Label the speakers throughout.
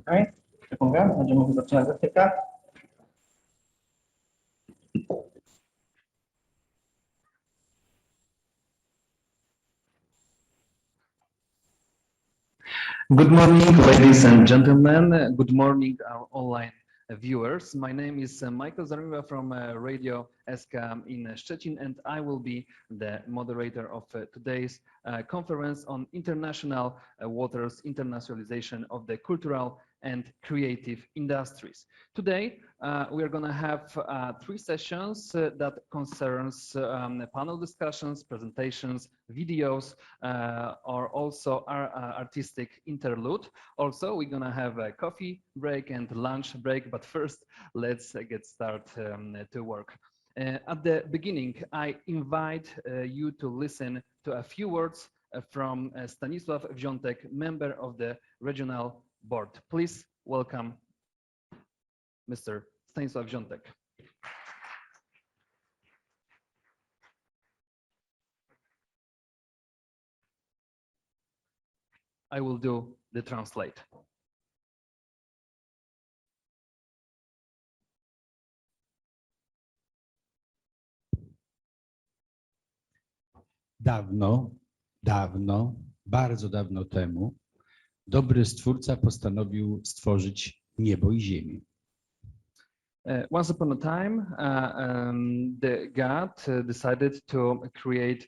Speaker 1: Okej, jak mówię, będziemy mogli zaczynać za chwilkę.
Speaker 2: Good morning, ladies and gentlemen. Good morning, our online viewers. My name is Michael Zaremba from Radio SK in Szczecin, and I will be the moderator of today's conference on international waters, internationalization of the cultural and creative industries. Today, we are going to have 3 sessions that concerns panel discussions, presentations, videos, or also our artistic interlude. Also, we're going to have a coffee break and lunch break, but first, let's get started to work. At the beginning, I invite you to listen to a few words from Stanisław Wziątek, member of the regional board. Please welcome Mr. Stanisław Wziątek. I will do the translate.
Speaker 3: Dawno, bardzo dawno temu dobry Stwórca postanowił stworzyć niebo i ziemię.
Speaker 2: Once upon a time, the God decided to create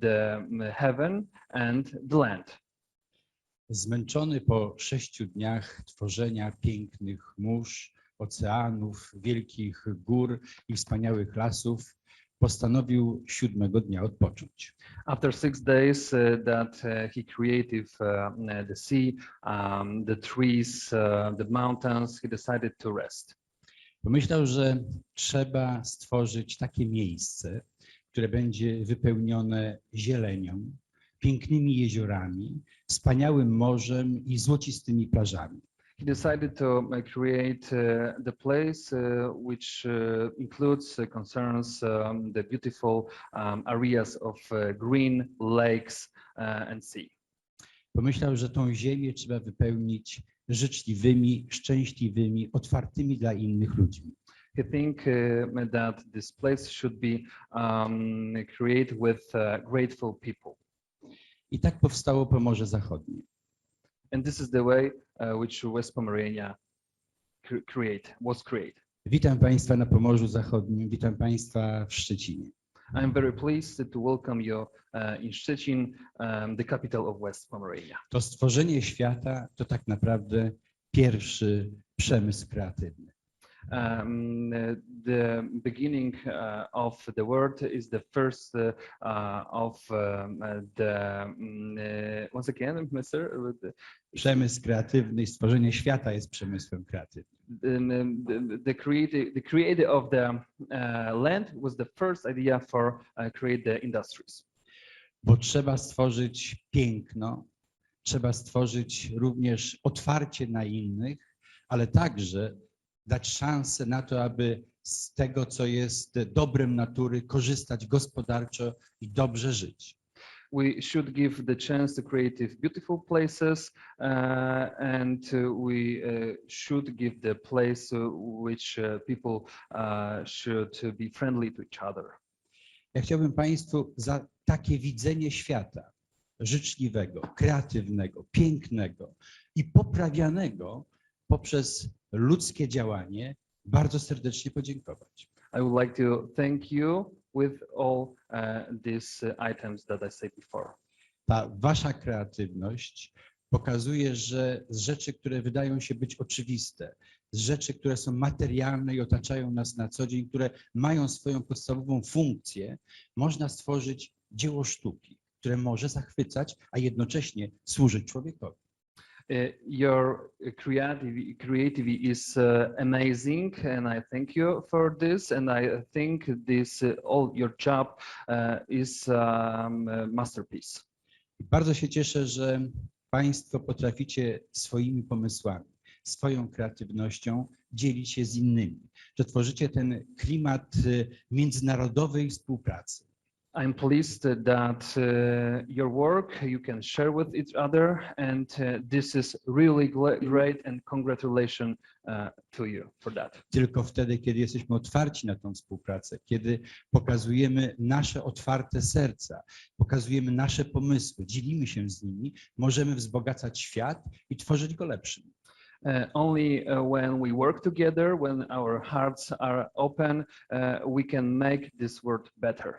Speaker 2: the heaven and the land.
Speaker 3: Zmęczony po 6 dniach tworzenia pięknych mórz, oceanów, wielkich gór i wspaniałych lasów, postanowił 7 dnia odpocząć.
Speaker 2: After 6 days that he created the sea, the trees, the mountains, he decided to rest.
Speaker 3: Pomyślał, że trzeba stworzyć takie miejsce, które będzie wypełnione zielenią, pięknymi jeziorami, wspaniałym morzem i złocistymi plażami.
Speaker 2: He decided to create the place which includes concerns the beautiful areas of green lakes and sea.
Speaker 3: Pomyślał, że tą ziemię trzeba wypełnić życzliwymi, szczęśliwymi, otwartymi dla innych ludźmi.
Speaker 2: He think that this place should be created with grateful people.
Speaker 3: I tak powstało Pomorze Zachodnie.
Speaker 2: And this is the way which West Pomerania was created.
Speaker 3: Witam Państwa na Pomorzu Zachodnim, witam Państwa w Szczecinie.
Speaker 2: I'm very pleased to welcome you in Szczecin, the capital of West Pomerania.
Speaker 3: To stworzenie świata to tak naprawdę pierwszy przemysł kreatywny.
Speaker 2: The beginning of the world is the first of the once again, Mr.
Speaker 3: Przemysł kreatywny i stworzenie świata jest przemysłem kreatywnym.
Speaker 2: The creator of the land was the first idea for create the industries.
Speaker 3: Bo trzeba stworzyć piękno, trzeba stworzyć również otwarcie na innych, ale także dać szansę na to, aby z tego, co jest dobrem natury, korzystać gospodarczo i dobrze żyć.
Speaker 2: We should give the chance to create beautiful places and we should give the place which people should be friendly to each other.
Speaker 3: Ja chciałbym Państwu za takie widzenie świata życzliwego, kreatywnego, pięknego i poprawianego poprzez ludzkie działanie bardzo serdecznie podziękować.
Speaker 2: I would like to thank you with all these items that I said before.
Speaker 3: Ta wasza kreatywność pokazuje, że z rzeczy, które wydają się być oczywiste, z rzeczy, które są materialne i otaczają nas na co dzień, które mają swoją podstawową funkcję, można stworzyć dzieło sztuki, które może zachwycać, a jednocześnie służyć człowiekowi.
Speaker 2: Your creativity is amazing, and I thank you for this. And I think this all your job is masterpiece.
Speaker 3: Bardzo się cieszę, że Państwo potraficie swoimi pomysłami, swoją kreatywnością dzielić się z innymi, że tworzycie ten klimat międzynarodowej współpracy.
Speaker 2: I'm pleased that your work you can share with each other, and this is really great, and congratulations to you for that.
Speaker 3: Tylko wtedy, kiedy jesteśmy otwarci na tą współpracę, kiedy pokazujemy nasze otwarte serca, pokazujemy nasze pomysły, dzielimy się z nimi, możemy wzbogacać świat i tworzyć go lepszym.
Speaker 2: Only when we work together, when our hearts are open, we can make this world better.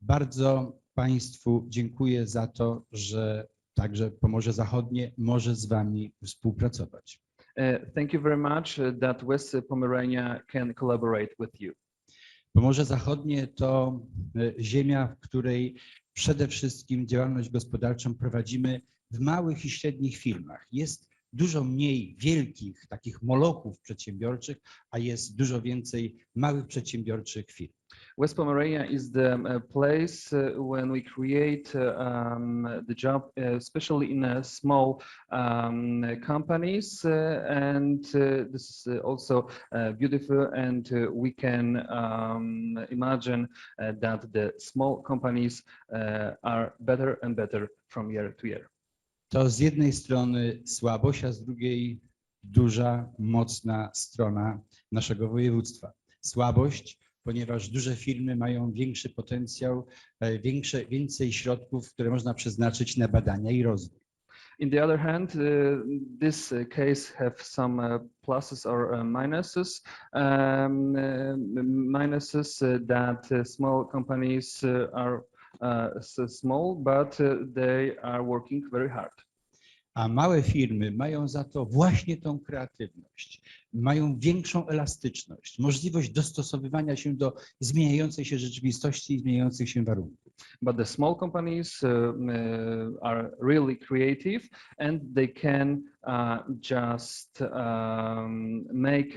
Speaker 3: Bardzo Państwu dziękuję za to, że także Pomorze Zachodnie może z Wami współpracować.
Speaker 2: Thank you very much that West Pomerania can collaborate with you.
Speaker 3: Pomorze Zachodnie to ziemia, w której przede wszystkim działalność gospodarczą prowadzimy w małych i średnich firmach. Jest dużo mniej wielkich takich molochów przedsiębiorczych, a jest dużo więcej małych przedsiębiorczych firm.
Speaker 2: West Pomerania is the place when we create the job, especially in small companies, and this is also beautiful, and we can imagine that the small companies are better and better from year to year.
Speaker 3: To z jednej strony słabość, a z drugiej duża, mocna strona naszego województwa. Słabość, ponieważ duże firmy mają większy potencjał, więcej środków, które można przeznaczyć na badania i rozwój.
Speaker 2: In the other hand, this case have some pluses or minuses. Minuses that small companies are small, but they are working very hard.
Speaker 3: A małe firmy mają za to właśnie tą kreatywność, mają większą elastyczność, możliwość dostosowywania się do zmieniającej się rzeczywistości i zmieniających się warunków.
Speaker 2: But the small companies are really creative, and they can just make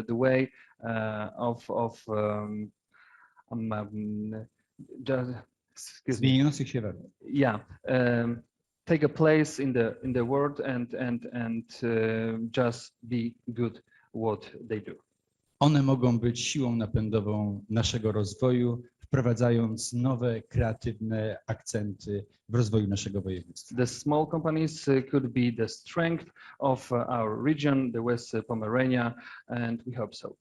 Speaker 2: the way of
Speaker 3: Zmieniających się warunków.
Speaker 2: Yeah. Take a place in the world and just be good what they do.
Speaker 3: One mogą być siłą napędową naszego rozwoju, wprowadzając nowe, kreatywne akcenty w rozwoju naszego województwa.
Speaker 2: The small companies could be the strength of our region, the West Pomerania, and we hope so.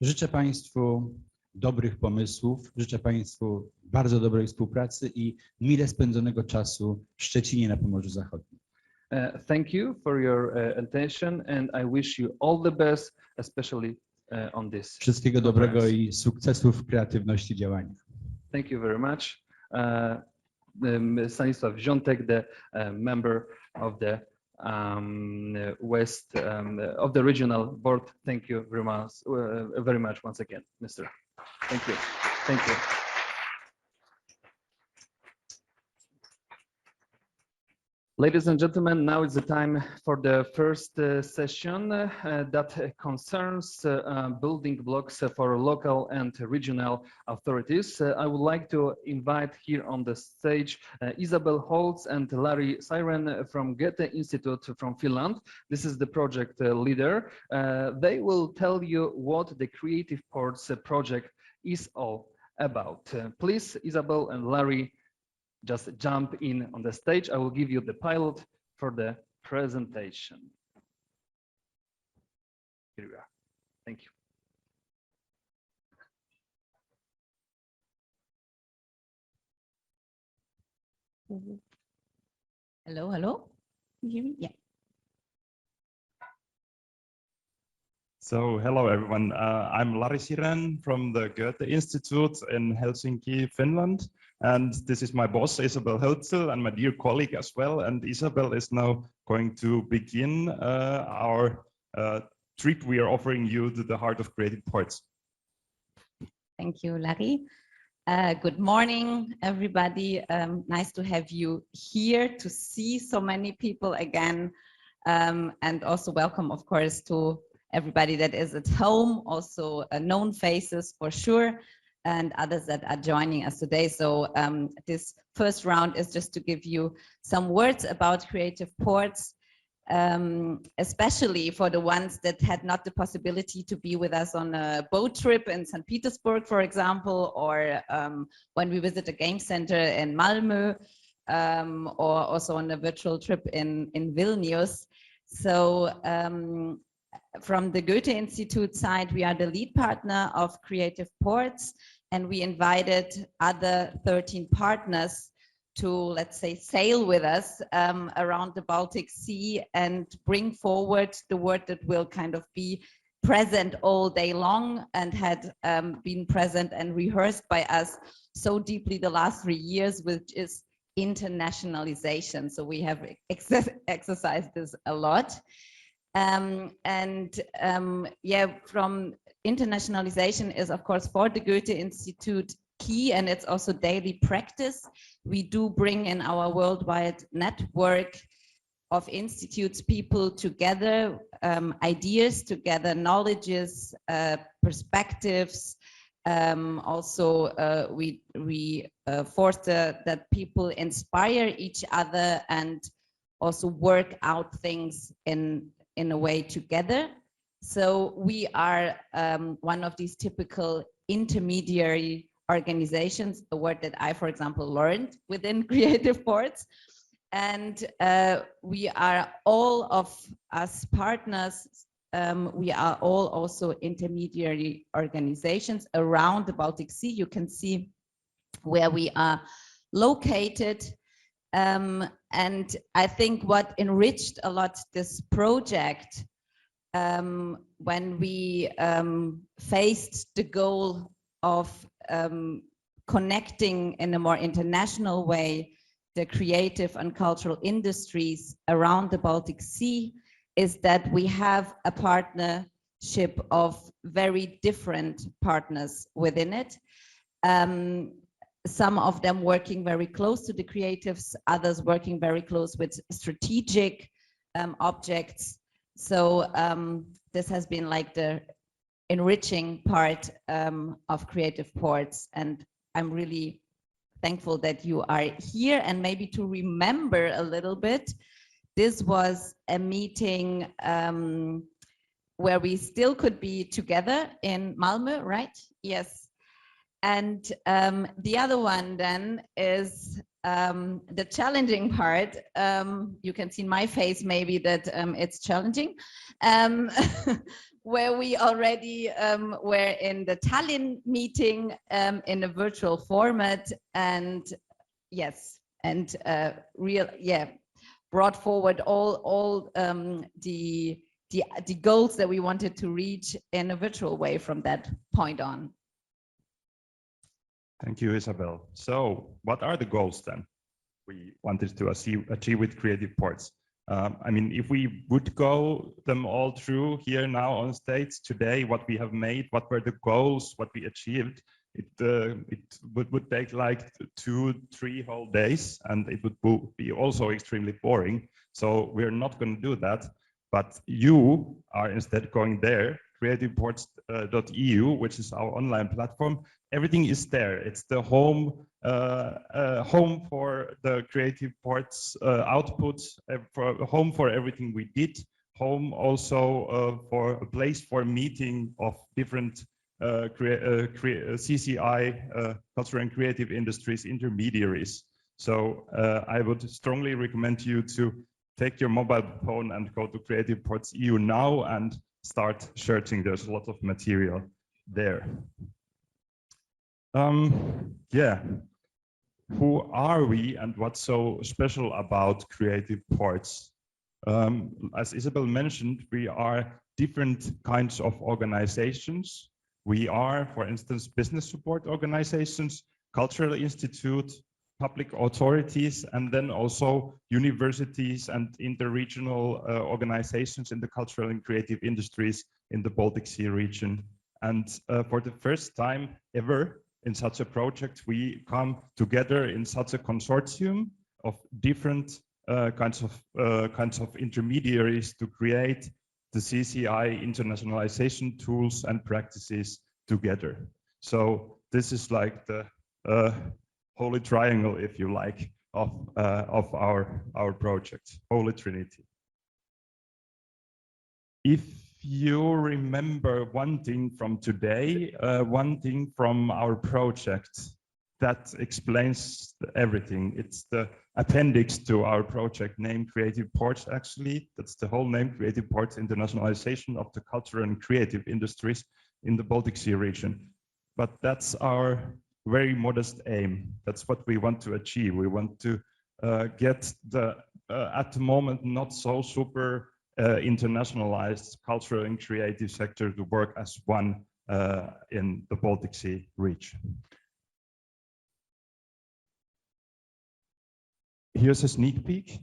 Speaker 3: Życzę Państwu dobrych pomysłów, życzę Państwu bardzo dobrej współpracy i mile spędzonego czasu w Szczecinie na Pomorzu Zachodnim.
Speaker 2: Thank you for your attention, and I wish you all the best, especially on this.
Speaker 3: Wszystkiego dobrego i sukcesów w kreatywności działania.
Speaker 2: Thank you very much. Stanisław Wziątek, the member of the West of the regional board. Thank you very much once again, Mr. Thank you. Thank you. Ladies and gentlemen, now is the time for the first session that concerns building blocks for local and regional authorities. I would like to invite here on the stage Isabel Holtz and Larry Siren from Goethe Institute from Finland. This is the project leader. They will tell you what the Creative Ports project is all about. Please, Isabel and Larry, just jump in on the stage. I will give you the pilot for the presentation. Here we are. Thank you.
Speaker 4: Hello, hello. Can you hear me? Yeah.
Speaker 5: So, hello everyone. I'm Larry Siren from the Goethe Institute in Helsinki, Finland. And this is my boss, Isabel Hölzel, and my dear colleague as well. And Isabel is now going to begin our trip we are offering you to the heart of Creative Ports.
Speaker 4: Thank you, Larry. Good morning, everybody. Nice to have you here, to see so many people again. And also welcome, of course, to everybody that is at home, also known faces for sure, and others that are joining us today. So this first round is just to give you some words about Creative Ports. especially for the ones that had not the possibility to be with us on a boat trip in St. Petersburg, for example, or when we visit a game center in Malmö, or also on a virtual trip in Vilnius. So from the Goethe Institute side, we are the lead partner of Creative Ports, and we invited other 13 partners to, let's say, sail with us around the Baltic Sea and bring forward the work that will kind of be present all day long and had been present and rehearsed by us so deeply the last 3 years, which is internationalization. So we have exercised this a lot. Yeah, from internationalization is, of course, for the Goethe Institute key, and it's also daily practice. We do bring in our worldwide network of institutes people together, ideas together, knowledges, perspectives. Also, we foster that people inspire each other and also work out things in a way together. So we are one of these typical intermediary organizations, a word that I, for example, learned within Creative Ports. And we are all of us partners, we are all also intermediary organizations around the Baltic Sea. You can see where we are located. And I think what enriched a lot this project when we faced the goal of connecting in a more international way the creative and cultural industries around the Baltic Sea is that we have a partnership of very different partners within it. Some of them working very close to the creatives, others working very close with strategic objects. So this has been like the enriching part of Creative Ports, and I'm really thankful that you are here. And maybe to remember a little bit, this was a meeting where we still could be together in Malmö, right? Yes. And the other one then is the challenging part. You can see in my face maybe that it's challenging. Where we already were in the Tallinn meeting in a virtual format, and yes, and brought forward all the goals that we wanted to reach in a virtual way from that point on.
Speaker 5: Thank you, Isabel. So what are the goals then we wanted to achieve with Creative Ports? I mean, if we would go them all through here now on stage today, what we have made, what were the goals, what we achieved, it would take like 2-3 whole days, and it would be also extremely boring. So we're not going to do that, but you are instead going there, creativeports.eu, which is our online platform. Everything is there. It's the home for the Creative Ports output, home for everything we did, home also for a place for meeting of different CCI, cultural and creative industries intermediaries. So I would strongly recommend you to take your mobile phone and go to Creative Ports EU now and start searching. There's a lot of material there. Yeah, who are we and what's so special about Creative Ports? As Isabel mentioned, we are different kinds of organizations. We are, for instance, business support organizations, cultural institutes, public authorities, and then also universities and interregional organizations in the cultural and creative industries in the Baltic Sea region. And for the first time ever in such a project, we come together in such a consortium of different kinds of intermediaries to create the CCI internationalization tools and practices together. So this is like the holy triangle, if you like, of our project, Holy Trinity. If you remember one thing from today, one thing from our project, that explains everything. It's the appendix to our project named Creative Ports, actually. That's the whole name, Creative Ports, Internationalization of the Cultural and Creative Industries in the Baltic Sea region. But that's our very modest aim. That's what we want to achieve. We want to get the, at the moment, not so super internationalized cultural and creative sector to work as one in the Baltic Sea region. Here's a sneak peek.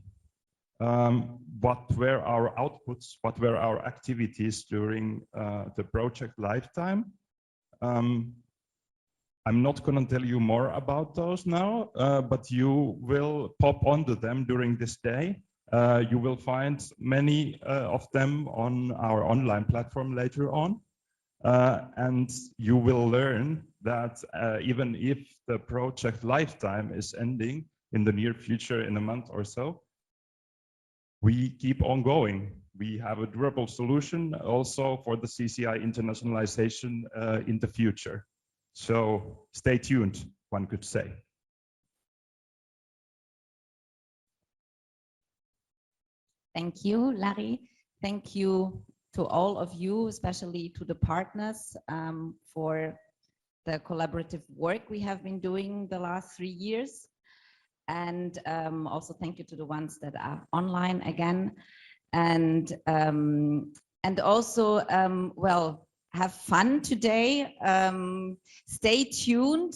Speaker 5: What were our outputs? What were our activities during the project lifetime? I'm not going to tell you more about those now, but you will pop onto them during this day. You will find many of them on our online platform later on. And you will learn that even if the project lifetime is ending in the near future, in a month or so, we keep on going. We have a durable solution also for the CCI internationalization in the future. So stay tuned, one could say.
Speaker 4: Thank you, Larry. Thank you to all of you, especially to the partners, for the collaborative work we have been doing the last 3 years. And also thank you to the ones that are online again. And also, well, have fun today. Stay tuned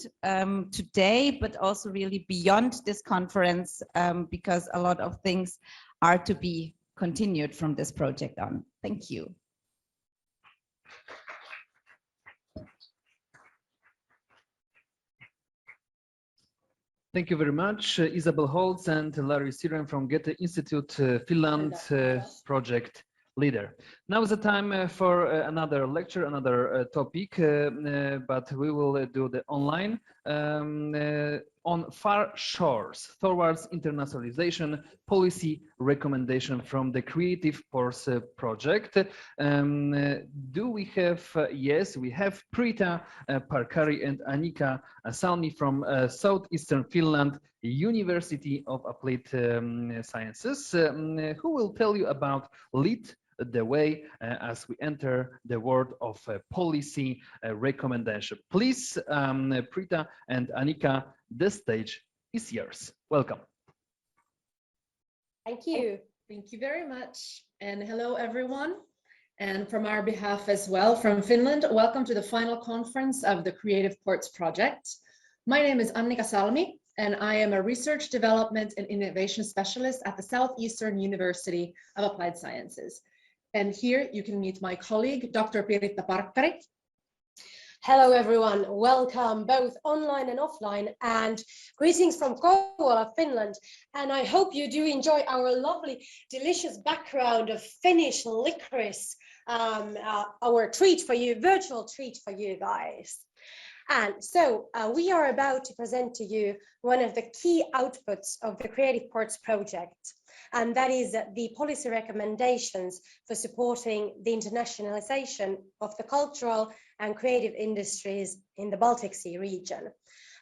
Speaker 4: today, but also really beyond this conference, because a lot of things are to be continued from this project on. Thank you.
Speaker 2: Thank you very much, Isabel Holtz and Larry Siren from Goethe Institute, Finland, project leader. Now is the time for another lecture, another topic, but we will do the online on far shores towards internationalization policy recommendation from the Creative Ports project. Do we have, yes, we have Prita Parkari and Annika Salmi from Southeastern Finland University of Applied Sciences, who will tell you about Lead the Way as we enter the world of policy recommendation. Please, Prita and Annika, the stage is yours. Welcome.
Speaker 6: Thank you. Thank you very much. And hello, everyone. And from our behalf as well, from Finland, welcome to the final conference of the Creative Ports project. My name is Annika Salmi, and I am a research development and innovation specialist at the Southeastern University of Applied Sciences. And here you can meet my colleague, Dr. Pirita Parkkari.
Speaker 7: Hello, everyone. Welcome both online and offline, and greetings from Kouvola, Finland. And I hope you do enjoy our lovely, delicious background of Finnish licorice, our treat for you, virtual treat for you guys. And so we are about to present to you one of the key outputs of the Creative Ports project, and that is the policy recommendations for supporting the internationalization of the cultural and creative industries in the Baltic Sea region.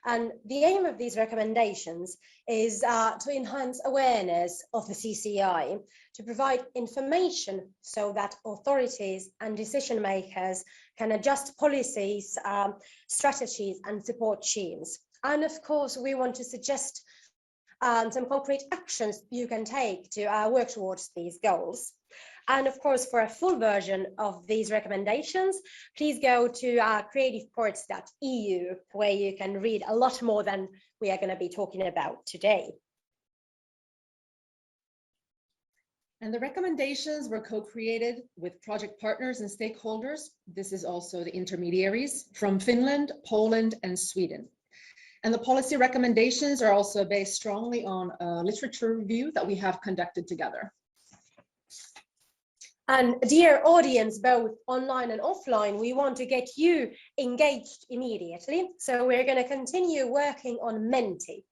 Speaker 7: And the aim of these recommendations is to enhance awareness of the CCI, to provide information so that authorities and decision makers can adjust policies, strategies and support schemes. And of course, we want to suggest some concrete actions you can take to work towards these goals. And of course, for a full version of these recommendations, please go to creativeports.eu, where you can read a lot more than we are going to be talking about today.
Speaker 6: And the recommendations were co-created with project partners and stakeholders. This is also the intermediaries from Finland, Poland, and Sweden. And the policy recommendations are also based strongly on a literature review that we have conducted together.
Speaker 7: And dear audience, both online and offline, we want to get you engaged immediately. So we're going to continue working on Menti.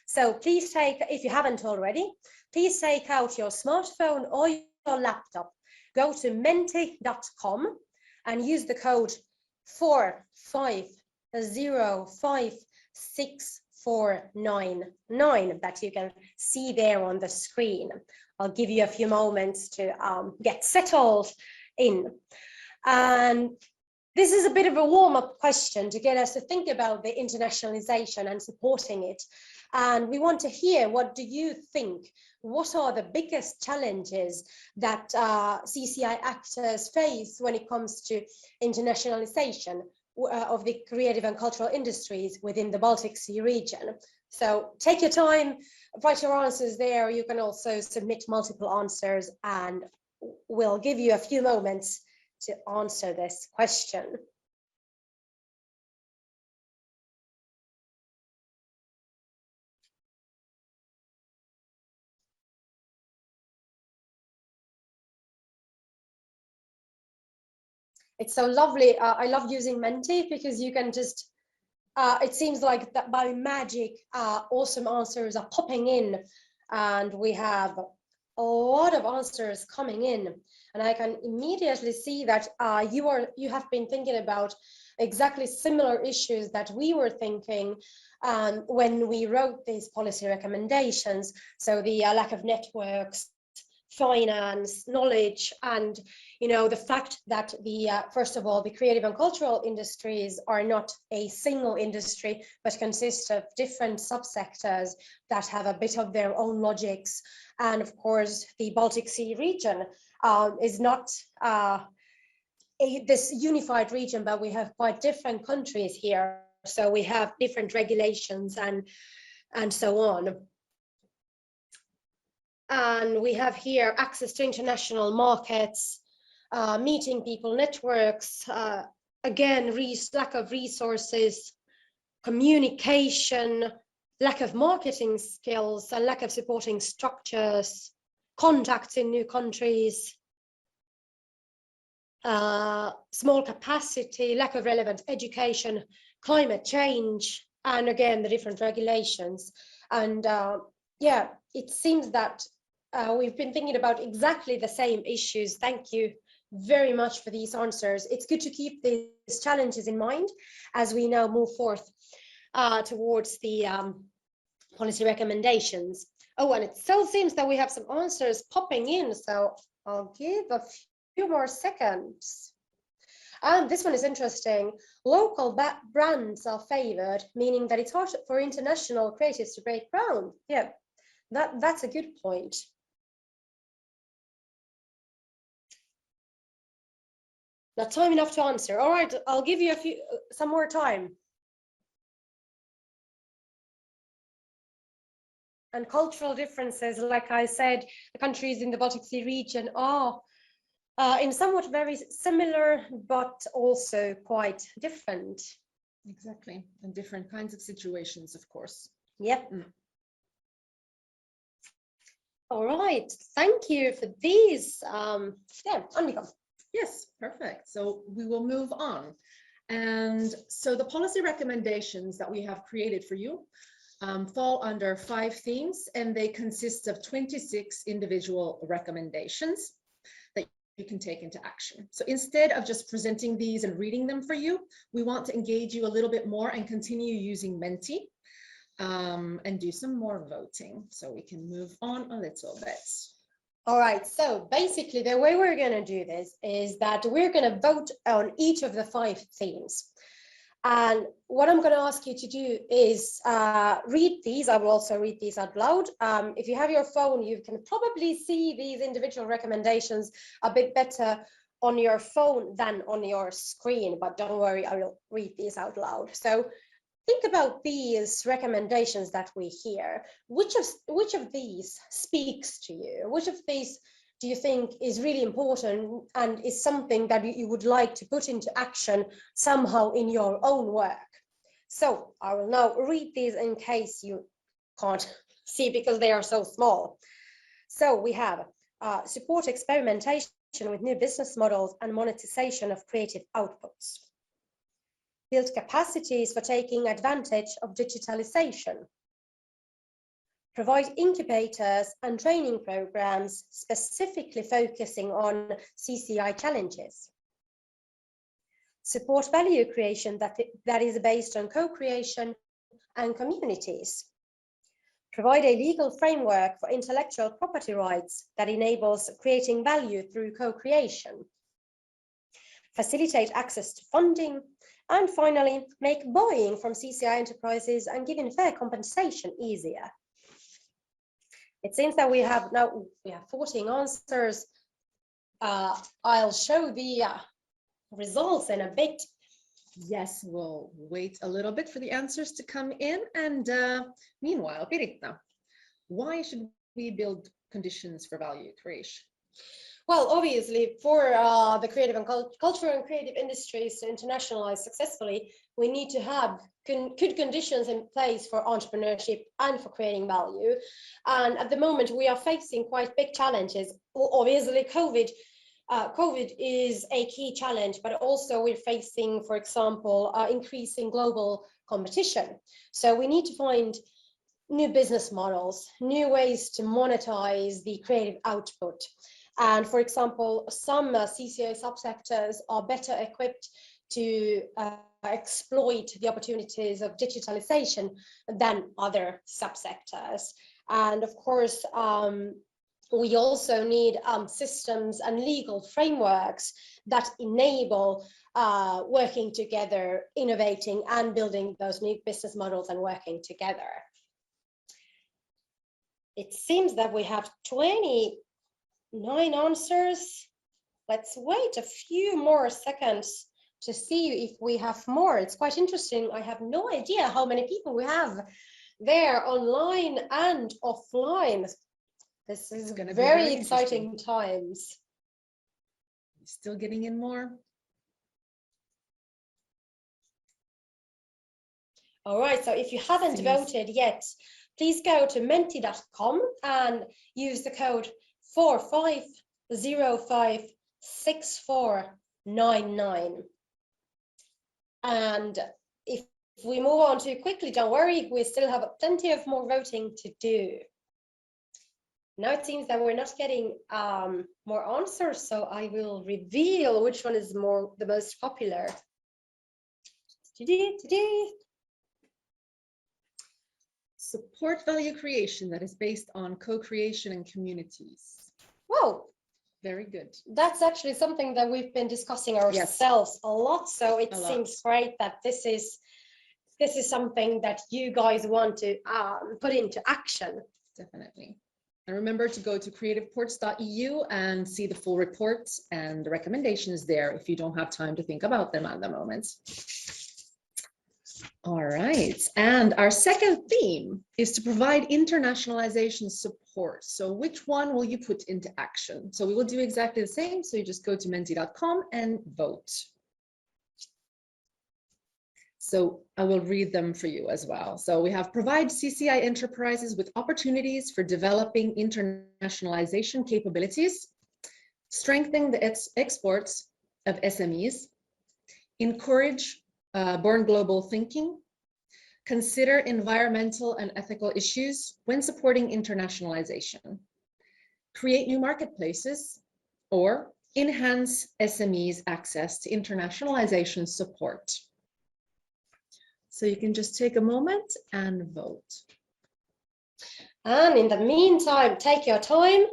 Speaker 7: So please take, if you haven't already, please take out your smartphone or your laptop go to menti.com and use the code 4505649 that you can see there on the screen. I'll give you a few moments to get settled in. And this is a bit of a warm-up question to get us to think about the internationalization and supporting it. And we want to hear, what do you think? What are the biggest challenges that CCI actors face when it comes to internationalization of the creative and cultural industries within the Baltic Sea region? So take your time, write your answers there. You can also submit multiple answers, and we'll give you a few moments to answer this question. It's so lovely. I love using Menti because you can just, it seems like that by magic, awesome answers are popping in, and we have a lot of answers coming in. And I can immediately see that you have been thinking about exactly similar issues that we were thinking when we wrote these policy recommendations. So the lack of networks, finance, knowledge, and the fact that first of all, the creative and cultural industries are not a single industry, but consist of different subsectors that have a bit of their own logics. And of course, the Baltic Sea region is not this unified region, but we have quite different countries here. So we have different regulations and so on. And we have here access to international markets, meeting people, networks, again, lack of resources, communication, lack of marketing skills, and lack of supporting structures, contacts in new countries, small capacity, lack of relevant education, climate change, and again, the different regulations. And yeah, it seems that we've been thinking about exactly the same issues. Thank you very much for these answers. It's good to keep these challenges in mind as we now move forth towards the policy recommendations. Oh, and it still seems that we have some answers popping in, so I'll give a few more seconds. This one is interesting. Local brands are favored, meaning that it's hard for international creatives to break ground. Yeah, that's a good point. Not time enough to answer. All right, I'll give you some more time. And cultural differences, like I said, the countries in the Baltic Sea region are in somewhat very similar, but also quite different.
Speaker 6: Exactly, and different kinds of situations, of course.
Speaker 7: Yep. All right, thank you for these. Yeah, Annika.
Speaker 6: Yes, perfect. So we will move on. And so the policy recommendations that we have created for you fall under 5 themes, and they consist of 26 individual recommendations that you can take into action. So instead of just presenting these and reading them for you, we want to engage you a little bit more and continue using Menti and do some more voting. So we can move on a little bit.
Speaker 7: All right, so basically the way we're going to do this is that we're going to vote on each of the 5 themes. And what I'm going to ask you to do is read these. I will also read these out loud. If you have your phone, you can probably see these individual recommendations a bit better on your phone than on your screen, but don't worry, I will read these out loud. So think about these recommendations that we hear. Which of these speaks to you? Which of these do you think is really important and is something that you would like to put into action somehow in your own work? So I will now read these in case you can't see because they are so small. So we have support experimentation with new business models and monetization of creative outputs. Build capacities for taking advantage of digitalization. provide incubators and training programs specifically focusing on CCI challenges, support value creation that is based on co-creation and communities, provide a legal framework for intellectual property rights that enables creating value through co-creation, facilitate access to funding, and finally, make buying from CCI enterprises and giving fair compensation easier. It seems that we have 14 answers. I'll show the results in a bit.
Speaker 6: Yes, we'll wait a little bit for the answers to come in. And meanwhile, Piritta, why should we build conditions for value creation?
Speaker 7: Well, obviously, for the creative and cultural and creative industries to internationalize successfully, we need to have good conditions in place for entrepreneurship and for creating value. And at the moment, we are facing quite big challenges. Obviously, COVID is a key challenge, but also we're facing, for example, increasing global competition. So we need to find new business models, new ways to monetize the creative output. And for example, some CCI subsectors are better equipped to exploit the opportunities of digitalization than other subsectors. And of course, we also need systems and legal frameworks that enable working together, innovating and building those new business models and working together. It seems that we have 29 answers. Let's wait a few more seconds to see if we have more. It's quite interesting. I have no idea how many people we have there online and offline. This is going to be very exciting times.
Speaker 6: Still getting in more?
Speaker 7: All right, so if you haven't voted yet, please go to menti.com and use the code 45056499. And if we move on too quickly, don't worry, we still have plenty of more voting to do. Now it seems that we're not getting more answers, so I will reveal which one is the most popular.
Speaker 6: Support value creation that is based on co-creation and communities.
Speaker 7: Whoa,
Speaker 6: very good.
Speaker 7: That's actually something that we've been discussing ourselves a lot. So it seems great that this is something that you guys want to put into action.
Speaker 6: Definitely. And remember to go to creativeports.eu and see the full report and the recommendations there if you don't have time to think about them at the moment. All right, and our second theme is to provide internationalization support. So which one will you put into action? So we will do exactly the same. So you just go to menti.com and vote. So I will read them for you as well. So we have provide CCI enterprises with opportunities for developing internationalization capabilities, strengthen the exports of SMEs, encourage born global thinking, consider environmental and ethical issues when supporting internationalization, create new marketplaces, or enhance SMEs' access to internationalization support. So you can just take a moment and vote.
Speaker 7: And in the meantime, take your time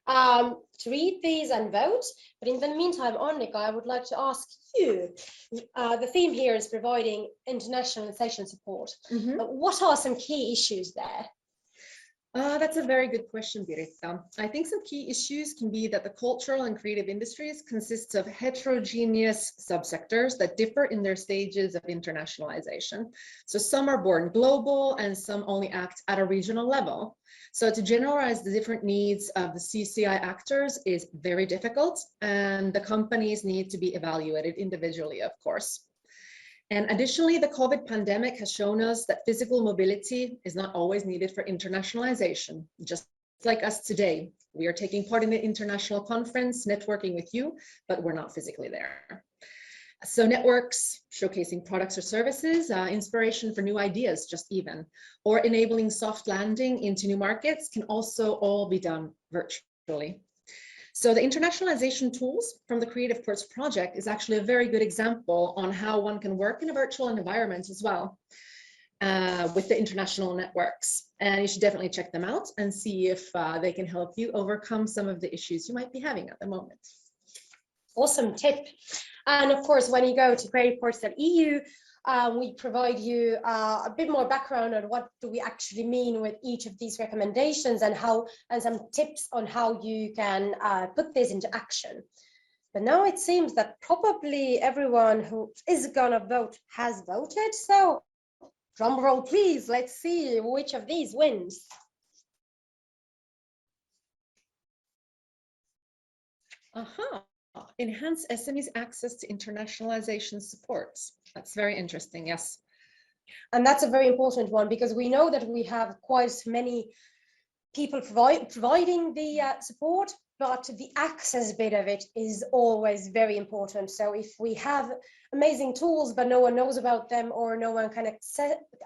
Speaker 7: to read these and vote. But in the meantime, Annika, I would like to ask you, the theme here is providing internationalization support. What are some key issues there?
Speaker 6: That's a very good question, Piritta. I think some key issues can be that the cultural and creative industries consist of heterogeneous subsectors that differ in their stages of internationalization. So some are born global and some only act at a regional level. So to generalize the different needs of the CCI actors is very difficult, and the companies need to be evaluated individually, of course. And additionally, the COVID pandemic has shown us that physical mobility is not always needed for internationalization. Just like us today, we are taking part in the international conference, networking with you, but we're not physically there. So networks showcasing products or services, inspiration for new ideas, just even, or enabling soft landing into new markets can also all be done virtually. So the internationalization tools from the Creative Ports project is actually a very good example on how one can work in a virtual environment as well with the international networks. And you should definitely check them out and see if they can help you overcome some of the issues you might be having at the moment.
Speaker 7: Awesome tip. And of course, when you go to creativeports.eu, we provide you a bit more background on what do we actually mean with each of these recommendations and some tips on how you can put this into action. But now it seems that probably everyone who is gonna vote has voted. So drum roll, please. Let's see which of these wins.
Speaker 6: Aha. Enhance SMEs access to internationalization support. That's very interesting, yes.
Speaker 7: And that's a very important one because we know that we have quite many people providing the support, but the access bit of it is always very important. So if we have amazing tools, but no one knows about them or no one can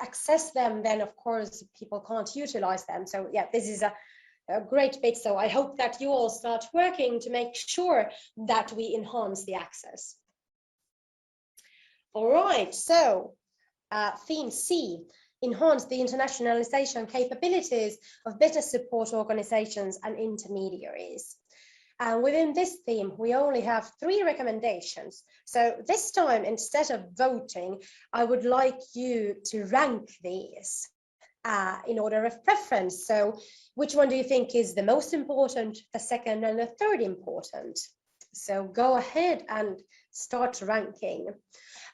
Speaker 7: access them, then of course people can't utilize them. So yeah, this is a great bit. So I hope that you all start working to make sure that we enhance the access. All right, so theme C, enhance the internationalization capabilities of business support organizations and intermediaries. And within this theme, we only have 3 recommendations. So this time, instead of voting, I would like you to rank these in order of preference. So which one do you think is the most important, the second and the third important? So go ahead and start ranking.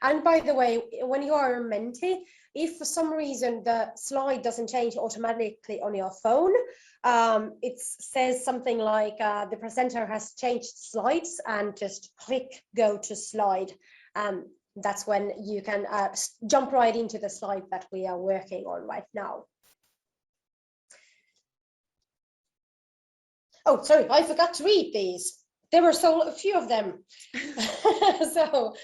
Speaker 7: And by the way, when you are a mentee, if for some reason the slide doesn't change automatically on your phone, it says something like the presenter has changed slides, and just click go to slide. That's when you can jump right into the slide that we are working on right now. Oh, sorry, I forgot to read these. There were so a few of them. So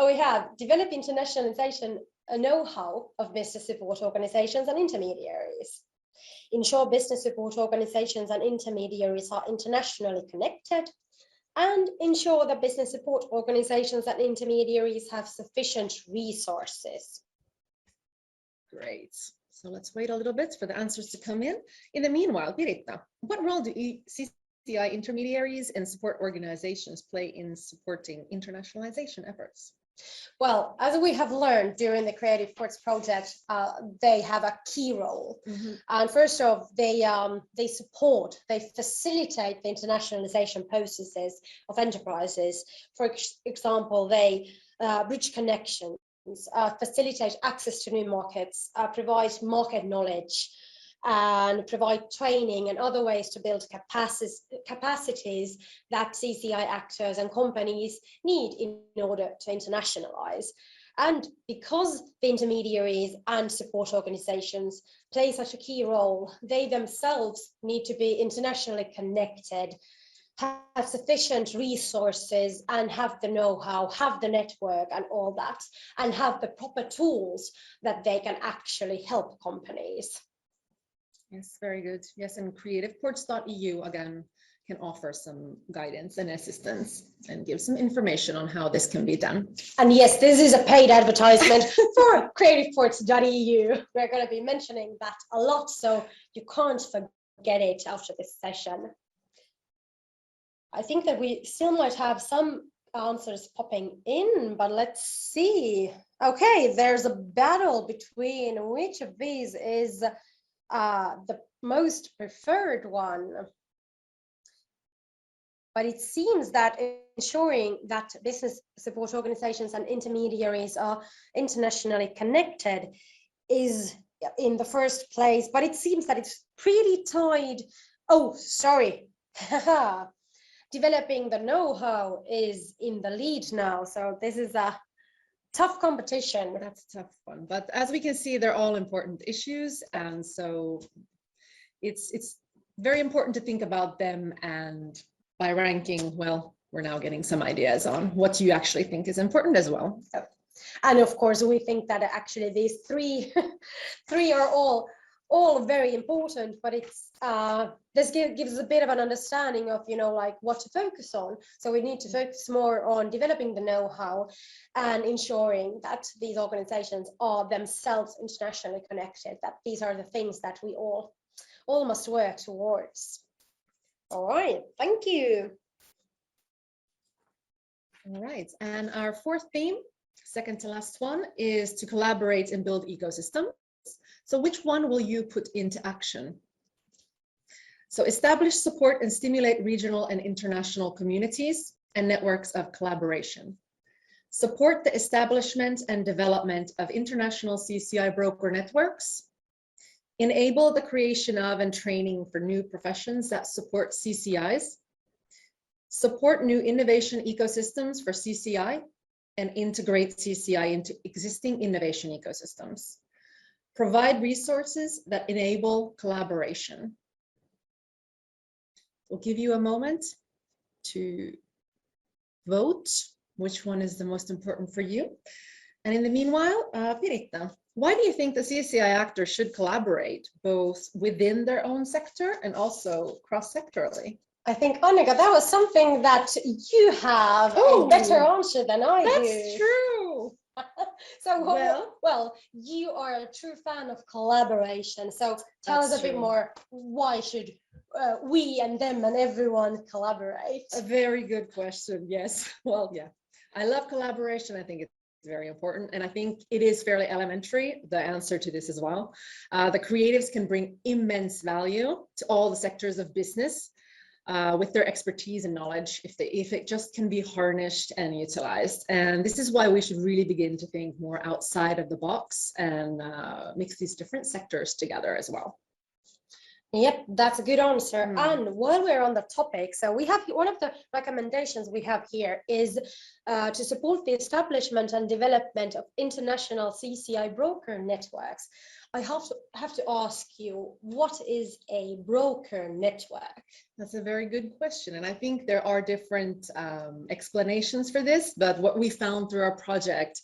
Speaker 7: we have develop internationalization know-how of business support organizations and intermediaries. Ensure business support organizations and intermediaries are internationally connected, and ensure that business support organizations and intermediaries have sufficient resources.
Speaker 6: Great. So let's wait a little bit for the answers to come in. In the meanwhile, Piritta, what role do CCI intermediaries and support organizations play in supporting internationalization efforts?
Speaker 7: Well, as we have learned during the Creative Ports project, they have a key role. And first off, they facilitate the internationalization processes of enterprises. For example, they bridge connections, facilitate access to new markets, provide market knowledge, and provide training and other ways to build capacities that CCI actors and companies need in order to internationalize. And because the intermediaries and support organizations play such a key role, they themselves need to be internationally connected, have sufficient resources, and have the know-how, have the network and all that, and have the proper tools that they can actually help companies.
Speaker 6: Yes, very good. Yes, and creativeports.eu again can offer some guidance and assistance and give some information on how this can be done.
Speaker 7: And yes, this is a paid advertisement for creativeports.eu. We're going to be mentioning that a lot, so you can't forget it after this session. I think that we still might have some answers popping in, but let's see. Okay, there's a battle between which of these is the most preferred one. But it seems that ensuring that business support organizations and intermediaries are internationally connected is in the first place, but it seems that it's pretty tied. Oh, sorry. Developing the know-how is in the lead now. So this is a tough competition.
Speaker 6: That's a tough one. But as we can see, they're all important issues. And so it's very important to think about them, and by ranking, well, we're now getting some ideas on what you actually think is important as well.
Speaker 7: And of course, we think that actually these three are all very important, but it's this gives a bit of an understanding of, you know, like what to focus on. So we need to focus more on developing the know-how and ensuring that these organizations are themselves internationally connected, that these are the things that we all must work towards. All right, thank you.
Speaker 6: All right, and our fourth theme, second to last one, is to collaborate and build ecosystems. So which one will you put into action? So establish, support, and stimulate regional and international communities and networks of collaboration. Support the establishment and development of international CCI broker networks. Enable the creation of and training for new professions that support CCIs. Support new innovation ecosystems for CCI and integrate CCI into existing innovation ecosystems. Provide resources that enable collaboration. We'll give you a moment to vote which one is the most important for you. And in the meanwhile, Piritta, why do you think the CCI actors should collaborate both within their own sector and also cross-sectorally?
Speaker 7: I think, Annika, that was something that you have a better answer than I do.
Speaker 6: That's true.
Speaker 7: So,
Speaker 6: Well-
Speaker 7: well, you are a true fan of collaboration. So tell us a bit
Speaker 6: true.
Speaker 7: more, why should we and them and everyone collaborate?
Speaker 6: A very good question, yes. Well, yeah, I love collaboration. I think it's very important. And I think it is fairly elementary, the answer to this as well. The creatives can bring immense value to all the sectors of business with their expertise and knowledge if it just can be harnessed and utilized. And this is why we should really begin to think more outside of the box and mix these different sectors together as well.
Speaker 7: Yep, that's a good answer. And while we're on the topic, so we have one of the recommendations we have here is to support the establishment and development of international CCI broker networks. I have to ask you, what is a broker network?
Speaker 6: That's a very good question. And I think there are different explanations for this, but what we found through our project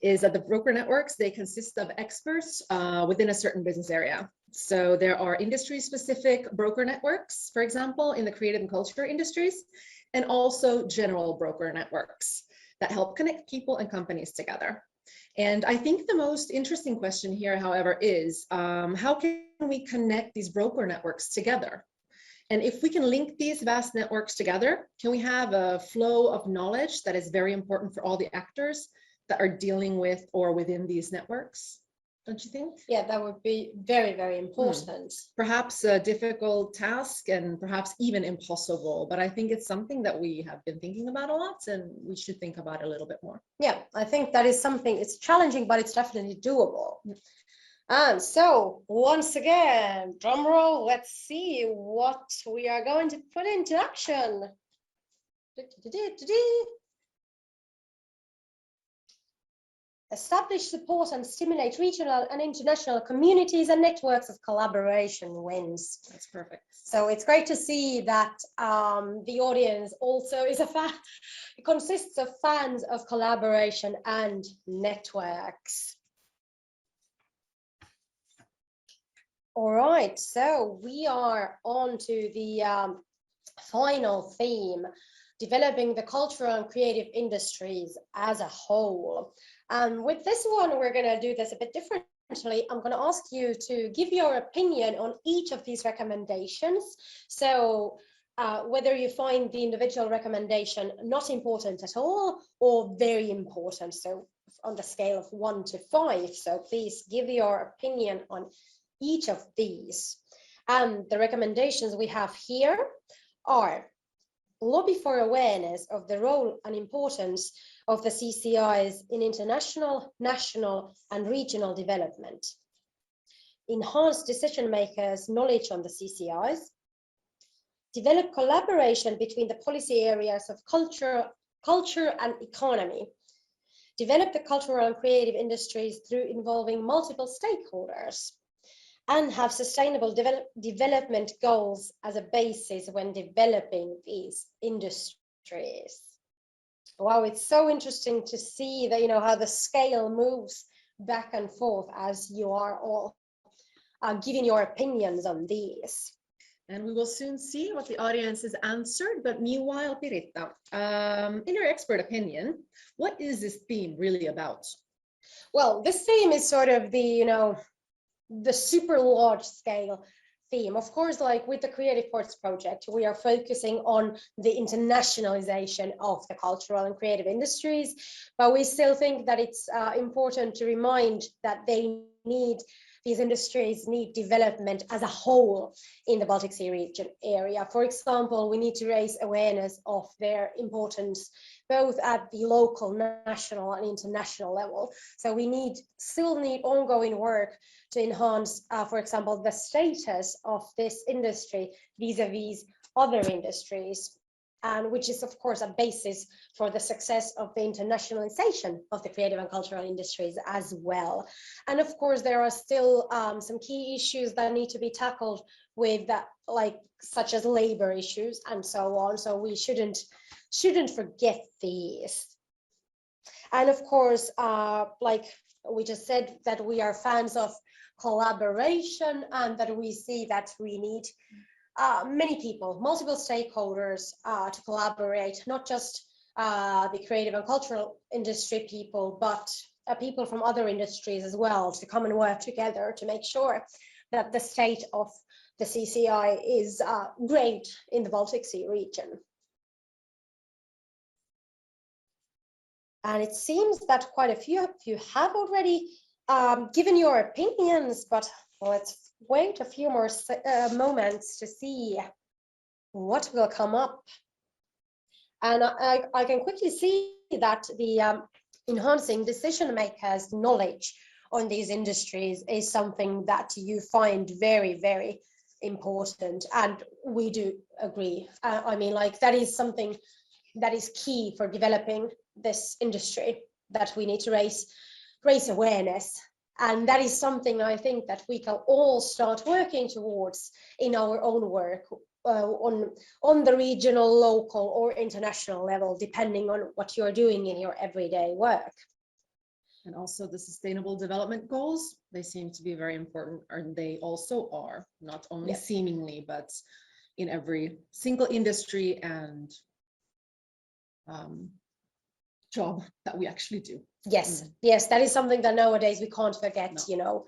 Speaker 6: is that the broker networks, they consist of experts within a certain business area. So there are industry-specific broker networks, for example, in the creative and culture industries, and also general broker networks that help connect people and companies together. And I think the most interesting question here, however, is how can we connect these broker networks together? And if we can link these vast networks together, can we have a flow of knowledge that is very important for all the actors that are dealing with or within these networks? Don't you think?
Speaker 7: Yeah, that would be very, very important.
Speaker 6: Perhaps a difficult task and perhaps even impossible, but I think it's something that we have been thinking about a lot and we should think about a little bit more.
Speaker 7: Yeah, I think that is something, it's challenging, but it's definitely doable. And so once again, drum roll, let's see what we are going to put into action. Establish, support, and stimulate regional and international communities and networks of collaboration wins.
Speaker 6: That's perfect.
Speaker 7: So it's great to see that the audience also is a fan. It consists of fans of collaboration and networks. All right, so we are on to the final theme, developing the cultural and creative industries as a whole. And with this one, we're going to do this a bit differently. I'm going to ask you to give your opinion on each of these recommendations. So whether you find the individual recommendation not important at all or very important, so on the scale of 1 to 5. So please give your opinion on each of these. And the recommendations we have here are: lobby for awareness of the role and importance of the CCIs in international, national, and regional development. Enhance decision makers' knowledge on the CCIs. Develop collaboration between the policy areas of culture and economy. Develop the cultural and creative industries through involving multiple stakeholders. And have sustainable development goals as a basis when developing these industries. industries. Wow, it's so interesting to see that, how the scale moves back and forth as you are all giving your opinions on these.
Speaker 6: And we will soon see what the audience has answered. But meanwhile, Piritta, in your expert opinion, what is this theme really about?
Speaker 7: Well, this theme is sort of the super large scale theme. Of course, like with the Creative Ports project, we are focusing on the internationalization of the cultural and creative industries, but we still think that it's important to remind that these industries need development as a whole in the Baltic Sea region area. For example, we need to raise awareness of their importance both at the local, national and international level. So we still need ongoing work to enhance, for example, the status of this industry vis-a-vis other industries, and which is of course a basis for the success of the internationalization of the creative and cultural industries as well. And of course there are still some key issues that need to be tackled with that, such as labor issues and so on. So we shouldn't forget these. And of course, like we just said, that we are fans of collaboration and that we see that we need many people, multiple stakeholders to collaborate, not just the creative and cultural industry people, but people from other industries as well, to come and work together to make sure that the state of the CCI is great in the Baltic Sea region. And it seems that quite a few of you have already given your opinions, but let's wait a few more moments to see what will come up. And I can quickly see that the enhancing decision makers' knowledge on these industries is something that you find very, very important. And we do agree. I mean, that is something that is key for developing this industry, that we need to raise awareness. And that is something I think that we can all start working towards in our own work on the regional, local or international level, depending on what you're doing in your everyday work.
Speaker 6: And also the Sustainable Development Goals, they seem to be very important, and they also are, not only seemingly, but in every single industry and job that we actually do.
Speaker 7: Yes, yes, that is something that nowadays we can't forget. No.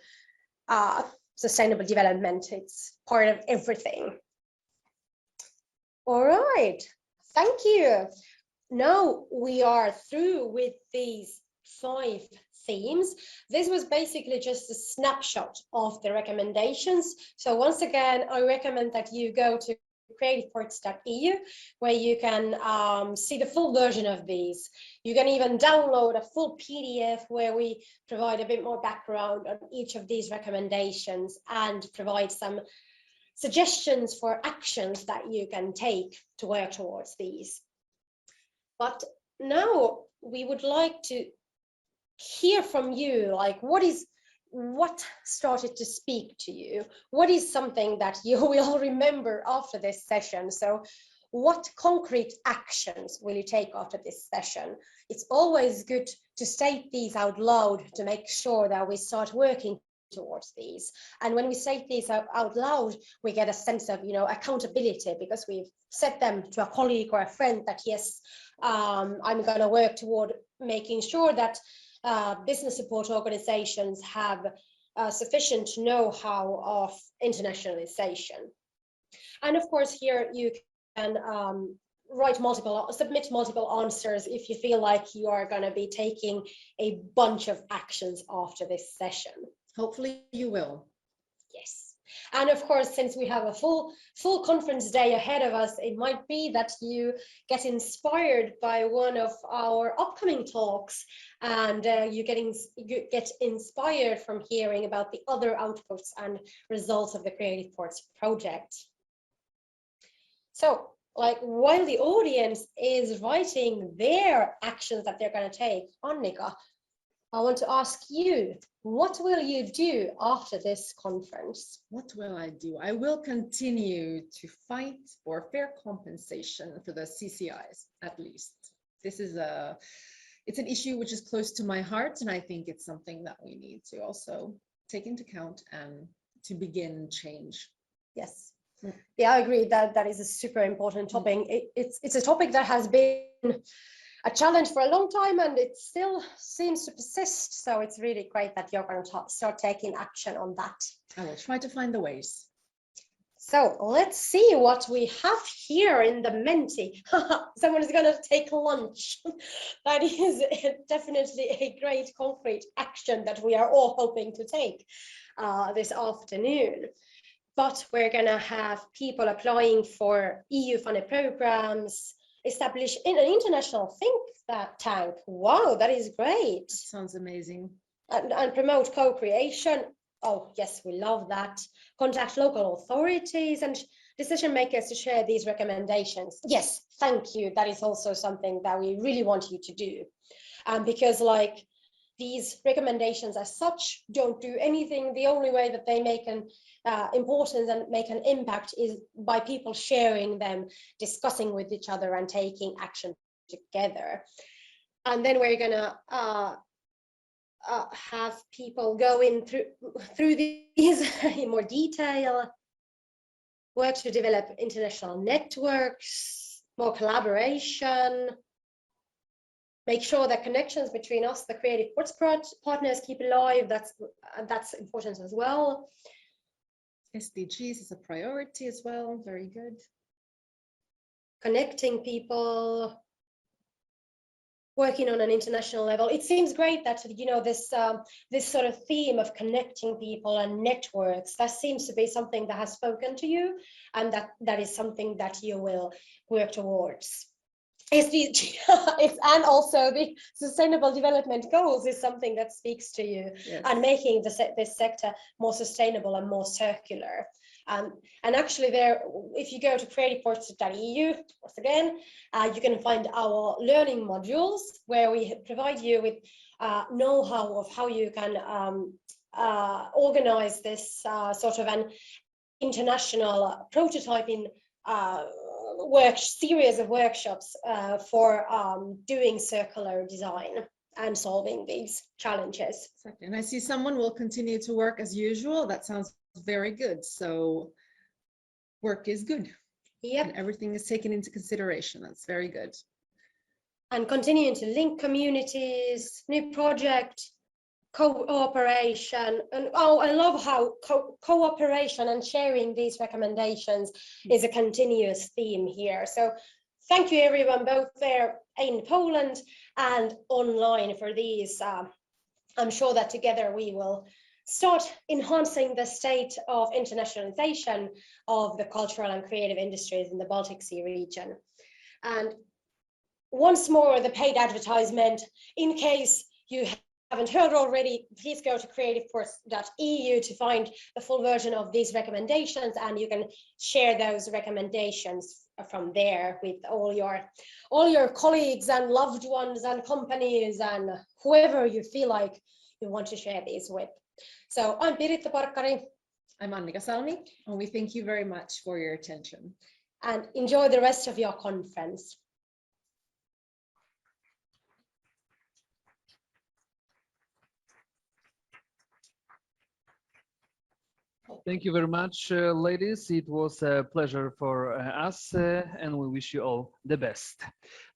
Speaker 7: Sustainable development, it's part of everything. All right, thank you. Now we are through with these 5 themes. This was basically just a snapshot of the recommendations. So once again, I recommend that you go to creativeports.eu, where you can see the full version of these. You can even download a full PDF where we provide a bit more background on each of these recommendations and provide some suggestions for actions that you can take to work towards these. But now we would like to hear from you, what started to speak to you? What is something that you will remember after this session? So what concrete actions will you take after this session? It's always good to state these out loud to make sure that we start working towards these. And when we say these out loud, we get a sense of accountability, because we've set them to a colleague or a friend that yes, I'm going to work toward making sure that business support organizations have sufficient know-how of internationalization. And of course, here you can submit multiple answers if you feel like you are going to be taking a bunch of actions after this session.
Speaker 6: Hopefully you will.
Speaker 7: Yes. And of course, since we have a full conference day ahead of us, it might be that you get inspired by one of our upcoming talks, and you get inspired from hearing about the other outputs and results of the Creative Ports project. So, while the audience is writing their actions that they're going to take, Annika, I want to ask you, what will you do after this conference?
Speaker 6: What will I do? I will continue to fight for fair compensation for the CCIs, at least. This is it's an issue which is close to my heart, and I think it's something that we need to also take into account and to begin change.
Speaker 7: Yes. Yeah, I agree that that is a super important topic. It's a topic that has been a challenge for a long time, and it still seems to persist. So it's really great that you're going to start taking action on that.
Speaker 6: I will try to find the ways.
Speaker 7: So let's see what we have here in the Menti. Someone is going to take lunch. That is definitely a great concrete action that we are all hoping to take this afternoon. But we're going to have people applying for EU-funded programs, establish an international think tank. Wow, that is great.
Speaker 6: That sounds amazing.
Speaker 7: And promote co-creation. Oh, yes, we love that. Contact local authorities and decision makers to share these recommendations. Yes, thank you. That is also something that we really want you to do. Because like these recommendations as such don't do anything. The only way that they make an importance and make an impact is by people sharing them, discussing with each other and taking action together. And then we're gonna have people go in through these in more detail, work to develop international networks, more collaboration, make sure that connections between us, the creative ports partners, keep alive. That's important as well.
Speaker 6: SDGs is a priority as well. Very good.
Speaker 7: Connecting people, working on an international level. It seems great that, you know, this sort of theme of connecting people and networks, that seems to be something that has spoken to you, and that is something that you will work towards. And also the Sustainable Development Goals is something that speaks to you. Yes. And making this sector more sustainable and more circular. And actually there, if you go to creativeports.eu, once again, you can find our learning modules where we provide you with know-how of how you can organize this sort of an international prototyping series of workshops for doing circular design and solving these challenges.
Speaker 6: Exactly. And I see someone will continue to work as usual. That sounds very good. So work is good.
Speaker 7: Yep.
Speaker 6: And everything is taken into consideration. That's very good.
Speaker 7: And continuing to link communities, new project, cooperation, and oh, I love how cooperation and sharing these recommendations is a continuous theme here. So thank you everyone, both there in Poland and online for these. I'm sure that together we will start enhancing the state of internationalization of the cultural and creative industries in the Baltic Sea region. And once more, the paid advertisement, in case you haven't heard already, please go to creativeports.eu to find the full version of these recommendations, and you can share those recommendations from there with all your colleagues and loved ones and companies and whoever you feel like you want to share these with. So I'm Piritta Parkkari.
Speaker 6: I'm Annika Salmi, and we thank you very much for your attention.
Speaker 7: And enjoy the rest of your conference.
Speaker 2: Thank you very much, ladies. It was a pleasure for us, and we wish you all the best.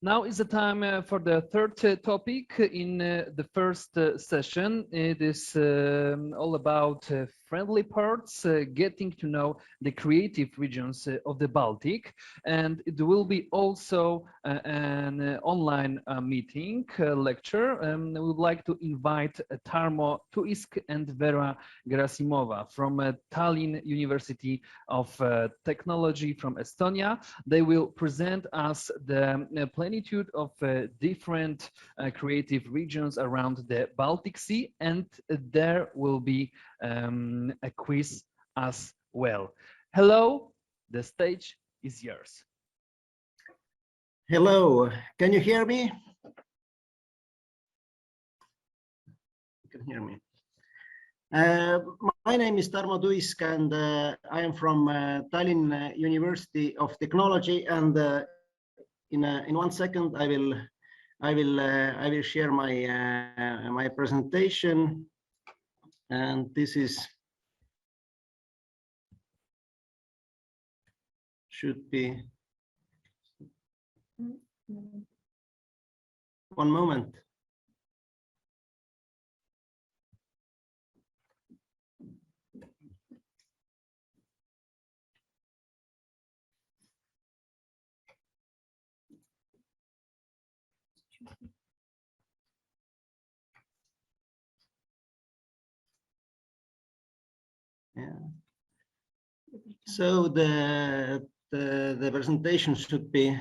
Speaker 2: Now is the time for the third topic in the first session. It is all about friendly parts, getting to know the creative regions of the Baltic, and it will be also an online meeting lecture. We would like to invite Tarmo Tuisk and Vera Gerasimova from Tallinn University of Technology from Estonia. They will present us the plenitude of different creative regions around the Baltic Sea, and there will be a quiz as well. Hello, the stage is yours.
Speaker 8: Hello, can you hear me? hear me. My name is Tarmo Tuisk, and I am from Tallinn University of Technology. And in 1 second, I will share my my presentation. And this is should be 1 moment. Yeah. So the presentation should be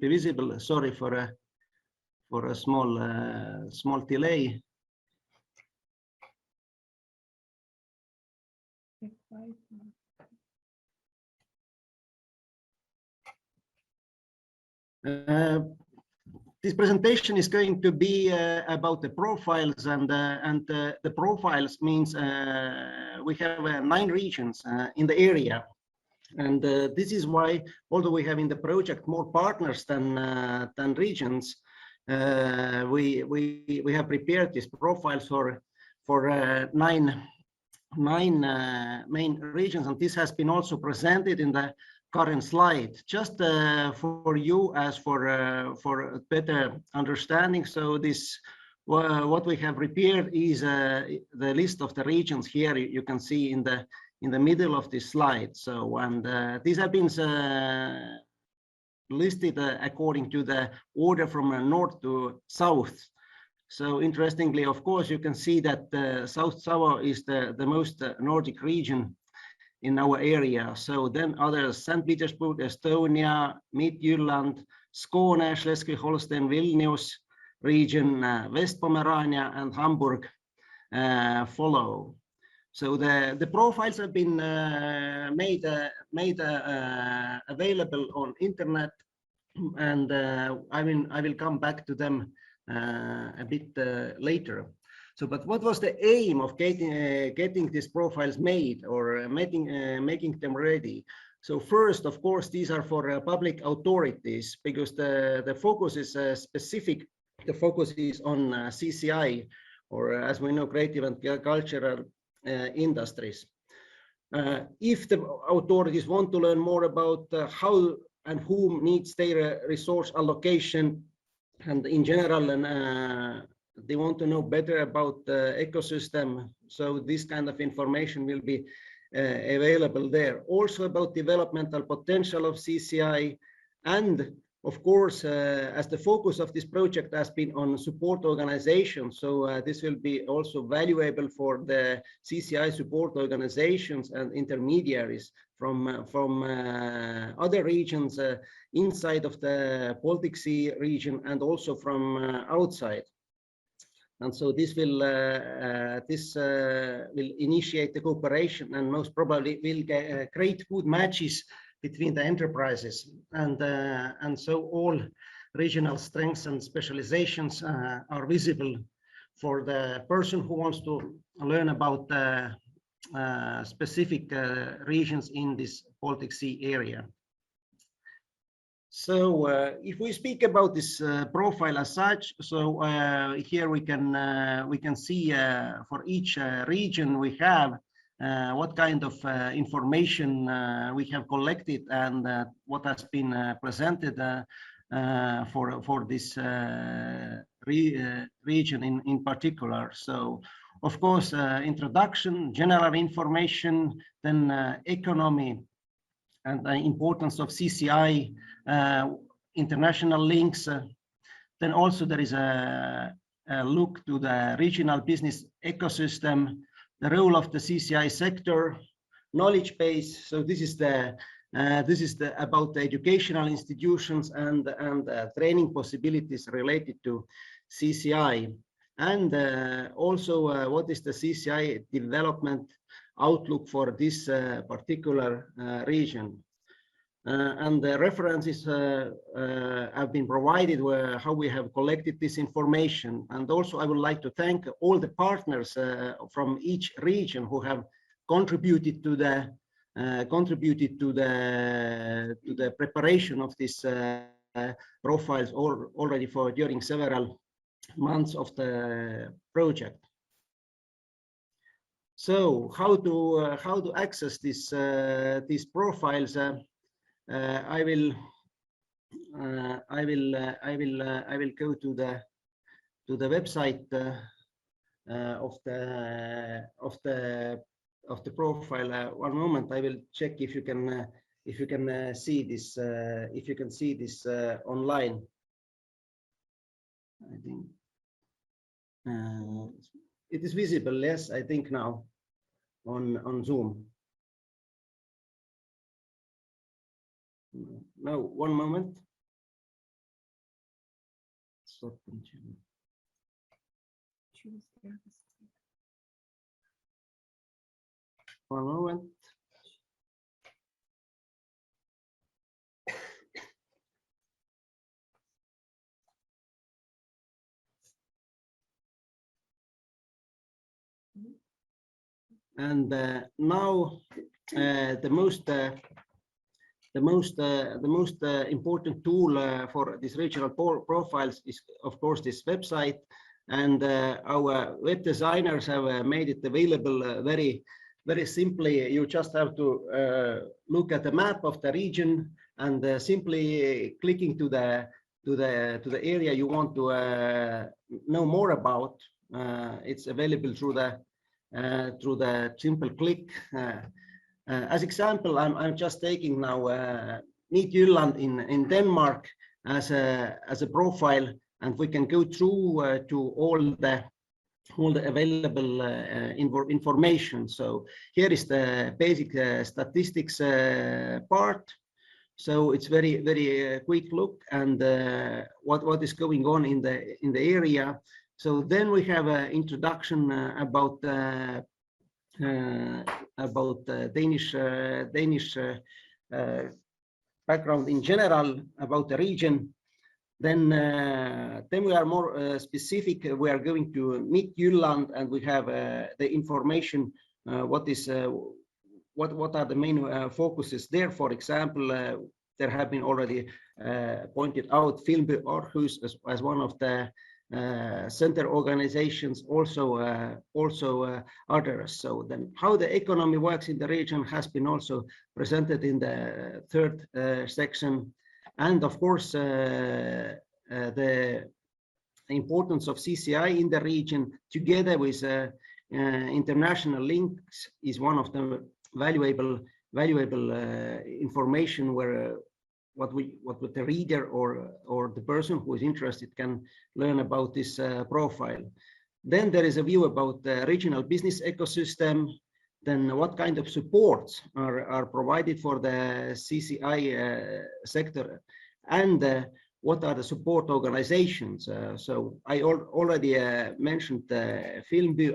Speaker 8: visible. Sorry for a small delay. This presentation is going to be about the profiles, and the profiles means we have 9 regions in the area, and this is why, although we have in the project more partners than regions, we have prepared these profiles for 9 main regions, and this has been also presented in the current slide, just for you as for better understanding. So this what we have prepared is the list of the regions here. You can see in the middle of this slide. So, and these have been listed according to the order from north to south. So interestingly, of course, you can see that South Savo is the most Nordic region in our area. So then others, St. Petersburg, Estonia, Midtjylland, Skåne, Schleswig-Holstein, Vilnius region, West Pomerania, and Hamburg follow. So the profiles have been made available on internet, and I will come back to them a bit later. So, but what was the aim of getting these profiles made, or making them ready? So first, of course, these are for public authorities, because the focus is specific. The focus is on CCI, or as we know, creative and cultural industries. If the authorities want to learn more about how and whom needs their resource allocation, and in general, and they want to know better about the ecosystem, so this kind of information will be available there. Also about developmental potential of CCI, and of course, as the focus of this project has been on support organizations, so this will be also valuable for the CCI support organizations and intermediaries from other regions inside of the Baltic Sea region, and also from outside. And so this will initiate the cooperation, and most probably will create good matches between the enterprises, and so all regional strengths and specializations are visible for the person who wants to learn about specific regions in this Baltic Sea area. So if we speak about this profile as such, so here we can see for each region we have what kind of information we have collected, and what has been presented for this region in particular. So of course, introduction, general information, then economy, and the importance of CCI, international links. Then also there is a look to the regional business ecosystem, the role of the CCI sector, knowledge base. So this is about the educational institutions and training possibilities related to CCI, and also what is the CCI development outlook for this particular region. and the references have been provided where how we have collected this information. And also I would like to thank all the partners from each region who have contributed to the preparation of this profiles already for during several months of the project. So how to access these profiles? I will go to the website of the profile. One moment, I will check if you can see this online. I think it is visible. Yes, I think now on Zoom. No, one moment. Stop. One moment. And now the most important tool for these regional profiles is, of course, this website. And our web designers have made it available very simply. You just have to look at the map of the region and simply clicking to the area you want to know more about. It's available through the simple click. As example, I'm just taking now Meet Jylland in Denmark as a profile, and we can go through to all the available information. So here is the basic statistics part. So it's very quick look and what is going on in the area. So then we have an introduction about Danish background in general, about the region. Then we are more specific. We are going to Meet Jylland, and we have the information. What are the main focuses there? For example, there have been already pointed out Filmby Aarhus as one of the center organizations, also others. So then how the economy works in the region has been also presented in the third section. And of course, the importance of CCI in the region, together with international links, is one of the valuable information where what the reader or the person who is interested can learn about this profile. Then there is a view about the regional business ecosystem. Then what kind of supports are provided for the CCI sector, and what are the support organizations? So I already mentioned Filmby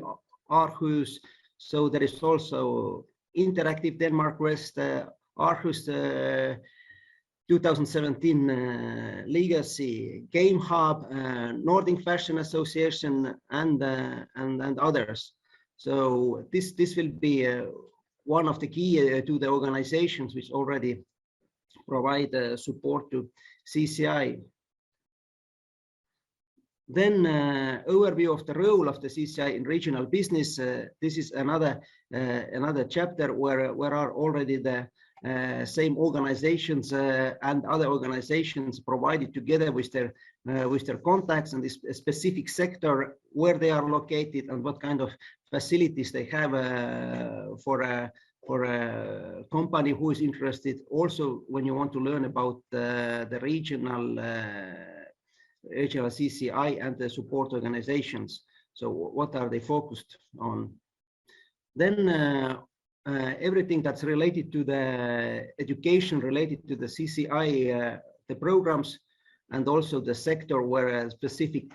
Speaker 8: Aarhus. So there is also Interactive Denmark West, Aarhus 2017 Legacy, Game Hub, Nordic Fashion Association, and others. So this will be one of the key to the organizations which already provide support to CCI. Then overview of the role of the CCI in regional business. This is another chapter where are already the same organizations and other organizations provided together with their contacts and this specific sector, where they are located and what kind of facilities they have for a company who is interested. Also, when you want to learn about the regional CCI and the support organizations, so what are they focused on? Then everything that's related to the education, related to the CCI, the programs, and also the sector where a specific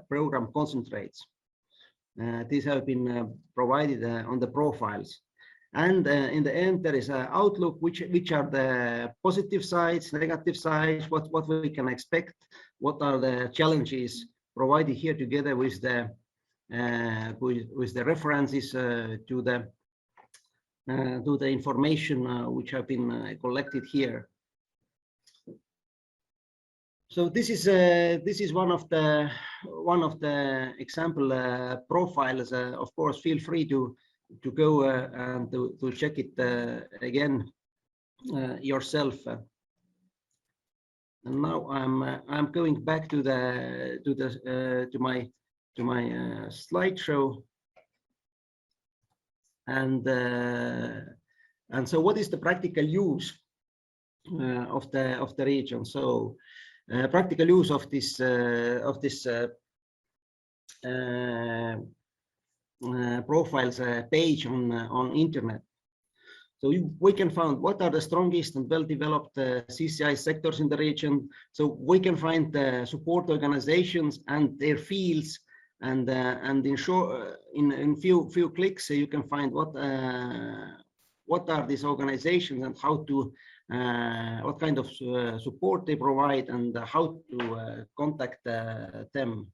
Speaker 8: program concentrates. These have been provided on the profiles. And in the end, there is an outlook, which are the positive sides, negative sides, what we can expect, what are the challenges provided here together with the references to the information which have been collected here. So this is one of the example profiles. Of course, feel free to go and to check it again yourself. And now I'm going back to my slideshow. And so what is the practical use of the region? So practical use of this profiles page on internet. So we can find what are the strongest and well-developed CCI sectors in the region. So we can find support organizations and their fields, and in short, in few clicks, you can find what are these organizations and how to what kind of support they provide and how to contact them.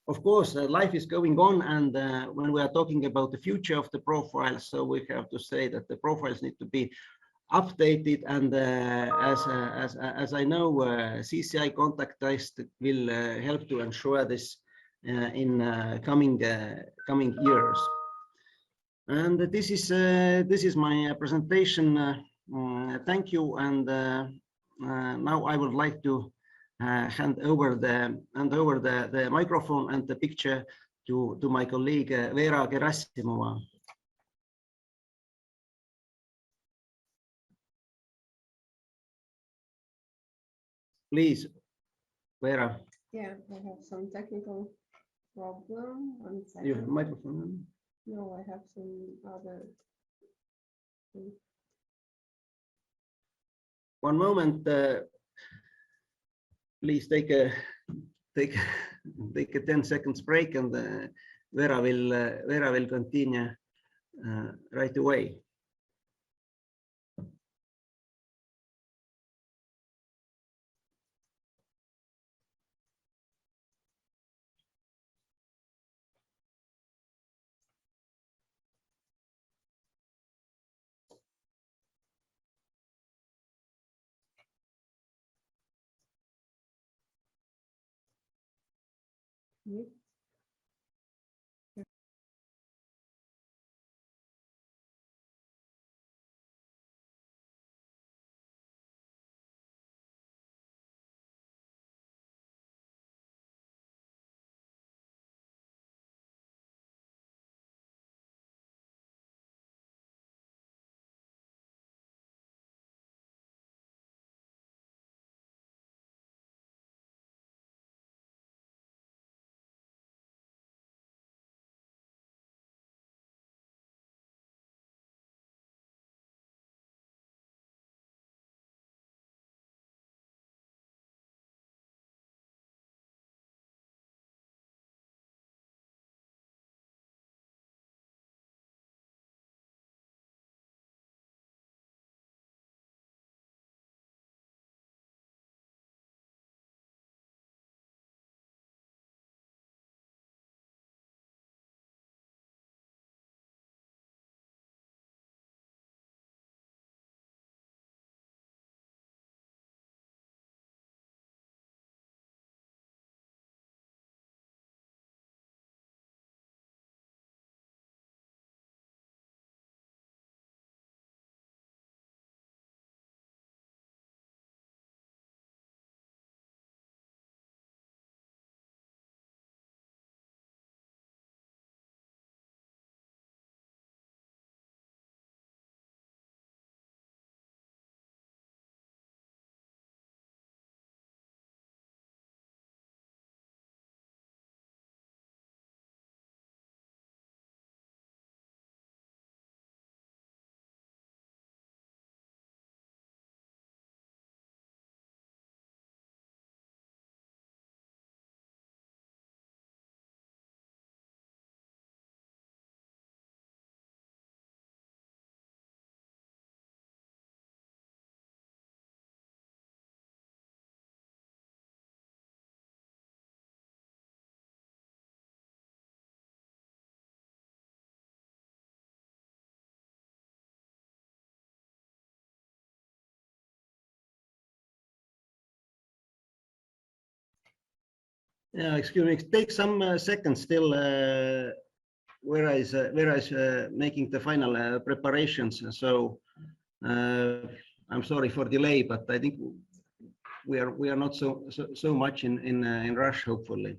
Speaker 8: Of course, life is going on, and when we are talking about the future of the profiles, so we have to say that the profiles need to be updated. And as I know, CCI contact list will help to ensure this in coming years. And this is my presentation. Thank you. And now I would like to hand over the microphone and the picture to my colleague Vera Gerasimova. Please, Vera.
Speaker 9: Yeah, I have some technical problem. One second.
Speaker 8: You have microphone?
Speaker 9: No, I have some other.
Speaker 8: One moment. Please take a 10 seconds break, and Vera will continue right away.
Speaker 9: Mhm.
Speaker 8: Yeah, excuse me, it takes some seconds still where I is making the final preparations. So I'm sorry for delay, but I think we are not so much in rush, hopefully.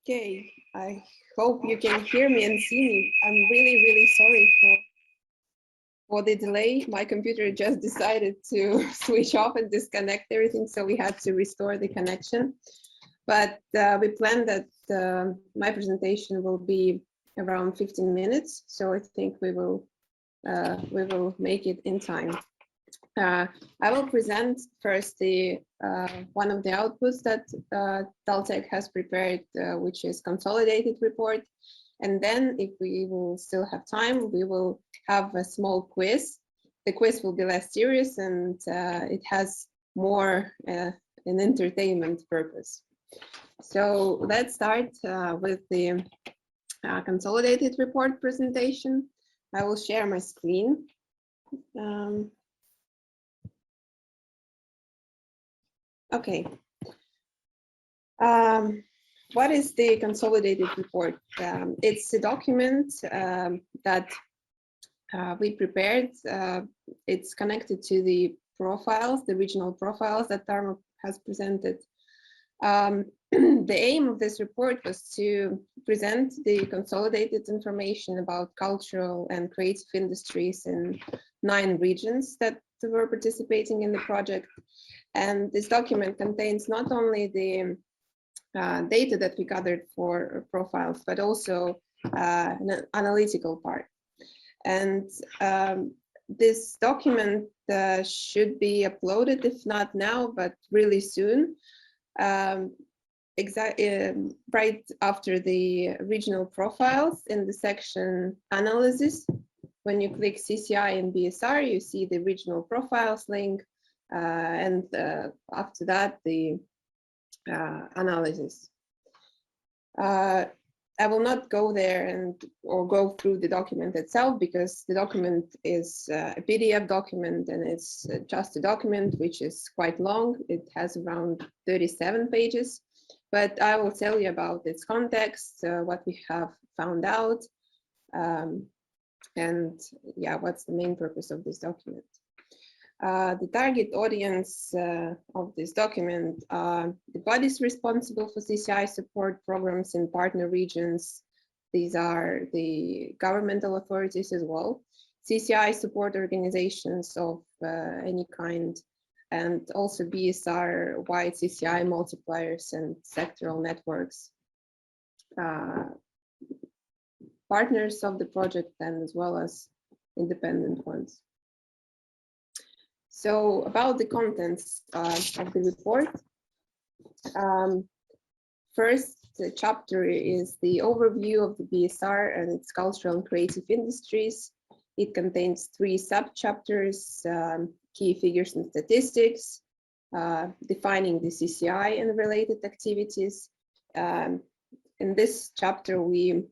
Speaker 9: Okay, I hope you can hear me and see me. I'm really sorry for the delay. My computer just decided to switch off and disconnect everything, so we had to restore the connection. But we planned that my presentation will be around 15 minutes, so I think we will make it in time. I will present first the one of the outputs that Daltech has prepared, which is consolidated report. And then if we will still have time, we will have a small quiz. The quiz will be less serious and it has more an entertainment purpose. So let's start with the consolidated report presentation. I will share my screen. Okay. What is the consolidated report? It's a document that we prepared. It's connected to the profiles, the regional profiles that Tarmo has presented. The aim of this report was to present the consolidated information about cultural and creative industries in 9 regions that were participating in the project. And this document contains not only the data that we gathered for profiles, but also an analytical part. And this document should be uploaded, if not now, but really soon, right after the regional profiles in the section analysis. When you click CCI and BSR, you see the regional profiles link, and after that, the analysis. I will not go there or go through the document itself, because the document is a PDF document and it's just a document which is quite long. It has around 37 pages, but I will tell you about its context, what we have found out, and yeah, what's the main purpose of this document. The target audience of this document are the bodies responsible for CCI support programs in partner regions. These are the governmental authorities as well, CCI support organizations of any kind, and also BSR-wide CCI multipliers and sectoral networks. Partners of the project, and as well as independent ones. So about the contents of the report. First chapter is the overview of the BSR and its cultural and creative industries. It contains 3 sub-chapters, key figures and statistics, defining the CCI and related activities. In this chapter, we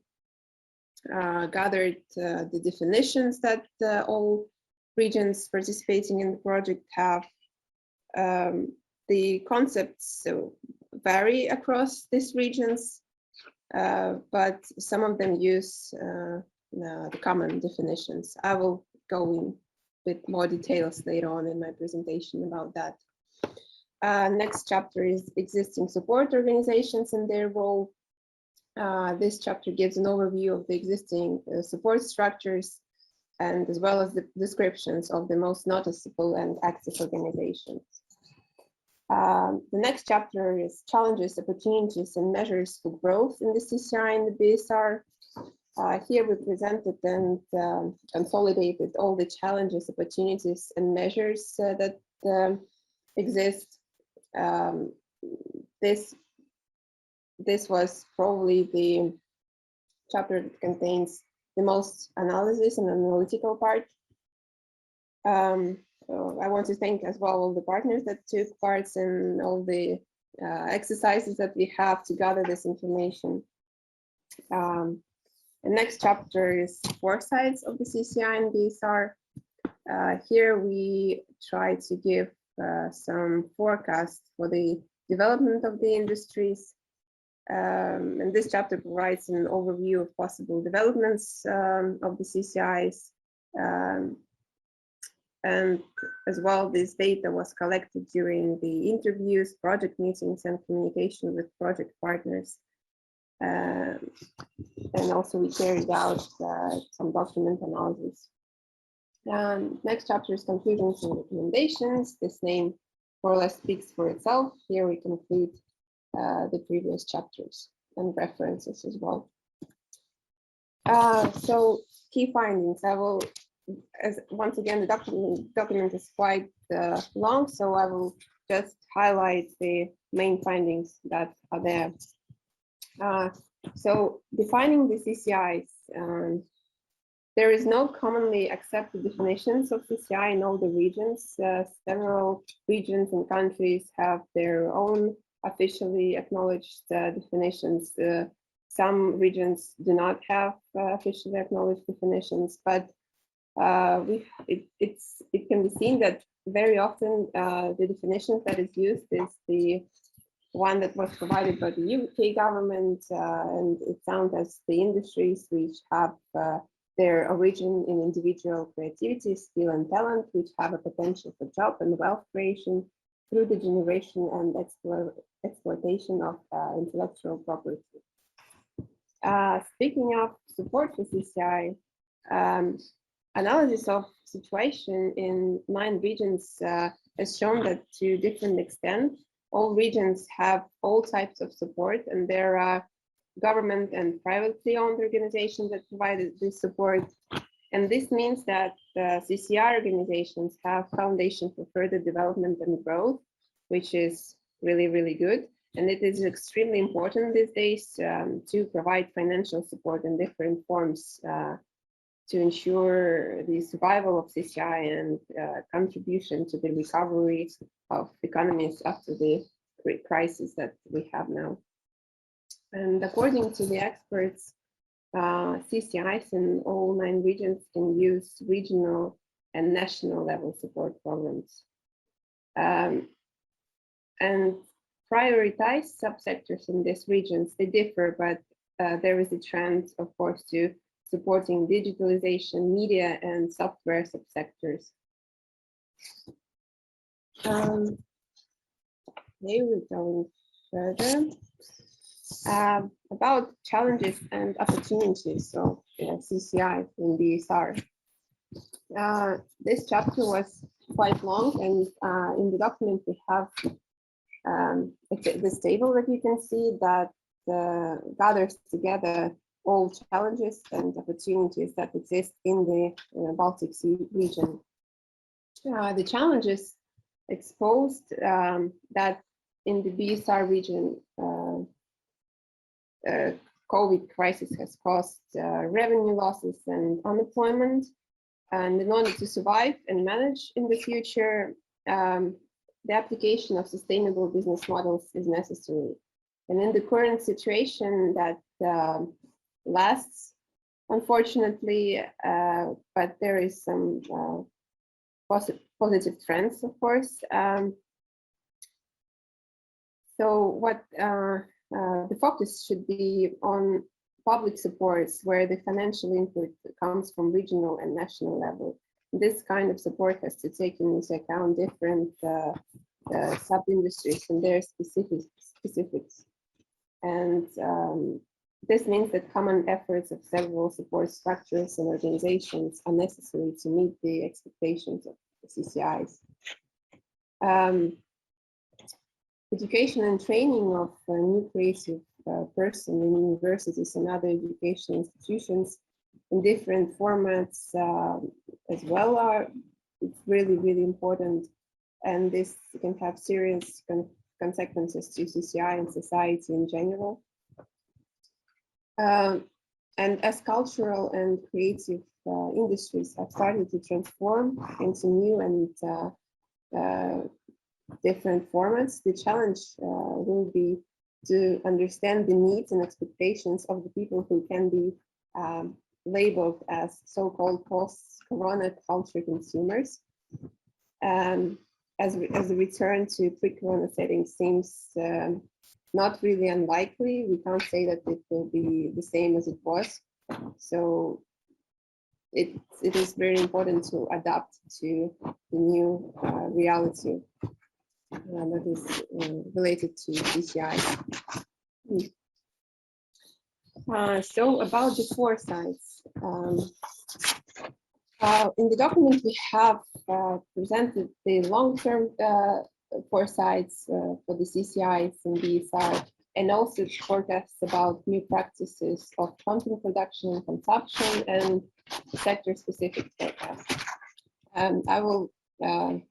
Speaker 9: gathered the definitions that all regions participating in the project have. The concepts vary across these regions, but some of them use the common definitions. I will go in a bit more details later on in my presentation about that. Next chapter is existing support organizations and their role. This chapter gives an overview of the existing support structures, and as well as the descriptions of the most noticeable and active organizations. The next chapter is challenges, opportunities, and measures for growth in the CCI and the BSR. Here we presented and consolidated all the challenges, opportunities, and measures that exist. This was probably the chapter that contains the most analysis and analytical part. So I want to thank as well all the partners that took parts in all the exercises that we have to gather this information. The next chapter is Foresights of the CCI and BSR. Here we try to give some forecasts for the development of the industries. And this chapter provides an overview of possible developments of the CCIs. And as well, this data was collected during the interviews, project meetings, and communication with project partners. and also we carried out some document analysis. Next chapter is conclusions and recommendations. This name more or less speaks for itself. Here we conclude the previous chapters and references as well. So key findings. I will, once again, the document is quite long, so I will just highlight the main findings that are there. So defining the CCIs, there is no commonly accepted definitions of CCI in all the regions. Several regions and countries have their own officially acknowledged definitions. Some regions do not have officially acknowledged definitions, but it can be seen that very often the definition that is used is the one that was provided by the UK government, and it sounds as the industries which have their origin in individual creativity, skill and talent, which have a potential for job and wealth creation through the generation and exploitation of intellectual property. Speaking of support for CCI, analysis of situation in 9 regions has shown that to different extent, all regions have all types of support, and there are government and privately owned organizations that provide this support. And this means that CCI organizations have foundation for further development and growth, which is really, really good. And it is extremely important these days to provide financial support in different forms to ensure the survival of CCI and contribution to the recovery of economies after the crisis that we have now. And according to the experts, CCIs in all 9 regions can use regional and national level support programs. And prioritized subsectors in these regions, they differ, but there is a trend, of course, to supporting digitalization, media, and software subsectors. Here we're going further. About challenges and opportunities of CCI in BSR. This chapter was quite long, and in the document we have this table that you can see that gathers together all challenges and opportunities that exist in the Baltic Sea region. The challenges exposed that in the BSR region, COVID crisis has caused revenue losses and unemployment. And in order to survive and manage in the future, the application of sustainable business models is necessary. And in the current situation that lasts, unfortunately, but there is some positive trends, of course. So what the focus should be on public supports where the financial input comes from regional and national level. This kind of support has to take into account different sub-industries and their specifics. And this means that common efforts of several support structures and organizations are necessary to meet the expectations of the CCIs. Education and training of a new creative person in universities and other education institutions in different formats as well it's really, really important. And this can have serious consequences to CCI and society in general. And as cultural and creative industries have started to transform into new and different formats, the challenge will be to understand the needs and expectations of the people who can be labeled as so-called post-corona culture consumers. As the return to pre-corona settings seems not really unlikely, we can't say that it will be the same as it was. So it is very important to adapt to the new reality that is related to CCI. So about the foresights, in the document we have presented the long-term foresights for the CCIs and BSR, and also forecasts about new practices of content production and consumption and sector-specific forecasts. I will go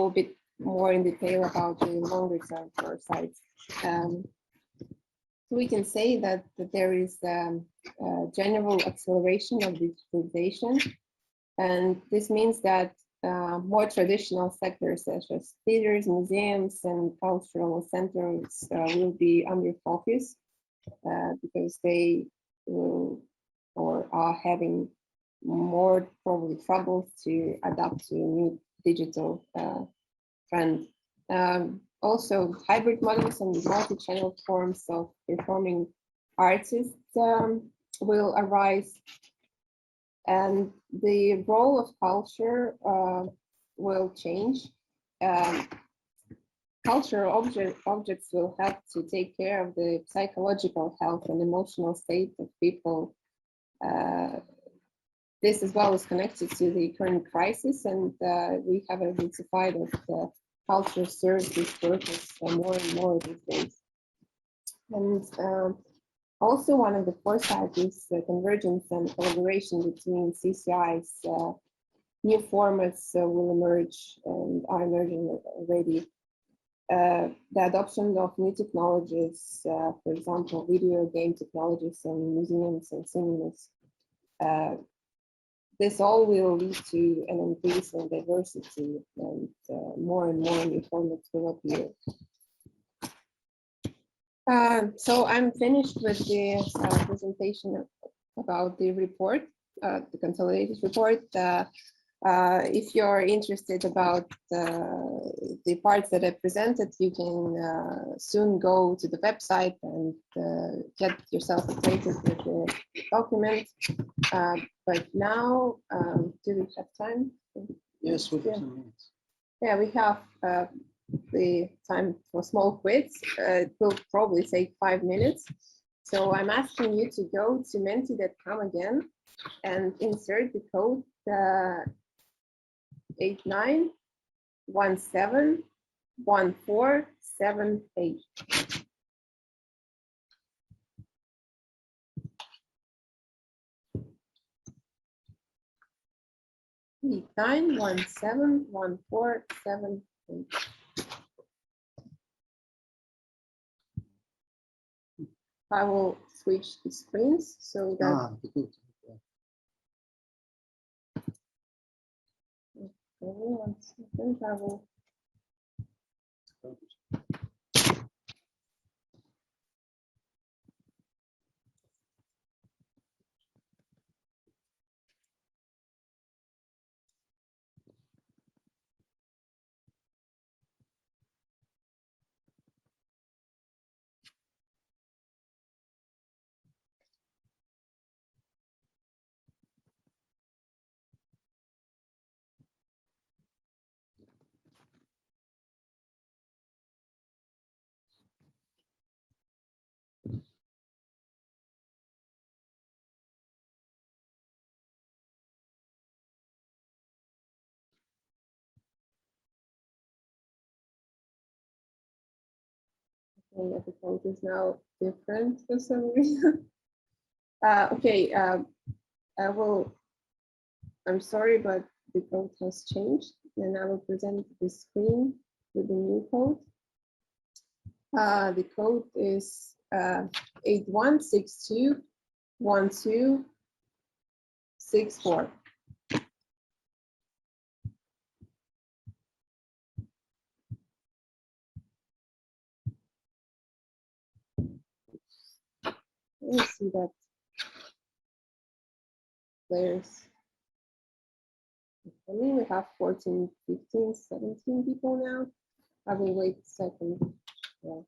Speaker 9: a bit more in detail about the longer-term foresights. We can say that there is a general acceleration of digitalization, and this means that more traditional sectors such as theaters, museums, and cultural centers will be under focus because they will or are having more probably troubles to adapt to new digital trend. Also, hybrid models and multi-channel forms of performing artists will arise, and the role of culture will change. Cultural objects will have to take care of the psychological health and emotional state of people. This as well is connected to the current crisis, and we have identified that culture serves this purpose more and more these days. And also one of the foresights is the convergence and collaboration between CCIs. New formats will emerge and are emerging already. The adoption of new technologies, for example, video game technologies in museums and cinemas. This all will lead to an increase in diversity, and more new formats will appear. So I'm finished with the presentation about the report, the consolidated report. If you're interested about the parts that I presented, you can soon go to the website and get yourself acquainted with the document. But now, do we have time?
Speaker 8: Yes, we have some minutes.
Speaker 9: Yeah, we have the time for small quiz. It will probably take 5 minutes. So I'm asking you to go to menti.com again and insert the code 89171478. Eight, 9171478. I will switch the screens so that
Speaker 8: Good.
Speaker 9: okay, 1 second, I will. Okay, the code is now different for some reason. Okay, I will. I'm sorry, but the code has changed, and I will present the screen with the new code. The code is 81621264. Let me see that players. I mean, we have 14, 15, 17 people now. I will wait a second. Yeah.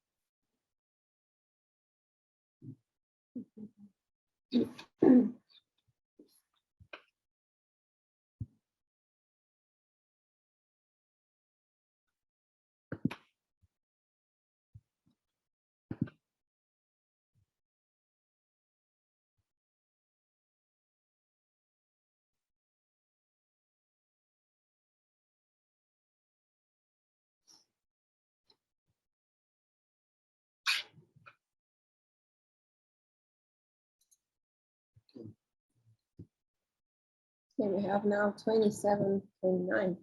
Speaker 9: Okay, we have now 27, 29.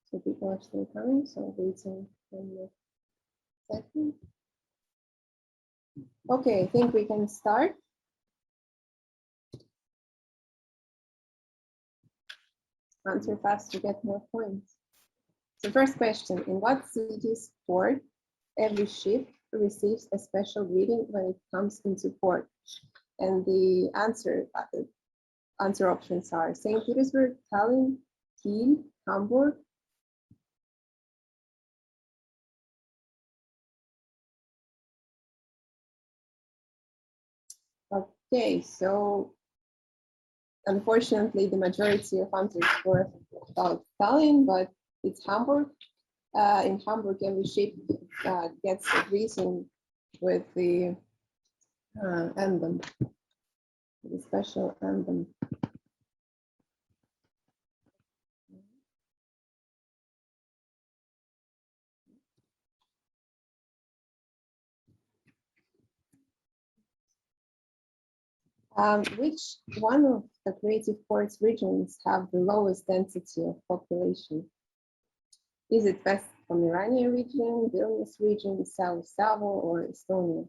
Speaker 9: So people are still coming, so waiting 1 more second. Okay, I think we can start. Answer fast to get more points. So first question, in what city's port every ship receives a special greeting when it comes into port? And the answer options are St. Petersburg, Tallinn, Kiel, Hamburg. Okay, so unfortunately, the majority of answers were about Tallinn, but it's Hamburg. In Hamburg, every ship gets a greeting with the anthem, the special anthem. Which one of the creative ports regions have the lowest density of population? Is it West Pomerania region, Vilnius region, South Savo, or Estonia?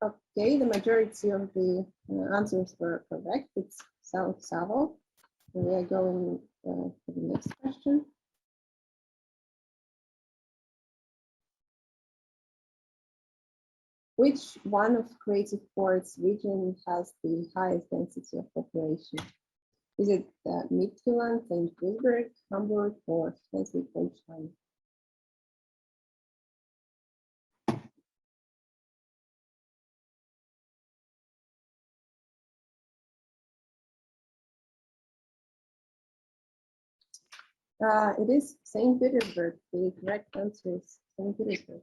Speaker 9: Okay, the majority of the answers were correct. It's South Savo. And we are going to the next question. Which one of creative ports region has the highest density of population? Is it Midtjylland, St. Petersburg, Hamburg, or Schleswig-Holstein? It is St. Petersburg. The correct answer is St. Petersburg.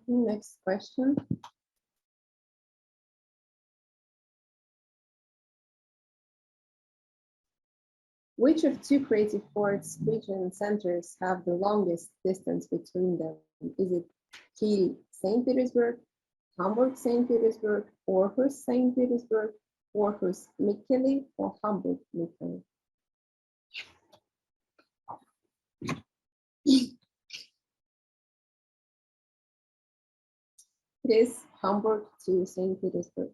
Speaker 9: Next question. Which of two creative ports region centers have the longest distance between them? Is it Kiel, St. Petersburg, Hamburg, St. Petersburg, Aarhus, St. Petersburg, Aarhus, Mikkeli, or Hamburg, Mikkeli? It is Hamburg to St. Petersburg.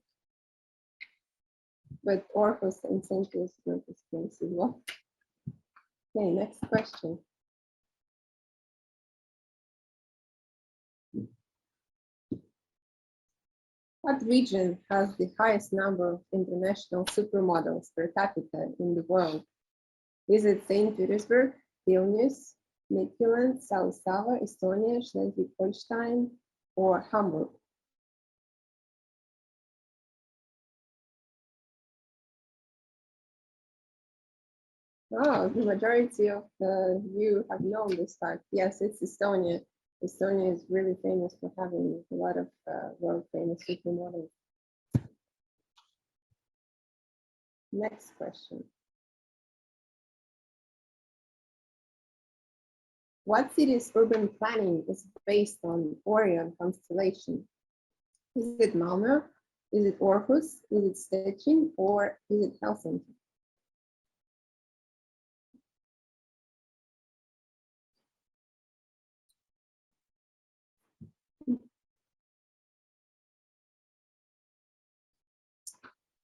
Speaker 9: But Aarhus and St. Petersburg is close as well. Okay, next question. What region has the highest number of international supermodels per capita in the world? Is it St. Petersburg, Vilnius, Midtjylland, South Sava, Estonia, Schleswig-Holstein, or Hamburg? Oh, the majority of you have known this fact. Yes, it's Estonia. Estonia is really famous for having a lot of world famous supermodels. Next question. What city's urban planning is based on Orion constellation? Is it Malmö? Is it Aarhus? Is it Szczecin? Or is it Helsinki?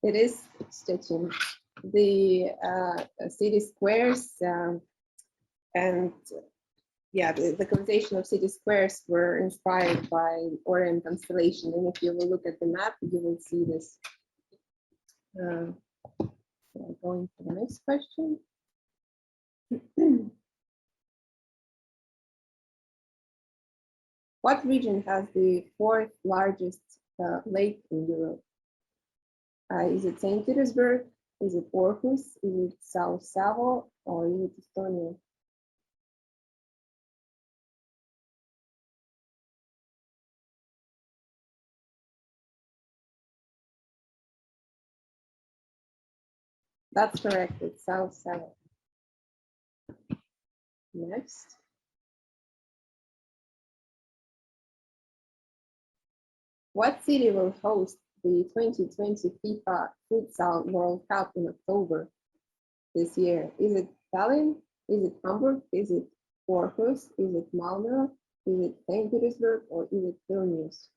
Speaker 9: It is Szczecin. The city squares and yeah, the constellation of city squares were inspired by Orion constellation. And if you will look at the map, you will see this. Going to the next question. What region has the fourth largest lake in Europe? Is it St. Petersburg? Is it Aarhus? Is it South Savo? Or is it Estonia? That's correct. It's South Savo. Next. What city will host the 2020 FIFA Futsal World Cup in October this year? Is it Tallinn? Is it Hamburg? Is it Aarhus? Is it Malmö? Is it St. Petersburg? Or is it Vilnius?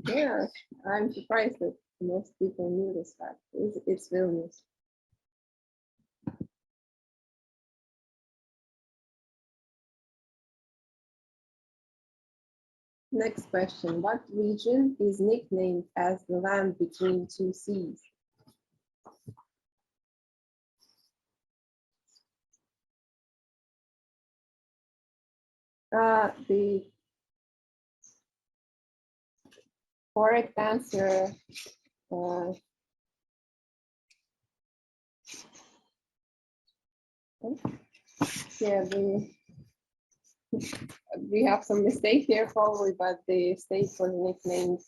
Speaker 9: Yeah, I'm surprised that most people knew this fact. It's Vilnius. Next question. What region is nicknamed as the land between two seas? The correct answer yeah, we have some mistake here probably, but the state was nicknamed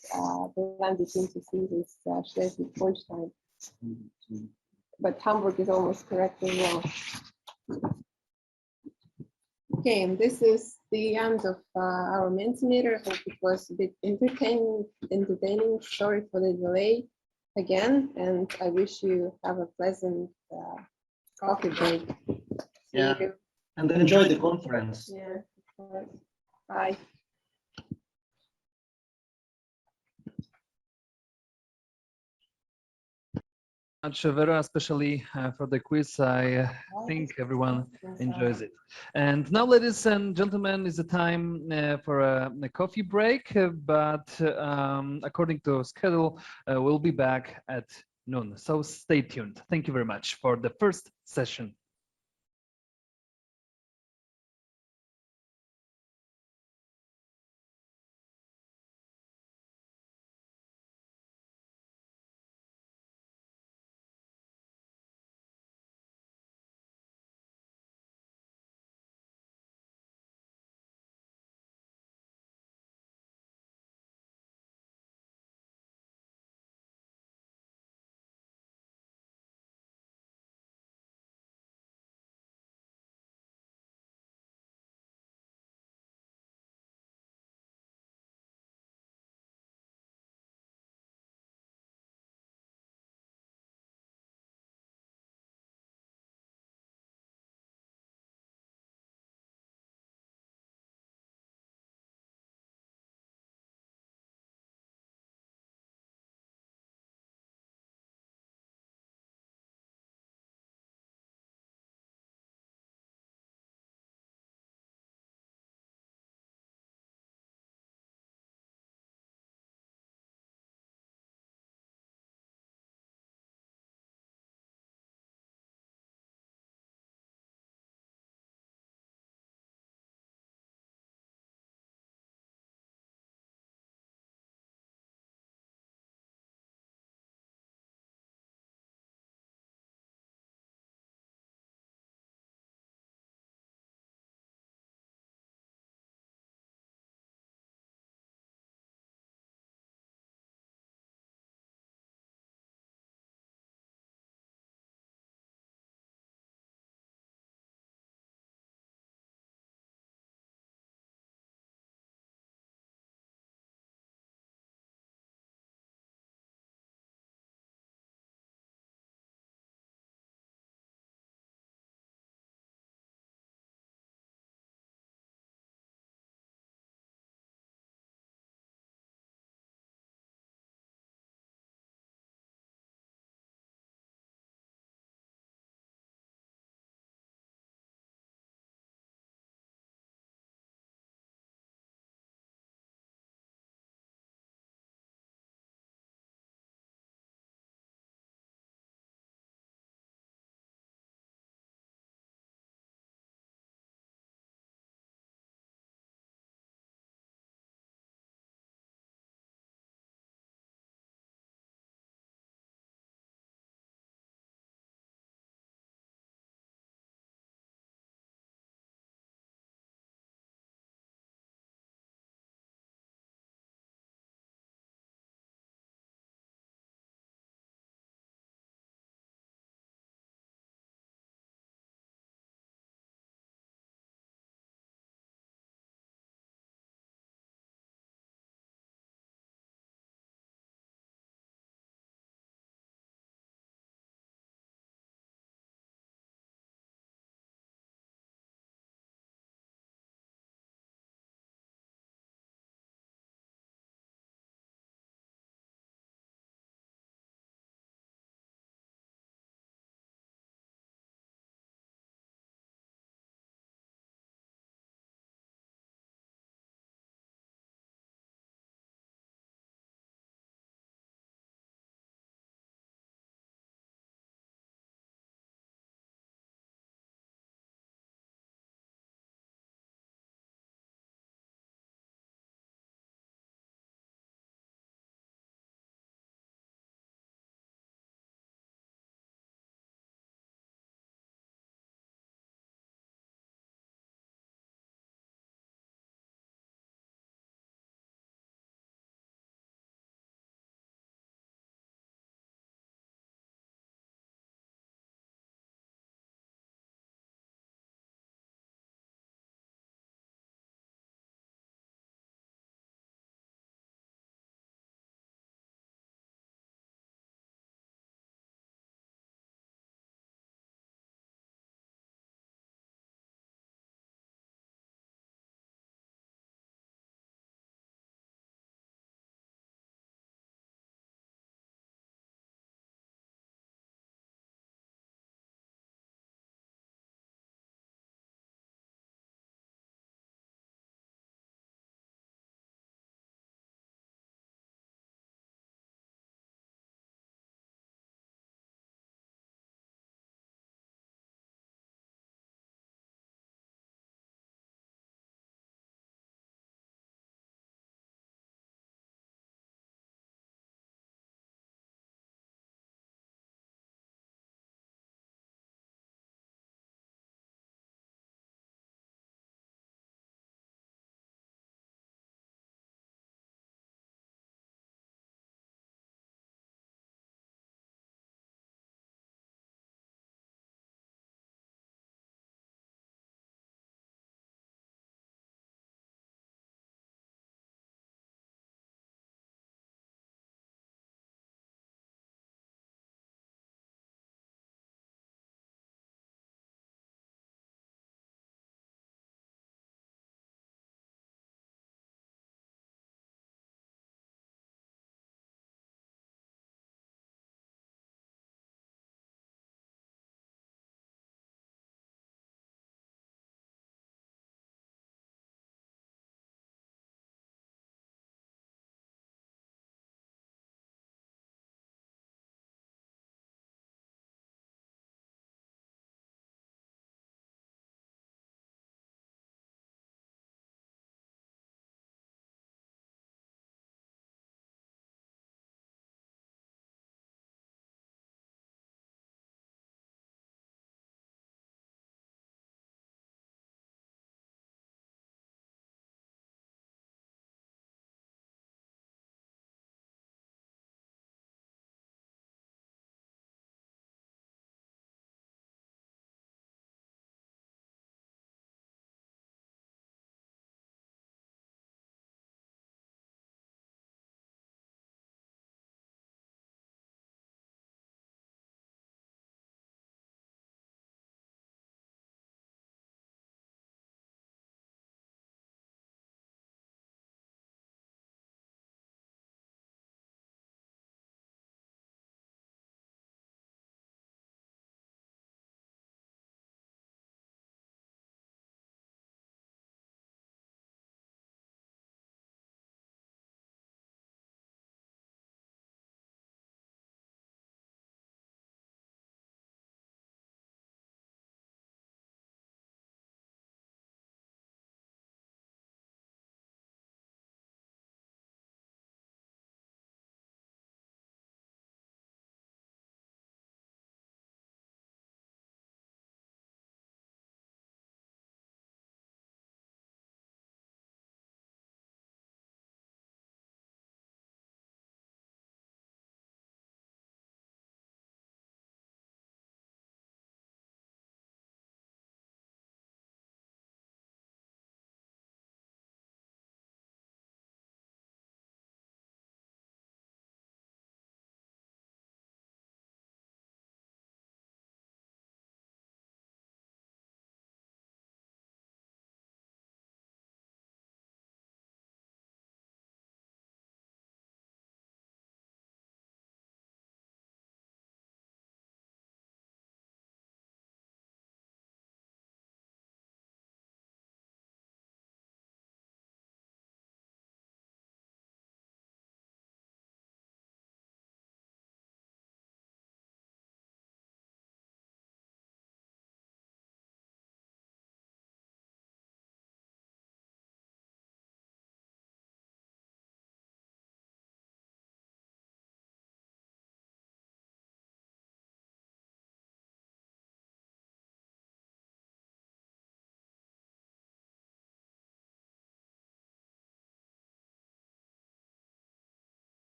Speaker 9: the land between two seas is Schleswig-Holstein. But Hamburg is almost correct as well. Okay, and this is the end of our Mentimeter. I hope it was a bit entertaining. Sorry for the delay again, and I wish you have a pleasant coffee break. See
Speaker 8: Yeah.
Speaker 9: you.
Speaker 8: And enjoy the conference.
Speaker 9: Yeah, of course. Bye.
Speaker 2: Much, Vera, especially for the quiz. I think everyone enjoys it. And now, ladies and gentlemen, is the time for a coffee break. But according to schedule, we'll be back at noon. So stay tuned. Thank you very much for the first session.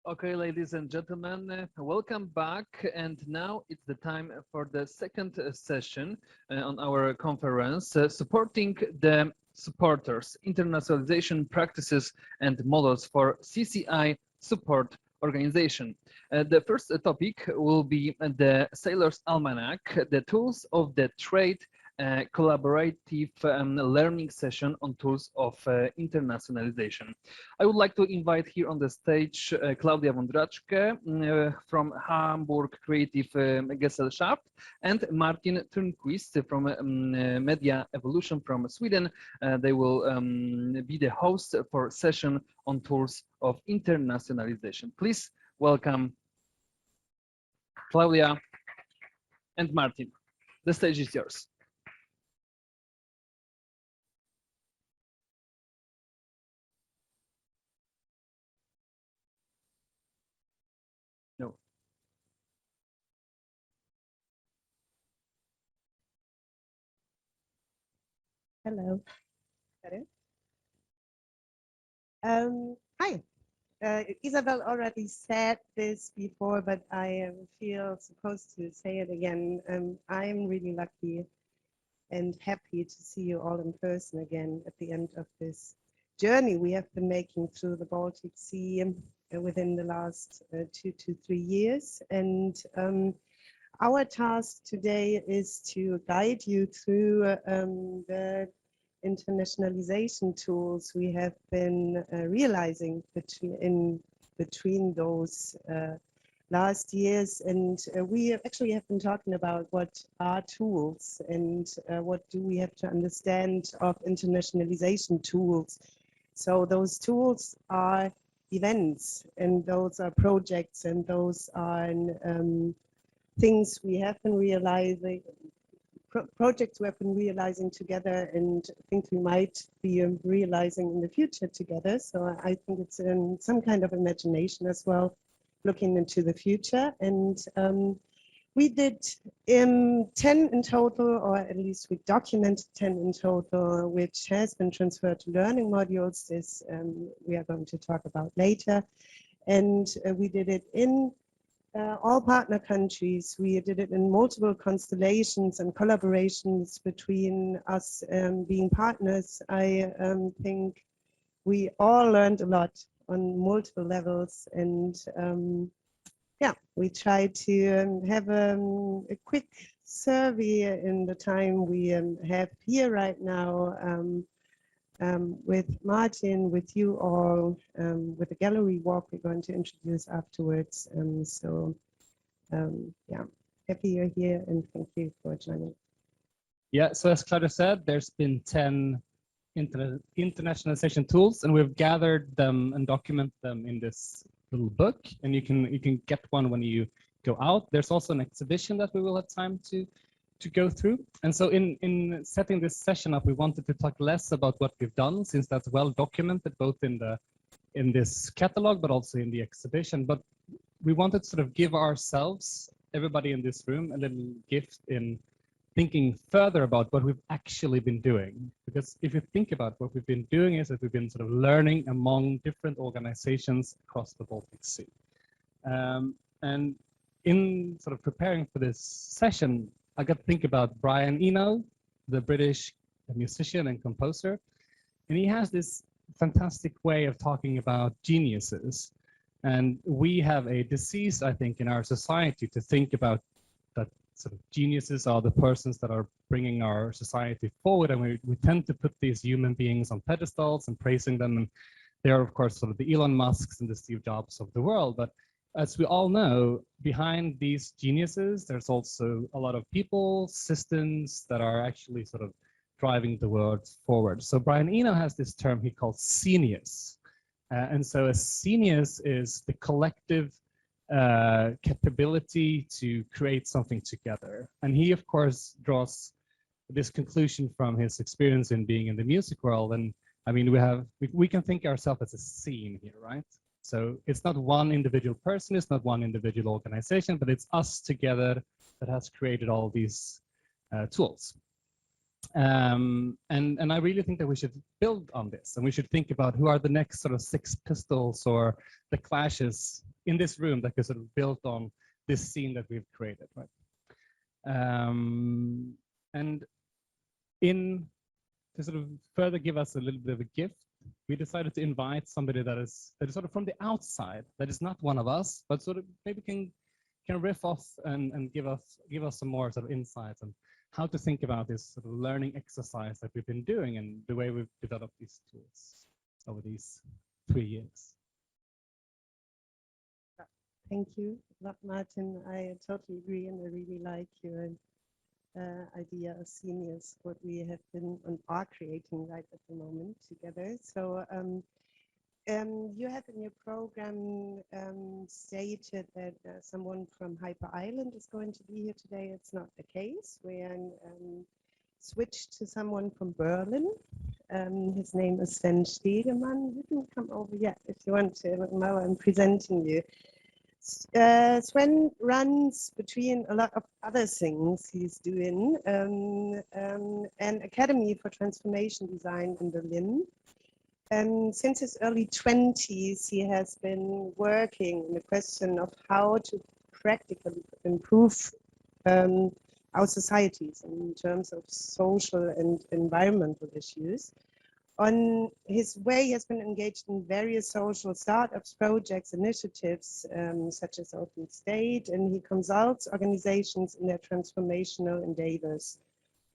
Speaker 2: Okay, ladies and gentlemen, welcome back. And now it's the time for the second session on our conference, supporting the supporters, internationalization practices and models for CCI support organization. The first topic will be the Sailor's Almanac, the tools of the trade collaborative learning session on tools of internationalization. I would like to invite here on the stage Claudia Wondraczkę from Hamburg Creative Gesellschaft and Martin Törnqvist from Media Evolution from Sweden. They will be the hosts for session on tools of internationalization. Please welcome Claudia and Martin. The stage is yours. No.
Speaker 10: Hello. Hi. Isabel already said this before, but I feel supposed to say it again. I'm really lucky and happy to see you all in person again at the end of this journey we have been making through the Baltic Sea within the last 2 to 3 years. And our task today is to guide you through the internationalization tools we have been realizing between those last years. And we actually have been talking about what are tools and what do we have to understand of internationalization tools. So those tools are events, and those are projects, and those are things we have been realizing, projects we have been realizing together, and things we might be realizing in the future together. So I think it's some kind of imagination as well, looking into the future. And we did 10 in total, or at least we documented 10 in total, which has been transferred to learning modules. This we are going to talk about later. And we did it in all partner countries. We did it in multiple constellations and collaborations between us being partners. I think we all learned a lot on multiple levels, and yeah, we tried to have a quick survey in the time we have here right now, with Martin, with you all, with the gallery walk we're going to introduce afterwards. Yeah, happy you're here, and thank you for joining.
Speaker 11: Yeah, so as Claudia said, there's been 10 internationalization tools, and we've gathered them and documented them in this little book, and you can get one when you go out. There's also an exhibition that we will have time to go through. And so in setting this session up, we wanted to talk less about what we've done, since that's well documented both in this catalog but also in the exhibition. But we wanted to sort of give ourselves, everybody in this room, a little gift in thinking further about what we've actually been doing. Because if you think about what we've been doing, is that we've been sort of learning among different organizations across the Baltic Sea. And in sort of preparing for this session, I got to think about Brian Eno, the British musician and composer. And he has this fantastic way of talking about geniuses. And we have a disease, I think, in our society to think about that sort of geniuses are the persons that are bringing our society forward. And we tend to put these human beings on pedestals and praising them. And they're, of course, sort of the Elon Musks and the Steve Jobs of the world. But as we all know, behind these geniuses, there's also a lot of people, systems that are actually sort of driving the world forward. So Brian Eno has this term he calls scenius. And so a scenius is the collective capability to create something together. And he, of course, draws this conclusion from his experience in being in the music world. And I mean, we can think ourselves as a scene here, right? So it's not one individual person, it's not one individual organization, but it's us together that has created all these tools. And I really think that we should build on this, and we should think about who are the next sort of Sex Pistols or the Clashes in this room that could sort of build on this scene that we've created, right? And to sort of further give us a little bit of a gift, we decided to invite somebody that is sort of from the outside, that is not one of us, but sort of maybe can riff off and give us some more sort of insights on how to think about this sort of learning exercise that we've been doing and the way we've developed these tools over these 3 years.
Speaker 10: Thank you a lot, Martin. I totally agree, and I really like your idea of seniors, what we have been and are creating right at the moment together. So you have in your program stated that someone from Hyper Island is going to be here today. It's not the case. We switched to someone from Berlin. His name is Sven Stegemann. You can come over, yeah, if you want to. Now I'm presenting you. Sven runs between a lot of other things he's doing an academy for transformation design in Berlin. And since his early 20s, he has been working on the question of how to practically improve our societies in terms of social and environmental issues. On his way, he has been engaged in various social startups, projects, initiatives, such as Open State, and he consults organizations in their transformational endeavors.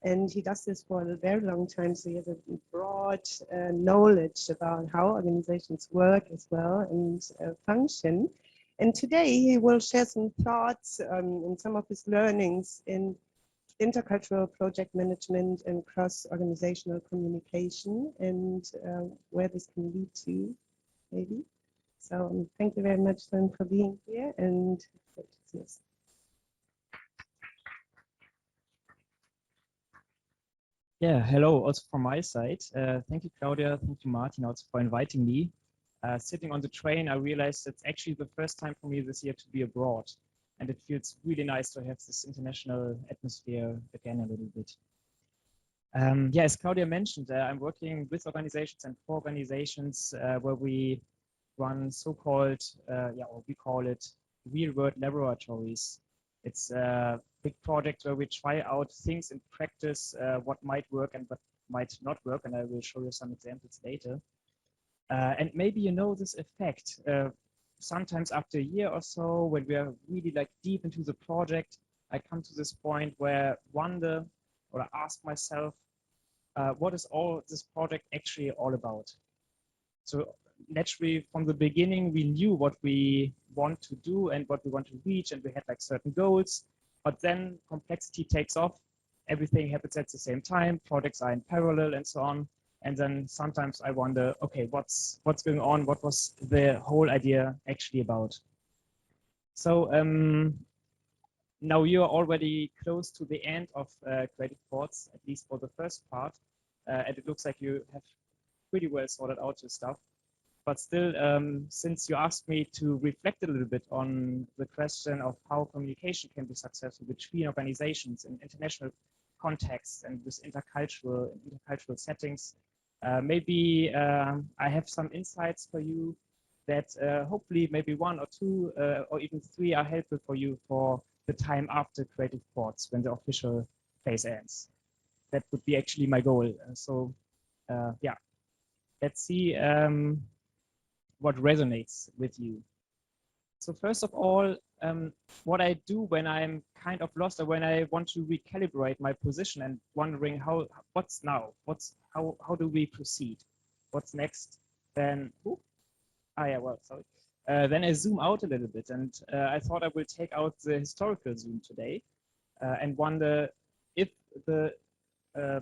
Speaker 10: And he does this for a very long time, so he has a broad knowledge about how organizations work as well and function. And today he will share some thoughts and some of his learnings in intercultural project management and cross-organizational communication, and where this can lead to, maybe. So thank you very much, Sven, for being here, and yes.
Speaker 12: Yeah, hello, also from my side. Thank you, Claudia. Thank you, Martin, also for inviting me. Sitting on the train, I realized it's actually the first time for me this year to be abroad. And it feels really nice to have this international atmosphere again a little bit. Yeah, as Claudia mentioned, I'm working with organizations and for organizations where we run so-called, or we call it real-world laboratories. It's a big project where we try out things in practice, what might work and what might not work, and I will show you some examples later. And maybe you know this effect. Sometimes after a year or so, when we are really like deep into the project, I come to this point where I wonder or ask myself, what is all this project actually all about? So naturally, from the beginning, we knew what we want to do and what we want to reach, and we had like certain goals. But then complexity takes off. Everything happens at the same time. Projects are in parallel and so on. And then sometimes I wonder, okay, what's going on? What was the whole idea actually about? So now you're already close to the end of Creative Ports, at least for the first part. And it looks like you have pretty well sorted out your stuff. But still, since you asked me to reflect a little bit on the question of how communication can be successful between organizations in international contexts and with intercultural settings, maybe I have some insights for you that hopefully maybe 1 or 2 or even 3 are helpful for you for the time after Creative Ports when the official phase ends. That would be actually my goal. So yeah, let's see what resonates with you. So first of all, what I do when I'm kind of lost or when I want to recalibrate my position and wondering what's now, how do we proceed? What's next? Then, then I zoom out a little bit, and I thought I will take out the historical zoom today and wonder if the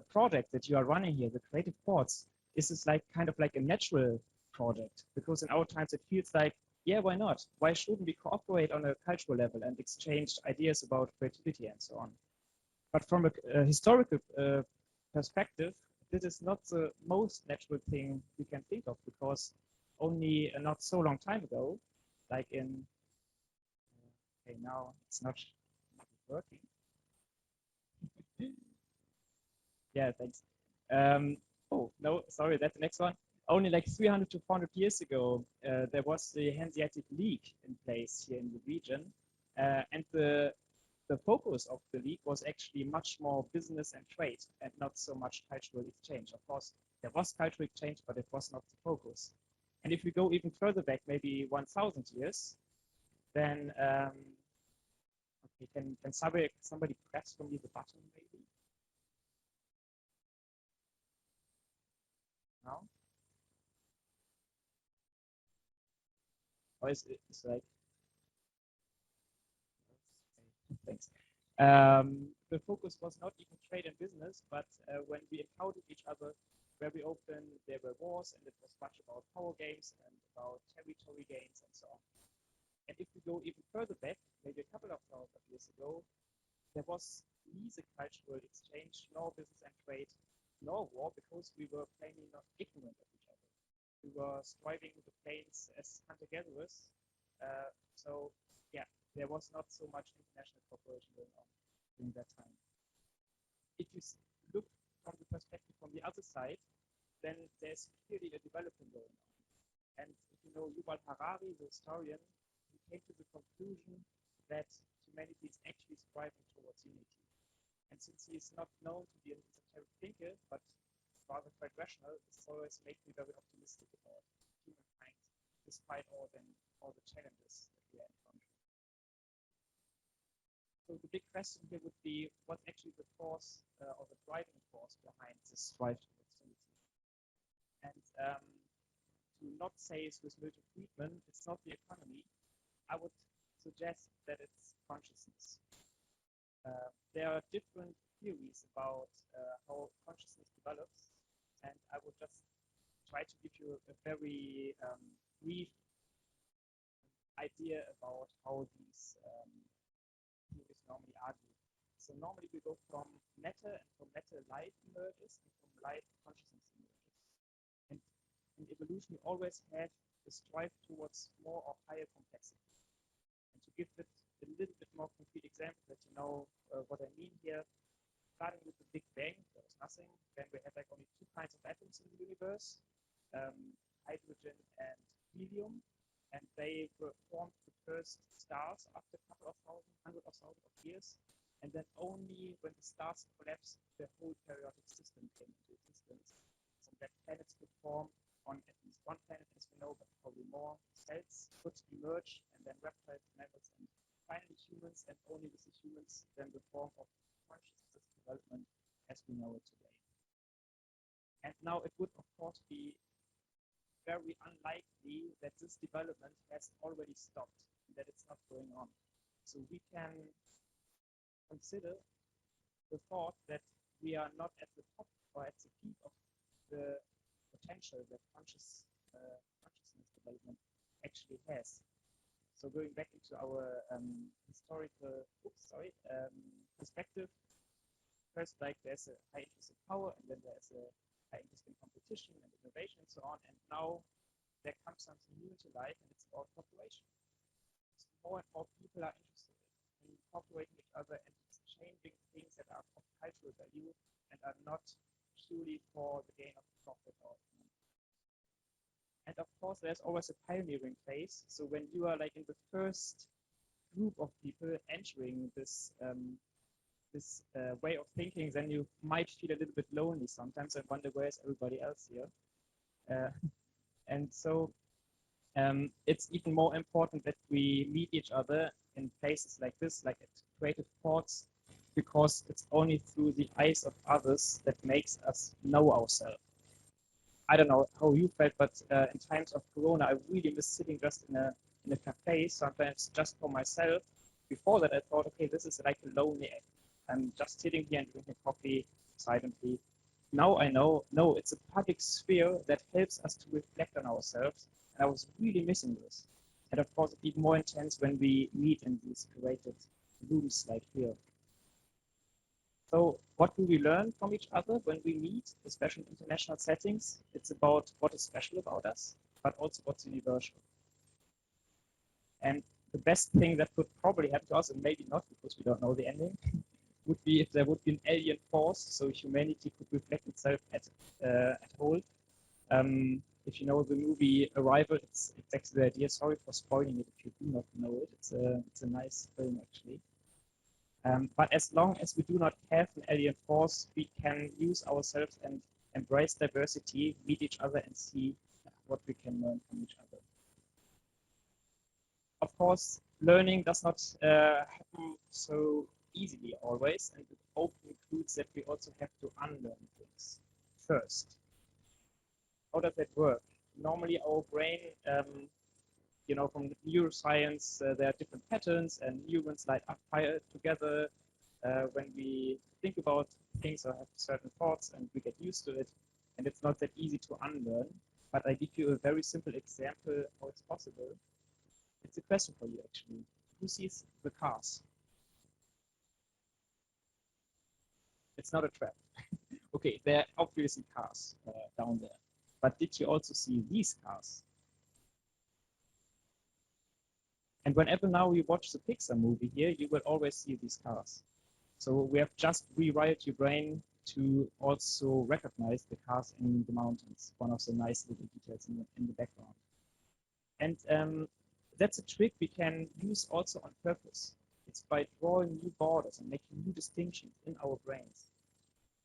Speaker 12: project that you are running here, the Creative Ports, is this like kind of like a natural project? Because in our times it feels like, yeah, why not? Why shouldn't we cooperate on a cultural level and exchange ideas about creativity and so on? But from a historical perspective, this is not the most natural thing we can think of, because only not so long time ago, like in, okay, now it's not working. Yeah, thanks. Oh, no, sorry, that's the next one. Only like 300 to 400 years ago, there was the Hanseatic League in place here in the region. And the focus of the league was actually much more business and trade and not so much cultural exchange. Of course, there was cultural exchange, but it was not the focus. And if we go even further back, maybe 1,000 years, then okay, can somebody press for me the button maybe? No? Or is it's like thanks. The focus was not even trade and business, but when we encountered each other very often, there were wars, and it was much about power games and about territory gains and so on. And if we go even further back, maybe a couple of thousand years ago, there was neither cultural exchange, nor business and trade, nor war, because we were plainly not ignorant of each other. We were striving the plains as hunter-gatherers. So yeah, there was not so much international cooperation going on during that time. If you look from the perspective from the other side, then there's clearly a development going on. And if you know Yuval Harari, the historian, he came to the conclusion that humanity is actually striving towards unity. And since he is not known to be an esoteric thinker, but rather quite rational, this always makes me very optimistic about humankind, despite all the challenges that we are encountering. So the big question here would be, what's actually the force or the driving force behind this strive towards unity? And to not say it's with Milton Friedman, it's not the economy. I would suggest that it's consciousness. There are different theories about how consciousness develops, and I would just try to give you a very brief idea about how these theories normally argue. So normally we go from matter, and from matter light emerges, and from light consciousness emerges. And in evolution, we always have the strive towards more or higher complexity. And to give it a little bit more concrete example that you know what I mean here, starting with the Big Bang, there was nothing. Then we had like only two kinds of atoms in the universe, hydrogen and helium, and they were formed the first stars after a couple of hundred of thousands of years. And then only when the stars collapsed, the whole periodic system came into existence. So that planets could form on at least one planet, as we know, but probably more. Cells could emerge, and then reptiles, mammals, and finally humans, and only with the humans, then the form of consciousness development as we know it today. And now it would, of course, be very unlikely that this development has already stopped, and that it's not going on. So we can consider the thought that we are not at the top or at the peak of the potential that consciousness development actually has. So going back into our historical perspective, first, like there's a high interest in power, and then there's a high interest in competition and innovation and so on. And now there comes something new into life, and it's about cooperation. So more and more people are interested in cooperating with each other and exchanging things that are of cultural value and are not purely for the gain of profit or money. And of course, there's always a pioneering phase. So when you are like in the first group of people entering this way of thinking, then you might feel a little bit lonely sometimes and wonder where's everybody else here. And so it's even more important that we meet each other in places like this, like at creative ports, because it's only through the eyes of others that makes us know ourselves. I don't know how you felt, but in times of Corona, I really miss sitting just in a cafe, sometimes just for myself. Before that, I thought, okay, this is like a lonely act. I'm just sitting here and drinking coffee silently. Now I know, no, it's a public sphere that helps us to reflect on ourselves. And I was really missing this. And of course, it's even more intense when we meet in these curated rooms like here. So what do we learn from each other when we meet, especially in international settings? It's about what is special about us, but also what's universal. And the best thing that could probably happen to us, and maybe not because we don't know the ending, would be if there would be an alien force, so humanity could reflect itself at whole. If you know the movie Arrival, it's actually the idea. Sorry for spoiling it if you do not know it. It's a nice film actually. But as long as we do not have an alien force, we can use ourselves and embrace diversity, meet each other, and see what we can learn from each other. Of course, learning does not happen so easily always, and it often includes that we also have to unlearn things first. How does that work? Normally, our brain, you know, from neuroscience, there are different patterns, and neurons light up fire together when we think about things or have certain thoughts, and we get used to it. And it's not that easy to unlearn. But I give you a very simple example how it's possible. It's a question for you, actually. Who sees the cars? It's not a trap. Okay, there are obviously cars down there. But did you also see these cars? And whenever now you watch the Pixar movie here, you will always see these cars. So we have just rewired your brain to also recognize the cars in the mountains, one of the nice little details in the background. And that's a trick we can use also on purpose. It's by drawing new borders and making new distinctions in our brains.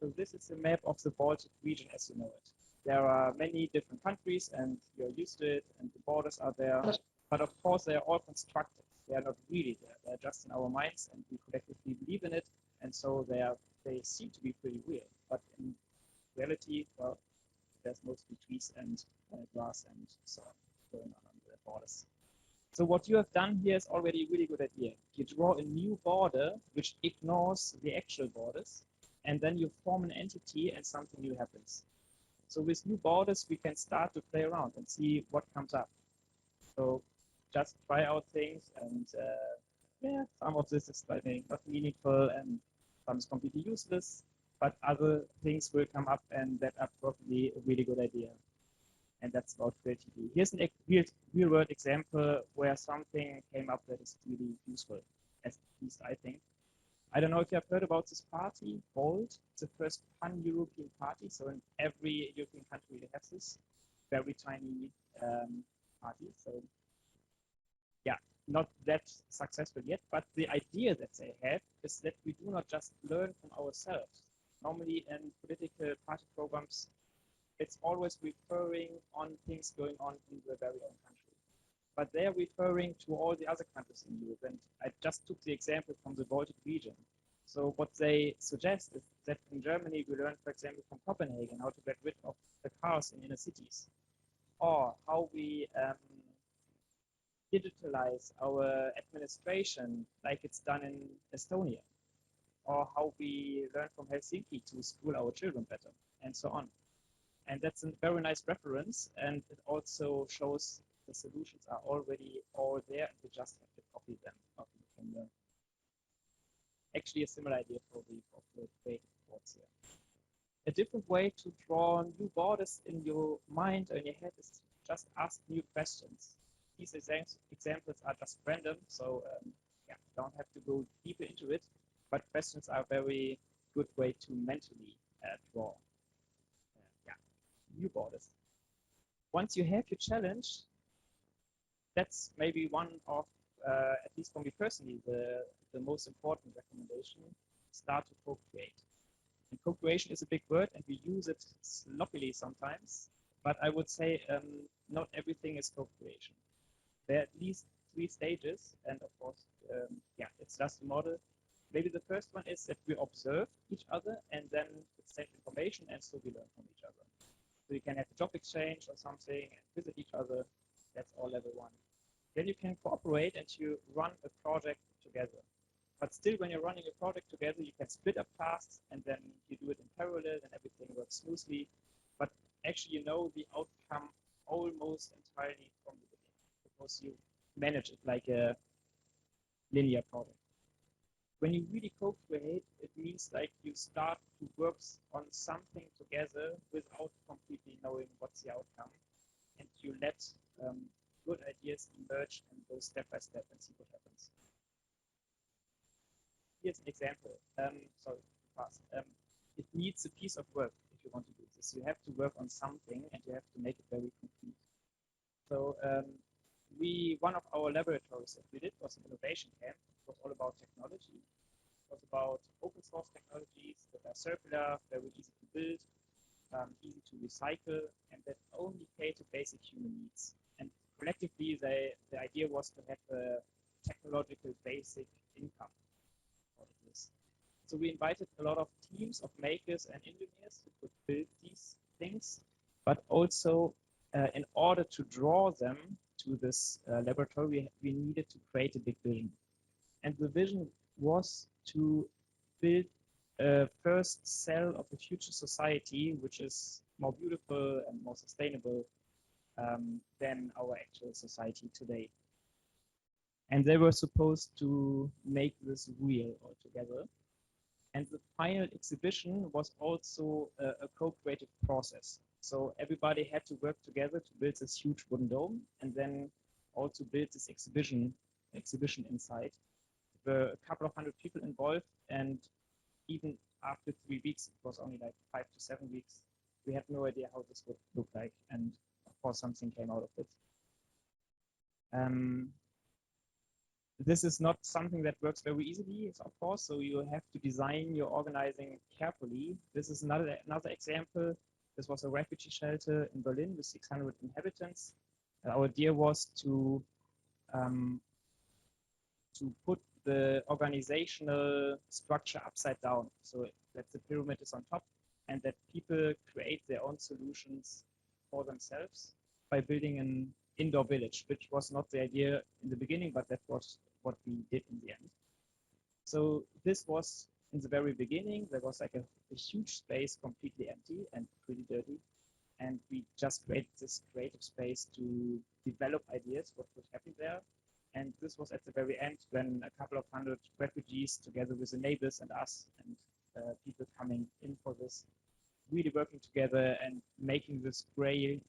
Speaker 12: So this is a map of the Baltic region as you know it. There are many different countries and you're used to it and the borders are there. But of course, they are all constructed. They are not really there. They're just in our minds and we collectively believe in it. And so they seem to be pretty real. But in reality, well, there's mostly trees and grass and so on going on the borders. So what you have done here is already a really good idea. You draw a new border which ignores the actual borders, and then you form an entity and something new happens. So with new borders, we can start to play around and see what comes up. So just try out things, and yeah, some of this is I think not meaningful and some is completely useless, but other things will come up and that are probably a really good idea. And that's about creativity. Here's a real world example where something came up that is really useful, at least I think. I don't know if you have heard about this party, Bold. It's the first pan-European party. So in every European country it has this very tiny party. So yeah, not that successful yet, but the idea that they have is that we do not just learn from ourselves. Normally in political party programs, it's always referring on things going on in the very own country. But they're referring to all the other countries in Europe. And I just took the example from the Baltic region. So what they suggest is that in Germany, we learn, for example, from Copenhagen, how to get rid of the cars in inner cities, or how we digitalize our administration like it's done in Estonia, or how we learn from Helsinki to school our children better, and so on. And that's a very nice reference, and it also shows the solutions are already all there, and we just have to copy them. Actually, a similar idea for the creative ports here. A different way to draw new borders in your mind or in your head is to just ask new questions. These examples are just random, so yeah, don't have to go deeper into it, but questions are a very good way to mentally draw new borders. Once you have your challenge, that's maybe one of, at least for me personally, the most important recommendation. Start to co-create. And co-creation is a big word, and we use it sloppily sometimes. But I would say not everything is co-creation. There are at least 3 stages, and of course, yeah, it's just a model. Maybe the first one is that we observe each other, and then exchange information, and so we learn from each other. So you can have a job exchange or something and visit each other. That's all level 1. Then you can cooperate and you run a project together. But still, when you're running a project together, you can split up tasks and then you do it in parallel and everything works smoothly. But actually, you know the outcome almost entirely from the beginning because you manage it like a linear project. When you really co-create, it means like you start to work on something together without completely knowing what's the outcome. And you let good ideas emerge and go step by step and see what happens. Here's an example. it's a piece of work if you want to do this. You have to work on something and you have to make it very complete. So one of our laboratories that we did was an innovation camp. It was all about technology. It was about open source technologies that are circular, very easy to build, easy to recycle, and that only cater basic human needs. And collectively, the idea was to have a technological basic income out of this. So we invited a lot of teams of makers and engineers who could build these things, but also in order to draw them to this laboratory, we needed to create a big building. And the vision was to build a first cell of the future society, which is more beautiful and more sustainable than our actual society today. And they were supposed to make this real altogether. And the final exhibition was also a co-creative process. So everybody had to work together to build this huge wooden dome and then also build this exhibition inside. There were a couple of hundred people involved, and even after 3 weeks, it was only like 5 to 7 weeks. We had no idea how this would look like, and of course something came out of it. This is not something that works very easily, of course, so you have to design your organizing carefully. This is another example. This was a refugee shelter in Berlin with 600 inhabitants. Our idea was to put the organizational structure upside down, so that the pyramid is on top and that people create their own solutions for themselves by building an indoor village, which was not the idea in the beginning, but that was what we did in the end. So this was in the very beginning. There was like a huge space completely empty and pretty dirty. And we just created this creative space to develop ideas, what would happen there. And this was at the very end when a couple of hundred refugees, together with the neighbors and us and people coming in for this, really working together and making this gray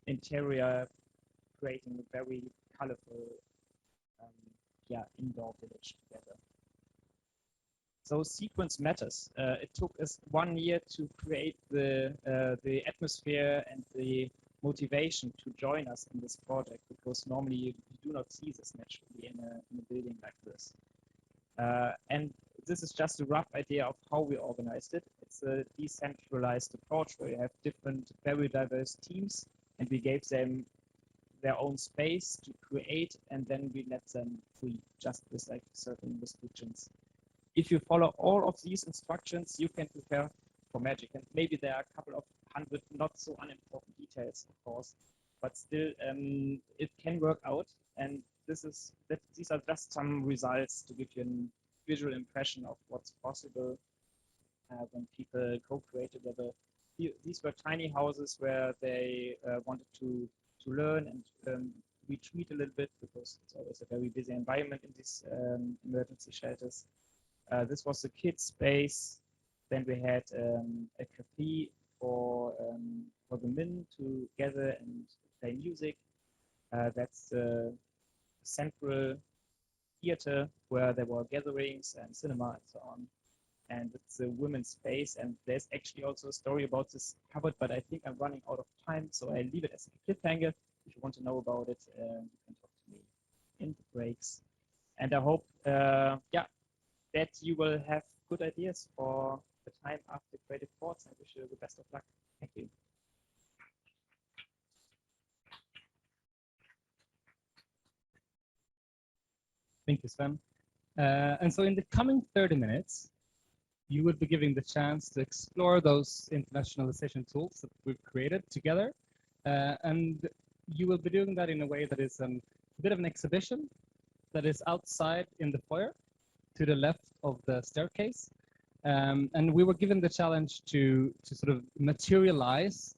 Speaker 12: interior, creating a very colorful indoor village together. So sequence matters. It took us 1 year to create the atmosphere and the motivation to join us in this project, because normally you do not see this naturally in a building like this. And this is just a rough idea of how we organized it. It's a decentralized approach where you have different, very diverse teams, and we gave them their own space to create, and then we let them free, just with like certain restrictions. If you follow all of these instructions, you can prepare for magic. And maybe there are a couple of hundred not so unimportant details, of course, but still it can work out. And these are just some results to give you a visual impression of what's possible when people co-create together. These were tiny houses where they wanted to learn and retreat a little bit, because it's always a very busy environment in these emergency shelters. This was a kids space. Then we had a cafe for the men to gather and play music. That's the central theater where there were gatherings and cinema and so on. And it's a women's space, and there's actually also a story about this cupboard, but I think I'm running out of time, so I leave it as a cliffhanger. If you want to know about it, you can talk to me in the breaks. And I hope, that you will have good ideas for the time after Creative Ports. I wish you the best of luck. Thank you.
Speaker 11: Thank you, Sven. And so in the coming 30 minutes, you will be given the chance to explore those internationalization tools that we've created together. And you will be doing that in a way that is a bit of an exhibition that is outside in the foyer to the left of the staircase. And we were given the challenge to sort of materialize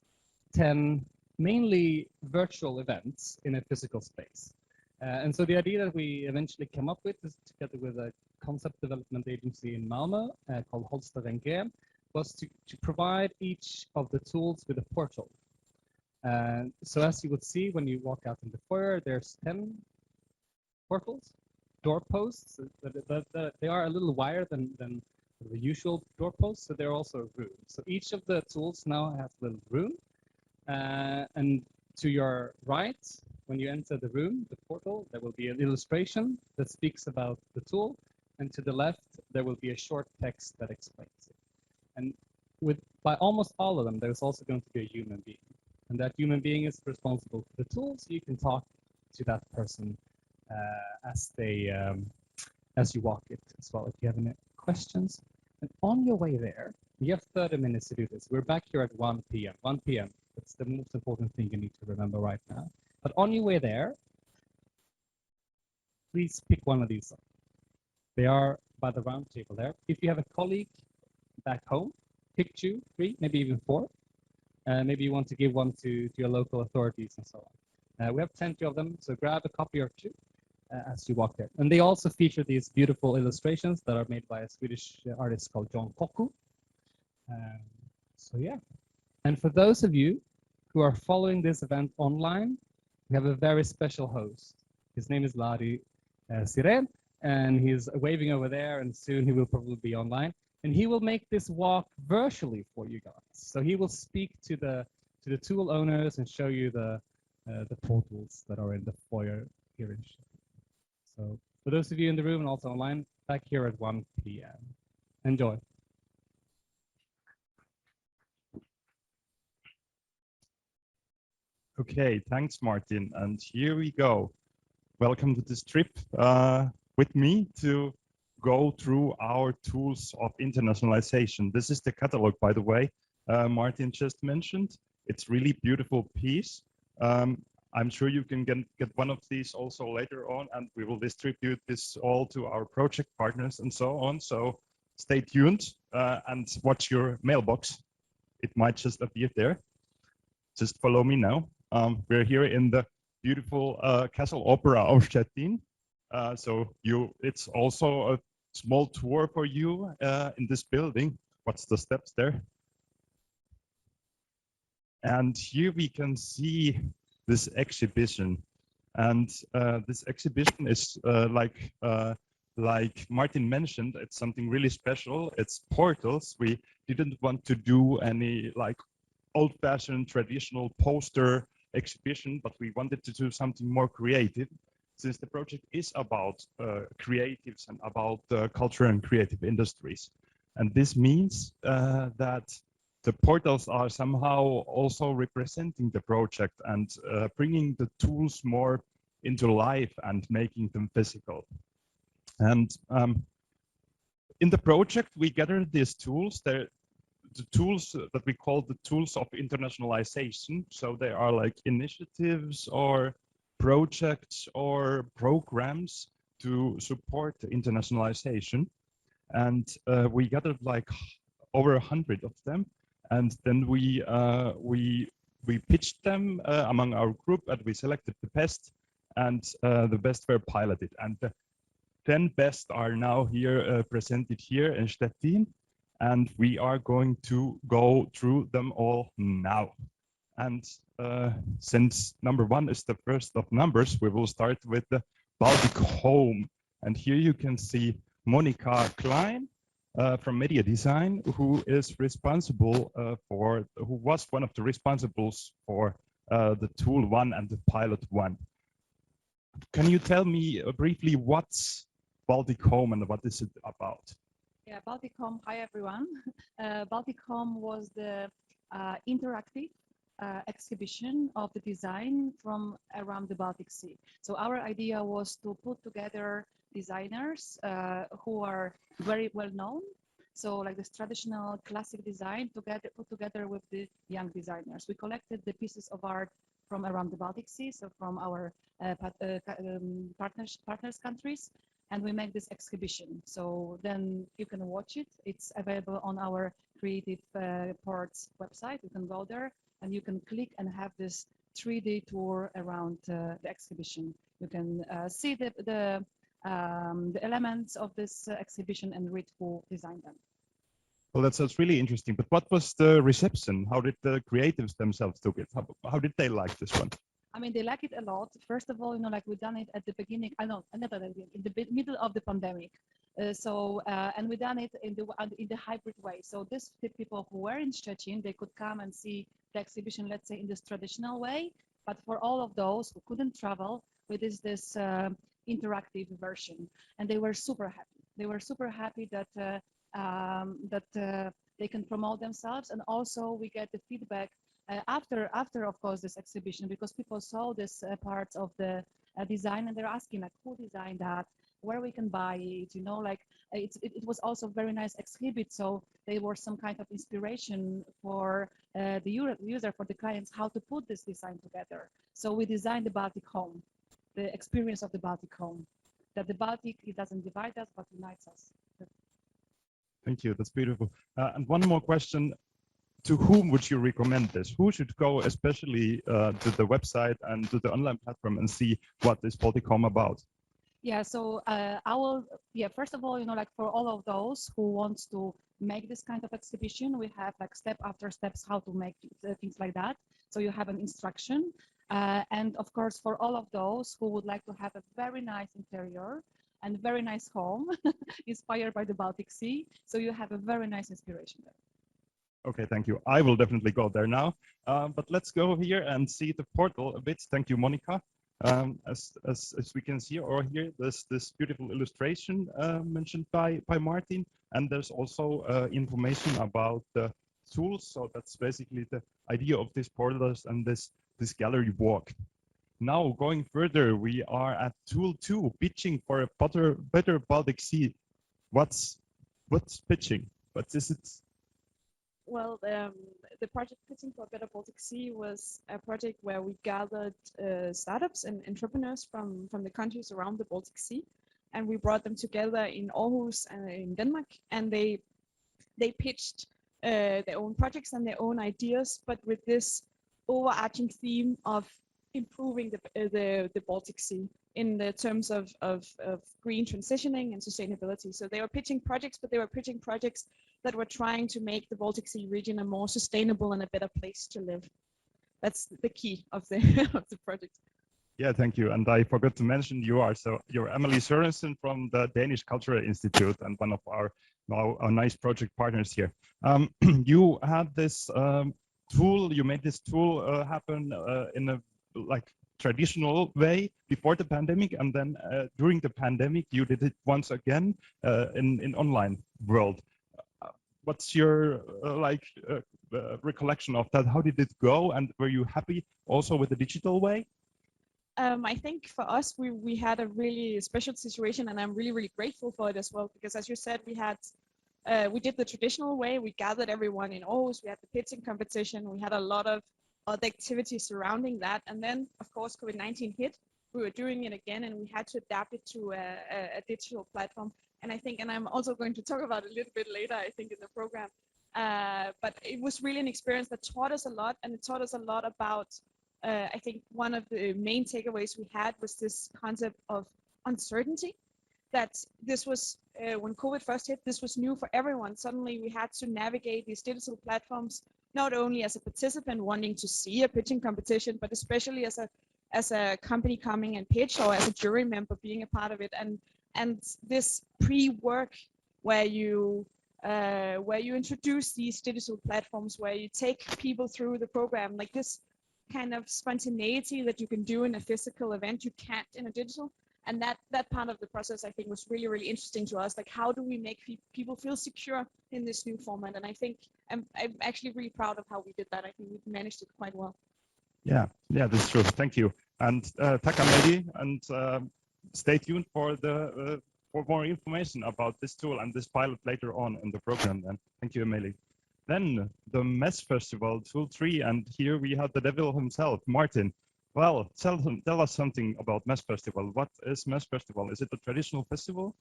Speaker 11: 10 mainly virtual events in a physical space. And so the idea that we eventually came up with, is together with a concept development agency in Malmö called Holster & Graham, was to provide each of the tools with a portal. So as you would see when you walk out in the foyer, there's 10 portals, doorposts. They are a little wider than the usual doorposts, so they're also a room. So each of the tools now has a little room. And to your right, when you enter the room, the portal, there will be an illustration that speaks about the tool. And to the left, there will be a short text that explains it. And by almost all of them, there's also going to be a human being. And that human being is responsible for the tools. So you can talk to that person as you walk it as well, if you have any questions. And on your way there, you have 30 minutes to do this. We're back here at 1 p.m. 1 p.m. That's the most important thing you need to remember right now. But on your way there, please pick one of these up. They are by the round table there. If you have a colleague back home, pick 2, 3, maybe even 4. Maybe you want to give one to your local authorities and so on. We have plenty of them, so grab a copy or 2 as you walk there. And they also feature these beautiful illustrations that are made by a Swedish artist called John Koku. So yeah. And for those of you who are following this event online, we have a very special host. His name is Lari Siren, and he's waving over there, and soon he will probably be online. And he will make this walk virtually for you guys. So he will speak to the tool owners and show you the portals that are in the foyer here in Szczecin. So for those of you in the room and also online, back here at 1 p.m. Enjoy.
Speaker 5: Okay, thanks, Martin. And here we go. Welcome to this trip with me to go through our tools of internationalization. This is the catalog, by the way, Martin just mentioned. It's really beautiful piece. I'm sure you can get one of these also later on, and we will distribute this all to our project partners and so on. So stay tuned and watch your mailbox. It might just appear there. Just follow me now. We're here in the beautiful Castle Opera of Szczecin. So it's also a small tour for you in this building. What's the steps there? And here we can see this exhibition. And this exhibition is like Martin mentioned, it's something really special. It's portals. We didn't want to do any like old-fashioned traditional poster exhibition, but we wanted to do something more creative, since the project is about creatives and about culture and creative industries. And this means that the portals are somehow also representing the project and bringing the tools more into life and making them physical. And in the project, we gather these tools. The tools that we call the tools of internationalization. So they are like initiatives or projects or programs to support internationalization. And we gathered like over 100 of them. And then we pitched them among our group, and we selected the best, and the best were piloted. And the 10 best are now here presented here in Szczecin. And we are going to go through them all now. And since number 1 is the first of numbers, we will start with the Baltic Home. And here you can see Monica Klein from Media Design, who is responsible who was one of the responsibles for the tool 1 and the pilot 1. Can you tell me briefly what's Baltic Home and what is it about?
Speaker 13: Yeah, Baltic Home, hi everyone. Baltic Home was the interactive exhibition of the design from around the Baltic Sea. So our idea was to put together designers who are very well known. So like this traditional classic design put together with the young designers. We collected the pieces of art from around the Baltic Sea, so from our partners countries. And we make this exhibition. So then you can watch it. It's available on our Creative Ports website. You can go there and you can click and have this 3D tour around the exhibition. You can see the elements of this exhibition and read who designed them.
Speaker 5: Well, that's really interesting. But what was the reception? How did the creatives themselves took it? How did they like this one?
Speaker 13: I mean, they like it a lot. First of all, you know, like we've done it at the beginning. I know, not at the beginning, in the middle of the pandemic. And we done it in the hybrid way. So the people who were in Szczecin, they could come and see the exhibition, let's say, in this traditional way. But for all of those who couldn't travel, we did this interactive version, and they were super happy. They were super happy that they can promote themselves, and also we get the feedback after of course this exhibition, because people saw this parts of the design, and they're asking like, who designed that, where we can buy it, you know, like it was also very nice exhibit. So they were some kind of inspiration for the user, for the clients, how to put this design together. So we designed the Baltic Home, the experience of the Baltic Home, that the Baltic, it doesn't divide us, but unites us.
Speaker 5: Thank you. That's beautiful. And one more question. To whom would you recommend this? Who should go especially to the website and to the online platform and see what is Baltic Home about?
Speaker 13: Yeah, so first of all, you know, like for all of those who want to make this kind of exhibition, we have like step after steps how to make things like that. So you have an instruction. And of course, for all of those who would like to have a very nice interior and very nice home inspired by the Baltic Sea. So you have a very nice inspiration there.
Speaker 5: Okay, thank you. I will definitely go there now. But let's go here and see the portal a bit. Thank you, Monica. As we can see or hear, there's this beautiful illustration mentioned by Martin, and there's also information about the tools. So that's basically the idea of this portal and this gallery walk. Now going further, we are at tool 2, pitching for a better Baltic Sea. What's pitching? What is it?
Speaker 14: Well, the project Pitching for a Better Baltic Sea was a project where we gathered startups and entrepreneurs from the countries around the Baltic Sea, and we brought them together in Aarhus and in Denmark, and they pitched their own projects and their own ideas, but with this overarching theme of improving the Baltic Sea in the terms of green transitioning and sustainability. So they were pitching projects, but they were pitching projects that were trying to make the Baltic Sea region a more sustainable and a better place to live. That's the key of the of the project.
Speaker 5: Yeah, thank you. And I forgot to mention you're Emily Sørensen from the Danish Cultural Institute and one of our nice project partners here. You had this tool, you made this tool happen in a traditional way before the pandemic, and then during the pandemic you did it once again in online world. What's your recollection of that? How did it go, and were you happy also with the digital way?
Speaker 14: I think for us, we had a really special situation, and I'm really grateful for it as well, because as you said, we did the traditional way. We gathered everyone in Aarhus. We had the pitching competition. We had a lot of other activities surrounding that, and then of course COVID-19 hit. We were doing it again, and we had to adapt it to a digital platform. And I think, and I'm also going to talk about it a little bit later, I think, in the program. But it was really an experience that taught us a lot, and it taught us a lot about. I think one of the main takeaways we had was this concept of uncertainty. That this was when COVID first hit, this was new for everyone. Suddenly we had to navigate these digital platforms, not only as a participant wanting to see a pitching competition, but especially as a company coming and pitch, or as a jury member being a part of it. And this pre-work where you introduce these digital platforms, where you take people through the program, like this kind of spontaneity that you can do in a physical event, you can't in a digital. And that part of the process, I think, was really interesting to us. Like, how do we make people feel secure in this new format? And I think I'm actually really proud of how we did that. I think we managed it quite well.
Speaker 5: Yeah, that's true. Thank you. And Takamedi, and stay tuned for for more information about this tool and this pilot later on in the program. Then, thank you, Emily. Then the Mess Festival, Tool 3, and here we have the devil himself, Martin. Well, tell us something about Mess Festival. What is Mess Festival? Is it a traditional festival?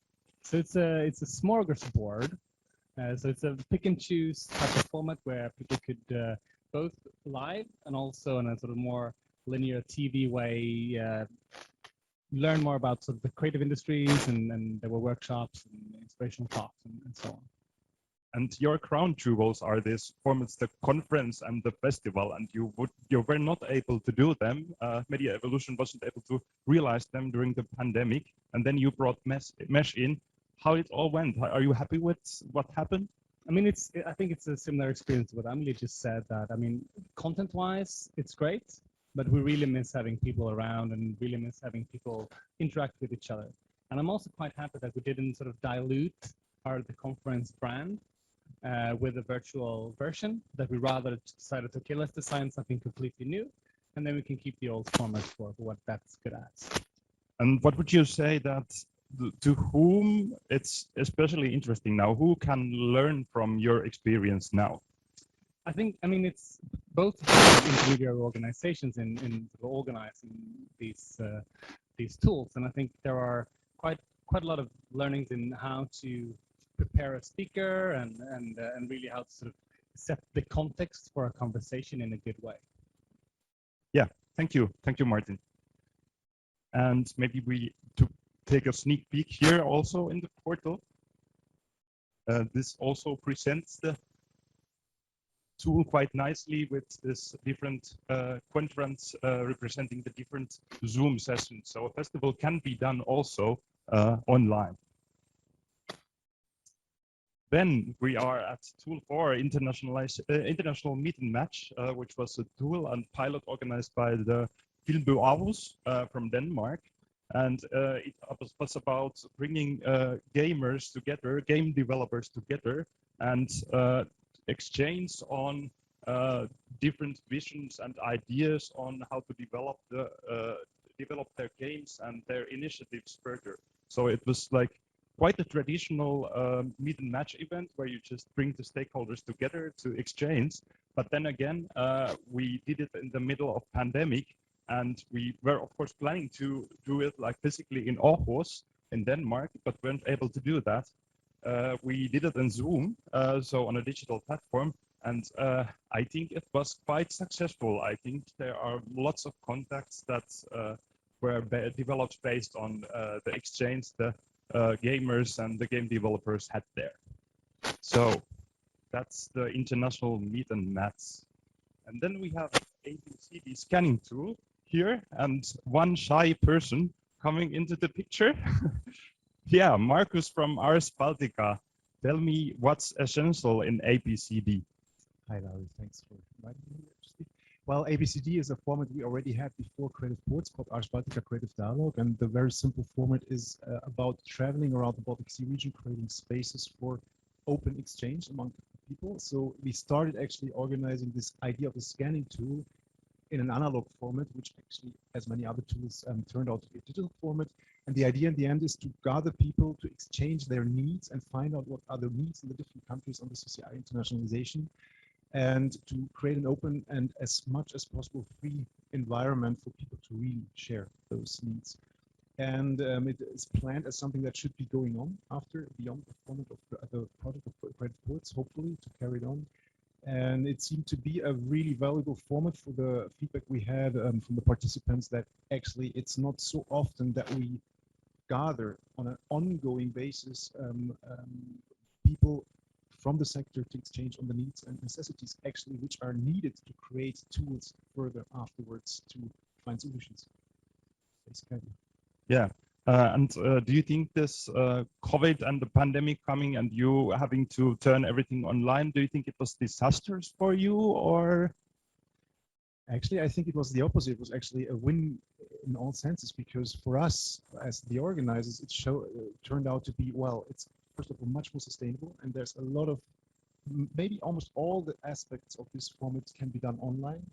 Speaker 11: So it's a smorgasbord. So it's a pick and choose type of format where people could both live and also in a sort of more linear TV way learn more about sort of the creative industries, and there were workshops and inspirational talks and so on.
Speaker 5: And your crown jewels are this formats, the conference and the festival, and you were not able to do them. Media Evolution wasn't able to realize them during the pandemic, and then you brought Mesh in. How it all went? Are you happy with what happened?
Speaker 11: I mean, I think it's a similar experience to what Emily just said, that, I mean, content-wise, it's great, but we really miss having people around and really miss having people interact with each other. And I'm also quite happy that we didn't sort of dilute the conference brand with a virtual version, that we rather decided, okay, let's design something completely new, and then we can keep the old format for what that's good at.
Speaker 5: And what would you say that to whom it's especially interesting now? Who can learn from your experience now?
Speaker 11: I think, I mean, it's both intermediary organizations in organizing these tools, and I think there are quite a lot of learnings in how to prepare a speaker and really how to sort of set the context for a conversation in a good way.
Speaker 5: Yeah, thank you, Martin. And maybe we take a sneak peek here also in the portal. This also presents the tool quite nicely with this different conference representing the different Zoom sessions. So a festival can be done also online. Then we are at tool 4, International Meet and Match, which was a tool and pilot organized by the Filmbureaus from Denmark. And it was about bringing gamers together, game developers together, and exchange on different visions and ideas on how to develop their games and their initiatives further. So it was like quite a traditional meet and match event where you just bring the stakeholders together to exchange. But then again, we did it in the middle of pandemic, and we were of course planning to do it like physically in Aarhus in Denmark, but weren't able to do that. We did it in Zoom, so on a digital platform, and I think it was quite successful. I think there are lots of contacts that were developed based on the exchange the gamers and the game developers had there. So that's the international meet and match. And then we have ABCD scanning tool here, and one shy person coming into the picture. Yeah, Marcus from Ars Baltica. Tell me what's essential in ABCD.
Speaker 15: Hi, Larry. Thanks for inviting me here to speak. Well, ABCD is a format we already had before Creative Ports called Ars Baltica Creative Dialogue, and the very simple format is about traveling around the Baltic Sea region, creating spaces for open exchange among people. So we started actually organizing this idea of a scanning tool in an analog format, which actually, as many other tools, turned out to be a digital format. And the idea in the end is to gather people to exchange their needs and find out what are the needs in the different countries on the CCI internationalization, and to create an open and as much as possible free environment for people to really share those needs. And it is planned as something that should be going on after, beyond the format of the project of Creative Ports, hopefully to carry it on. And it seemed to be a really valuable format for the feedback we had from the participants, that actually it's not so often that we gather on an ongoing basis people from the sector to exchange on the needs and necessities actually which are needed to create tools further afterwards to find solutions. Basically.
Speaker 5: Yeah. And do you think this COVID and the pandemic coming and you having to turn everything online, do you think it was disastrous for you, or?
Speaker 15: Actually, I think it was the opposite. It was actually a win in all senses, because for us as the organizers, it turned out to be, well, it's first of all much more sustainable, and there's a lot of, maybe almost all the aspects of this format can be done online.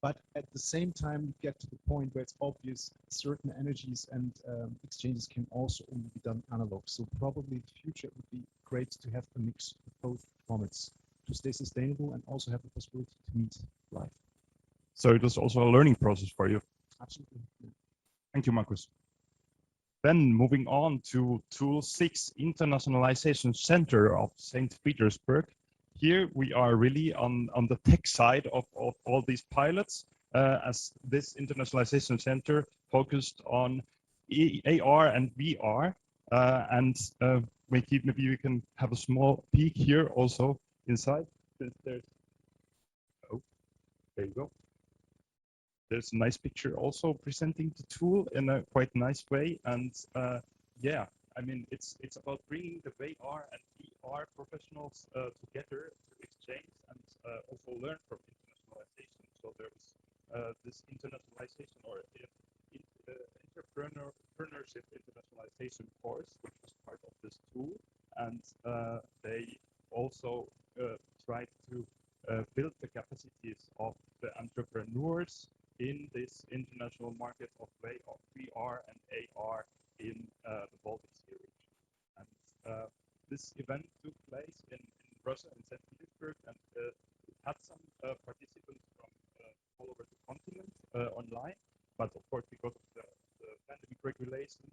Speaker 15: But at the same time, you get to the point where it's obvious certain energies and exchanges can also only be done analog. So probably in the future, it would be great to have a mix of both formats to stay sustainable and also have the possibility to meet live.
Speaker 5: So it was also a learning process for you.
Speaker 15: Absolutely. Yeah.
Speaker 5: Thank you, Marcus. Then moving on to Tool 6, Internationalization Center of St. Petersburg. Here we are really on the tech side of all these pilots, as this Internationalization Center focused on AR and VR. And maybe we can have a small peek here also inside. There's, oh, there you go. There's a nice picture also presenting the tool in a quite nice way. And yeah, I mean, it's about bringing the VR and VR professionals together to exchange and also learn from internationalization. So there's this internationalization or entrepreneurship internationalization course, which was part of this tool. And they also tried to build the capacities of the entrepreneurs in this international market of VR and AR in the Baltic Sea region. And this event took place in Russia, in St. Petersburg, and it had some participants from all over the continent online. But of course, because of the pandemic regulation,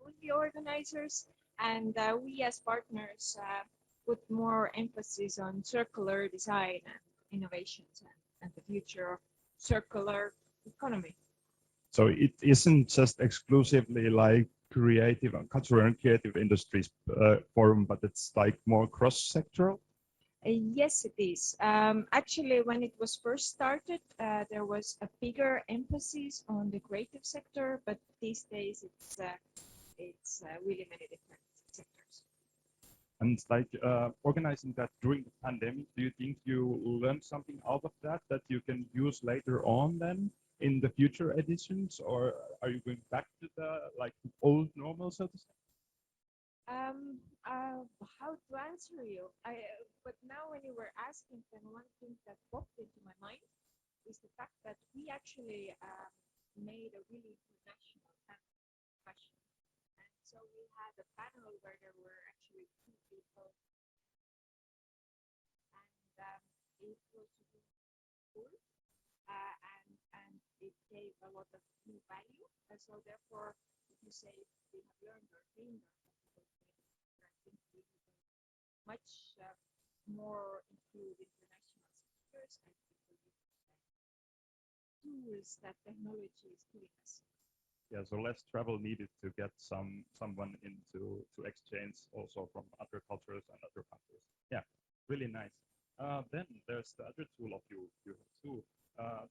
Speaker 14: with the organizers, and we as partners put more emphasis on circular design and innovations and the future of circular economy.
Speaker 5: so it isn't just exclusively like creative and cultural and creative industries forum, but it's like more cross-sectoral.
Speaker 14: Yes, it is. Actually, when it was first started, there was a bigger emphasis on the creative sector, but these days it's really many different sectors.
Speaker 5: And like organizing that during the pandemic, do you think you learned something out of that that you can use later on then in the future editions, or are you going back to the like old normal, so to say?
Speaker 14: How to answer you? But now when you were asking, then one thing that popped into my mind is the fact that we actually made a really international fashion. And so we had a panel where there were actually 2 people, and it was really cool, and it gave a lot of new value. And so therefore, if you say we have learned or gained, I think we much more include international speakers and people tools that technology is giving us.
Speaker 5: Yeah, so less travel needed to get someone into to exchange also from other cultures and other countries. Yeah, really nice. Then there's the other tool of you have too,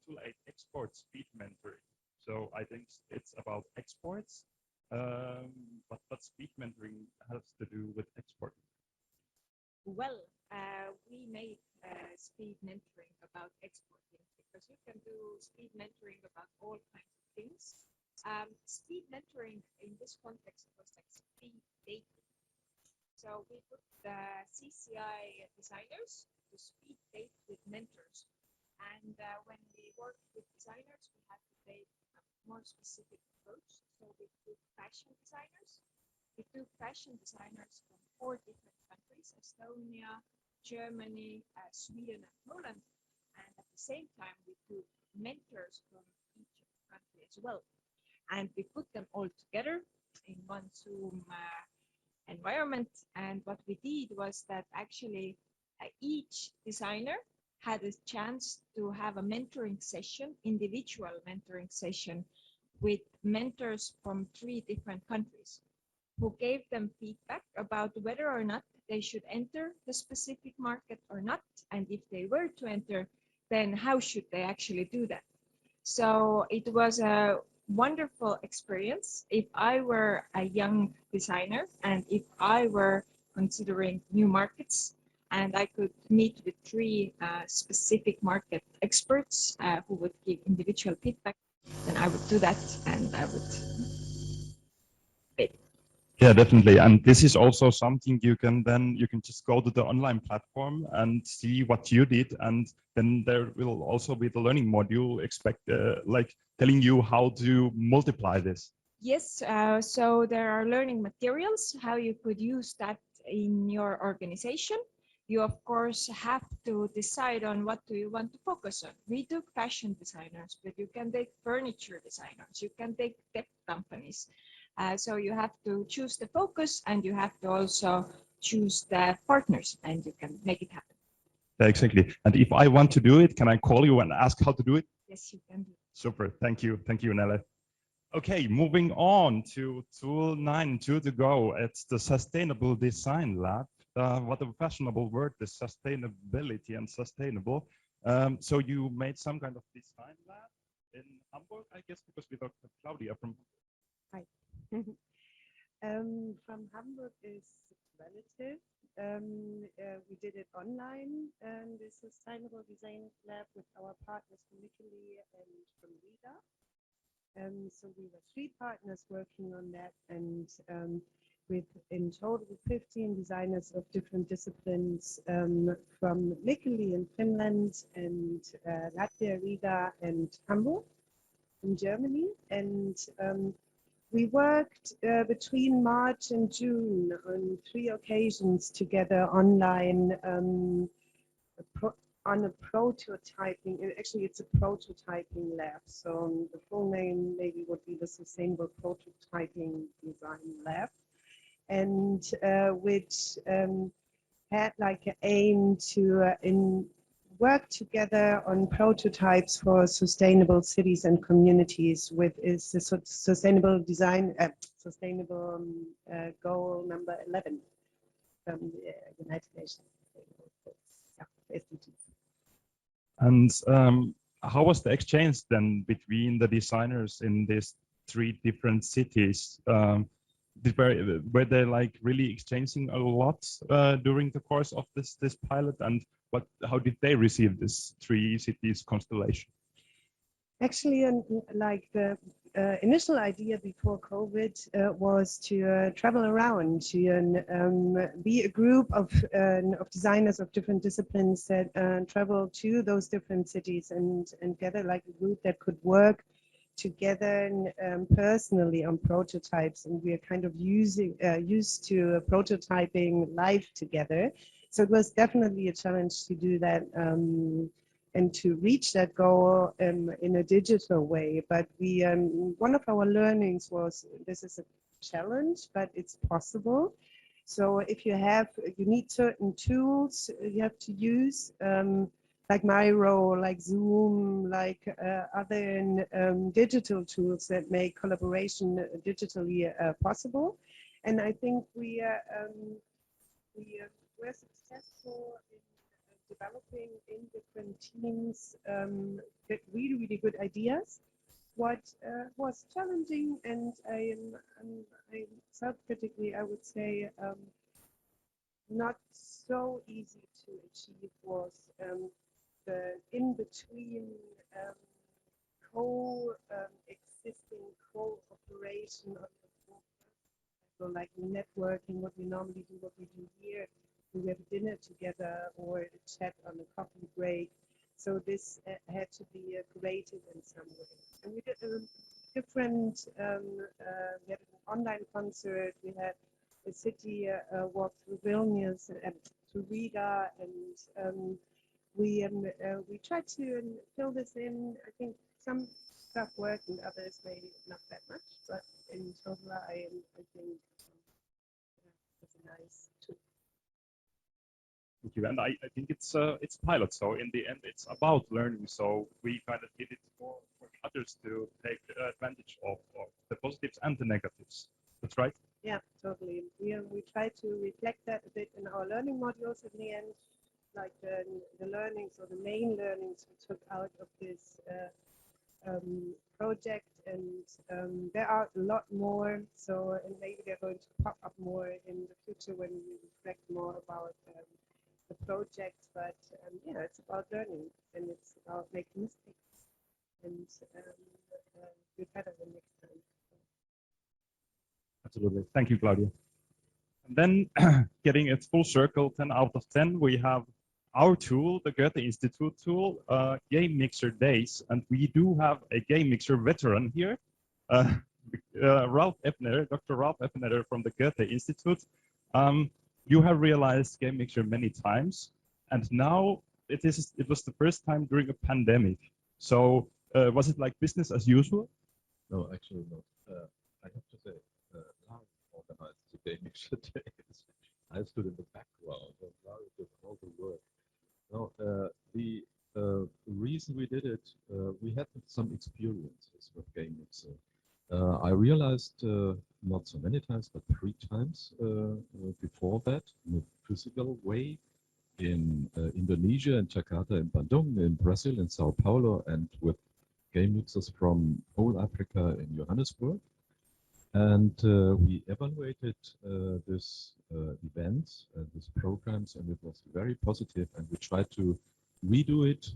Speaker 5: tool 8 export speed mentoring. So I think it's about exports, but speed mentoring has to do with exporting.
Speaker 14: Well, we made speed mentoring about exporting because you can do speed mentoring about all kinds of things. Speed mentoring in this context was like speed dating. So we put the CCI designers to speed date with mentors. And when we worked with designers, we had to take a more specific approach. So we took fashion designers. We took fashion designers from 4 different countries: Estonia, Germany, Sweden, and Poland. And at the same time, we took mentors from each country as well. And we put them all together in one Zoom environment. And what we did was that actually each designer had a chance to have a mentoring session, individual mentoring session with mentors from 3 different countries who gave them feedback about whether or not they should enter the specific market or not, and if they were to enter, then how should they actually do that. So it was a wonderful experience. If I were a young designer and if I were considering new markets and I could meet with 3 specific market experts who would give individual feedback, then I would do that and I would bid.
Speaker 5: Yeah, definitely. And this is also something you can just go to the online platform and see what you did. And then there will also be the learning module like telling you how to multiply this.
Speaker 14: Yes, so there are learning materials, how you could use that in your organization. You, of course, have to decide on what do you want to focus on. We took fashion designers, but you can take furniture designers, you can take tech companies. So you have to choose the focus and you have to also choose the partners and you can make it happen.
Speaker 5: Exactly. And if I want to do it, can I call you and ask how to do it?
Speaker 14: Yes, you can do it.
Speaker 5: Super. Thank you. Thank you, Nelle. Okay, moving on to tool 9, 2 to go. It's the Sustainable Design Lab. What a fashionable word, the sustainability and sustainable. So you made some kind of design lab in Hamburg, I guess, because we talked to Claudia from.
Speaker 10: Hi. From Hamburg is relative. We did it online, the Sustainable Design Lab with our partners from Italy and from Riga. So we were 3 partners working on that, and with in total 15 designers of different disciplines from Italy and Finland and Latvia, Riga and Hamburg in Germany. And we worked between March and June on 3 occasions together online on a prototyping. Actually, it's a prototyping lab. So the full name maybe would be the Sustainable Prototyping Design Lab, and which had like an aim to work together on prototypes for sustainable cities and communities with is the sustainable design, sustainable goal number 11 from the United Nations. SDGs.
Speaker 5: And how was the exchange then between the designers in these 3 different cities? Were they like really exchanging a lot during the course of this pilot, and how did they receive this 3 cities constellation?
Speaker 10: Actually, like the initial idea before COVID was to travel around, to be a group of designers of different disciplines that travel to those different cities and gather like a group that could work together personally on prototypes. And we are kind of used to prototyping live together. So it was definitely a challenge to do that and to reach that goal in a digital way. But we, one of our learnings was this is a challenge, but it's possible. So if you need certain tools you have to use, like Miro, like Zoom, like other digital tools that make collaboration digitally possible. And I think we were successful in developing in different teams really, really good ideas. What was challenging, and I self-critically, I would say, not so easy to achieve was the in-between existing cooperation of the so like networking, what we normally do, what we do here. We have dinner together or a chat on a coffee break. So this had to be created in some way. And we did different, we had an online concert, we had a city walk through Vilnius and to Riga, and we tried to fill this in. I think some stuff worked and others maybe not that much, but in total I think it's a nice tool.
Speaker 5: Thank you. And I think it's pilot. So in the end, it's about learning. So we kind of did it for others to take advantage of the positives and the negatives. That's right.
Speaker 10: Yeah, totally. We try to reflect that a bit in our learning modules in the end, like the learnings or the main learnings we took out of this project, and there are a lot more. So, and maybe they're going to pop up more in the future when we reflect more about the project. But yeah, it's about learning, and it's about making mistakes, and be better the next time.
Speaker 5: Absolutely. Thank you, Claudia. And then getting it full circle, 10 out of 10, we have our tool, the Goethe Institute tool, Game Mixer Days. And we do have a Game Mixer veteran here, Ralph Ebner, Dr. Ralph Ebner from the Goethe Institute. You have realized Game Mixer many times, and now it was the first time during a pandemic. So was it like business as usual?
Speaker 16: No, actually not. I have to say, Larry organized the Game Mixer Days. I stood in the background, and Larry did all the work. No, the reason we did it, we had some experiences with Game Mixer. I realized not so many times, but 3 times before that, in a physical way, in Indonesia, in Jakarta, in Bandung, in Brazil, in Sao Paulo, and with game mixers from whole Africa in Johannesburg. And we evaluated this events, these programs, and it was very positive. And we tried to redo it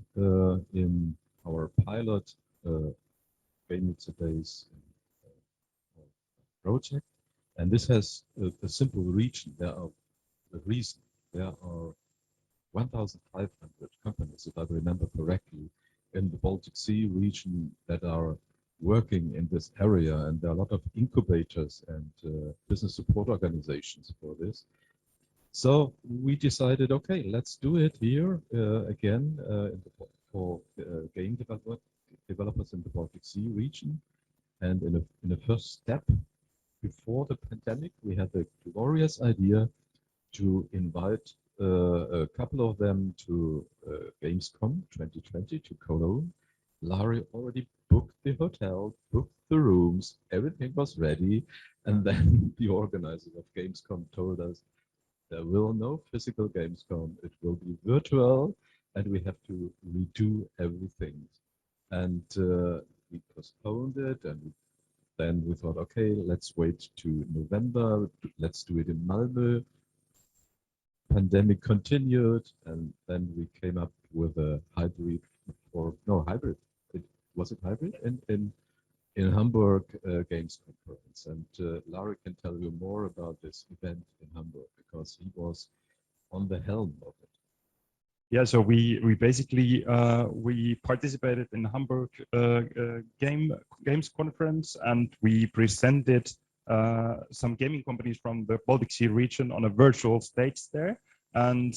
Speaker 16: in our pilot Game Mixer Days project. And this has a simple reason. There are 1,500 companies, if I remember correctly, in the Baltic Sea region that are working in this area, and there are a lot of incubators and business support organizations for this. So we decided, okay, let's do it here again for game developers in the Baltic Sea region. And in a first step, before the pandemic, we had the glorious idea to invite a couple of them to Gamescom 2020 to Cologne. Larry already booked the hotel, booked the rooms, everything was ready. And then the organizer of Gamescom told us there will no physical Gamescom, it will be virtual, and we have to redo everything. And we postponed it, and then we thought, okay, let's wait to November, let's do it in Malmö. Pandemic continued, and then we came up with a hybrid, hybrid. Was it hybrid in Hamburg Games Conference? And Larry can tell you more about this event in Hamburg because he was on the helm of it.
Speaker 5: Yeah, so we basically we participated in Hamburg Games Conference, and we presented some gaming companies from the Baltic Sea region on a virtual stage there. And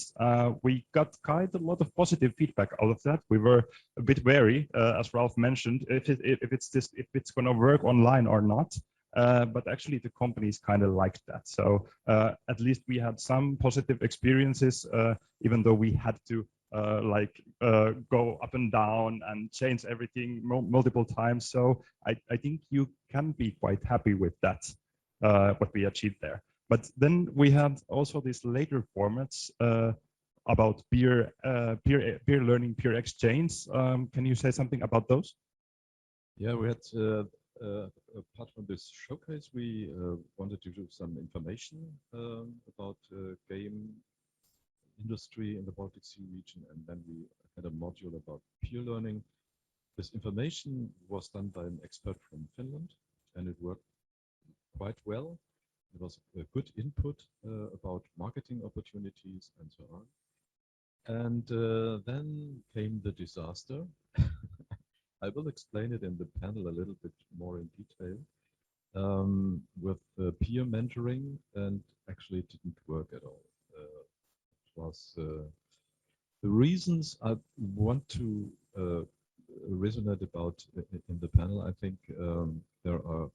Speaker 5: we got quite a lot of positive feedback out of that. We were a bit wary, as Ralph mentioned, if it's going to work online or not. But actually, the companies kind of liked that. So at least we had some positive experiences, even though we had to go up and down and change everything multiple times. So I think you can be quite happy with that, what we achieved there. But then we had also these later formats about peer learning, peer exchange. Can you say something about those?
Speaker 16: Yeah, we had apart from this showcase, we wanted to do some information about game industry in the Baltic Sea region, and then we had a module about peer learning. This information was done by an expert from Finland, and it worked quite well. It was a good input about marketing opportunities and so on. And then came the disaster. I will explain it in the panel a little bit more in detail with peer mentoring, and actually it didn't work at all. It was the reasons I want to resonate about in the panel. I think there are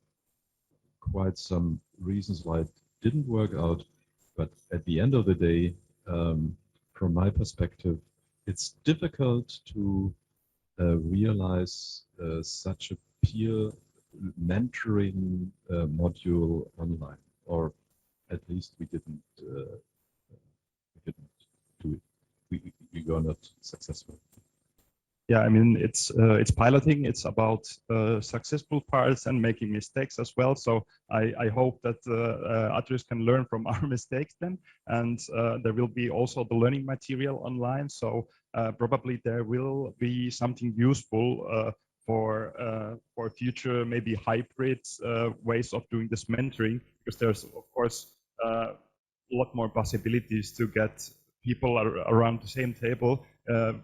Speaker 16: quite some reasons why it didn't work out, but at the end of the day, from my perspective, it's difficult to realize such a peer mentoring module online, or at least we didn't do it. We were not successful.
Speaker 5: Yeah, I mean, it's piloting. It's about successful parts and making mistakes as well. So I hope that others can learn from our mistakes then. And there will be also the learning material online. So probably there will be something useful for future, maybe hybrid ways of doing this mentoring, because there's of course a lot more possibilities to get people around the same table,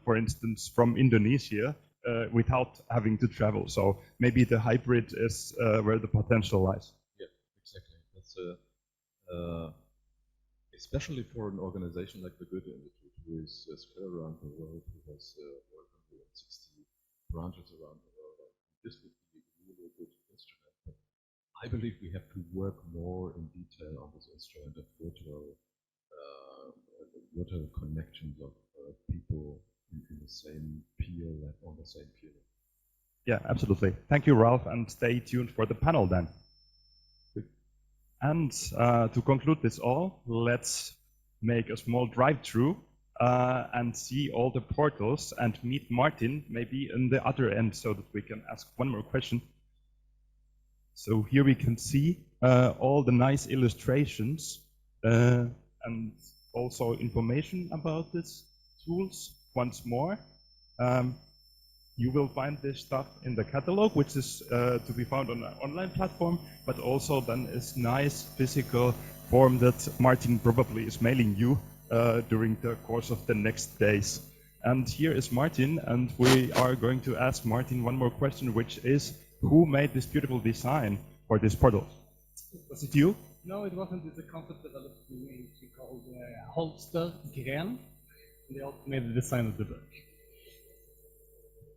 Speaker 5: for instance, from Indonesia, without having to travel. So maybe the hybrid is where the potential lies.
Speaker 16: Yeah, exactly. That's especially for an organization like the Goethe Institute, who is spread around the world, who has 160 branches around the world. This would be really a good instrument. But I believe we have to work more in detail on this instrument of virtual connections of people in the same peer on the same peer.
Speaker 5: Yeah, absolutely. Thank you, Ralph, and stay tuned for the panel then. And to conclude this all, let's make a small drive-through and see all the portals and meet Martin maybe in the other end so that we can ask one more question. So here we can see all the nice illustrations and also information about these tools once more. You will find this stuff in the catalog, which is to be found on an online platform, but also then is nice physical form that Martin probably is mailing you during the course of the next days. And here is Martin, and we are going to ask Martin one more question, which is, who made this beautiful design for this portal? Was it you?
Speaker 11: No, it wasn't. It's a concept developed in an agency called Holster Gren. They also made the design of the book.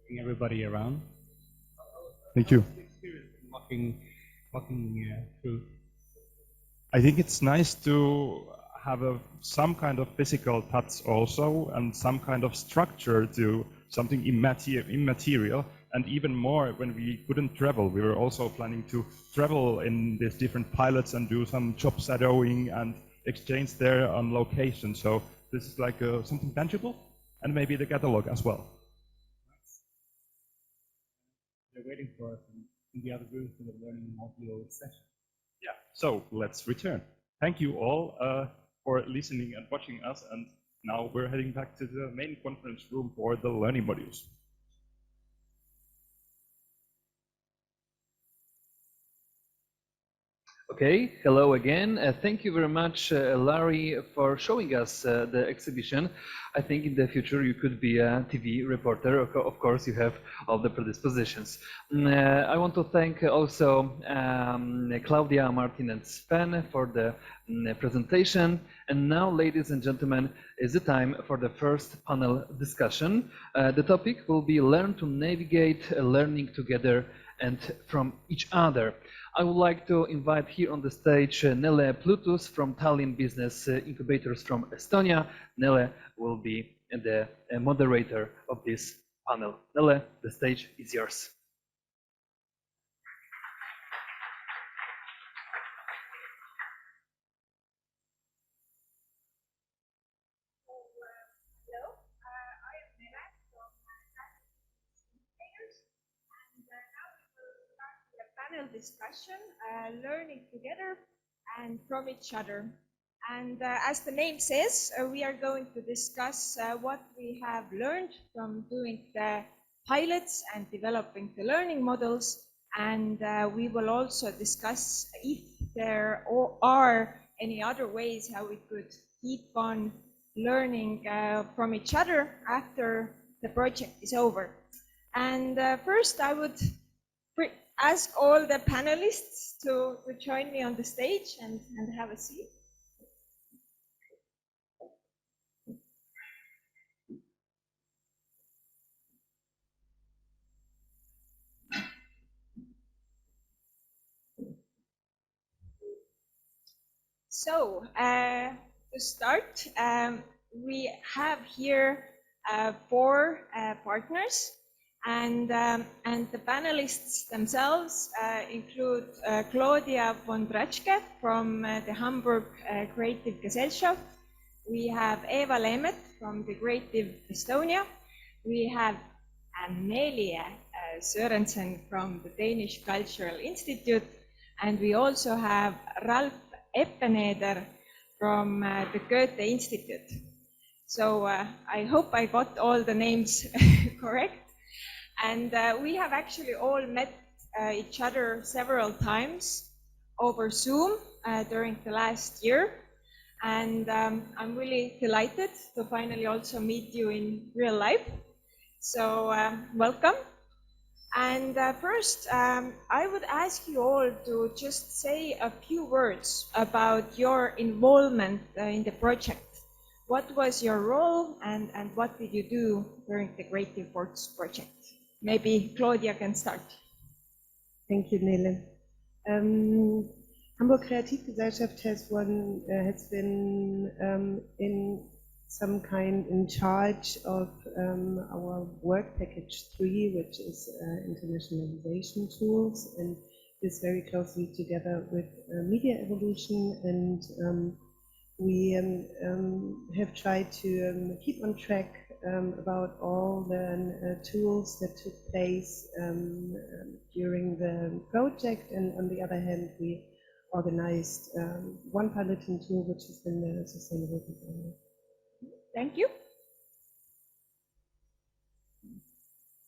Speaker 11: Bring everybody around.
Speaker 5: Thank you.
Speaker 11: Walking through.
Speaker 5: I think it's nice to have some kind of physical touch also, and some kind of structure to something immaterial. And even more, when we couldn't travel, we were also planning to travel in these different pilots and do some job shadowing and exchange there on location. So this is like something tangible, and maybe the catalog as well.
Speaker 11: They're waiting for us in the other room for the learning module session.
Speaker 5: Yeah, so let's return. Thank you all for listening and watching us. And now we're heading back to the main conference room for the learning modules.
Speaker 2: Okay, hello again. Thank you very much, Larry, for showing us the exhibition. I think in the future you could be a TV reporter. Of course, you have all the predispositions. I want to thank also Claudia, Martin, and Sven for the presentation. And now, ladies and gentlemen, is the time for the first panel discussion. The topic will be Learn to Navigate Learning Together and from each other. I would like to invite here on the stage Nele Plutus from Tallinn Business Incubators from Estonia. Nele will be the moderator of this panel. Nele, the stage is yours.
Speaker 14: Discussion, learning together and from each other. And as the name says, we are going to discuss what we have learned from doing the pilots and developing the learning models. And we will also discuss if there are any other ways how we could keep on learning from each other after the project is over. And first I would ask all the panelists to join me on the stage and have a seat. So to start, we have here 4 partners, and the panelists themselves include Claudia von Dratschke from the Hamburg Creative Gesellschaft. We have Eva Lemet from the Creative Estonia. We have Amelia Sørensen from the Danish Cultural Institute, and we also have Ralf Eppeneder from the Goethe Institute. So I hope I got all the names correct. And we have actually all met each other several times over Zoom during the last year. And I'm really delighted to finally also meet you in real life. So welcome. And first, I would ask you all to just say a few words about your involvement in the project. What was your role, and what did you do during the Creative Ports project? Maybe Claudia can start.
Speaker 10: Thank you, Nele. Hamburg Kreativgesellschaft has been in some kind in charge of our work package 3, which is internationalization tools, and is very closely together with media evolution, and we have tried to keep on track about all the tools that took place during the project, and on the other hand we organized one piloting tool, which has been the sustainable design.
Speaker 14: Thank you.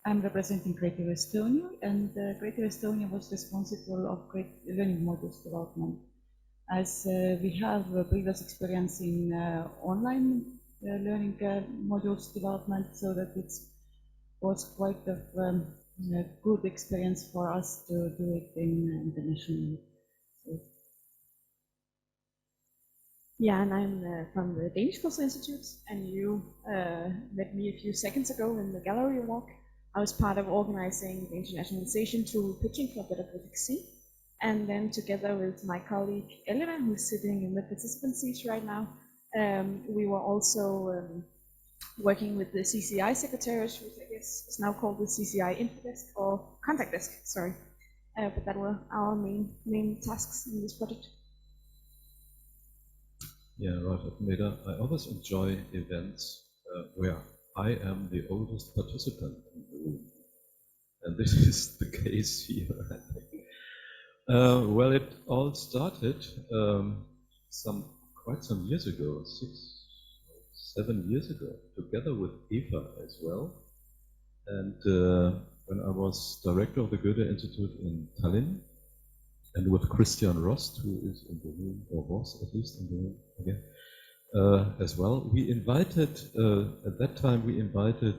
Speaker 13: I'm representing Creative Estonia, and Creative Estonia was responsible of great learning modules development. As we have previous experience in online learning modules development, so that it was quite a good experience for us to do it in international.
Speaker 14: Yeah, and I'm from the Danish Cultural Institute, and you met me a few seconds ago in the gallery walk. I was part of organizing the Internationalization tool pitching for Better Baltic Sea, and then together with my colleague Elena, who's sitting in the participant seat right now, we were also working with the CCI Secretariat, which I guess is now called the CCI Info Desk or Contact Desk, sorry. But that were our main tasks in this project.
Speaker 16: Yeah, right, Meda. I always enjoy events where I am the oldest participant in the room. And this is the case here, I think. Well, it all started quite some years ago, 6, 7 years ago, together with Eva as well. And when I was director of the Goethe Institute in Tallinn, and with Christian Rost, who is in the room, or was at least in the room again, as well. We invited, at that time, we invited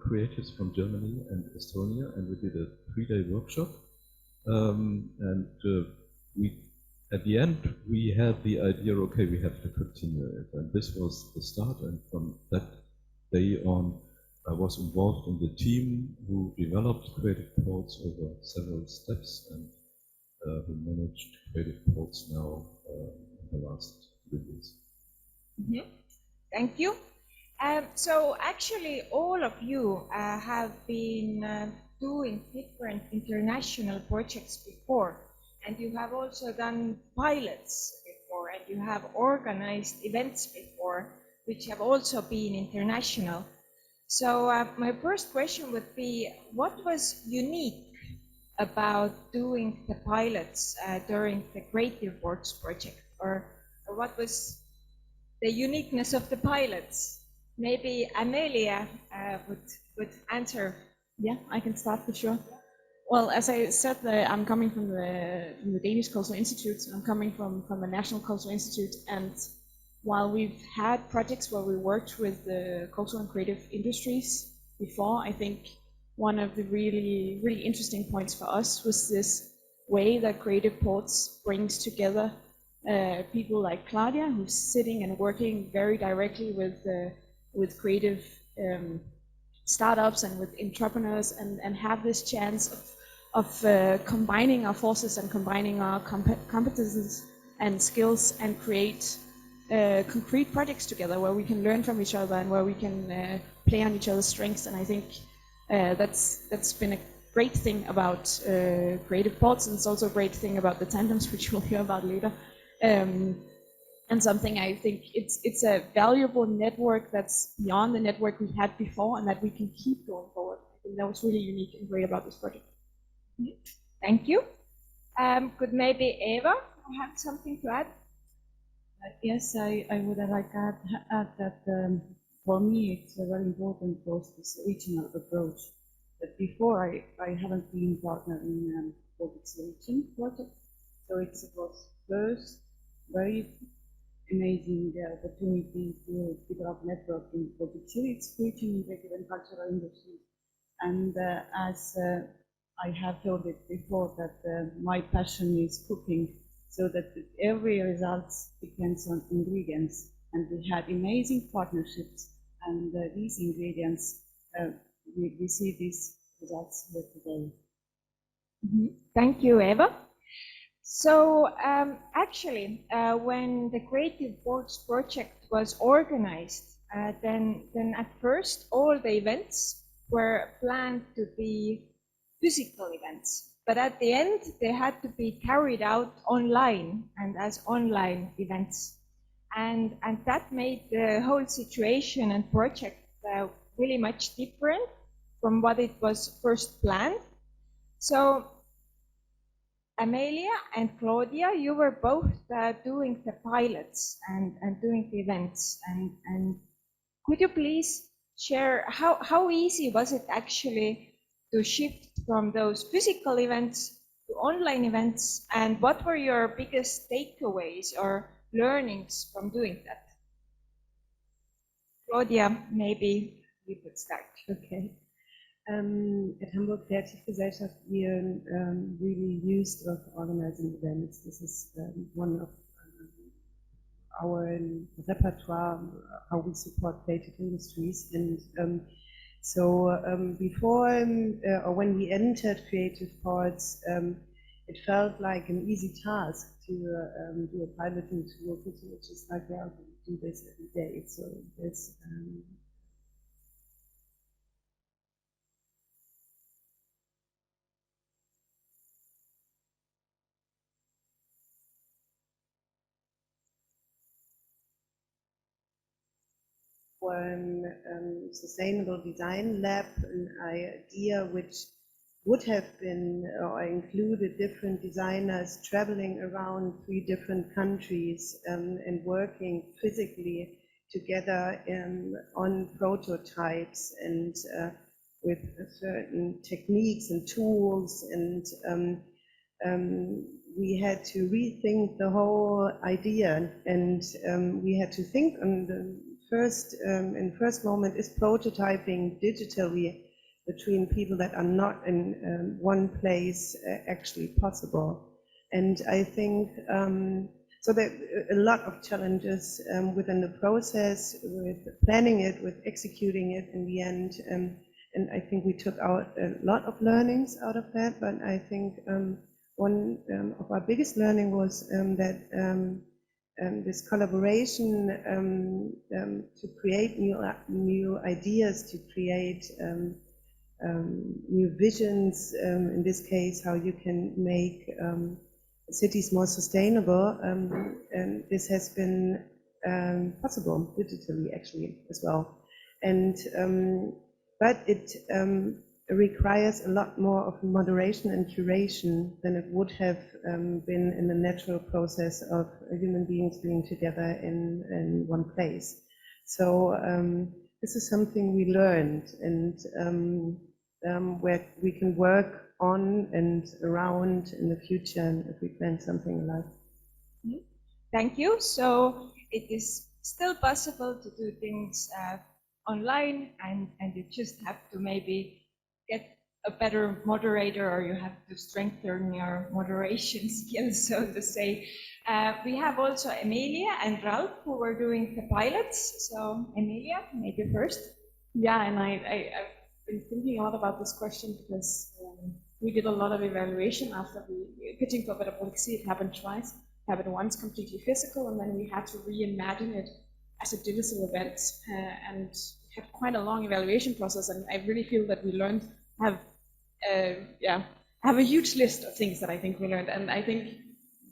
Speaker 16: creators from Germany and Estonia, and we did a 3-day workshop. At the end, we had the idea, okay, we have to continue it. And this was the start, and from that day on, I was involved in the team who developed Creative Ports over several steps, and who managed Creative Ports now in the last 3 years.
Speaker 14: Mm-hmm. Thank you. So actually all of you have been doing different international projects before, and you have also done pilots before, and you have organized events before, which have also been international. So my first question would be, what was unique about doing the pilots during the Creative Ports project, or what was the uniqueness of the pilots? Maybe Amelia would answer. Yeah, I can start for sure. Well, as I said, I'm coming from the Danish Cultural Institute. I'm coming from the National Cultural Institute, and while we've had projects where we worked with the cultural and creative industries before, I think one of the really, really interesting points for us was this way that Creative Ports brings together people like Claudia, who's sitting and working very directly with creative startups and with entrepreneurs, and have this chance of combining our forces and combining our competences and skills and create concrete projects together where we can learn from each other and where we can play on each other's strengths. And I think that's been a great thing about creative pods, and it's also a great thing about the tandems, which we'll hear about later. And something I think it's a valuable network that's beyond the network we had before, and that we can keep going forward. I think that was really unique and great about this project.
Speaker 17: Thank you. Could maybe Eva have something to add?
Speaker 18: Yes, I would like to add that for me it's very important for this regional approach. That before I haven't been partner in Constellation project, so it was first very amazing opportunity to develop network in Baltic region, creative and cultural industry. And as I have told it before, that my passion is cooking, so that every result depends on ingredients. And we had amazing partnerships, and these ingredients, we see these results here today.
Speaker 17: Thank you, Eva. So actually, when the Creative Boards project was organized, then at first all the events were planned to be physical events, but at the end they had to be carried out online and as online events, and that made the whole situation and project really much different from what it was first planned. So Amelia and Claudia, you were both doing the pilots and doing the events, and could you please share how easy was it actually to shift from those physical events to online events, and what were your biggest takeaways or learnings from doing that? Claudia, maybe you could start.
Speaker 18: Okay. At Hamburg Kreativgesellschaft, we really used of organizing events. This is one of our repertoire, how we support creative industries. And before or when we entered Creative Pods, it felt like an easy task to do a piloting tour, which is like, yeah, we do this every day. So it's one sustainable design lab, an idea which would have been or included different designers traveling around 3 different countries and working physically together on prototypes and with certain techniques and tools, and we had to rethink the whole idea, and we had to think on the first moment, is prototyping digitally between people that are not in one place actually possible. And I think so there are a lot of challenges within the process, with planning it, with executing it in the end, and I think we took out a lot of learnings out of that. But I think one of our biggest learning was that this collaboration to create new ideas, to create new visions, in this case, how you can make cities more sustainable, and this has been possible digitally actually as well. And but it requires a lot more of moderation and curation than it would have been in the natural process of human beings being together in one place. So this is something we learned, and where we can work on and around in the future if we plan something like.
Speaker 17: Thank you. So it is still possible to do things online, and you just have to maybe get a better moderator, or you have to strengthen your moderation skills, so to say. We have also Emilia and Ralph who were doing the pilots. So Emilia, maybe first.
Speaker 14: Yeah, and I've been thinking a lot about this question because we did a lot of evaluation after pitching for Better Baltic Sea. It happened twice. have it once completely physical, and then we had to reimagine it as a digital event, and had quite a long evaluation process. And I really feel that we learned, have a huge list of things that I think we learned. And I think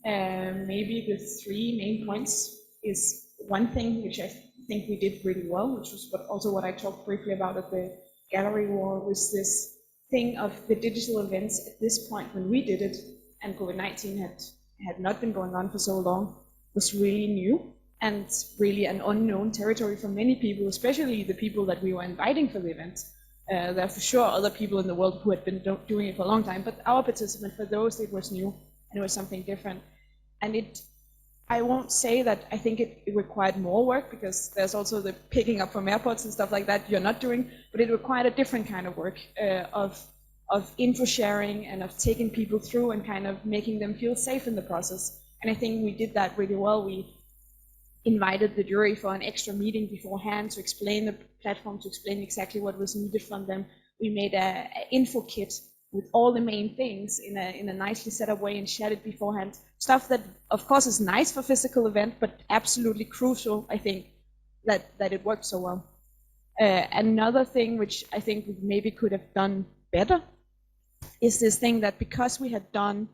Speaker 14: maybe the three main points is one thing which I think we did really well, which was what I talked briefly about at the gallery wall, was this thing of the digital events at this point when we did it, and COVID-19 had not been going on for so long, was really new and really an unknown territory for many people, especially the people that we were inviting for the event. There are for sure other people in the world who had been doing it for a long time, but our participants, for those, it was new and it was something different. And I won't say that I think it required more work, because there's also the picking up from airports and stuff like that you're not doing, but it required a different kind of work of info sharing and of taking people through and kind of making them feel safe in the process. And I think we did that really well. We invited the jury for an extra meeting beforehand to explain the platform, to explain exactly what was needed from them. We made an info kit with all the main things in a nicely set up way and shared it beforehand. Stuff that, of course, is nice for physical event, but absolutely crucial, I think, that it worked so well. Another thing which I think we maybe could have done better is this thing that because we had done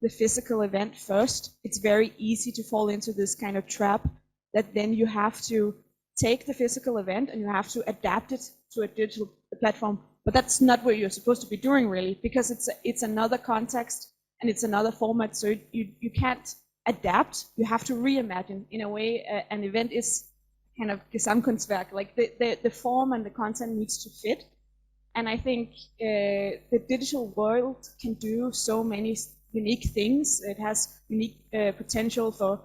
Speaker 14: the physical event first, it's very easy to fall into this kind of trap that then you have to take the physical event and you have to adapt it to a digital platform. But that's not what you're supposed to be doing, really, because it's another context and it's another format. So you can't adapt. You have to reimagine. In a way, an event is kind of Gesamtkunstwerk, like the form and the content needs to fit. And I think the digital world can do so many unique things. It has unique potential for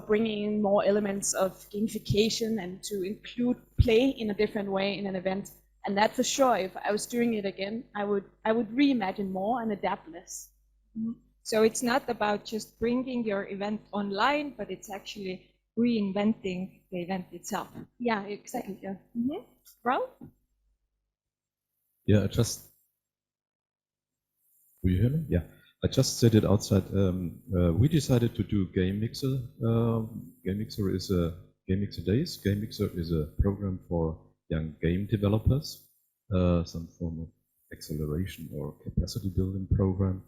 Speaker 14: bringing in more elements of gamification and to include play in a different way in an event. And that, for sure, if I was doing it again, I would reimagine more and adapt less.
Speaker 17: So it's not about just bringing your event online, but it's actually reinventing the event itself.
Speaker 14: Yeah, exactly. Yeah.
Speaker 17: Ralph?
Speaker 16: Yeah, will you hear me? Yeah, I just said it outside. We decided to do Game Mixer. Game Mixer is a Game Mixer Days. Game Mixer is a program for young game developers, some form of acceleration or capacity building program.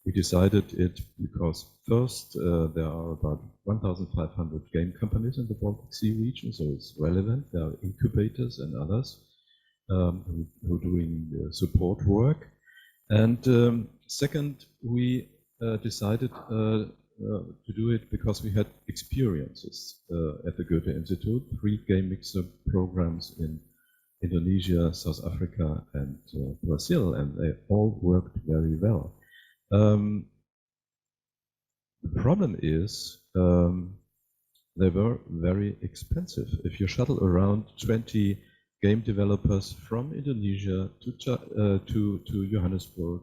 Speaker 16: We decided it because first, there are about 1,500 game companies in the Baltic Sea region, so it's relevant. There are incubators and others who are doing support work. And second, we decided to do it because we had experiences at the Goethe Institute, 3 game mixer programs in Indonesia, South Africa, and Brazil, and they all worked very well. The problem is they were very expensive. If you shuttle around 20 game developers from Indonesia to Johannesburg,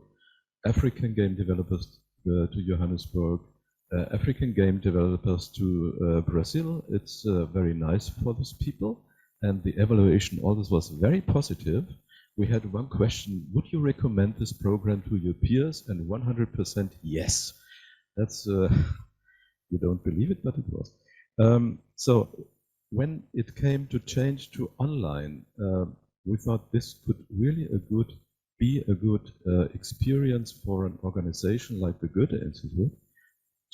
Speaker 16: African game developers to Johannesburg, African game developers to Brazil, it's very nice for those people. And the evaluation, all this was very positive. We had one question: would you recommend this program to your peers? And 100% yes. That's, you don't believe it, but it was. So when it came to change to online, we thought this could really be a good experience for an organization like the Goethe Institute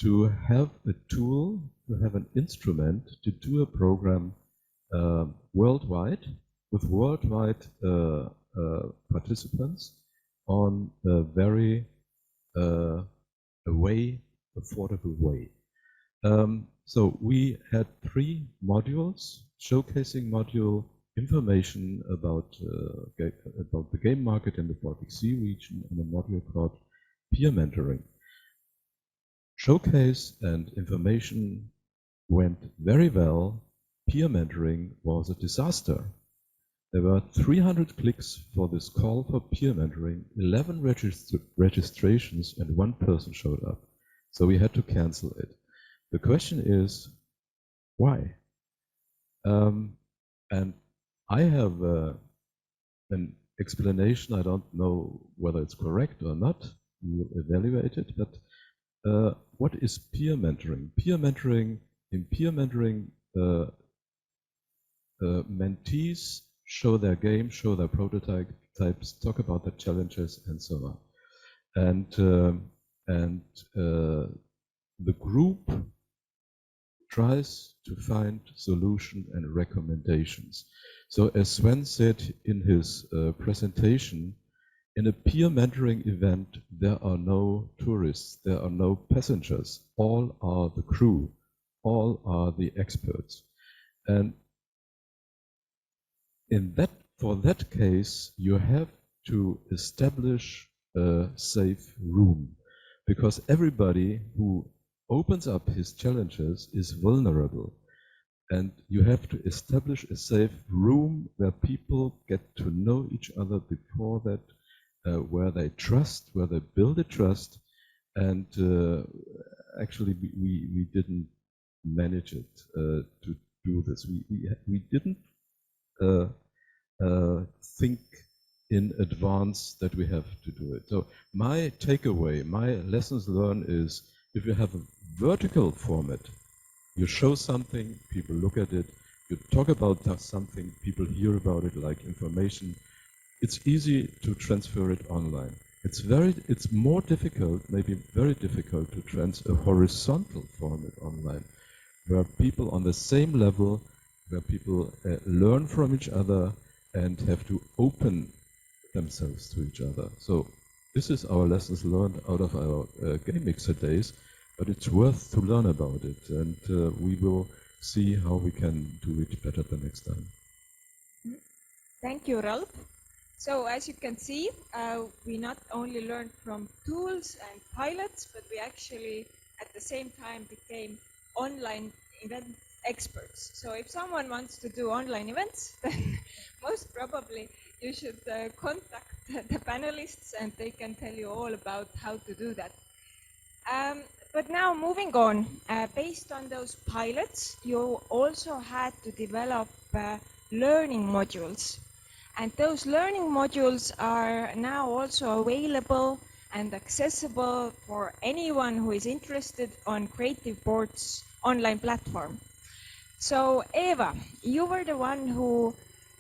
Speaker 16: to have a tool, to have an instrument to do a program worldwide with worldwide participants on a very affordable way. So we had 3 modules: showcasing module, information about the game market in the Baltic Sea region, and a module called peer mentoring. Showcase and information went very well. Peer mentoring was a disaster. There were 300 clicks for this call for peer mentoring, 11 registrations, and 1 person showed up. So we had to cancel it. The question is, why? And I have an explanation. I don't know whether it's correct or not. We will evaluate it. But what is peer mentoring? In peer mentoring, mentees show their game, show their prototypes, talk about the challenges, and so on. And the group tries to find solution and recommendations. So as Sven said in his presentation, in a peer mentoring event, there are no tourists, there are no passengers, all are the crew, all are the experts. And for that case, you have to establish a safe room, because everybody who opens up his challenges is vulnerable. And you have to establish a safe room where people get to know each other before that, where they trust, where they build a trust. And actually, we didn't manage it to do this. We didn't think in advance that we have to do it. So my takeaway, my lessons learned is, if you have a vertical format, you show something, people look at it, you talk about something, people hear about it like information. It's easy to transfer it online. It's more difficult, maybe very difficult, to transfer a horizontal format online, where people on the same level, where people learn from each other and have to open themselves to each other. So this is our lessons learned out of our Game Mixer days, but it's worth to learn about it, and we will see how we can do it better the next time.
Speaker 17: Thank you, Ralph. So as you can see, we not only learned from tools and pilots, but we actually at the same time became online event experts. So if someone wants to do online events, then most probably you should contact the panelists and they can tell you all about how to do that. But now moving on, based on those pilots, you also had to develop learning modules. And those learning modules are now also available and accessible for anyone who is interested on Creative Board's online platform. So Eva, you were the one who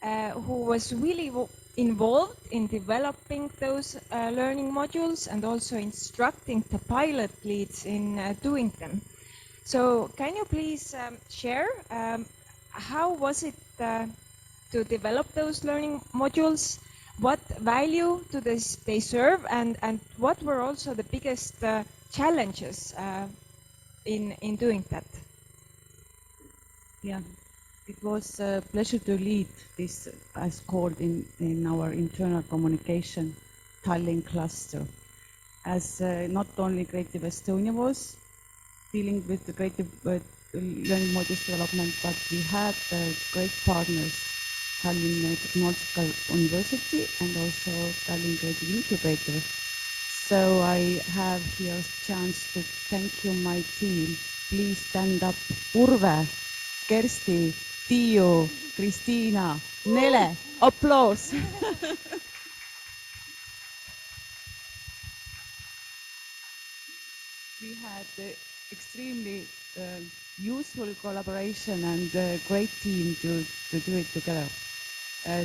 Speaker 17: was really involved in developing those learning modules and also instructing the pilot leads in doing them. So can you please share how was it to develop those learning modules? What value do they serve, and what were also the biggest challenges in doing that?
Speaker 19: Yeah, it was a pleasure to lead this, as called in our internal communication, Tallinn cluster, as not only Creative Estonia was dealing with the creative learning modules development, but we had great partners, Tallinn Technological University and also Tallinn Creative Incubator. So I have here a chance to thank you, my team. Please stand up. Urve, Kersti, Tiiu, Kristiina, Nele, applause. We had extremely useful collaboration and a great team to do it together.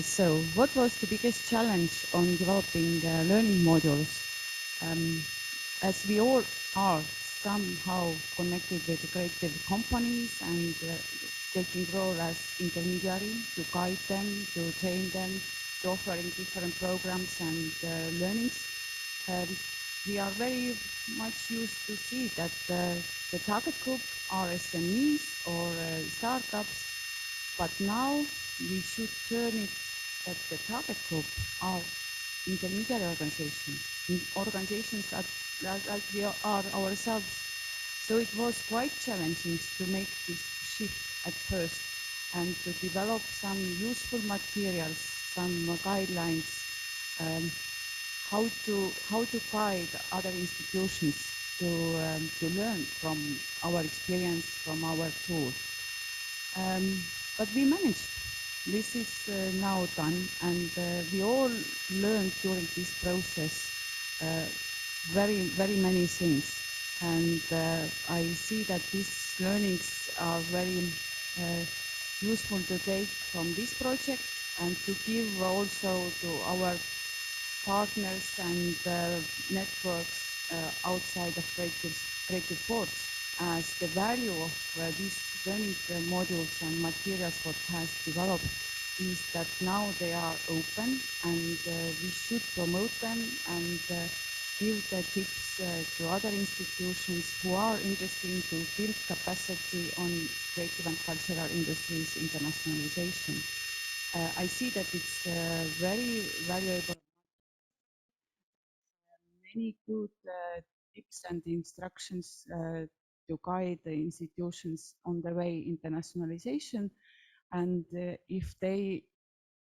Speaker 19: So what was the biggest challenge on developing learning modules? As we all are somehow connected with creative companies and taking role as intermediary to guide them, to train them, to offering different programs and learnings, we are very much used to see that the target group are SMEs or startups, but now we should turn it that the target group are intermediary organizations like we are ourselves. So it was quite challenging to make this shift at first and to develop some useful materials, some guidelines, how to guide other institutions to learn from our experience, from our tools. But we managed. This is now done, and we all learned during this process very many things. And I see that these learnings are very useful to take from this project and to give also to our partners and networks outside of creative ports, as the value of these learning modules and materials what has developed is that now they are open, and we should promote them and give the tips to other institutions who are interested to build capacity on creative and cultural industries internationalization. I see that it's very valuable. Many good tips and instructions to guide the institutions on the way internationalization. And if they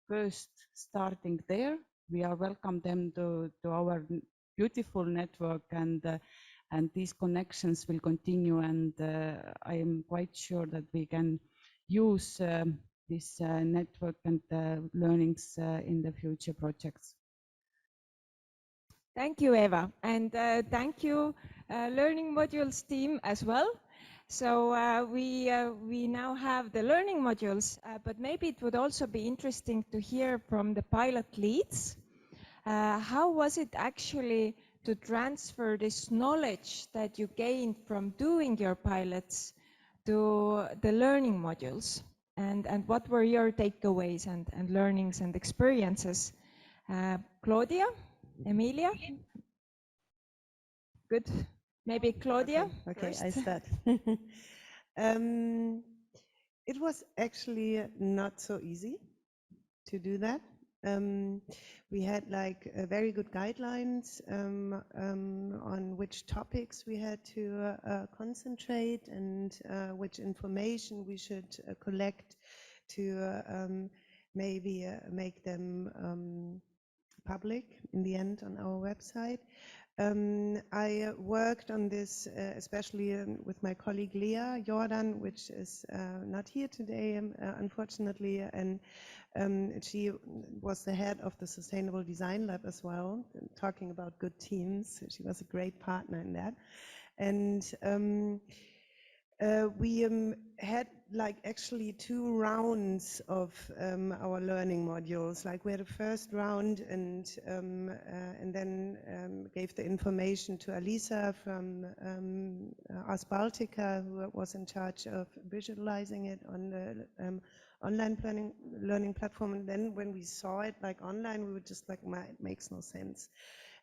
Speaker 19: first starting there, we are welcome them to our beautiful network, and these connections will continue, and I am quite sure that we can use this network and learnings in the future projects.
Speaker 17: Thank you, Eva, and thank you, Learning Modules team as well. So we now have the learning modules, but maybe it would also be interesting to hear from the pilot leads. How was it actually to transfer this knowledge that you gained from doing your pilots to the learning modules? And what were your takeaways and learnings and experiences? Claudia, Emilia? Good. Maybe Claudia?
Speaker 10: Okay,
Speaker 17: first.
Speaker 10: I start. It was actually not so easy to do that. We had like very good guidelines on which topics we had to concentrate, and which information we should collect to maybe make them public in the end on our website. I worked on this especially with my colleague Leah Jordan, which is not here today, unfortunately, and she was the head of the Sustainable Design Lab as well, talking about good teams. She was a great partner in that. And we had like actually 2 rounds of our learning modules. Like we had a first round, and then gave the information to Alisa from Ars Baltica, who was in charge of visualizing it on the online learning platform. And then when we saw it like online, we were just like, it makes no sense.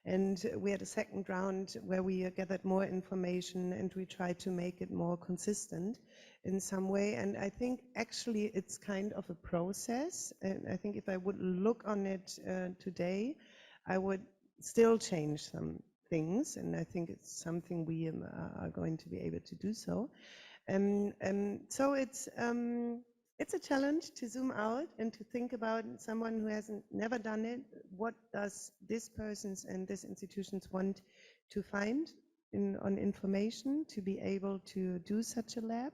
Speaker 10: And we had a second round where we gathered more information, and we tried to make it more consistent in some way. And I think actually it's kind of a process. And I think if I would look on it today, I would still change some things. And I think it's something we are going to be able to do so. So it's a challenge to zoom out and to think about someone who hasn't never done it. What does this person's and this institutions want to find on information to be able to do such a lab?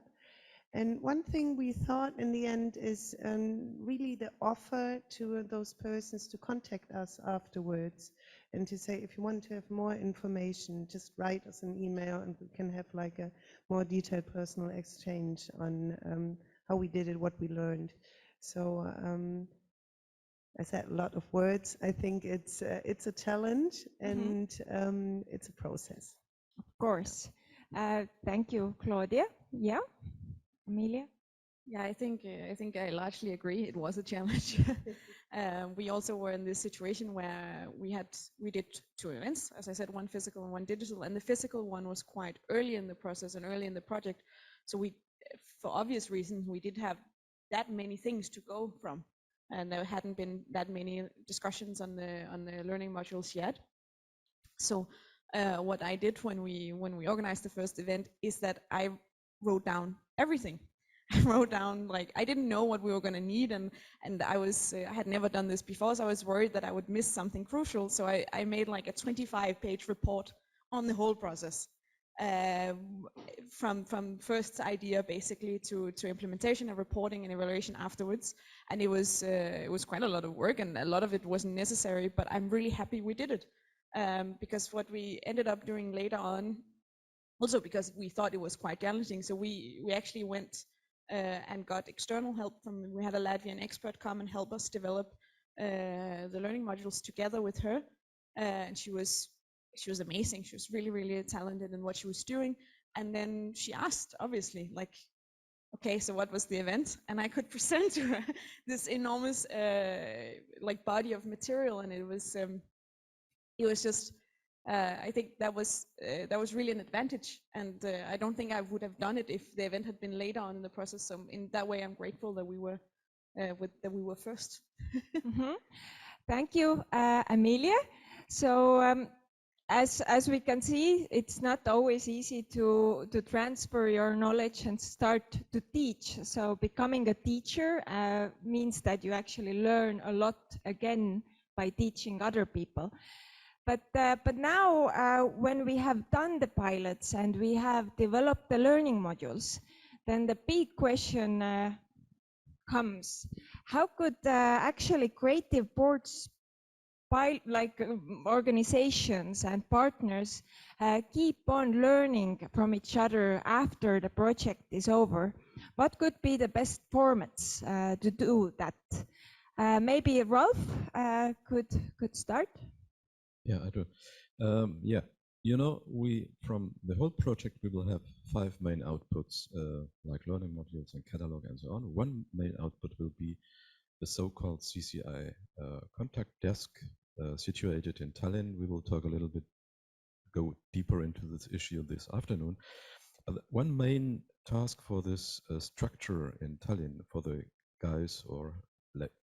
Speaker 10: And one thing we thought in the end is really the offer to those persons to contact us afterwards and to say, if you want to have more information, just write us an email and we can have like a more detailed personal exchange on how we did it, what we learned. So I said a lot of words. I think it's a challenge, and it's a process.
Speaker 17: Of course. Thank you, Claudia. Yeah, Emilia?
Speaker 14: Yeah, I think I largely agree. It was a challenge. We also were in this situation where we did 2 events, as I said, one physical and one digital, and the physical one was quite early in the process and early in the project. So we, for obvious reasons, we didn't have that many things to go from, and there hadn't been that many discussions on the learning modules yet. So what I did when we organized the first event is that I wrote down everything. I wrote down, like, I didn't know what we were going to need, and I had never done this before, so I was worried that I would miss something crucial. So I made like a 25-page report on the whole process, from first idea basically to implementation and reporting and evaluation afterwards. And it was quite a lot of work, and a lot of it wasn't necessary, but I'm really happy we did it, because what we ended up doing later on also because we thought it was quite challenging. So we actually went and got external help from, we had a Latvian expert come and help us develop the learning modules together with her. And she was amazing. She was really, really talented in what she was doing. And then she asked, obviously, like, okay, so what was the event? And I could present to her this enormous like body of material, and it was just I think that was really an advantage, and I don't think I would have done it if the event had been later on in the process. So in that way, I'm grateful that we were first.
Speaker 17: Thank you, Amelia. So as we can see, it's not always easy to transfer your knowledge and start to teach. So becoming a teacher means that you actually learn a lot again by teaching other people. But now when we have done the pilots and we have developed the learning modules, then the big question comes: how could actually creative boards, organizations and partners keep on learning from each other after the project is over? What could be the best formats to do that? Maybe Rolf could start.
Speaker 16: Yeah, I do. Yeah, you know, from the whole project, we will have 5 main outputs, like learning modules and catalog and so on. One main output will be the so-called CCI contact desk situated in Tallinn. We will talk a little bit, go deeper into this issue this afternoon. One main task for this structure in Tallinn, for the guys or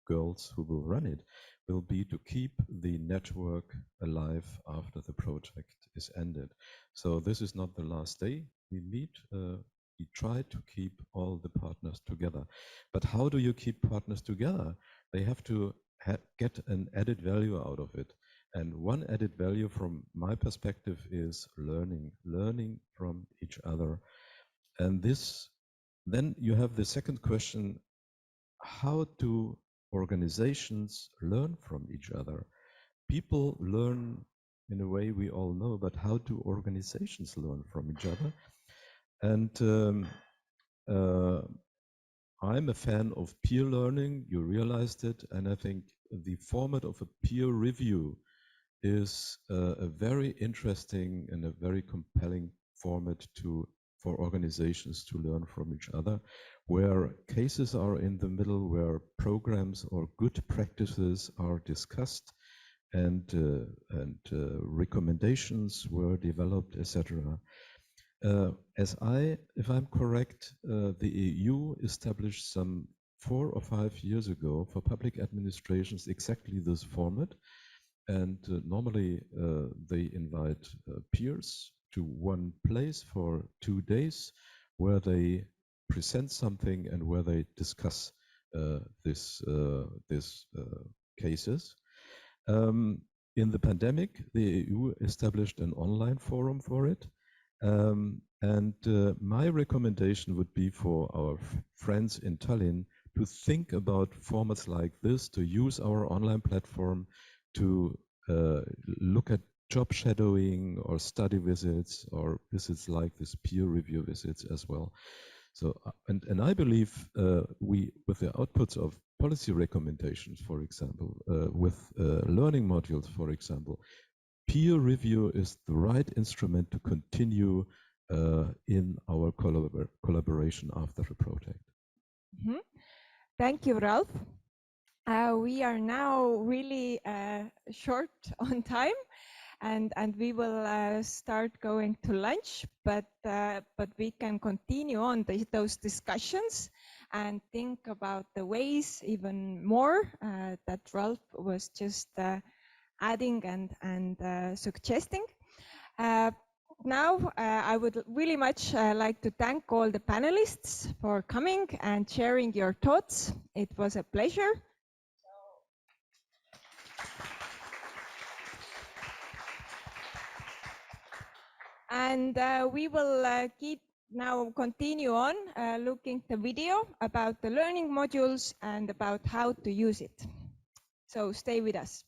Speaker 16: girls who will run it, will be to keep the network alive after the project is ended. So this is not the last day we meet. We try to keep all the partners together. But how do you keep partners together? They have to get an added value out of it. And one added value from my perspective is learning from each other. And then you have the second question: how do organizations learn from each other? People learn in a way we all know, but how do organizations learn from each other? And I'm a fan of peer learning. You realized it, and I think the format of a peer review is a very interesting and a very compelling format for organizations to learn from each other, where cases are in the middle, where programs or good practices are discussed, and recommendations were developed, etc. If I'm correct, the EU established some 4 or 5 years ago for public administrations exactly this format. And normally they invite peers to one place for 2 days, where they present something and where they discuss these cases. In the pandemic, the EU established an online forum for it. My recommendation would be for our friends in Tallinn to think about formats like this, to use our online platform to look at job shadowing or study visits or visits like this peer review visits as well. So, and I believe with the outputs of policy recommendations, for example, with learning modules, for example, peer review is the right instrument to continue in our collaboration after the project.
Speaker 17: Mm-hmm. Thank you, Ralph. We are now really short on time, and we will start going to lunch. But we can continue on those discussions and think about the ways even more that Ralph was just adding and suggesting. Now, I would really much like to thank all the panelists for coming and sharing your thoughts. It was a pleasure. And we will continue on looking the video about the learning modules and about how to use it. So stay with us.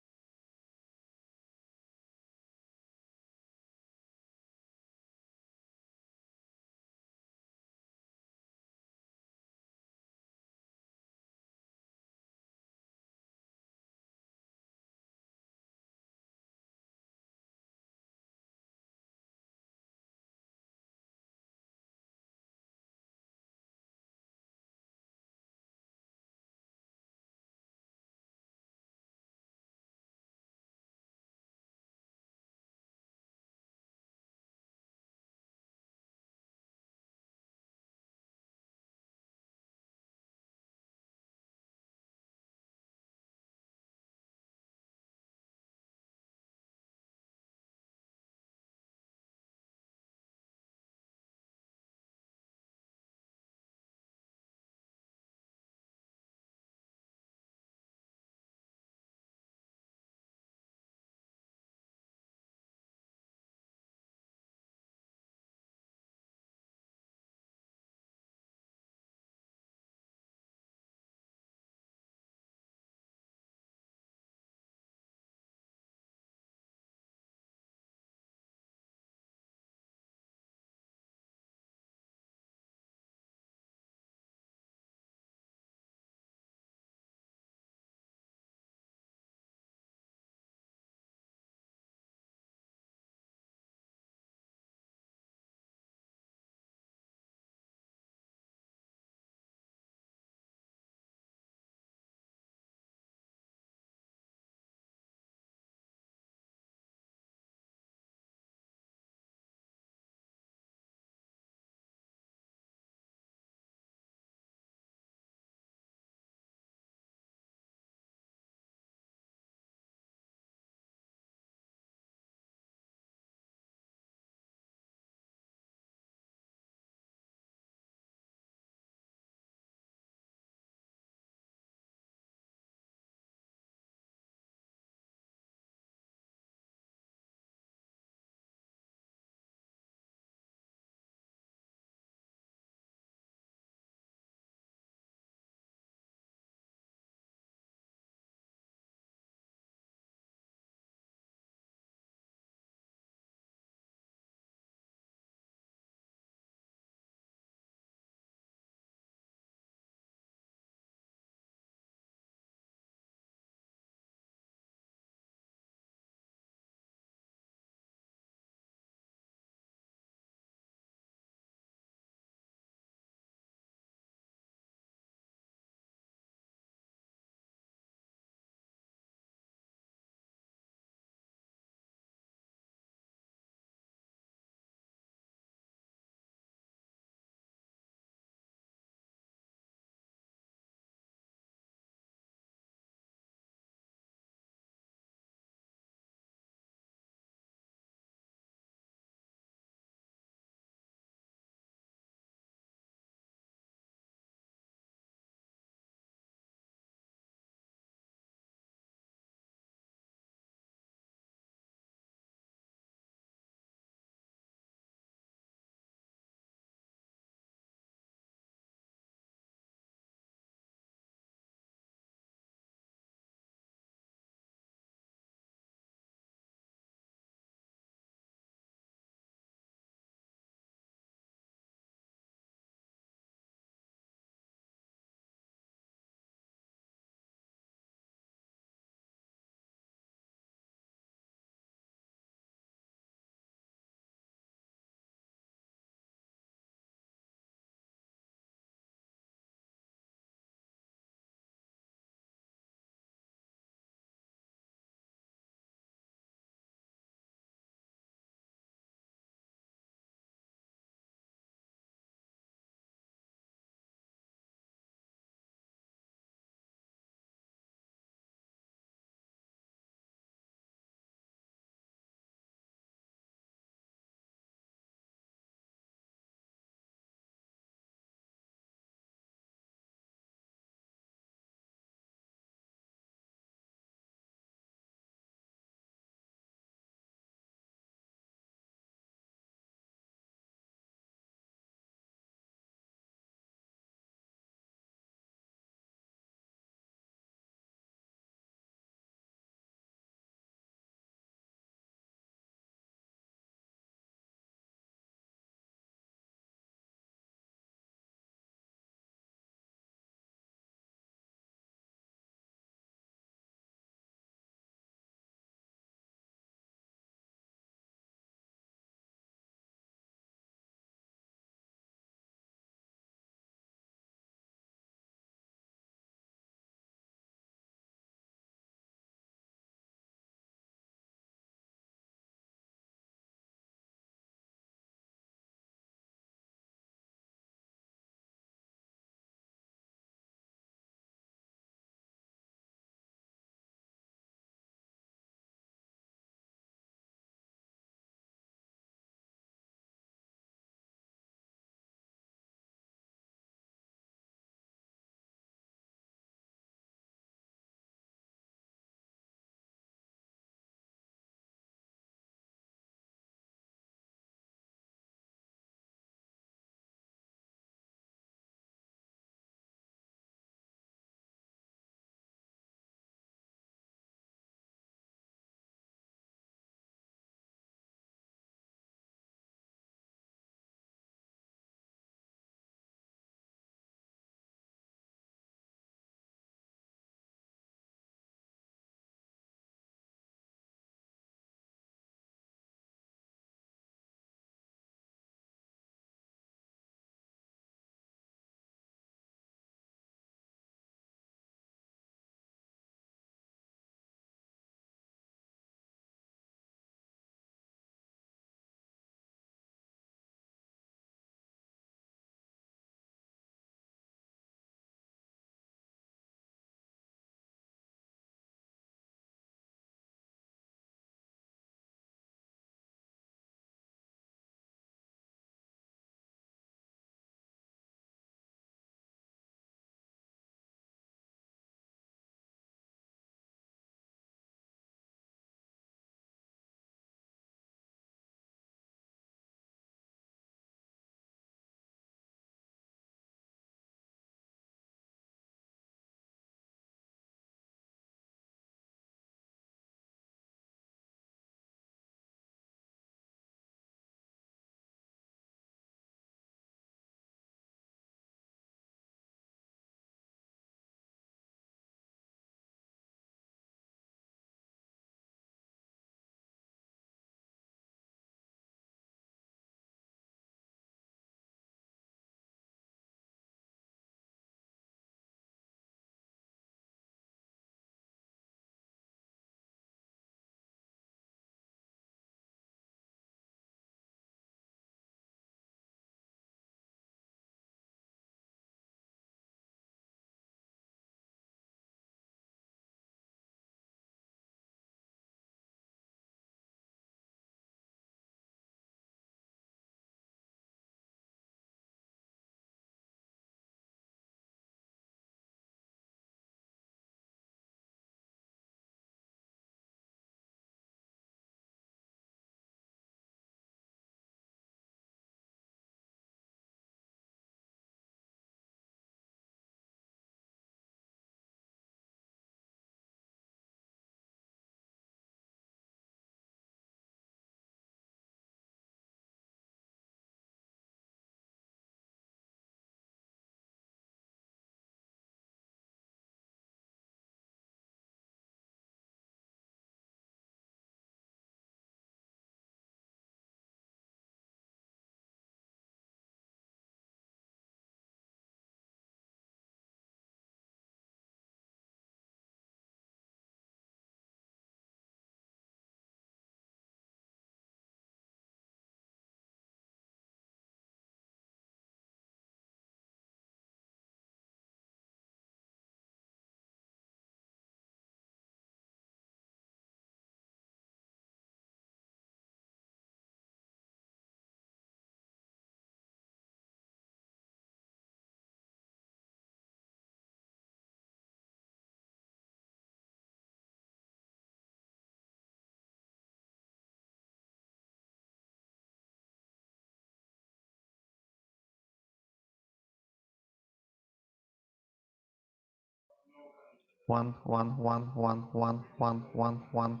Speaker 2: One, one, one, one, one, one, one, one,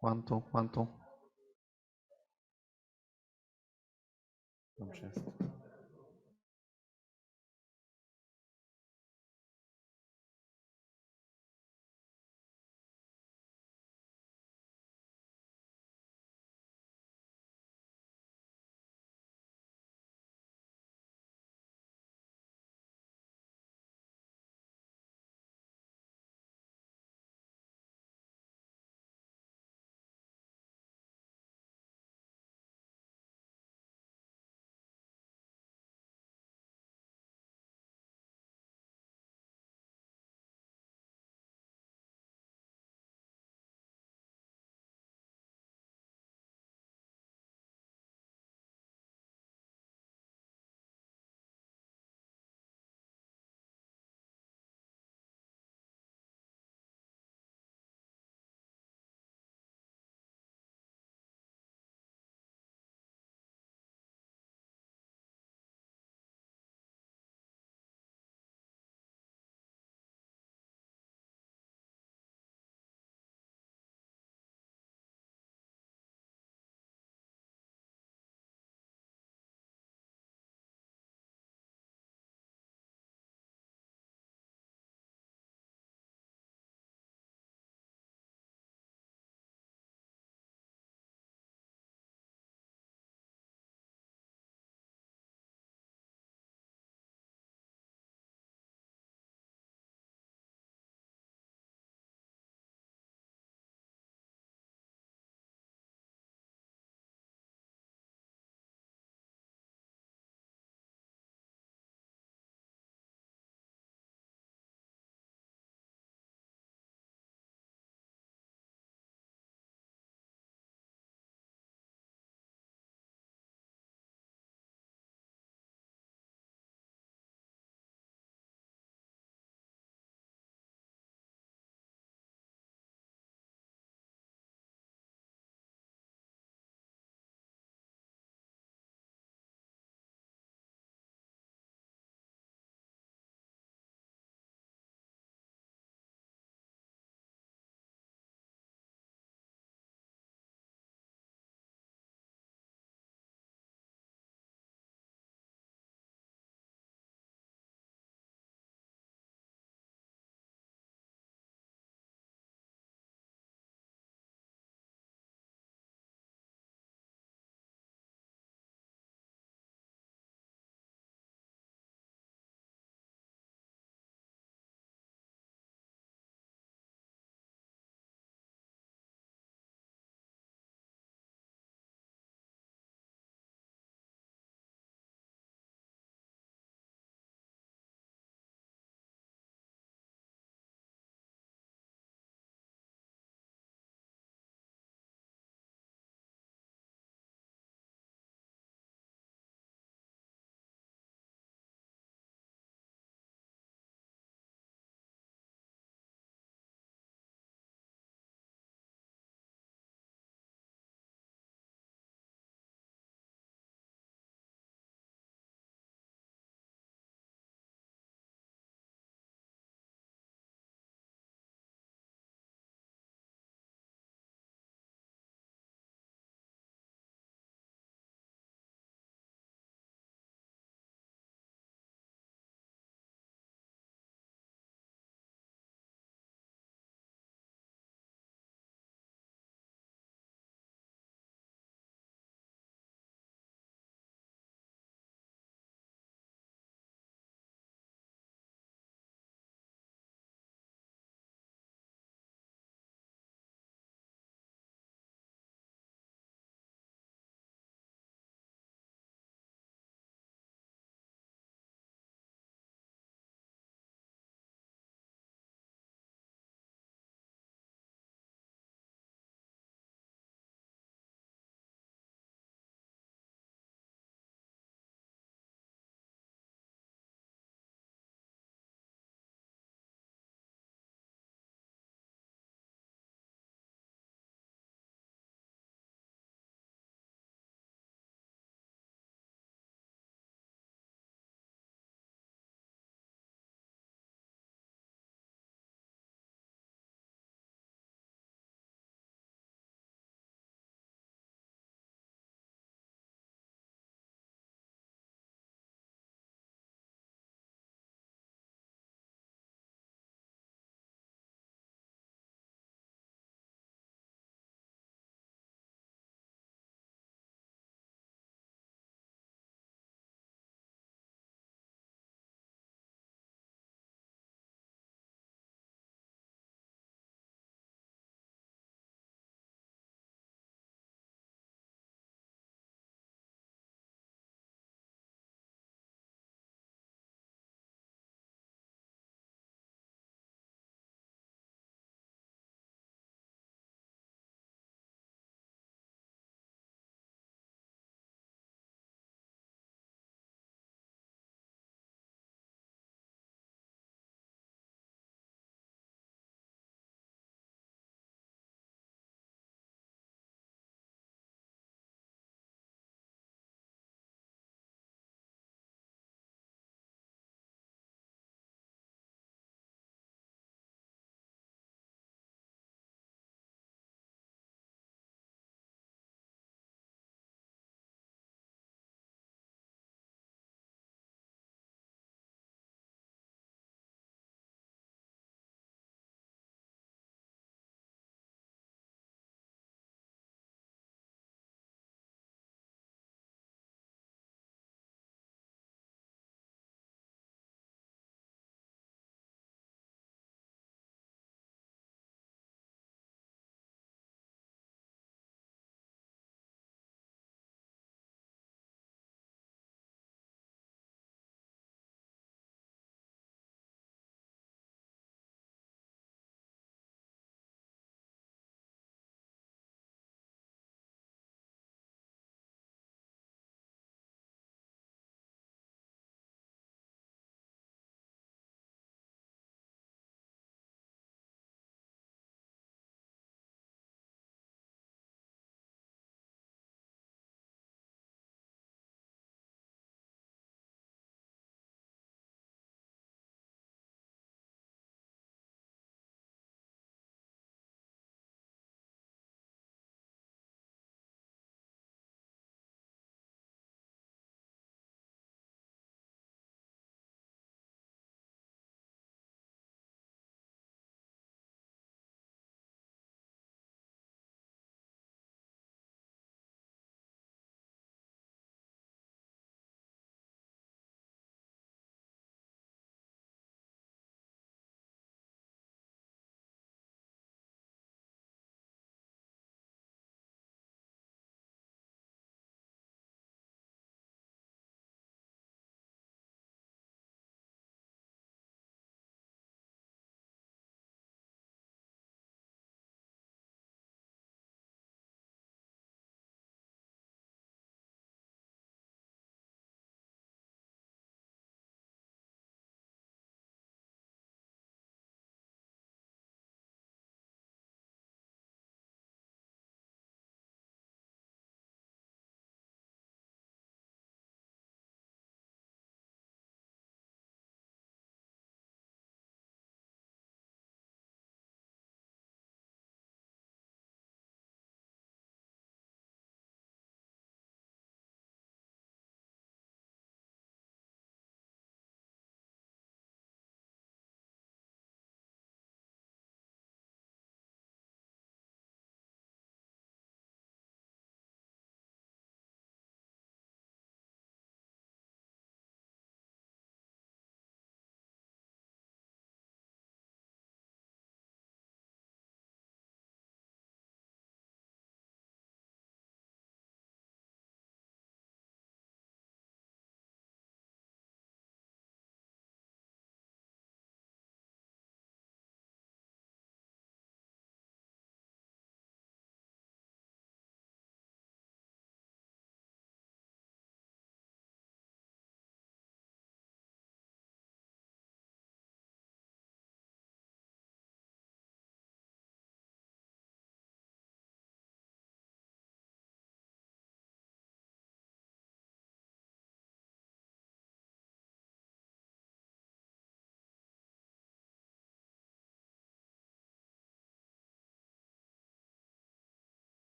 Speaker 2: one, two, one, two. Dobrze.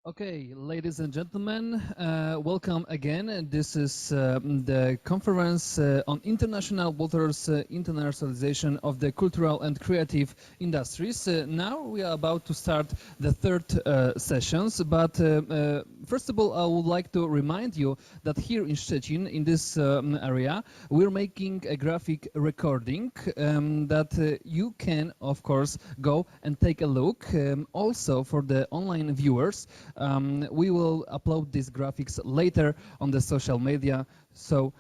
Speaker 2: Okay, ladies and gentlemen, welcome again. This is the conference on international waters, internationalization of the cultural and creative industries. Now we are about to start the third sessions, but first of all, I would like to remind you that here in Szczecin, in this area, we're making a graphic recording that you can, of course, go and take a look. Also, for the online viewers, we will upload these graphics later on the social media, so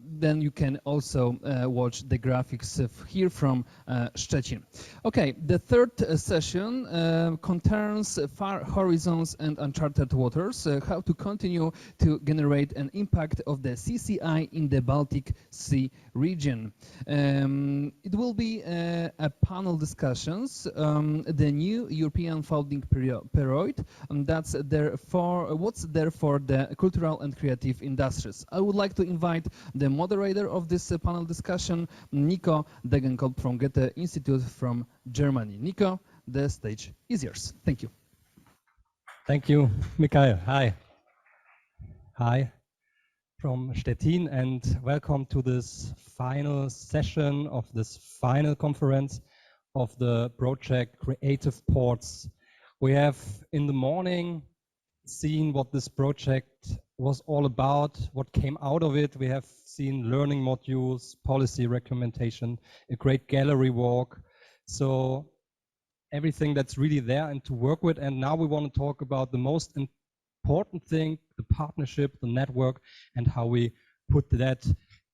Speaker 2: then you can also watch the graphics here from Szczecin. Okay, the third session concerns far horizons and uncharted waters, how to continue to generate an impact of the CCI in the Baltic Sea region. It will be a panel discussions, the new European founding period, that's therefore what's there for the cultural and creative industries. I would like to invite the moderator of this panel discussion, Nico Degenkolb from Goethe Institute from Germany. Nico, the stage is yours. Thank you.
Speaker 20: Thank you, Mikhail. Hi. Hi from Szczecin, and welcome to this final session of this final conference of the project Creative Ports. We have in the morning seen what this project was all about, what came out of it. We have seen learning modules, policy recommendation, a great gallery walk. So everything that's really there and to work with. And now we want to talk about the most important thing, the partnership, the network, and how we put that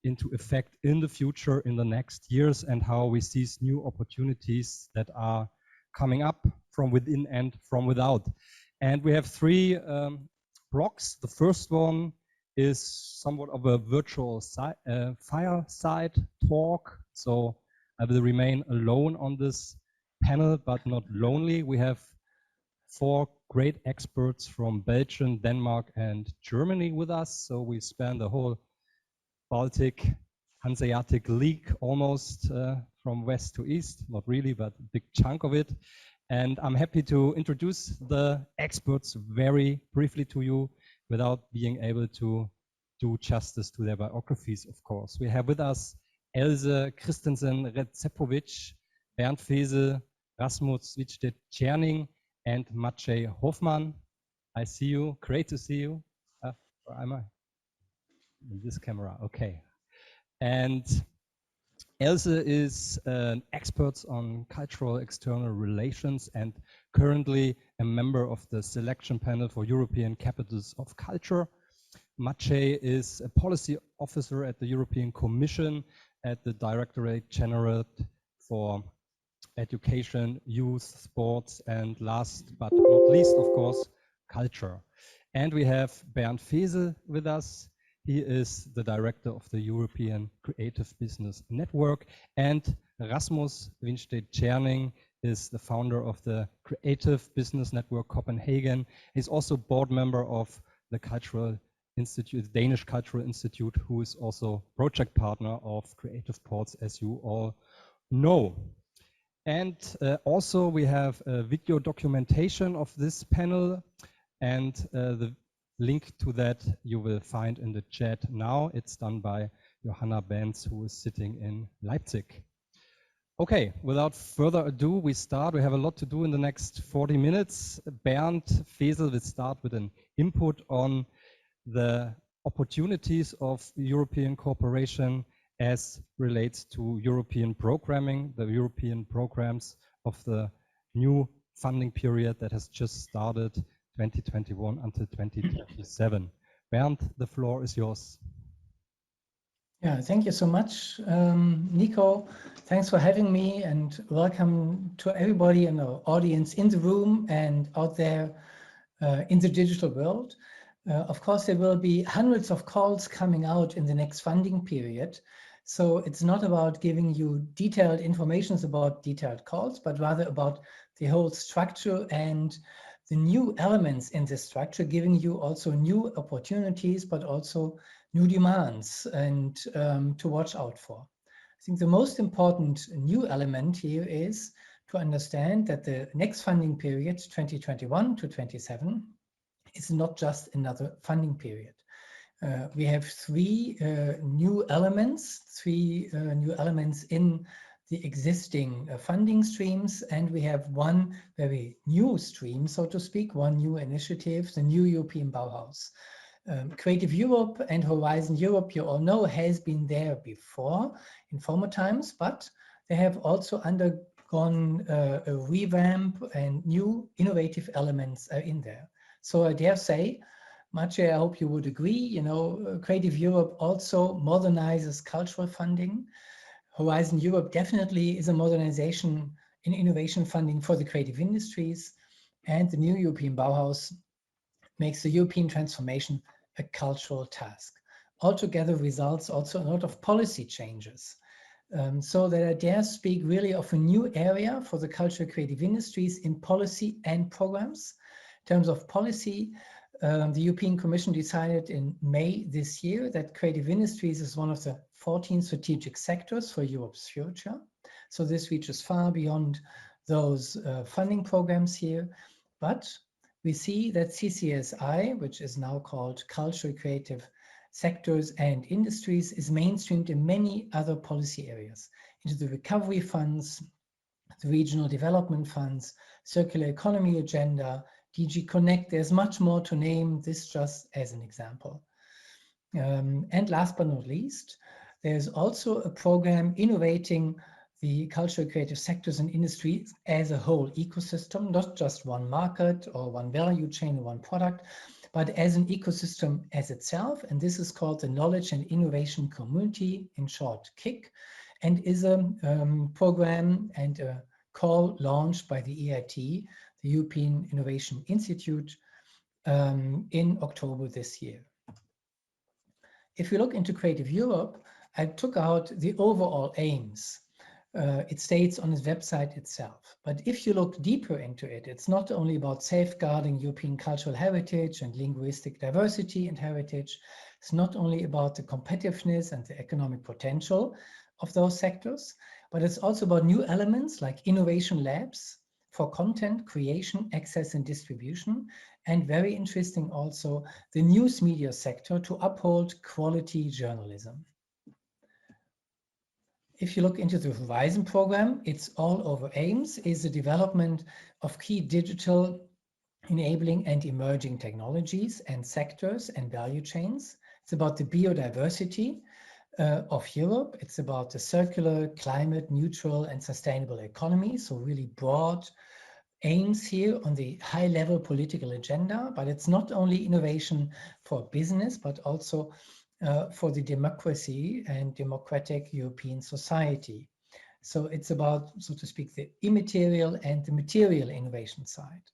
Speaker 20: into effect in the future, in the next years, and how we seize new opportunities that are coming up from within and from without. And we have three blocks. The first one is somewhat of a virtual fireside talk. So I will remain alone on this panel, but not lonely. We have four great experts from Belgium, Denmark, and Germany with us. So we span the whole Baltic Hanseatic League almost from west to east. Not really, but a big chunk of it. And I'm happy to introduce the experts very briefly to you without being able to do justice to their biographies, of course. We have with us Else Christensen-Recepovic, Bernd Fese, Rasmus Wittstedt-Czerning, and Maciej Hofmann. I see you. Great to see you. Where am I? In this camera. Okay. And Else is an expert on cultural external relations and currently a member of the selection panel for European Capitals of Culture. Maciej is a policy officer at the European Commission at the Directorate General for Education, Youth, Sports, and last but not least, of course, culture. And we have Bernd Fese with us. He is the director of the European Creative Business Network, and Rasmus Wittstedt-Czerning is the founder of the Creative Business Network Copenhagen. He's also board member of the Cultural Institute, the Danish Cultural Institute, who is also project partner of Creative Ports, as you all know. And also we have a video documentation of this panel, and the link to that you will find in the chat now. It's done by Johanna Benz, who is sitting in Leipzig. Okay, without further ado, we start. We have a lot to do in the next 40 minutes. Bernd Fese will start with an input on the opportunities of European cooperation as relates to European programming, the European programs of the new funding period that has just started 2021 until 2027. Bernd, the floor is yours.
Speaker 21: Yeah, thank you so much, Nico. Thanks for having me, and welcome to everybody in the audience in the room and out there in the digital world. Of course, there will be hundreds of calls coming out in the next funding period. So it's not about giving you detailed information about detailed calls, but rather about the whole structure and the new elements in this structure, giving you also new opportunities, but also new demands and to watch out for. I think the most important new element here is to understand that the next funding period, 2021 to 27, is not just another funding period. We have three new elements in the existing funding streams, and we have one very new stream, so to speak, one new initiative, the new European Bauhaus. Creative Europe and Horizon Europe, you all know, has been there before in former times, but they have also undergone a revamp, and new innovative elements are in there. So I dare say Maciej, I hope you would agree, you know, Creative Europe also modernizes cultural funding. Horizon Europe definitely is a modernization in innovation funding for the creative industries, and the new European Bauhaus makes the European transformation a cultural task. Altogether results also a lot of policy changes. So that I dare speak really of a new area for the cultural creative industries in policy and programs. In terms of policy, the European Commission decided in May this year that creative industries is one of the 14 strategic sectors for Europe's future. So this reaches far beyond those funding programs here. But we see that CCSI, which is now called Cultural Creative Sectors and Industries, is mainstreamed in many other policy areas, into the recovery funds, the regional development funds, circular economy agenda, DG Connect. There's much more to name, this just as an example. And last but not least, there's also a program innovating the cultural creative sectors and industries as a whole ecosystem, not just one market or one value chain or one product, but as an ecosystem as itself. And this is called the Knowledge and Innovation Community, in short, KIC, and is a program and a call launched by the EIT, the European Innovation Institute, in October this year. If we look into Creative Europe, I took out the overall aims. It states on its website itself. But if you look deeper into it, it's not only about safeguarding European cultural heritage and linguistic diversity and heritage. It's not only about the competitiveness and the economic potential of those sectors, but it's also about new elements like innovation labs for content creation, access and distribution, and very interesting also the news media sector to uphold quality journalism. If you look into the Horizon program, its all over aims is the development of key digital enabling and emerging technologies and sectors and value chains. It's about the biodiversity of Europe. It's about the circular, climate neutral and sustainable economy. So really broad aims here on the high level political agenda, but it's not only innovation for business, but also for the democracy and democratic European society. So it's about, so to speak, the immaterial and the material innovation side.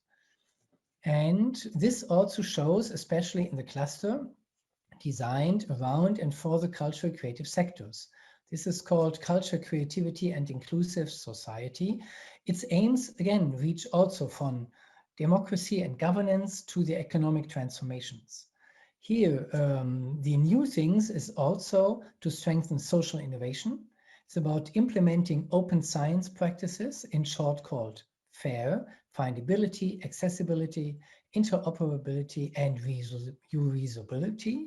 Speaker 21: And this also shows, especially in the cluster, designed around and for the cultural creative sectors. This is called Culture, Creativity and Inclusive Society. Its aims, again, reach also from democracy and governance to the economic transformations. Here, the new things is also to strengthen social innovation. It's about implementing open science practices, in short called FAIR, findability, accessibility, interoperability, and reusability.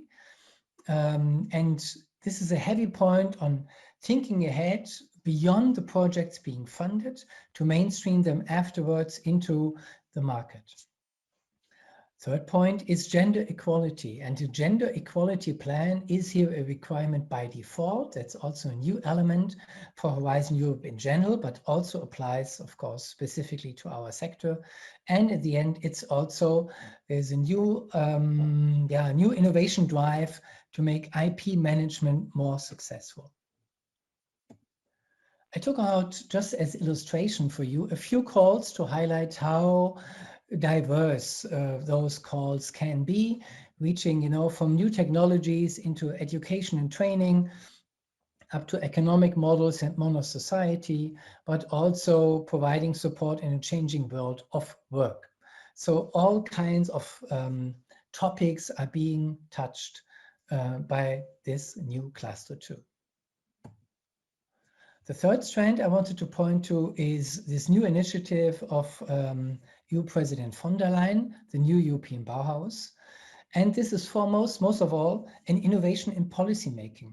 Speaker 21: And this is a heavy point on thinking ahead beyond the projects being funded to mainstream them afterwards into the market. Third point is gender equality, and the gender equality plan is here a requirement by default. That's also a new element for Horizon Europe in general, but also applies, of course, specifically to our sector. And at the end, it's also, there's a new, new innovation drive to make IP management more successful. I took out, just as illustration for you, a few calls to highlight how diverse those calls can be, reaching, from new technologies into education and training, up to economic models and mono society, but also providing support in a changing world of work. So all kinds of topics are being touched by this new cluster too. The third strand I wanted to point to is this new initiative of EU President von der Leyen, the new European Bauhaus. And this is foremost, most of all, an innovation in policymaking.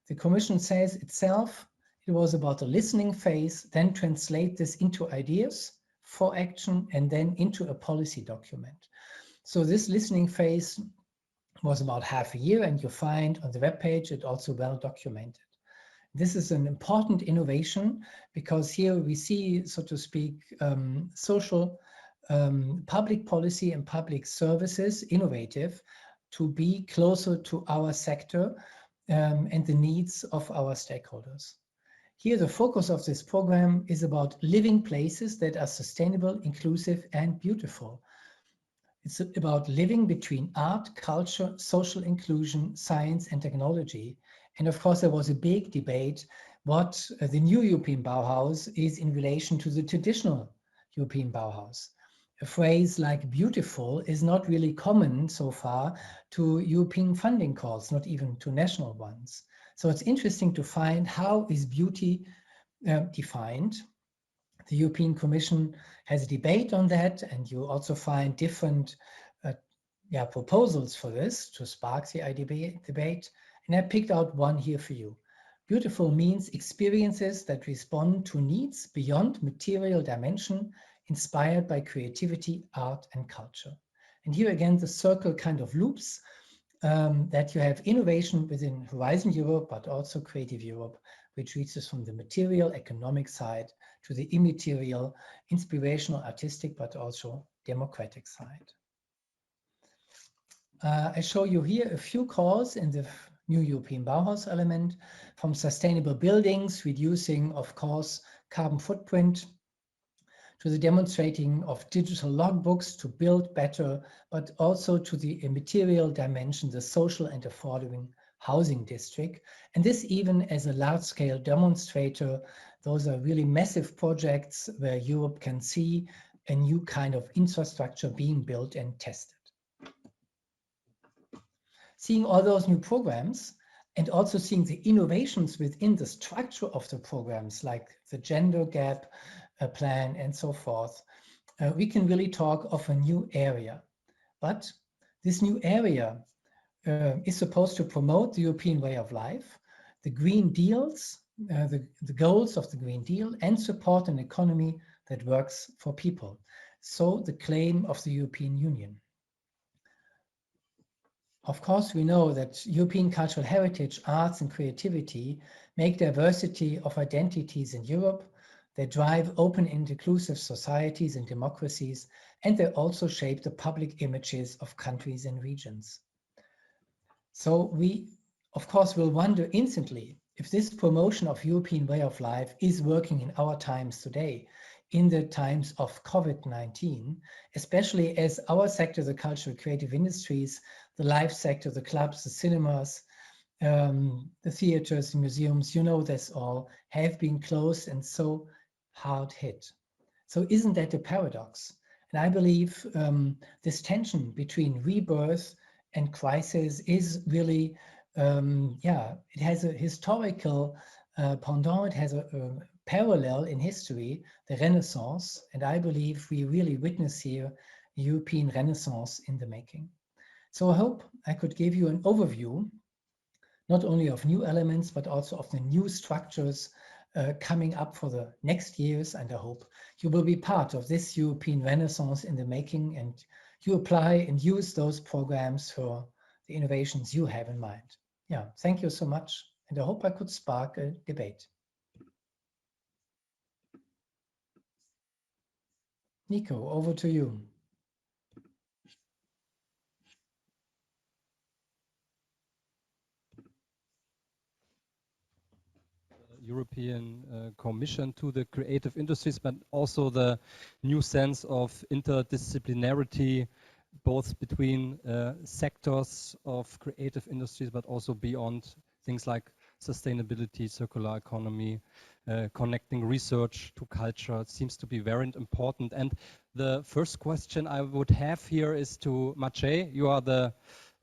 Speaker 21: The Commission says itself, it was about the listening phase, then translate this into ideas for action, and then into a policy document. So this listening phase was about half a year, and you find on the webpage it also well documented. This is an important innovation because here we see, so to speak, social public policy and public services, innovative, to be closer to our sector and the needs of our stakeholders. Here, the focus of this program is about living places that are sustainable, inclusive, and beautiful. It's about living between art, culture, social inclusion, science, and technology. And of course, there was a big debate what the new European Bauhaus is in relation to the traditional European Bauhaus. A phrase like beautiful is not really common so far to European funding calls, not even to national ones. So it's interesting to find how is beauty defined. The European Commission has a debate on that, and you also find different proposals for this to spark the debate. And I picked out one here for you. Beautiful means experiences that respond to needs beyond material dimension, inspired by creativity, art, and culture. And here again, the circle kind of loops that you have innovation within Horizon Europe, but also Creative Europe, which reaches from the material economic side to the immaterial, inspirational, artistic, but also democratic side. I show you here a few calls in the new European Bauhaus element, from sustainable buildings, reducing, of course, carbon footprint, to the demonstrating of digital logbooks to build better, but also to the immaterial dimension, the social and affordable housing district. And this even as a large-scale demonstrator. Those are really massive projects where Europe can see a new kind of infrastructure being built and tested. Seeing all those new programs and also seeing the innovations within the structure of the programs, like the gender gap plan and so forth, we can really talk of a new area. But this new area is supposed to promote the European way of life, the Green Deals, the goals of the Green Deal, and support an economy that works for people. So the claim of the European Union. Of course, we know that European cultural heritage, arts, and creativity make diversity of identities in Europe. They drive open and inclusive societies and democracies, and they also shape the public images of countries and regions. So we, of course, will wonder instantly if this promotion of European way of life is working in our times today, in the times of COVID-19, especially as our sector, the cultural creative industries, the live sector, the clubs, the cinemas, the theaters, the museums, you know this all, have been closed and so hard hit. So isn't that a paradox? And I believe this tension between rebirth and crisis is really, it has a historical pendant, it has a parallel in history, the Renaissance, and I believe we really witness here the European Renaissance in the making. So I hope I could give you an overview, not only of new elements, but also of the new structures coming up for the next years, and I hope you will be part of this European Renaissance in the making, and you apply and use those programs for the innovations you have in mind. Yeah, thank you so much, and I hope I could spark a debate. Nico, over to you.
Speaker 20: European Commission to the creative industries, but also the new sense of interdisciplinarity, both between sectors of creative industries, but also beyond, things like sustainability, circular economy, connecting research to culture. It seems to be very important. And the first question I would have here is to Maciej. You are the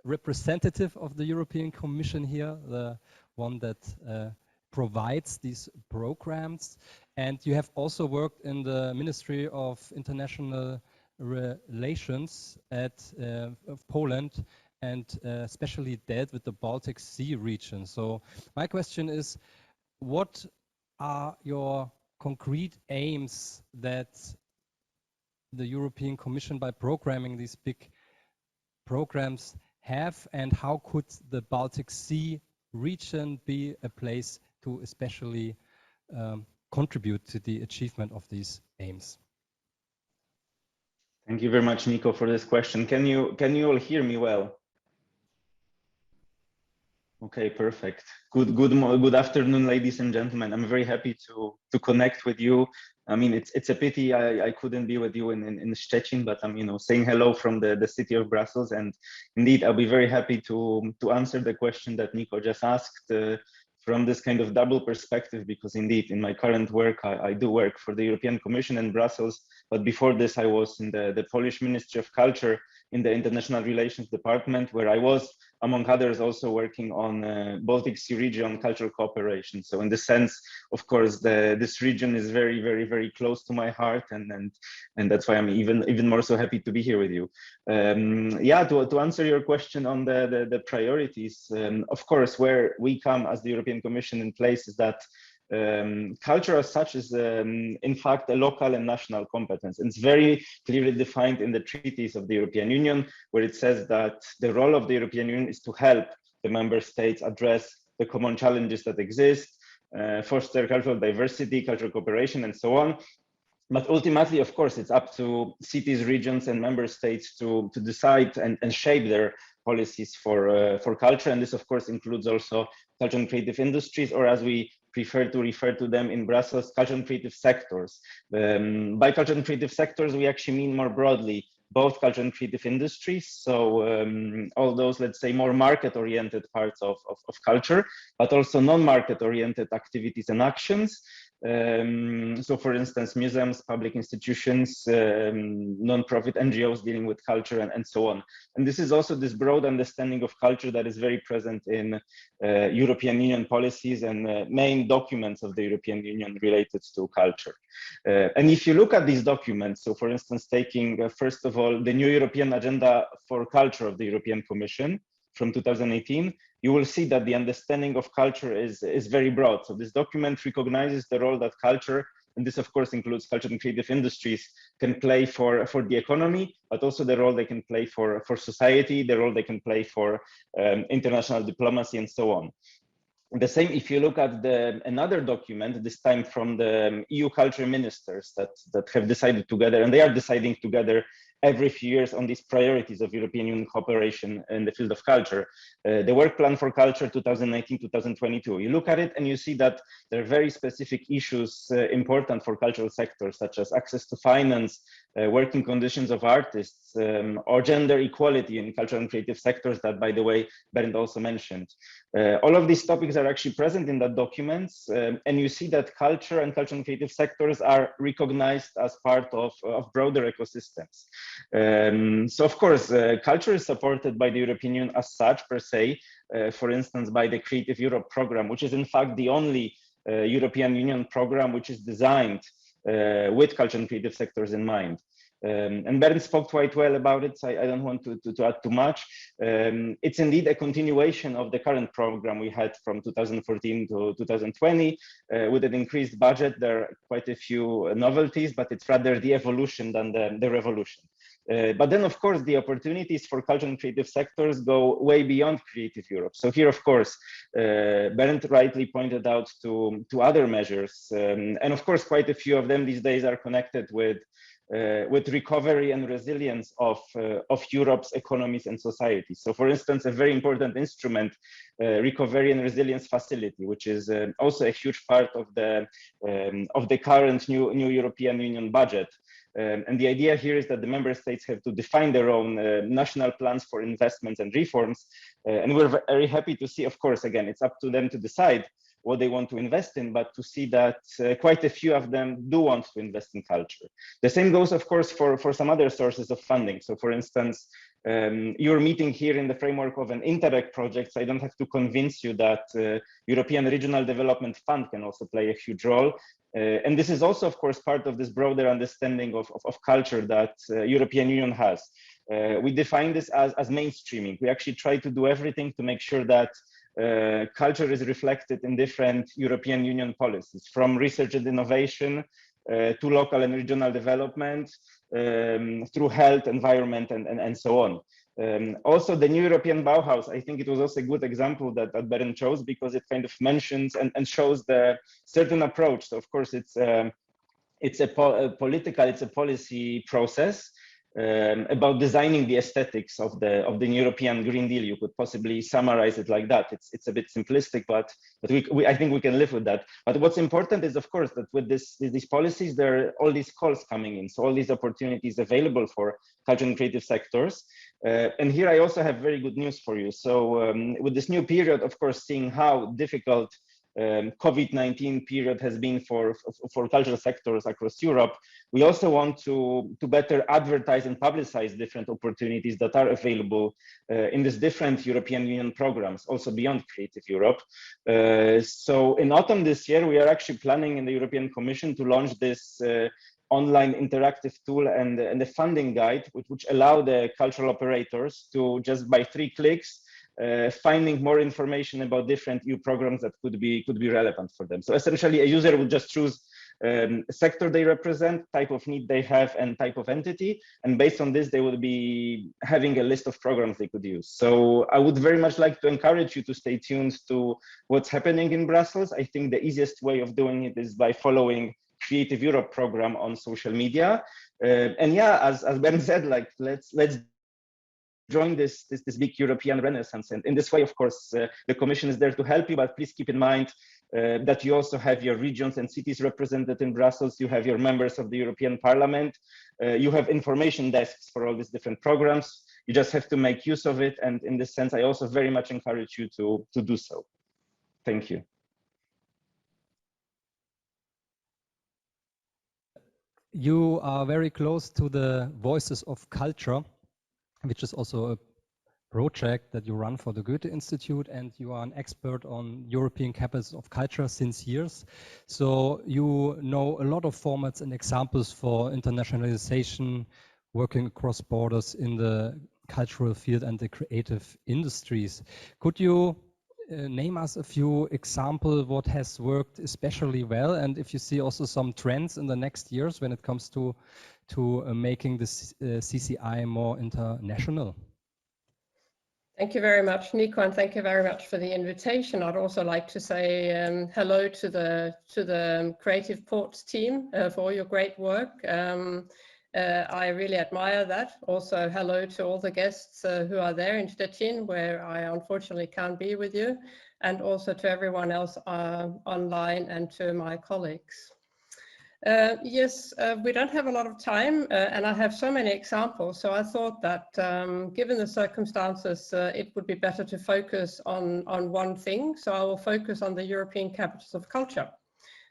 Speaker 20: representative of the European Commission here, the one that provides these programs, and you have also worked in the Ministry of International Relations of Poland, and especially dealt with the Baltic Sea region. So my question is, what are your concrete aims that the European Commission, by programming these big programs, have, and how could the Baltic Sea region be a place to especially contribute to the achievement of these aims?
Speaker 1: Thank you very much, Nico, for this question. Can you all hear me well? Okay, perfect. Good afternoon, ladies and gentlemen. I'm very happy to connect with you. I mean, it's a pity I couldn't be with you in Szczecin, but I'm saying hello from the city of Brussels, and indeed I'll be very happy to answer the question that Nico just asked from this kind of double perspective, because indeed in my current work I do work for the European Commission in Brussels, but before this I was in the Polish Ministry of Culture in the International Relations Department, where I was, among others, also working on Baltic Sea region cultural cooperation. So in the sense, of course, this region is very, very, very close to my heart, and that's why I'm even more so happy to be here with you. Yeah, to answer your question on the priorities, of course, where we come as the European Commission in place is that culture as such is in fact a local and national competence. And it's very clearly defined in the treaties of the European Union, where it says that the role of the European Union is to help the member states address the common challenges that exist, foster cultural diversity, cultural cooperation, and so on. But ultimately, of course, it's up to cities, regions, and member states to decide and shape their policies for culture. And this, of course, includes also culture and creative industries, or as we prefer to refer to them in Brussels, culture and creative sectors. By culture and creative sectors, we actually mean more broadly both culture and creative industries, so all those, let's say, more market-oriented parts of culture, but also non-market-oriented activities and actions. So for instance, museums, public institutions, non-profit NGOs dealing with culture, and so on. And this is also this broad understanding of culture that is very present in European Union policies and main documents of the European Union related to culture. And if you look at these documents, so for instance, taking first of all the new European Agenda for Culture of the European Commission from 2018, you will see that the understanding of culture is very broad. So this document recognizes the role that culture, and this of course includes culture and creative industries, can play for the economy, but also the role they can play for society, the role they can play for international diplomacy, and so on. The same if you look at another document, this time from the EU culture ministers that have decided together, and they are deciding together every few years on these priorities of European Union cooperation in the field of culture, the work plan for culture 2019-2022. You look at it and you see that there are very specific issues important for cultural sectors, such as access to finance, working conditions of artists, or gender equality in cultural and creative sectors that, by the way, Bernd also mentioned. All of these topics are actually present in that document, and you see that culture and cultural and creative sectors are recognized as part of broader ecosystems. So of course, culture is supported by the European Union as such, per se, for instance, by the Creative Europe program, which is in fact the only European Union program which is designed with culture and creative sectors in mind. And Bernd spoke quite well about it, so I don't want to add too much. It's indeed a continuation of the current program we had from 2014 to 2020. With an increased budget, there are quite a few novelties, but it's rather the evolution than the revolution. But then, of course, the opportunities for culture and creative sectors go way beyond Creative Europe. So here, of course, Bernd rightly pointed out to other measures. And of course, quite a few of them these days are connected with recovery and resilience of Europe's economies and societies. So for instance, a very important instrument, Recovery and Resilience Facility, which is also a huge part of the current new European Union budget. And the idea here is that the member states have to define their own national plans for investments and reforms. And we're very happy to see, of course, again, it's up to them to decide what they want to invest in, but to see that quite a few of them do want to invest in culture. The same goes, of course, for some other sources of funding. So for instance, you're meeting here in the framework of an Interreg project, so I don't have to convince you that European Regional Development Fund can also play a huge role. And this is also, of course, part of this broader understanding of culture that European Union has. We define this as mainstreaming. We actually try to do everything to make sure that culture is reflected in different European Union policies, from research and innovation to local and regional development, through health, environment, and so on. Also, the new European Bauhaus, I think it was also a good example that Bernd chose, because it kind of mentions and shows the certain approach. So of course, it's a policy process. about designing the aesthetics of the European Green Deal. You could possibly summarize it like that. It's a bit simplistic, but I think we can live with that. But what's important is, of course, that with these policies, there are all these calls coming in, so all these opportunities available for culture and creative sectors. And here I also have very good news for you. So with this new period, of course, seeing how difficult COVID-19 period has been for cultural sectors across Europe, we also want to better advertise and publicize different opportunities that are available in these different European Union programs, also beyond Creative Europe. So in autumn this year, we are actually planning in the European Commission to launch this online interactive tool and a funding guide, which allow the cultural operators to just by 3 clicks finding more information about different EU programs that could be relevant for them. So essentially, a user would just choose sector they represent, type of need they have, and type of entity, and based on this, they will be having a list of programs they could use. So I would very much like to encourage you to stay tuned to what's happening in Brussels. I think the easiest way of doing it is by following Creative Europe program on social media. And yeah, as Ben said, like let's join this big European renaissance. And in this way, of course, the Commission is there to help you, but please keep in mind that you also have your regions and cities represented in Brussels. You have your members of the European Parliament. You have information desks for all these different programs. You just have to make use of it. And in this sense, I also very much encourage you to do so. Thank you.
Speaker 20: You are very close to the Voices of Culture, which is also a project that you run for the Goethe Institute, and you are an expert on European capitals of culture since years. So you know a lot of formats and examples for internationalization, working across borders in the cultural field and the creative industries. Could you name us a few examples what has worked especially well, and if you see also some trends in the next years when it comes to making this CCI more international?
Speaker 3: Thank you very much, Nico, and thank you very much for the invitation. I'd also like to say hello to the Creative Ports team for all your great work. I really admire that. Also, hello to all the guests who are there in Szczecin, where I unfortunately can't be with you, and also to everyone else online and to my colleagues. Yes, we don't have a lot of time, and I have so many examples, so I thought that given the circumstances, it would be better to focus on one thing. So I will focus on the European Capitals of Culture.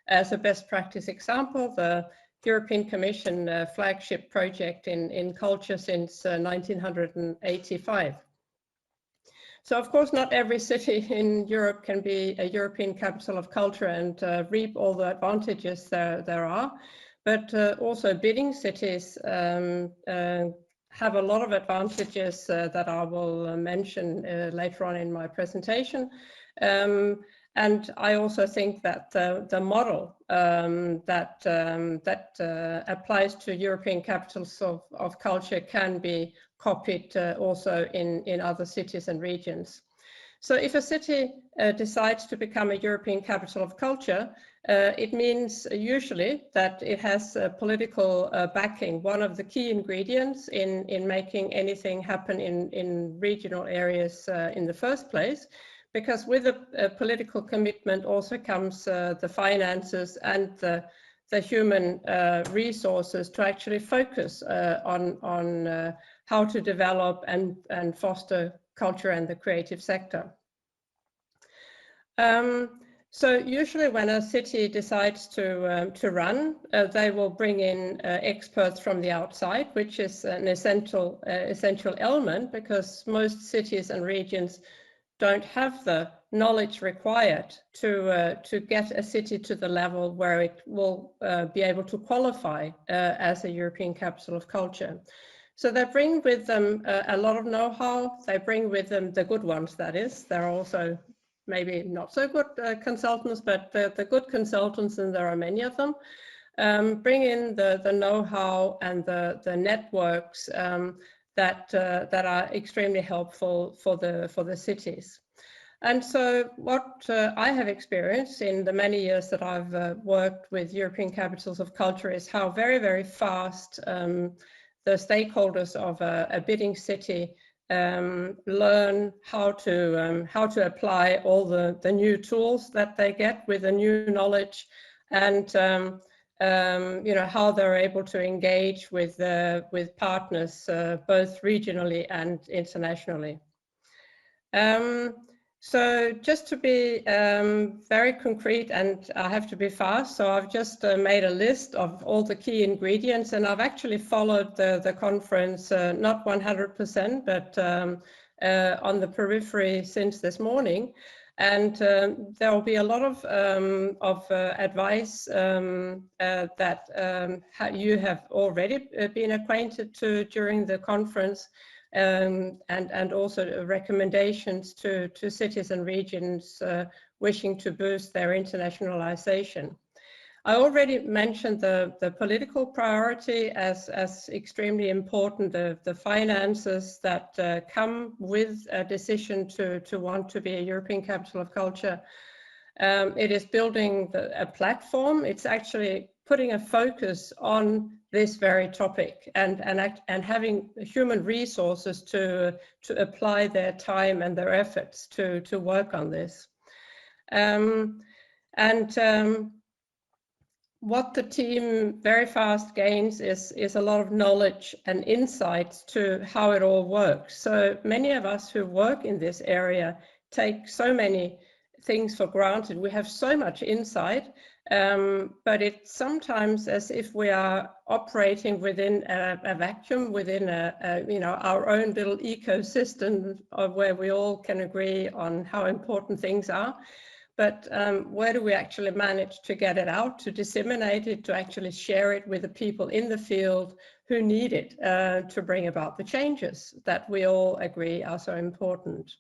Speaker 3: As a best practice example, the European Commission flagship project in culture since 1985. So of course, not every city in Europe can be a European capital of culture and reap all the advantages there are, but also bidding cities have a lot of advantages that I will mention later on in my presentation. And I also think that the model that applies to European capitals of culture can be copied also in other cities and regions. So if a city decides to become a European capital of culture, it means usually that it has political backing, one of the key ingredients in making anything happen in regional areas in the first place. Because with a political commitment also comes the finances and the human resources to actually focus on how to develop and foster culture and the creative sector. So usually when a city decides to run, they will bring in experts from the outside, which is an essential element, because most cities and regions don't have the knowledge required to get a city to the level where it will be able to qualify as a European capital of culture. So they bring with them a lot of know-how. They bring with them the good ones, that is. There are also maybe not so good consultants, but the good consultants, and there are many of them, bring in the know-how and the networks that are extremely helpful for the cities. And so what I have experienced in the many years that I've worked with European capitals of culture is how very, very fast the stakeholders of a bidding city learn how to apply all the new tools that they get with the new knowledge, and you know, how they're able to engage with partners both regionally and internationally. So just to be very concrete, and I have to be fast, so I've just made a list of all the key ingredients, and I've actually followed the conference, not 100%, but on the periphery since this morning. And there will be a lot of advice that you have already been acquainted to during the conference, and also recommendations to cities and regions wishing to boost their internationalization. I already mentioned the political priority as extremely important, the finances that come with a decision to want to be a European capital of culture. It is building a platform. It's actually putting a focus on this very topic, and having human resources to apply their time and their efforts to work on this. What the team very fast gains is a lot of knowledge and insights to how it all works. So many of us who work in this area take so many things for granted. We have so much insight, but it's sometimes as if we are operating within a vacuum, within you know, our own little ecosystem of where we all can agree on how important things are. But where do we actually manage to get it out, to disseminate it, to actually share it with the people in the field who need it to bring about the changes that we all agree are so important?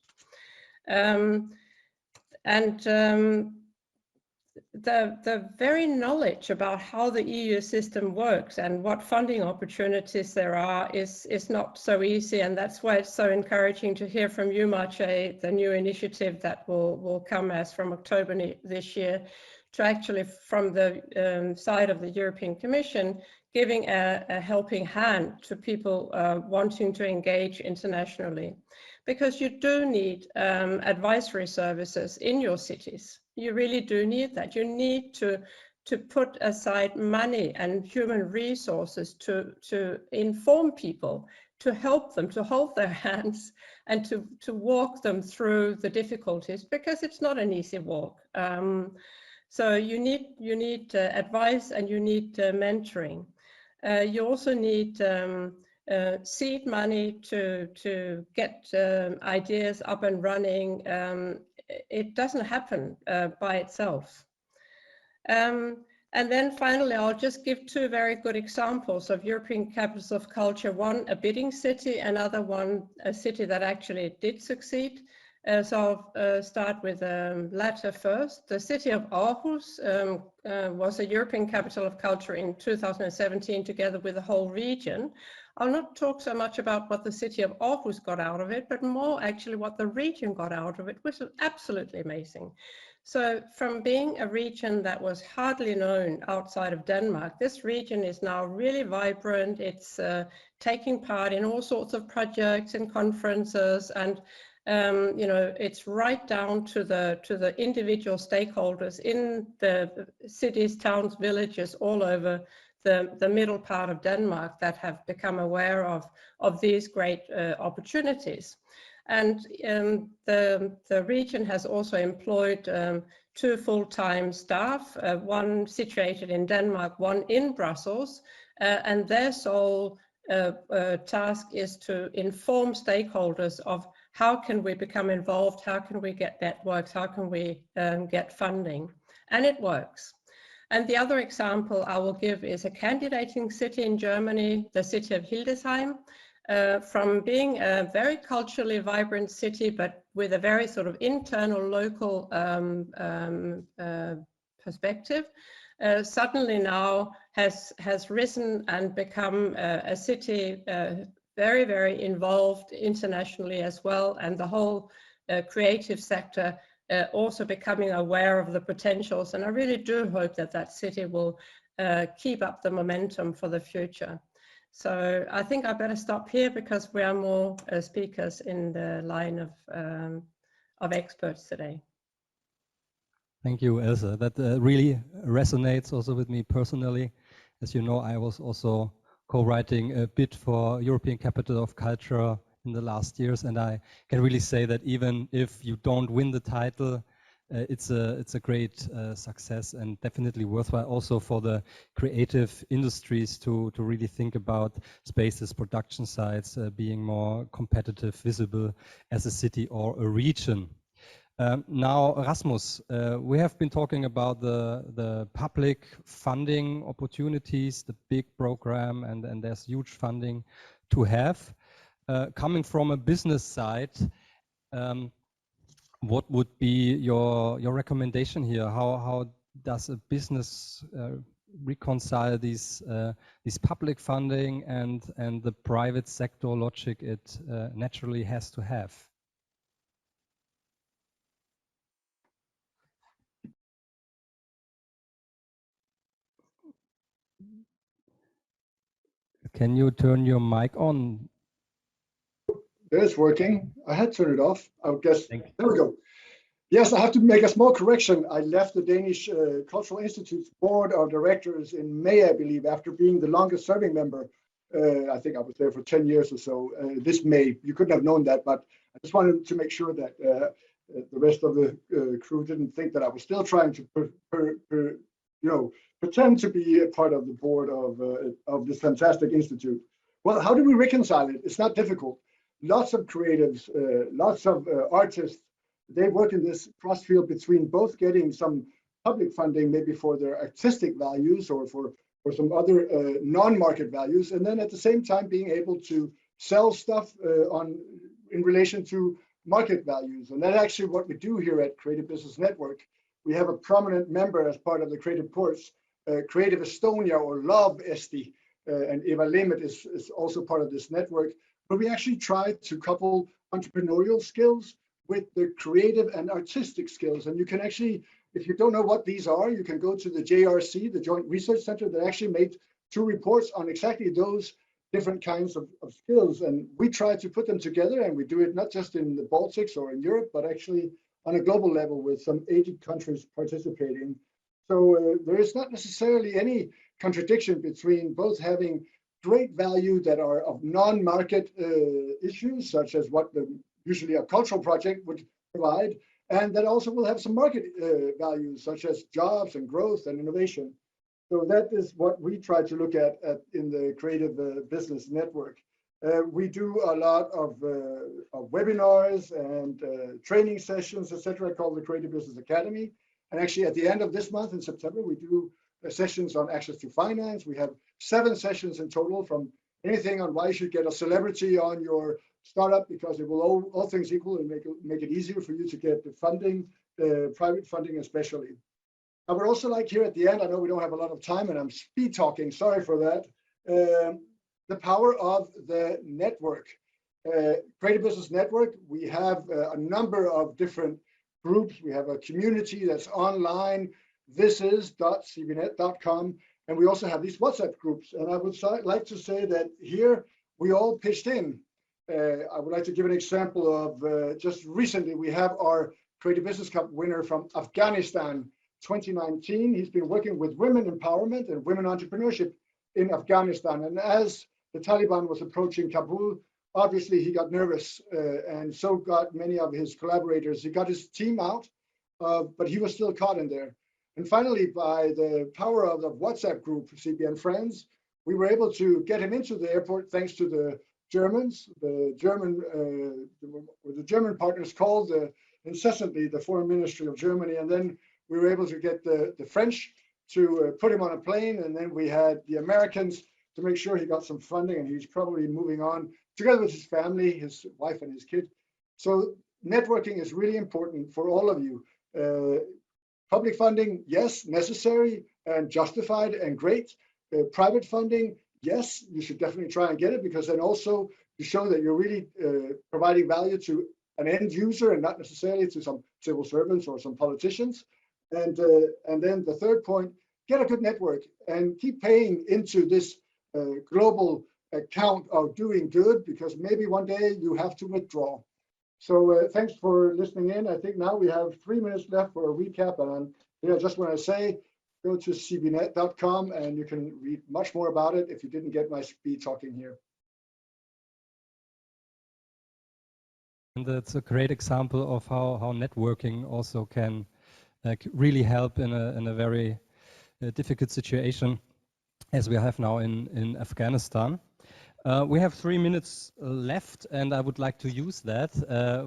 Speaker 3: The very knowledge about how the EU system works and what funding opportunities there are is not so easy, and that's why it's so encouraging to hear from you, Maciej, the new initiative that will come as from October this year, to actually from the side of the European Commission, giving a helping hand to people wanting to engage internationally. Because you do need advisory services in your cities. You really do need that. You need to put aside money and human resources to inform people, to help them, to hold their hands, and to walk them through the difficulties, because it's not an easy walk. So you need advice, and you need mentoring. You also need seed money to get ideas up and running. It doesn't happen by itself. And then finally, I'll just give two very good examples of European capitals of culture. One, a bidding city, another one, a city that actually did succeed. So I'll start with the latter first. The city of Aarhus was a European capital of culture in 2017, together with the whole region. I'll not talk so much about what the city of Aarhus got out of it, but more actually what the region got out of it, which was absolutely amazing. So from being a region that was hardly known outside of Denmark, this region is now really vibrant. It's taking part in all sorts of projects and conferences, and you know, it's right down to the individual stakeholders in the cities, towns, villages all over the middle part of Denmark that have become aware of these great opportunities. And the region has also employed 2 full-time staff, one situated in Denmark, one in Brussels, and their sole task is to inform stakeholders of how can we become involved, how can we get networks, how can we get funding, and it works. And the other example I will give is a candidating city in Germany, the city of Hildesheim. From being a very culturally vibrant city, but with a very sort of internal local perspective, suddenly now has risen and become a city very, very involved internationally as well, and the whole creative sector also becoming aware of the potentials. And I really do hope that that city will keep up the momentum for the future. So I think I better stop here because we are more speakers in the line of experts today.
Speaker 20: Thank you, Elsa. That really resonates also with me personally. As you know, I was also co-writing a bit for European Capital of Culture in the last years, and I can really say that even if you don't win the title, it's a great success and definitely worthwhile also for the creative industries to really think about spaces, production sites being more competitive, visible as a city or a region. Now, Rasmus, we have been talking about the public funding opportunities, the big program, and there's huge funding to have. Coming from a business side, what would be your recommendation here? How does a business reconcile these public funding and the private sector logic it naturally has to have? Can you turn your mic on?
Speaker 4: It's working. I had turned it off. I guess. There we go. Yes, I have to make a small correction. I left the Danish Cultural Institute's board of directors in May, I believe, after being the longest serving member. I think I was there for 10 years or so. This May, you couldn't have known that, but I just wanted to make sure that the rest of the crew didn't think that I was still trying to, pretend to be a part of the board of this fantastic institute. Well, how do we reconcile it? It's not difficult. Lots of creatives, lots of artists, they work in this cross field between both getting some public funding, maybe for their artistic values or for some other non-market values, and then at the same time being able to sell stuff in relation to market values. And that's actually what we do here at Creative Business Network. We have a prominent member as part of the Creative Ports, Creative Estonia, or Love Eesti, and Eva Lemet is also part of this network, but we actually try to couple entrepreneurial skills with the creative and artistic skills. And you can actually, if you don't know what these are, you can go to the JRC, the Joint Research Center, that actually made 2 reports on exactly those different kinds of skills. And we try to put them together, and we do it not just in the Baltics or in Europe, but actually on a global level with some 80 countries participating. So there is not necessarily any contradiction between both having great value that are of non-market issues, such as what usually a cultural project would provide, and that also will have some market values, such as jobs and growth and innovation. So that is what we try to look at in the Creative Business Network. We do a lot of webinars and training sessions, etc., called the Creative Business Academy. And actually, at the end of this month in September, we do sessions on access to finance. We have 7 sessions in total, from anything on why you should get a celebrity on your startup, because it will all things equal and make it easier for you to get the funding, private funding especially. I would also like here at the end, I know we don't have a lot of time and I'm speed talking, sorry for that, the power of the network. Creative Business Network, we have a number of different groups. We have a community that's online, thisis.cbnet.com, and we also have these WhatsApp groups. And I would like to say that here we all pitched in. I would like to give an example of just recently, we have our Creative Business Cup winner from Afghanistan 2019. He's been working with women empowerment and women entrepreneurship in Afghanistan. And as the Taliban was approaching Kabul, obviously he got nervous, and so got many of his collaborators. He got his team out, but he was still caught in there. And finally, by the power of the WhatsApp group, CBN Friends, we were able to get him into the airport thanks to the Germans. The German partners called incessantly the Foreign Ministry of Germany, and then we were able to get the French to put him on a plane, and then we had the Americans to make sure he got some funding, and he's probably moving on together with his family, his wife and his kid. So networking is really important for all of you. Public funding, yes, necessary and justified and great. Private funding, yes, you should definitely try and get it, because then also you show that you're really providing value to an end user and not necessarily to some civil servants or some politicians. And then the third point, get a good network and keep paying into this global account of doing good, because maybe one day you have to withdraw. So thanks for listening in. I think now we have 3 minutes left for a recap. And I just want to say, go to cbnet.com and you can read much more about it if you didn't get my speed talking here.
Speaker 20: And that's a great example of how networking also can really help in a very difficult situation as we have now in Afghanistan. We have 3 minutes left, and I would like to use that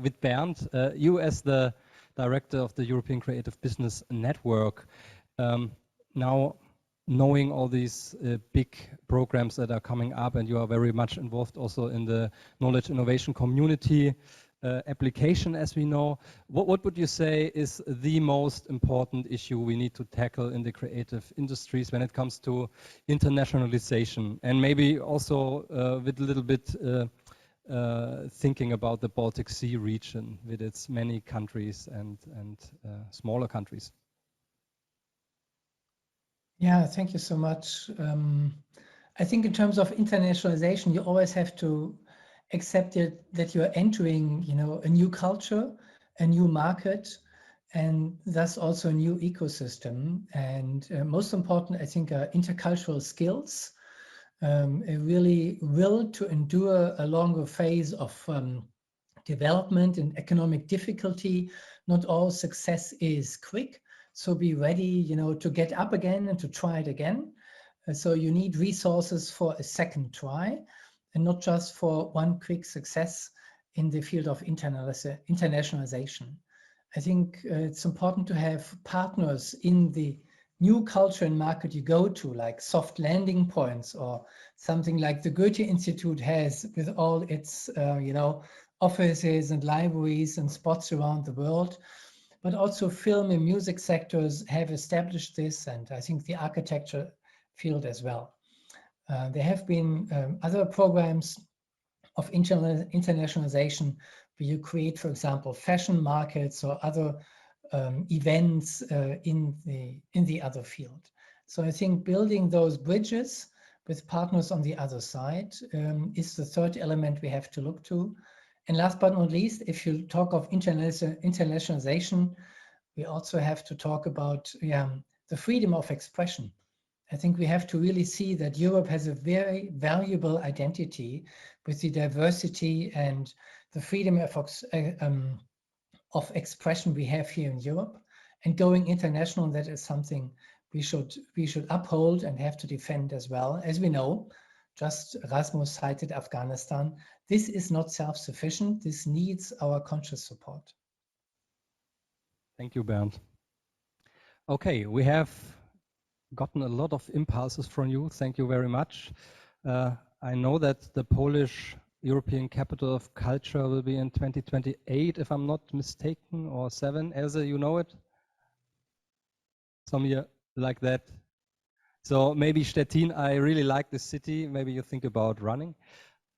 Speaker 20: with Bernd. You as the director of the European Creative Business Network, now knowing all these big programs that are coming up, and you are very much involved also in the knowledge innovation community application, as we know, what would you say is the most important issue we need to tackle in the creative industries when it comes to internationalization, and maybe also with a little bit thinking about the Baltic Sea region with its many countries and smaller countries?
Speaker 21: Yeah, thank you so much. I think in terms of internationalization, you always have to accept it, that you're entering, a new culture, a new market, and thus also a new ecosystem. And most important, I think, are intercultural skills, a really will to endure a longer phase of development and economic difficulty. Not all success is quick, so be ready, to get up again and to try it again. So you need resources for a second try, and not just for one quick success in the field of internationalization. I think it's important to have partners in the new culture and market you go to, like soft landing points, or something like the Goethe Institute has with all its, offices and libraries and spots around the world. But also film and music sectors have established this, and I think the architecture field as well. There have been other programs of internationalization where you create, for example, fashion markets or other events in the other field. So I think building those bridges with partners on the other side is the third element we have to look to. And last but not least, if you talk of internationalization, we also have to talk about the freedom of expression. I think we have to really see that Europe has a very valuable identity with the diversity and the freedom of expression we have here in Europe. And going international, that is something we should uphold and have to defend as well. As we know, just Rasmus cited Afghanistan. This is not self-sufficient. This needs our conscious support.
Speaker 20: Thank you, Bernd. Okay, we have gotten a lot of impulses from you. Thank you very much. I know that the Polish European Capital of Culture will be in 2028, if I'm not mistaken, or 7. Else, you know it? Some year like that. So maybe Szczecin, I really like the city. Maybe you think about running.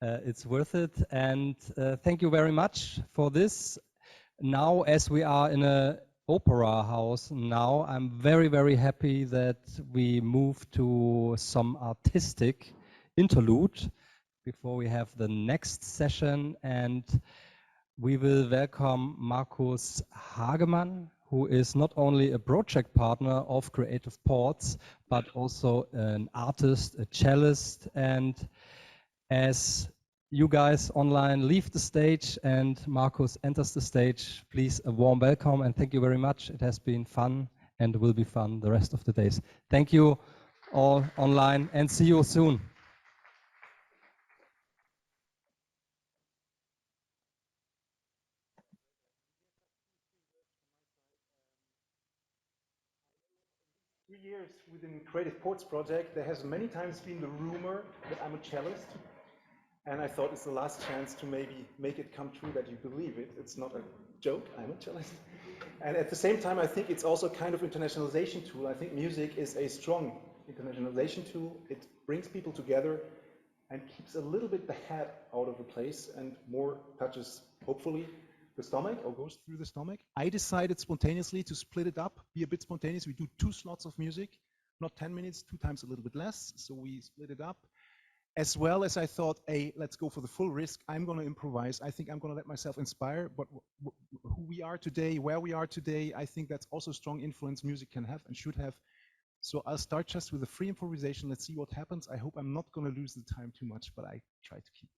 Speaker 20: It's worth it. And thank you very much for this. Now, as we are in an opera house now, I'm very, very happy that we move to some artistic interlude before we have the next session. And we will welcome Markus Hagemann, who is not only a project partner of Creative Ports, but also an artist, a cellist. And as you guys online leave the stage and Markus enters the stage, please a warm welcome and thank you very much. It has been fun and will be fun the rest of the days. Thank you all online and see you soon.
Speaker 6: Years within Creative Ports project, there has many times been the rumor that I'm a cellist, and I thought it's the last chance to maybe make it come true that you believe it. It's not a joke, I'm a cellist. And at the same time, I think it's also kind of internationalization tool. I think music is a strong internationalization tool. It brings people together and keeps a little bit the head out of the place and more touches, hopefully, the stomach or goes through the stomach. I decided spontaneously to split it up, be a bit spontaneous. We do 2 slots of music, not 10 minutes, 2 times a little bit less. So we split it up. as well as I thought, hey, let's go for the full risk. I'm going to improvise. I think I'm going to let myself inspire. But who we are today, where we are today, I think that's also strong influence music can have and should have. So I'll start just with a free improvisation. Let's see what happens. I hope I'm not going to lose the time too much, but I try to keep.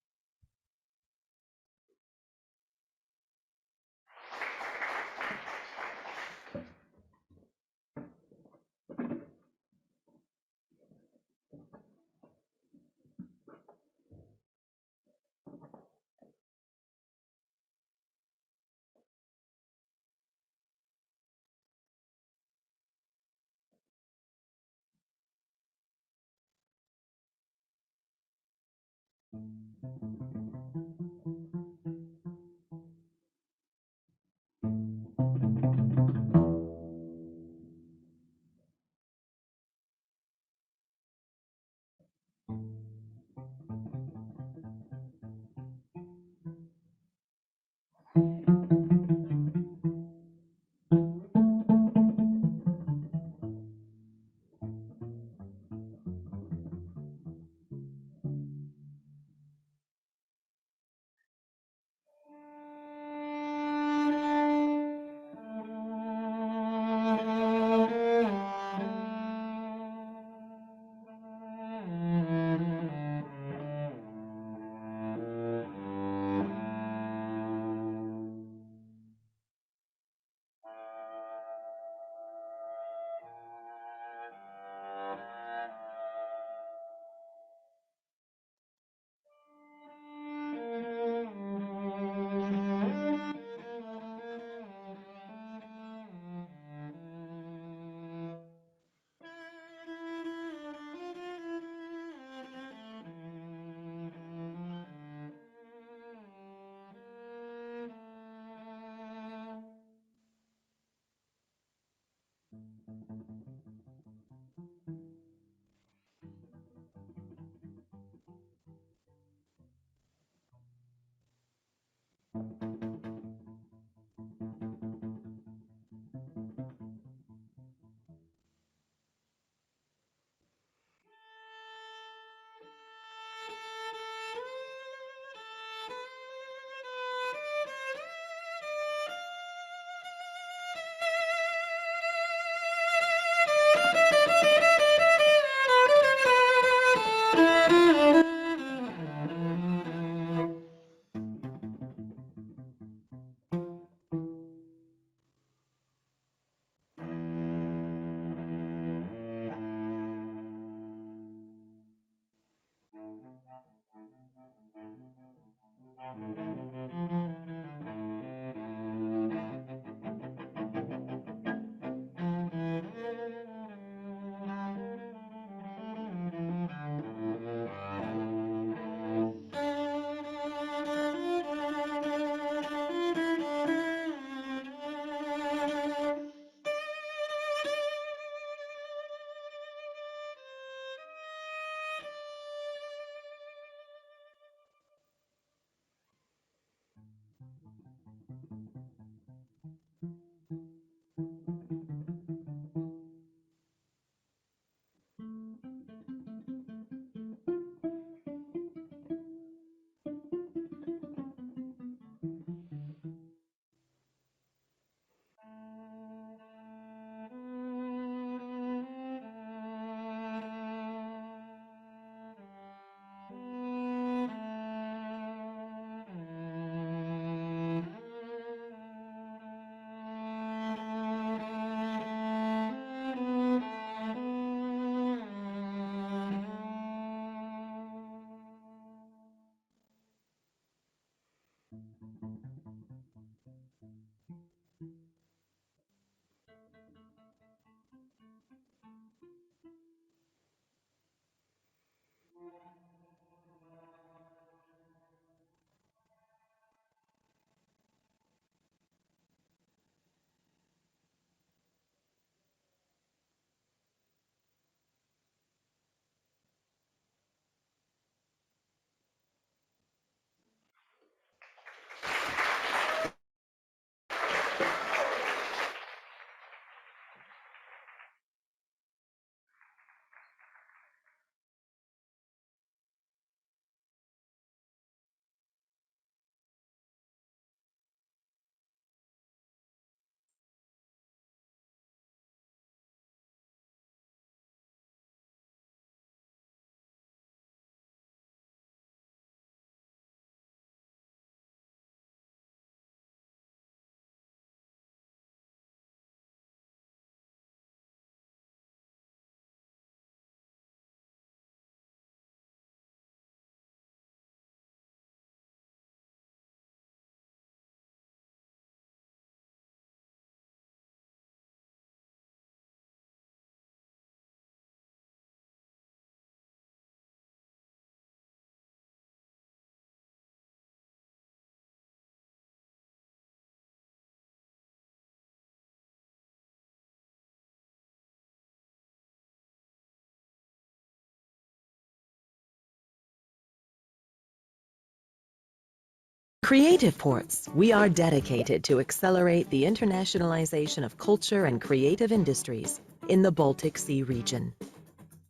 Speaker 7: Creative Ports, we are dedicated to accelerate the internationalization of culture and creative industries in the Baltic Sea region.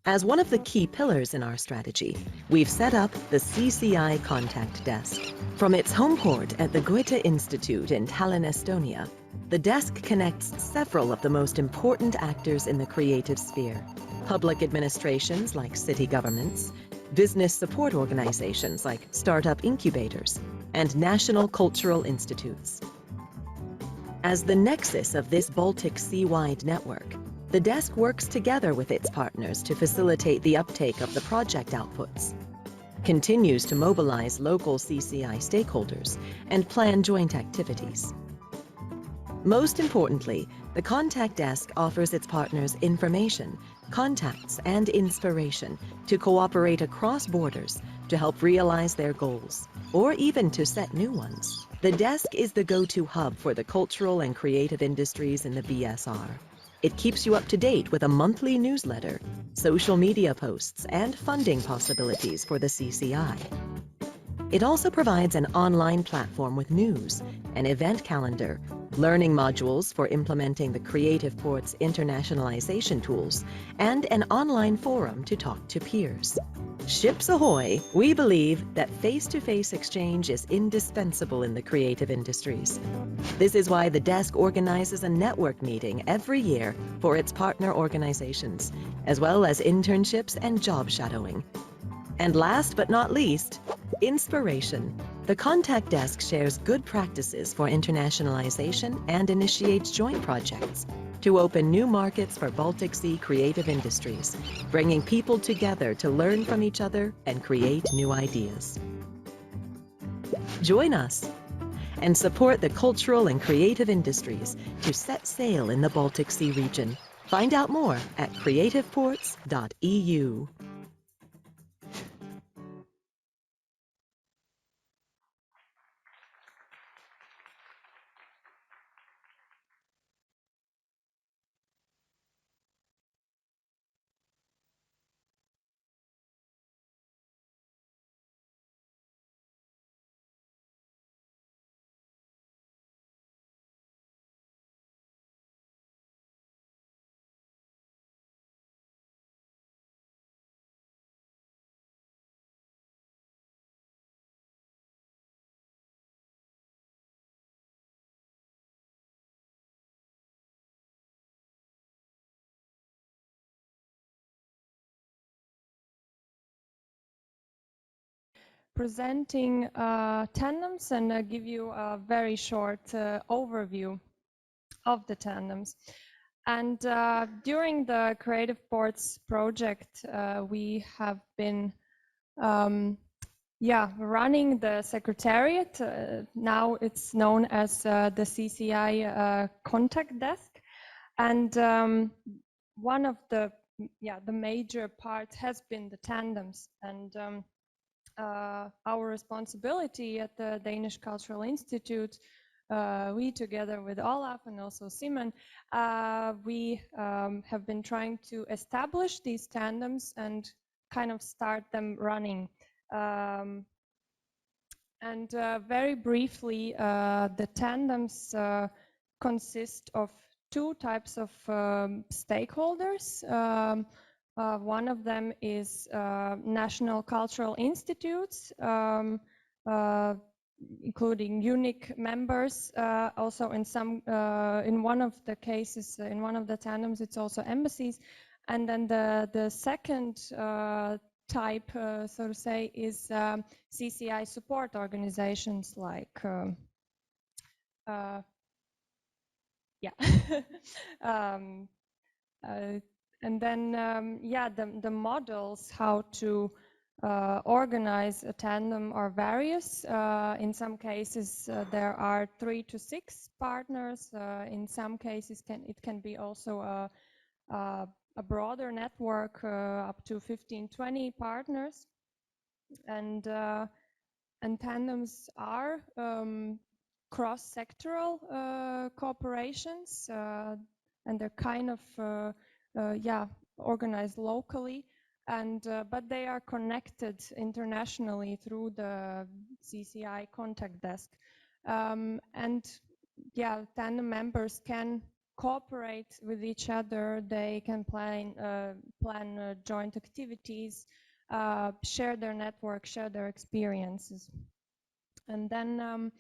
Speaker 7: As one of the key pillars in our strategy, we've set up the CCI Contact Desk. From its home port at the Goethe Institute in Tallinn, Estonia, the desk connects several of the most important actors in the creative sphere. Public administrations like city governments, business support organizations like startup incubators, and national cultural institutes. As the nexus of this Baltic Sea-wide network, the desk works together with its partners to facilitate the uptake of the project outputs, continues to mobilize local CCI stakeholders, and plan joint activities. Most importantly, the Contact Desk offers its partners information, contacts, and inspiration to cooperate across borders to help realize their goals, or even to set new ones. The desk is the go-to hub for the cultural and creative industries in the BSR. It keeps you up to date with a monthly newsletter, social media posts, and funding possibilities for the CCI. It also provides an online platform with news, an event calendar, learning modules for implementing the Creative Ports internationalization tools, and an online forum to talk to peers. Ships ahoy! We believe that face-to-face exchange is indispensable in the creative industries. This is why the desk organizes a network meeting every year for its partner organizations, as well as internships and job shadowing. And last but not least, inspiration. The Contact Desk shares good practices for internationalization and initiates joint projects to open new markets for Baltic Sea creative industries, bringing people together to learn from each other and create new ideas. Join us and support the cultural and creative industries to set sail in the Baltic Sea region. Find out more at creativeports.eu.
Speaker 22: Presenting tandems and give you a very short overview of the tandems. And during the Creative Ports project, we have been running the secretariat. Now it's known as the CCI Contact Desk. And one of the major parts has been the tandems. And our responsibility at the Danish Cultural Institute, we together with Olaf and also Simon, we have been trying to establish these tandems and kind of start them running. Very briefly, the tandems consist of two types of stakeholders. One of them is national cultural institutes, including unique members. Also, in one of the cases, in one of the tandems, it's also embassies. And then the second type, so to say, is CCI support organizations like and then, the models how to organize a tandem are various. In some cases, there are 3 to 6 partners. In some cases, it can be also a broader network, up to 15, 20 partners. And tandems are cross-sectoral cooperations, and they're kind of organized locally, and but they are connected internationally through the CCI contact desk. And yeah, tandem members can cooperate with each other. They can plan joint activities, share their network, share their experiences. And then,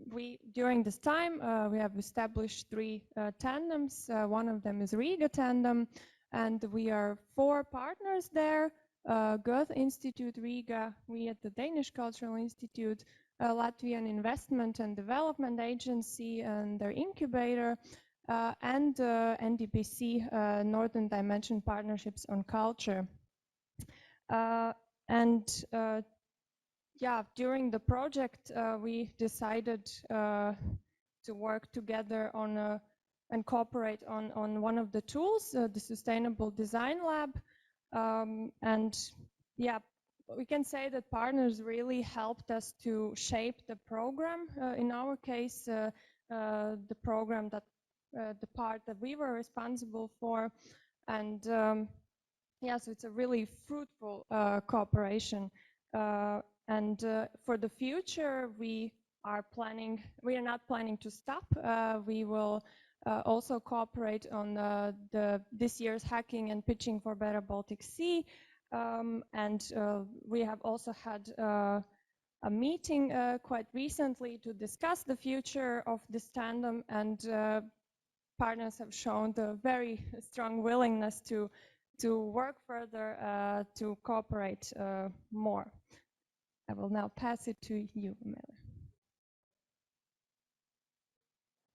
Speaker 22: we during this time we have established 3 tandems. One of them is Riga tandem, and we are 4 partners there. Goethe Institute Riga, we at the Danish Cultural Institute, Latvian Investment and Development Agency and their incubator, and NDPC, Northern Dimension Partnerships on Culture. During the project, we decided to work together on and cooperate on one of the tools, the Sustainable Design Lab. We can say that partners really helped us to shape the program. In our case, the program that the part that we were responsible for, and so it's a really fruitful cooperation. For the future, we are not planning to stop. We will also cooperate on this year's Hacking and Pitching for Better Baltic Sea. We have also had a meeting quite recently to discuss the future of this tandem, and partners have shown the very strong willingness to work further, to cooperate more. I will now pass it to you, Mel.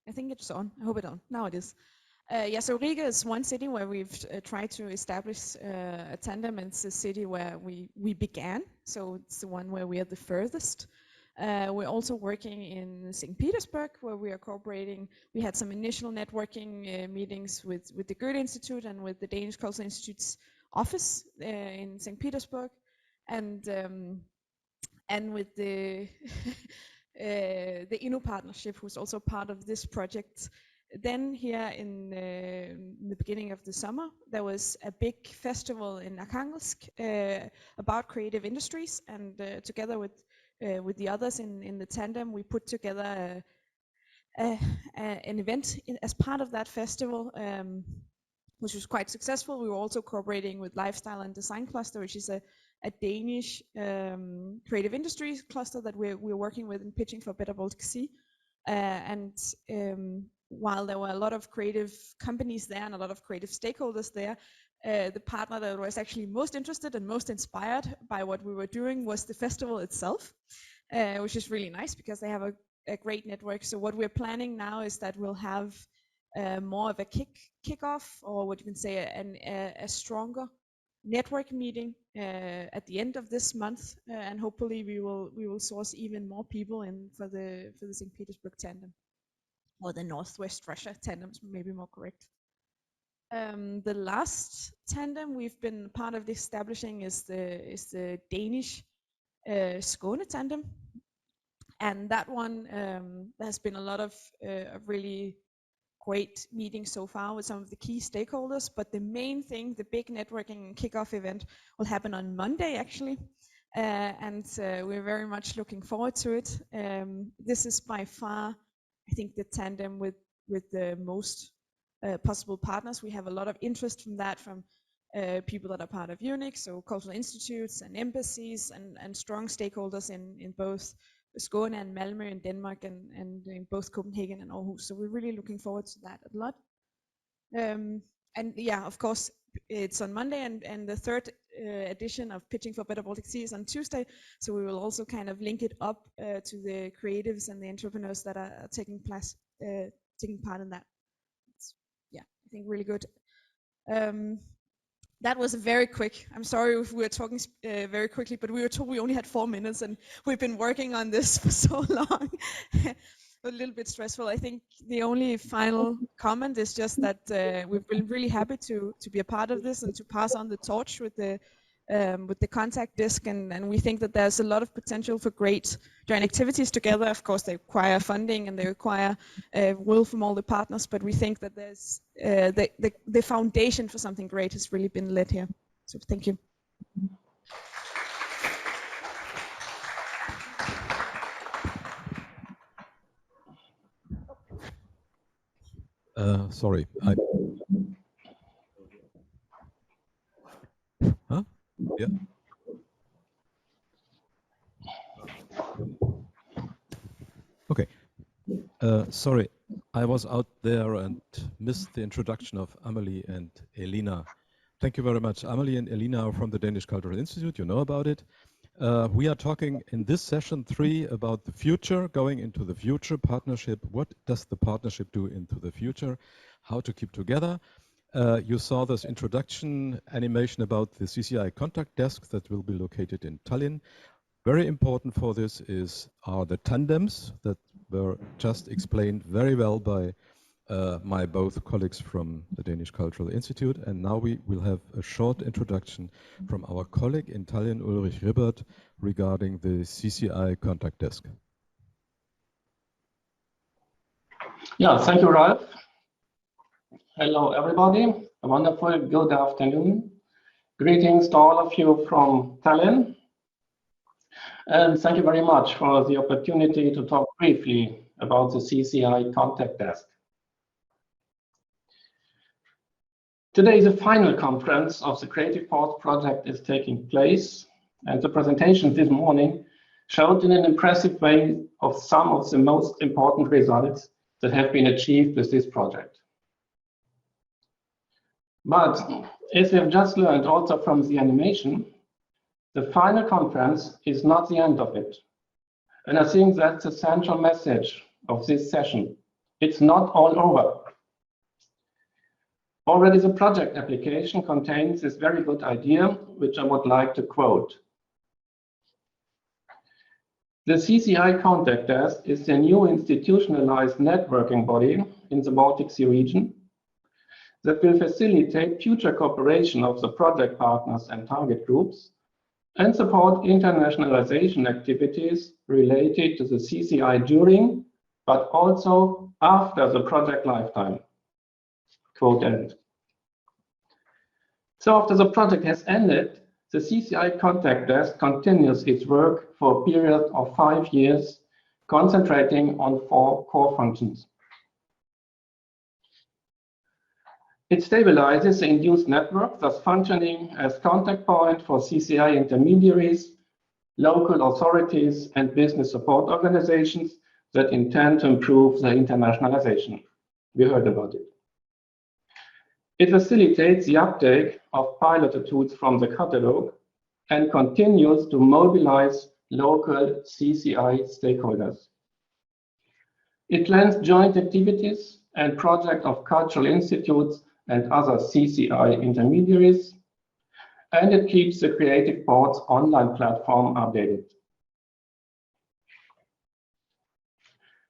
Speaker 14: I think it's on. I hope it's on. Now it is. So Riga is one city where we've tried to establish a tandem, and it's a city where we began. So it's the one where we are the furthest. We're also working in St. Petersburg, where we are cooperating. We had some initial networking meetings with the Goethe Institute and with the Danish Cultural Institute's office in St. Petersburg, and with the the INNO partnership, who's also part of this project. Then here in the beginning of the summer, there was a big festival in Arkhangelsk about creative industries, and together with the others in the tandem, we put together an event as part of that festival, which was quite successful. We were also cooperating with Lifestyle and Design Cluster, which is a Danish creative industries cluster that we're working with in pitching for Better Baltic Sea. While there were a lot of creative companies there and a lot of creative stakeholders there, the partner that was actually most interested and most inspired by what we were doing was the festival itself, which is really nice because they have a great network. So what we're planning now is that we'll have more of a kickoff, or what you can say, a stronger network meeting at the end of this month, and hopefully we will source even more people in for the St. Petersburg tandem, or the Northwest Russia tandems, maybe more correct. The last tandem we've been part of establishing is the Danish Skåne tandem, and that one there has been a lot of really great meetings so far with some of the key stakeholders, but the main thing, the big networking kickoff event, will happen on Monday actually, and we're very much looking forward to it. This is by far, I think, the tandem with the most possible partners. We have a lot of interest from people that are part of UNIC, so cultural institutes and embassies and strong stakeholders in both Skåne and Malmö in Denmark, and in both Copenhagen and Aarhus. So we're really looking forward to that a lot. And yeah, of course, it's on Monday, and the third edition of Pitching for Better Baltic Sea is on Tuesday. So we will also kind of link it up to the creatives and the entrepreneurs that are taking part in that. It's, yeah, I think really good. That was very quick. I'm sorry if we were talking very quickly, but we were told we only had 4 minutes, and we've been working on this for so long. A little bit stressful. I think the only final comment is just that we've been really happy to be a part of this and to pass on the torch with the with the contact disc, and we think that there's a lot of potential for great joint activities together. Of course, they require funding and they require will from all the partners, but we think that there's the foundation for something great has really been laid here. So thank you.
Speaker 16: Sorry. Huh? Yeah. Okay. Sorry, I was out there and missed the introduction of Amelie and Elina. Thank you very much. Amelie and Elina are from the Danish Cultural Institute. You know about it. We are talking in this session 3 about the future, going into the future partnership. What does the partnership do into the future? How to keep together? You saw this introduction animation about the CCI contact desk that will be located in Tallinn. Very important for this are the tandems that were just explained very well by my both colleagues from the Danish Cultural Institute. And now we will have a short introduction from our colleague in Tallinn, Ulrich Ribbert, regarding the CCI contact desk.
Speaker 8: Yeah, thank you, Ralph. Hello, everybody. A wonderful good afternoon. Greetings to all of you from Tallinn. And thank you very much for the opportunity to talk briefly about the CCI contact desk. Today, the final conference of the Creative Ports project is taking place, and the presentation this morning showed in an impressive way of some of the most important results that have been achieved with this project. But as we have just learned also from the animation, the final conference is not the end of it. And I think that's the central message of this session. It's not all over. Already the project application contains this very good idea, which I would like to quote. The CCI contact desk is the new institutionalized networking body in the Baltic Sea region that will facilitate future cooperation of the project partners and target groups and support internationalization activities related to the CCI during, but also after the project lifetime. Quote end. So after the project has ended, the CCI contact desk continues its work for a period of 5 years, concentrating on 4 core functions. It stabilizes the induced network, thus functioning as contact point for CCI intermediaries, local authorities, and business support organizations that intend to improve their internationalization. We heard about it. It facilitates the uptake of piloted tools from the catalog and continues to mobilize local CCI stakeholders. It plans joint activities and projects of cultural institutes and other CCI intermediaries, and it keeps the Creative Ports online platform updated.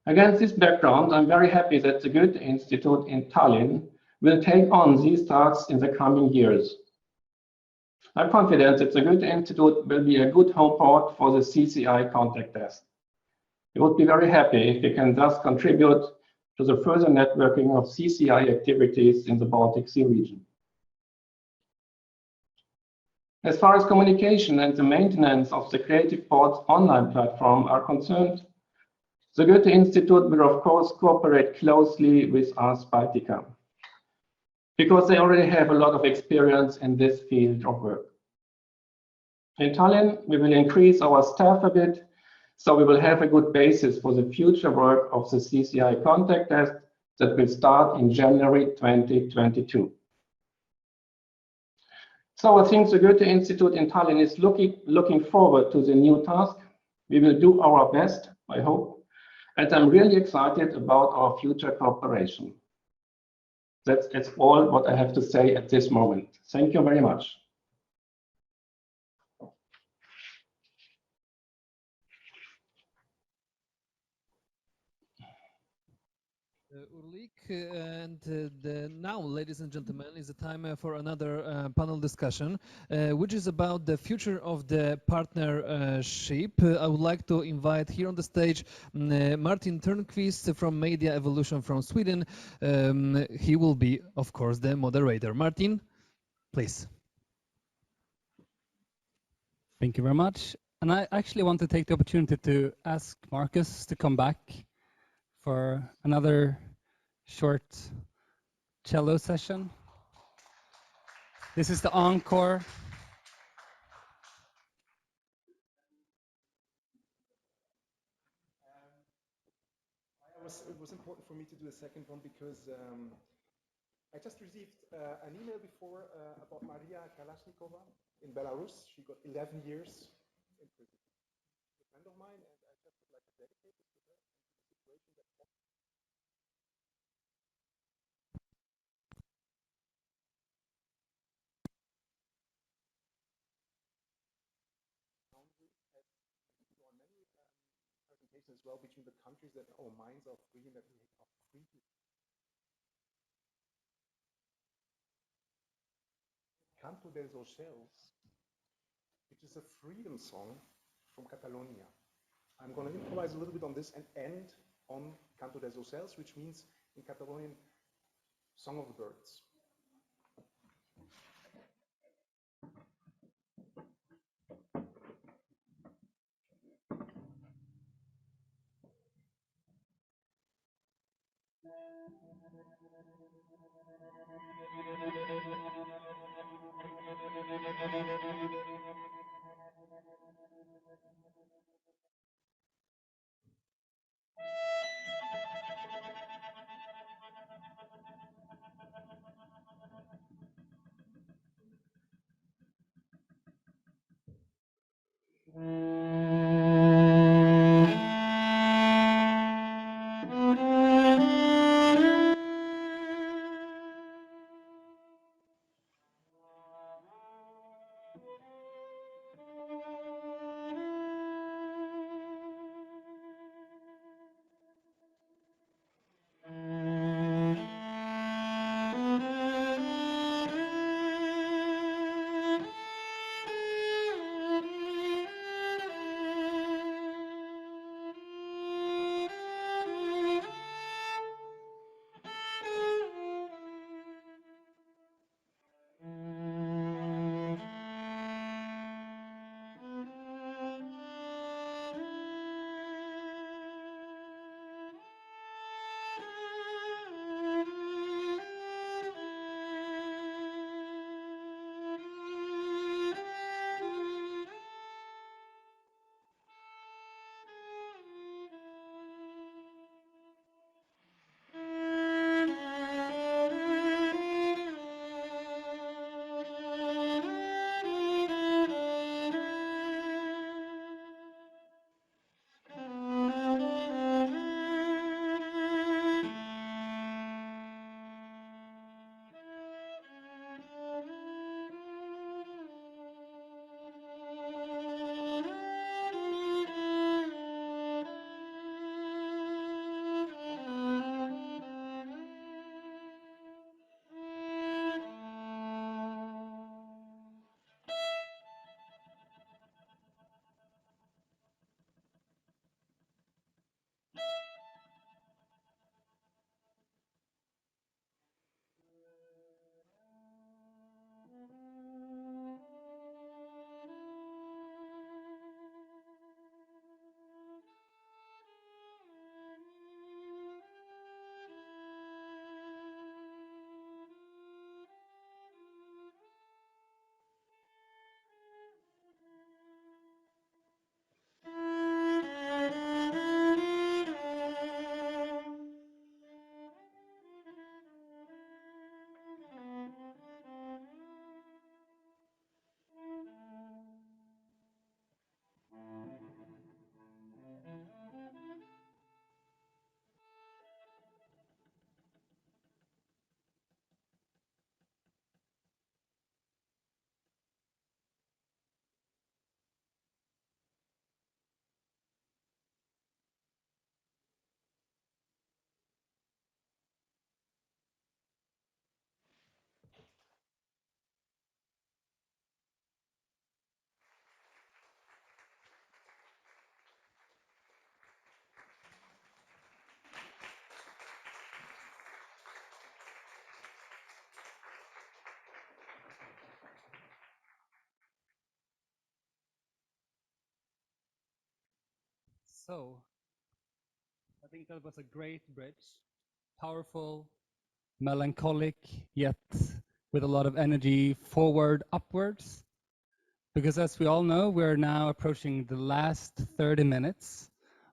Speaker 8: Against this background, I'm very happy that the Goethe Institute in Tallinn will take on these tasks in the coming years. I'm confident that the Goethe Institute will be a good home port for the CCI contact desk. We would be very happy if we can thus contribute to the further networking of CCI activities in the Baltic Sea region. As far as communication and the maintenance of the Creative Ports online platform are concerned, the Goethe Institute will of course cooperate closely with Ars Baltica, because they already have a lot of experience in this field of work. In Tallinn, we will increase our staff a bit, so we will have a good basis for the future work of the CCI contact desk that will start in January 2022. So I think the Goethe Institute in Tallinn is looking forward to the new task. We will do our best, I hope, and I'm really excited about our future cooperation. That's all what I have to say at this moment. Thank you very much.
Speaker 2: Urlik, now, ladies and gentlemen, is the time for another panel discussion, which is about the future of the partnership. I would like to invite here on the stage Martin Törnqvist from Media Evolution from Sweden. He will be, of course, the moderator. Martin, please.
Speaker 11: Thank you very much. And I actually want to take the opportunity to ask Marcus to come back for another short cello session. This is the encore.
Speaker 6: It was important for me to do a second one because I just received an email before about Maria Kalashnikova in Belarus. She got 11 years in prison. She's a friend of mine, and I just would like to dedicate this to her and to the situation that presentation as well between the countries that our minds are free and that we are free to. Canto dels Ocells, which is a freedom song from Catalonia. I'm going to improvise a little bit on this and end on Canto dels Ocells, which means in Catalonian, Song of the Birds.
Speaker 11: So I think that was a great bridge, powerful, melancholic, yet with a lot of energy forward, upwards. Because as we all know, we're now approaching the last 30 minutes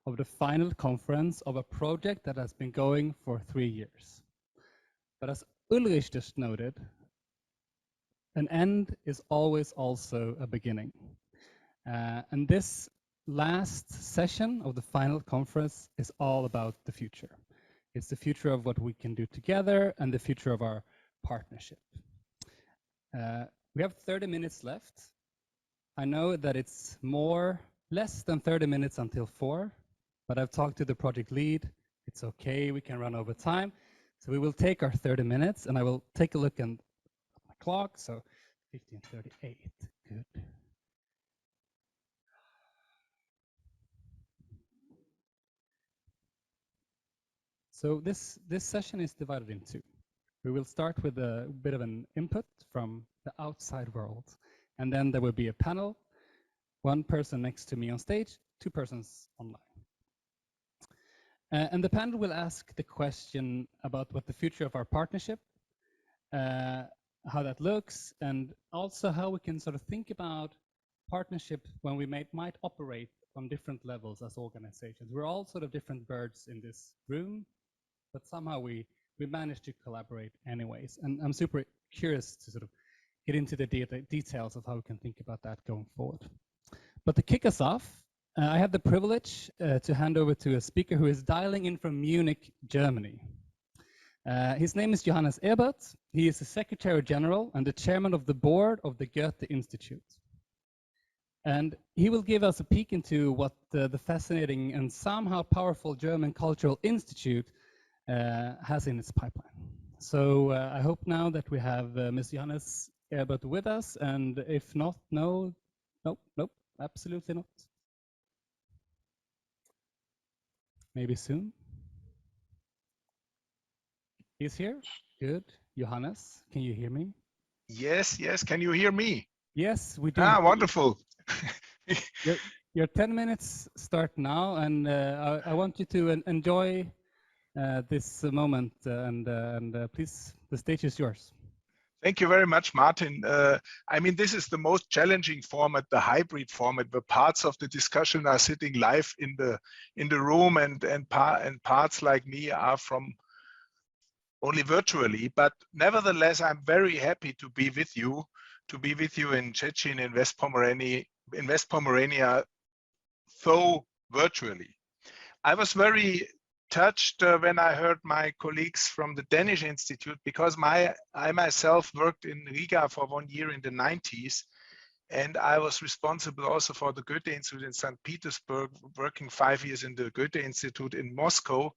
Speaker 11: of the final conference of a project that has been going for 3 years. But as Ulrich just noted, an end is always also a beginning. And this last session of the final conference is all about the future. It's the future of what we can do together and the future of our partnership. We have 30 minutes left. I know that it's less than 30 minutes until 4, but I've talked to the project lead. It's okay, we can run over time. So we will take our 30 minutes and I will take a look at my clock. So 15:38, good. So this session is divided in two. We will start with a bit of an input from the outside world. And then there will be a panel, one person next to me on stage, 2 persons online. And the panel will ask the question about what the future of our partnership, how that looks, and also how we can sort of think about partnership when we might operate on different levels as organizations. We're all sort of different birds in this room, but somehow we manage to collaborate anyways. And I'm super curious to sort of get into the details of how we can think about that going forward. But to kick us off, I have the privilege to hand over to a speaker who is dialing in from Munich, Germany. His name is Johannes Ebert. He is the Secretary General and the Chairman of the Board of the Goethe Institute. And he will give us a peek into what the fascinating and somehow powerful German Cultural Institute has in its pipeline. So I hope now that we have Mr. Johannes Ebert with us, and if not, nope, absolutely not. Maybe soon. He's here. Good. Johannes, can you hear me?
Speaker 9: Yes. Can you hear me?
Speaker 11: Yes, we do.
Speaker 9: Ah, wonderful.
Speaker 11: Your 10 minutes start now, and I want you to enjoy this moment, and please, the stage is yours.
Speaker 9: Thank you very much, Martin. I mean, this is the most challenging format, the hybrid format, where parts of the discussion are sitting live in the room, and parts like me are from only virtually. But nevertheless, I'm very happy to be with you in Szczecin, in West Pomerania, though virtually. I was very touched when I heard my colleagues from the Danish Institute, because I myself worked in Riga for 1 year in the 90s, and I was responsible also for the Goethe Institute in St. Petersburg, working 5 years in the Goethe Institute in Moscow.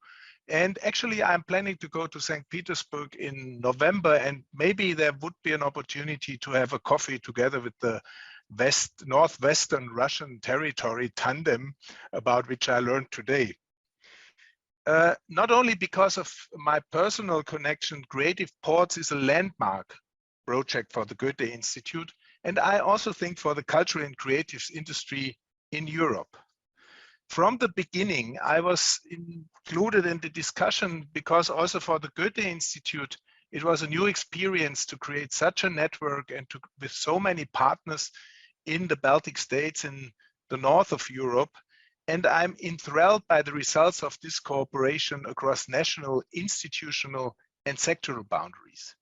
Speaker 9: And actually, I'm planning to go to St. Petersburg in November, and maybe there would be an opportunity to have a coffee together with the northwestern Russian territory tandem, about which I learned today. Not only because of my personal connection, Creative Ports is a landmark project for the Goethe Institute, and I also think for the cultural and creative industry in Europe. From the beginning, I was included in the discussion because also for the Goethe Institute, it was a new experience to create such a network and with so many partners in the Baltic states in the north of Europe. And I'm enthralled by the results of this cooperation across national, institutional, and sectoral boundaries.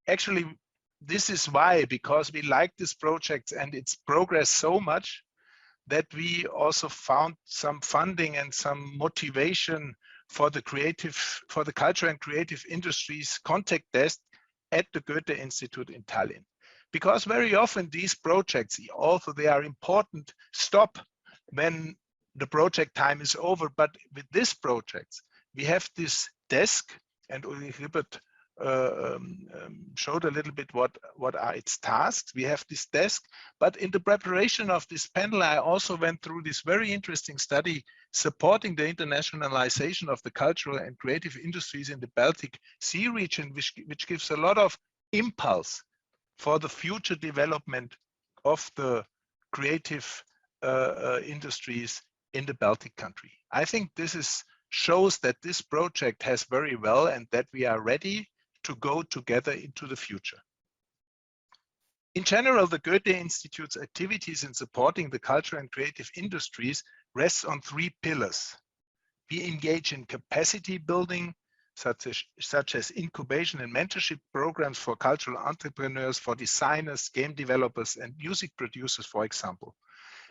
Speaker 9: Actually, this is why, because we like this project and its progress so much, that we also found some funding and some motivation for the culture and creative industries contact desk at the Goethe Institute in Tallinn. Because very often these projects, although they are important, stop when the project time is over. But with this project, we have this desk, and Ulrich Rippert showed a little bit what are its tasks. We have this desk, but in the preparation of this panel, I also went through this very interesting study supporting the internationalization of the cultural and creative industries in the Baltic Sea region, which gives a lot of impulse for the future development of the creative industries in the Baltic country. I think this shows that this project has very well and that we are ready to go together into the future. In general, the Goethe Institute's activities in supporting the cultural and creative industries rests on 3 pillars. We engage in capacity building, such as incubation and mentorship programs for cultural entrepreneurs, for designers, game developers, and music producers, for example.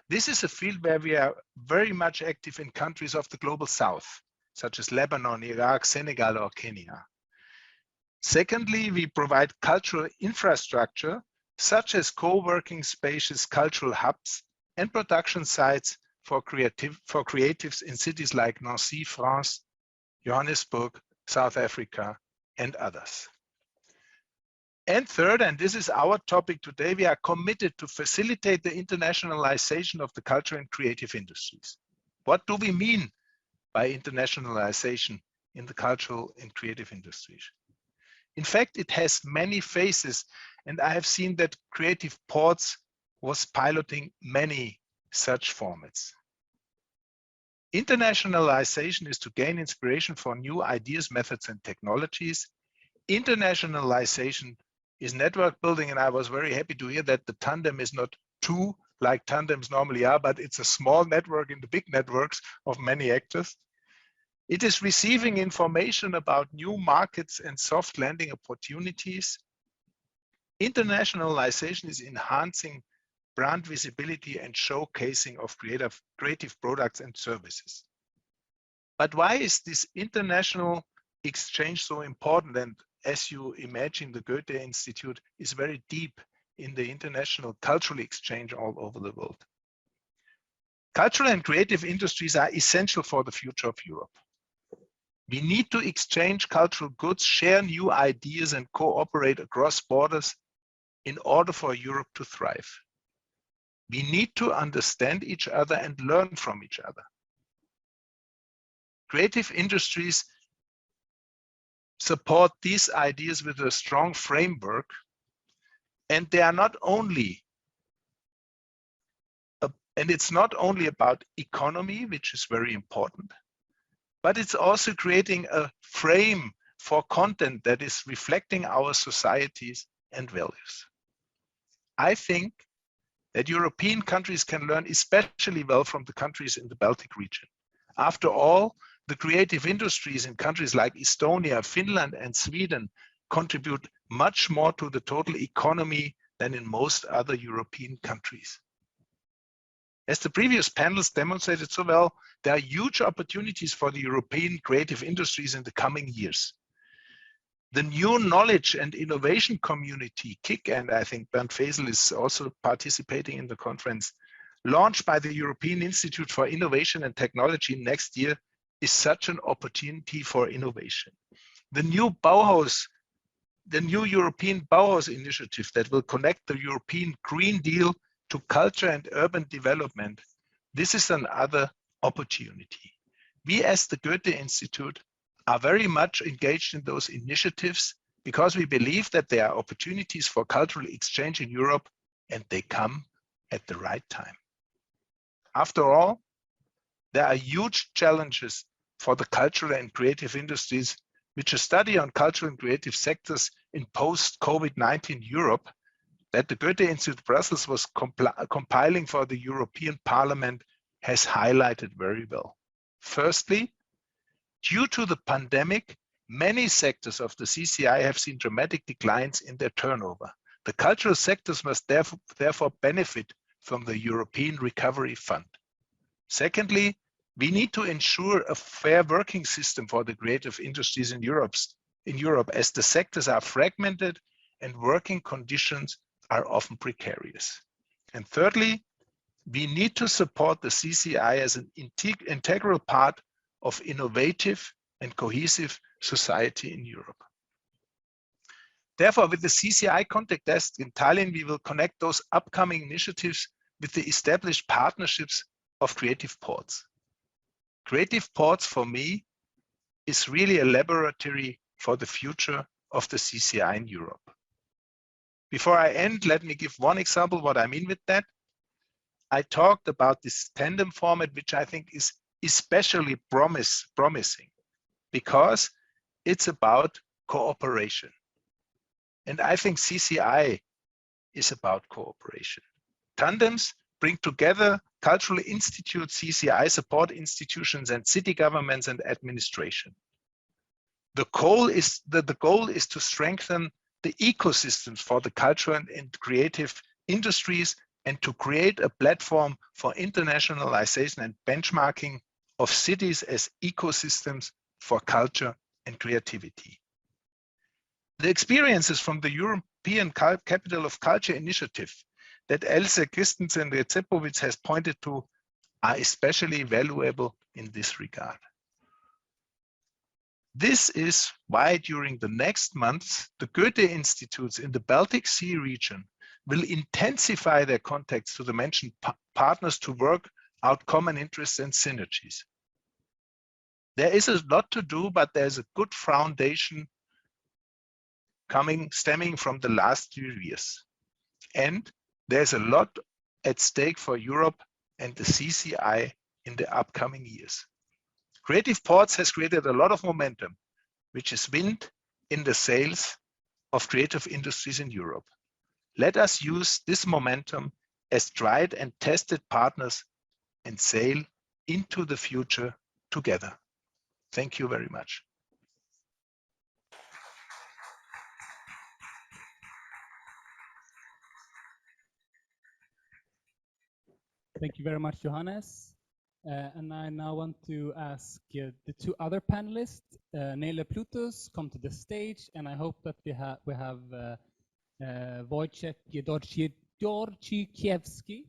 Speaker 9: This is a field where we are very much active in countries of the global south, such as Lebanon, Iraq, Senegal, or Kenya. Secondly, we provide cultural infrastructure, such as co-working spaces, cultural hubs, and production sites for creatives in cities like Nancy, France, Johannesburg, South Africa, and others. And third, and this is our topic today, we are committed to facilitate the internationalization of the cultural and creative industries. What do we mean by internationalization in the cultural and creative industries? In fact, it has many faces, and I have seen that Creative Ports was piloting many such formats. Internationalization is to gain inspiration for new ideas, methods, and technologies. Internationalization is network building, and I was very happy to hear that the tandem is not 2 like tandems normally are, but it's a small network in the big networks of many actors. It is receiving information about new markets and soft landing opportunities. Internationalization is enhancing brand visibility and showcasing of creative products and services. But why is this international exchange so important? And as you imagine, the Goethe Institute is very deep in the international cultural exchange all over the world. Cultural and creative industries are essential for the future of Europe. We need to exchange cultural goods, share new ideas, and cooperate across borders in order for Europe to thrive. We need to understand each other and learn from each other. Creative industries support these ideas with a strong framework, and they are not only, and it's not only about economy, which is very important, but it's also creating a frame for content that is reflecting our societies and values. I think that European countries can learn especially well from the countries in the Baltic region. After all, the creative industries in countries like Estonia, Finland, and Sweden contribute much more to the total economy than in most other European countries. As the previous panels demonstrated so well, there are huge opportunities for the European creative industries in the coming years. The new knowledge and innovation community, KIC, and I think Bernd Fesel is also participating in the conference, launched by the European Institute for Innovation and Technology next year, is such an opportunity for innovation. The new European Bauhaus initiative that will connect the European Green Deal to culture and urban development, this is another opportunity. We as the Goethe Institute are very much engaged in those initiatives because we believe that there are opportunities for cultural exchange in Europe, and they come at the right time. After all, there are huge challenges for the cultural and creative industries, which a study on cultural and creative sectors in post-COVID-19 Europe that the Goethe Institute Brussels was compiling for the European Parliament has highlighted very well. Firstly, due to the pandemic, many sectors of the CCI have seen dramatic declines in their turnover. The cultural sectors must therefore benefit from the European Recovery Fund. Secondly, we need to ensure a fair working system for the creative industries in Europe as the sectors are fragmented and working conditions are often precarious. And thirdly, we need to support the CCI as an integral part of innovative and cohesive society in Europe. Therefore, with the CCI Contact Desk in Tallinn, we will connect those upcoming initiatives with the established partnerships of Creative Ports. Creative Ports, for me, is really a laboratory for the future of the CCI in Europe. Before I end, let me give one example what I mean with that. I talked about this tandem format, which I think is especially promising because it's about cooperation. And I think CCI is about cooperation. Tandems bring together cultural institutes, CCI support institutions, and city governments and administration. The goal is to strengthen the ecosystems for the cultural and creative industries and to create a platform for internationalization and benchmarking of cities as ecosystems for culture and creativity. The experiences from the European Capital of Culture initiative that Else Christensen-Recepowitz has pointed to are especially valuable in this regard. This is why during the next months, the Goethe Institutes in the Baltic Sea region will intensify their contacts to the mentioned partners to work out common interests and synergies. There is a lot to do, but there's a good foundation stemming from the last few years. And there's a lot at stake for Europe and the CCI in the upcoming years. Creative Ports has created a lot of momentum, which is wind in the sails of creative industries in Europe. Let us use this momentum as tried and tested partners and sail into the future together. Thank you very much.
Speaker 11: Thank you very much, Johannes. And I now want to ask the two other panelists, Nele Plutos, come to the stage, and I hope that we have Wojciech Dorczykiewski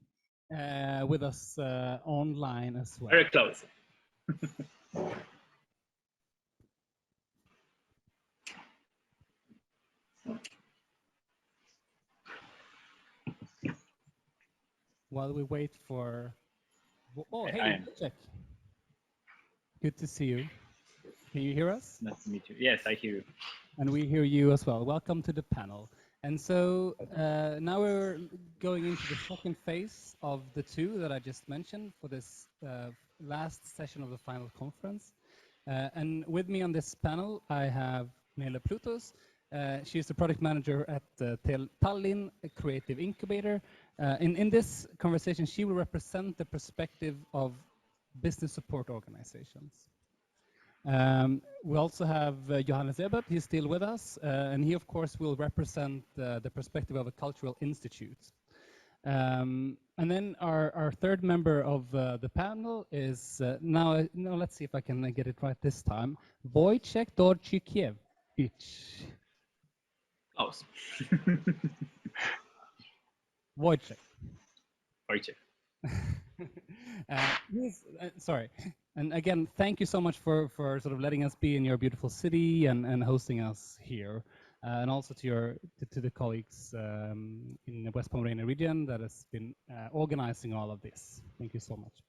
Speaker 11: with us online as well.
Speaker 12: Very close.
Speaker 11: While we wait for... Oh, hey, Wojciech. Good to see you. Can you hear us?
Speaker 12: Nice to meet you. Yes, I hear you.
Speaker 11: And we hear you as well. Welcome to the panel. And so now we're going into the second phase of the two that I just mentioned for this last session of the final conference. And with me on this panel, I have Nele Plutos. She's the product manager at Tallinn Creative Incubator. In this conversation, she will represent the perspective of business support organizations. We also have Johannes Ebert. He's still with us, and he, of course, will represent the perspective of a cultural institute. And then our third member of the panel is, now let's see if I can get it right this time, Wojciech Dorczykiewicz.
Speaker 12: Close.
Speaker 11: Wojciech.
Speaker 12: Wojciech.
Speaker 11: Sorry. And again, thank you so much for sort of letting us be in your beautiful city and hosting us here. And also to the colleagues in the West Pomerania region that has been organizing all of this. Thank you so much.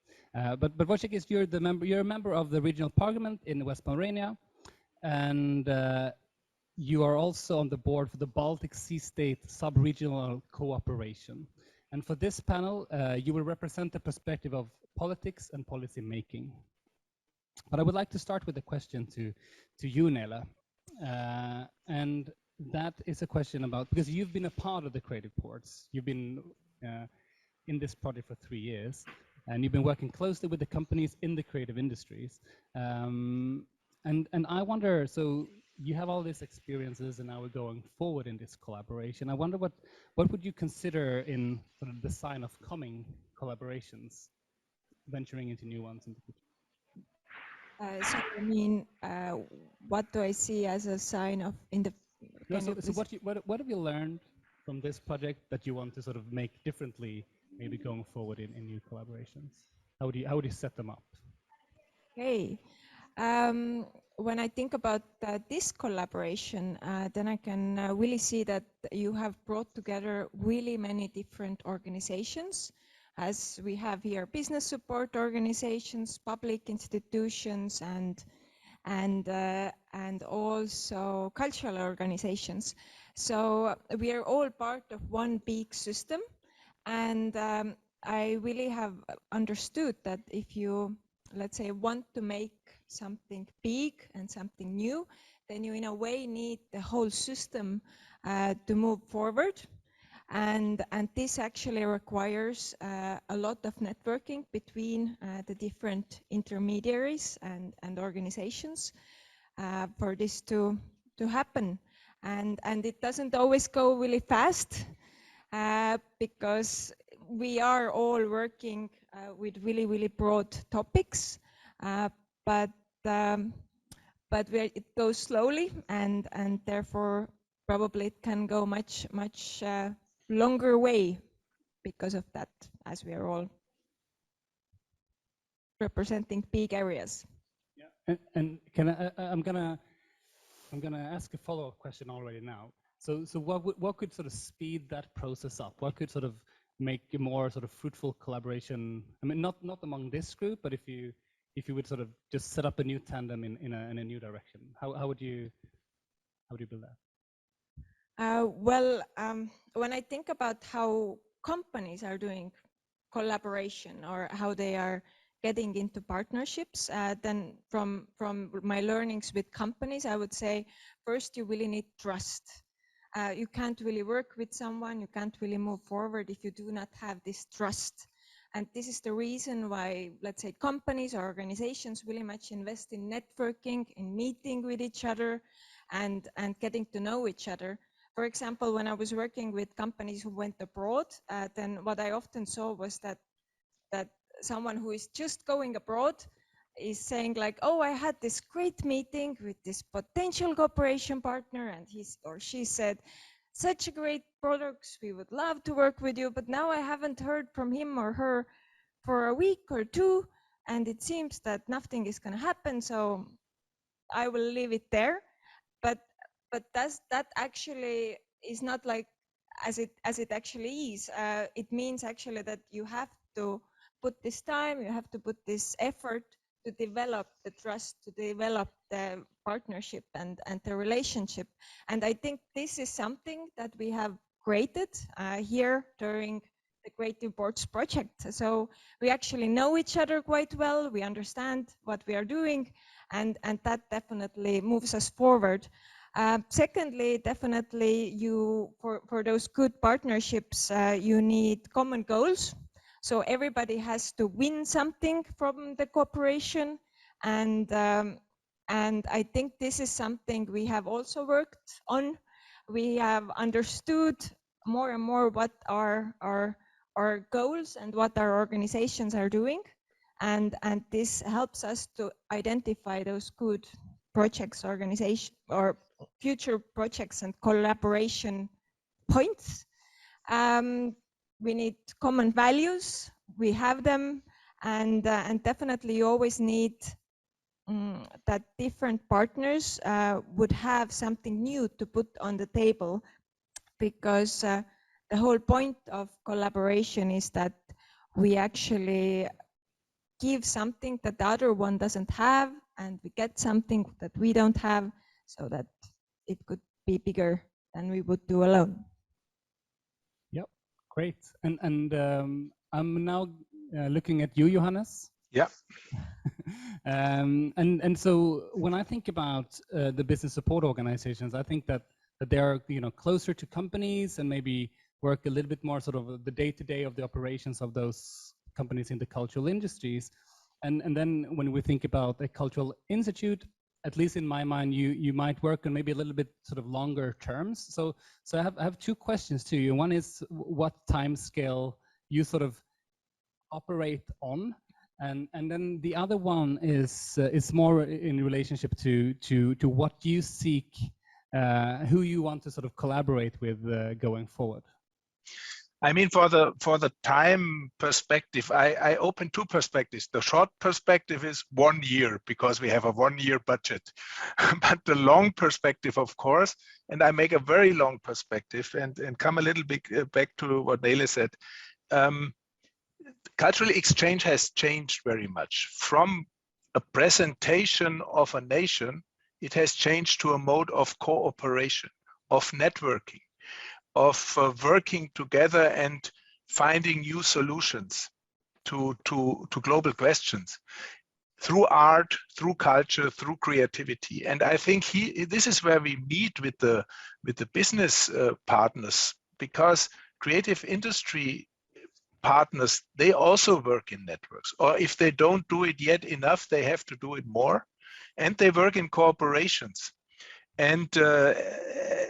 Speaker 11: But Wojciech, you're a member of the regional parliament in West Pomerania, and you are also on the board for the Baltic Sea State Sub-Regional Cooperation. And for this panel, you will represent the perspective of politics and policy making. But I would like to start with a question to you, Nele. And that is a question about, because you've been a part of the Creative Ports, you've been in this project for 3 years, and you've been working closely with the companies in the creative industries. And I wonder, so you have all these experiences and now we're going forward in this collaboration. I wonder what would you consider in sort of the sign of coming collaborations, venturing into new ones in the future?
Speaker 15: So I mean, what do I see as a sign of in the?
Speaker 11: No, so what have you learned from this project that you want to sort of make differently, maybe going forward in new collaborations? How would you set them up?
Speaker 15: Okay. When I think about this collaboration, then I can really see that you have brought together really many different organizations, as we have here business support organizations, public institutions, and also cultural organizations. So we are all part of one big system, and I really have understood that if you, let's say, want to make something big and something new, then you in a way need the whole system to move forward. And this actually requires a lot of networking between the different intermediaries and organizations for this to happen. And it doesn't always go really fast because we are all working with really, really broad topics, but it goes slowly, and therefore probably it can go much longer way because of that, as we are all representing big areas.
Speaker 11: Yeah, and can I'm gonna ask a follow-up question already now. So what could sort of speed that process up? What could sort of make a more sort of fruitful collaboration? I mean, not among this group, but if you would sort of just set up a new tandem in a new direction, how would you build that?
Speaker 15: Well, when I think about how companies are doing collaboration or how they are getting into partnerships, then from my learnings with companies, I would say first you really need trust. You can't really work with someone, you can't really move forward if you do not have this trust. And this is the reason why, let's say, companies or organizations really much invest in networking, in meeting with each other and getting to know each other. For example, when I was working with companies who went abroad, then what I often saw was that someone who is just going abroad is saying like, oh, I had this great meeting with this potential cooperation partner, and he or she said, such a great products, we would love to work with you, but now I haven't heard from him or her for a week or two, and it seems that nothing is going to happen, so I will leave it there. But that actually is not like as it actually is. It means actually that you have to put this time, you have to put this effort to develop the trust, to develop the partnership and the relationship. And I think this is something that we have created here during the Creative Boards project. So we actually know each other quite well, we understand what we are doing, and that definitely moves us forward. Secondly, definitely for those good partnerships, you need common goals. So everybody has to win something from the cooperation, and I think this is something we have also worked on. We have understood more and more what are our goals and what our organizations are doing, and this helps us to identify those good projects, organization, or future projects and collaboration points. We need common values, we have them, and definitely you always need that different partners would have something new to put on the table, because the whole point of collaboration is that we actually give something that the other one doesn't have, and we get something that we don't have, so that it could be bigger than we would do alone.
Speaker 11: Yep, great. And I'm now looking at you, Johannes.
Speaker 9: Yeah.
Speaker 11: And so when I think about the business support organizations, I think that they are closer to companies and maybe work a little bit more sort of the day-to-day of the operations of those companies in the cultural industries. And then when we think about a cultural institute, at least in my mind, you might work on maybe a little bit sort of longer terms. So I have two questions to you. One is what time scale you sort of operate on, and then the other one is more in relationship to what you seek, who you want to sort of collaborate with going forward.
Speaker 9: I mean, for the time perspective, I open two perspectives. The short perspective is 1 year, because we have a 1 year budget. But the long perspective, of course, and I make a very long perspective and come a little bit back to what Nele said. Cultural exchange has changed very much. From a presentation of a nation, it has changed to a mode of cooperation, of networking, of working together and finding new solutions to global questions through art, through culture, through creativity. And I think this is where we meet with the business partners, because creative industry partners, they also work in networks, or if they don't do it yet enough, they have to do it more, and they work in corporations. And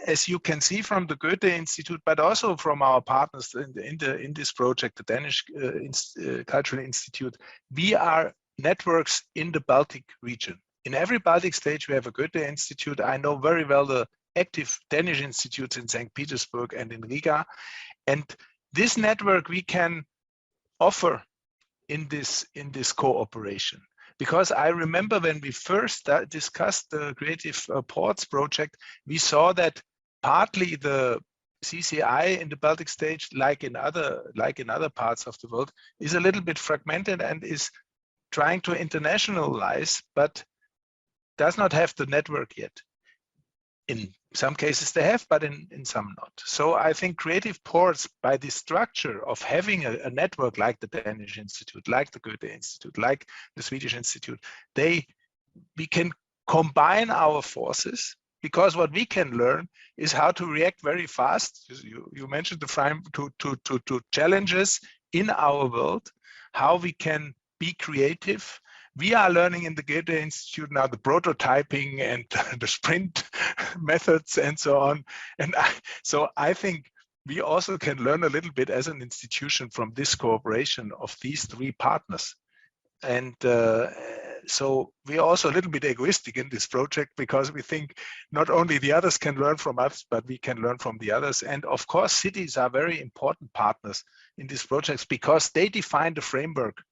Speaker 9: as you can see from the Goethe Institute, but also from our partners in this project, the Danish Cultural Institute, we are networks in the Baltic region. In every Baltic state, we have a Goethe Institute. I know very well the active Danish institutes in St. Petersburg and in Riga. And this network we can offer in this cooperation. Because I remember when we first discussed the Creative Ports project, we saw that partly the CCI in the Baltic state, like in other parts of the world, is a little bit fragmented and is trying to internationalize, but does not have the network yet. In some cases they have, but in some not. So I think Creative Ports, by the structure of having a network like the Danish Institute, like the Goethe Institute, like the Swedish Institute, we can combine our forces, because what we can learn is how to react very fast. You mentioned the frame to challenges in our world, how we can be creative. We are learning in the Goethe Institute now the prototyping and the sprint methods and so on. And so I think we also can learn a little bit as an institution from this cooperation of these three partners. And so we are also a little bit egoistic in this project, because we think not only the others can learn from us, but we can learn from the others. And of course, cities are very important partners in these projects, because they define the framework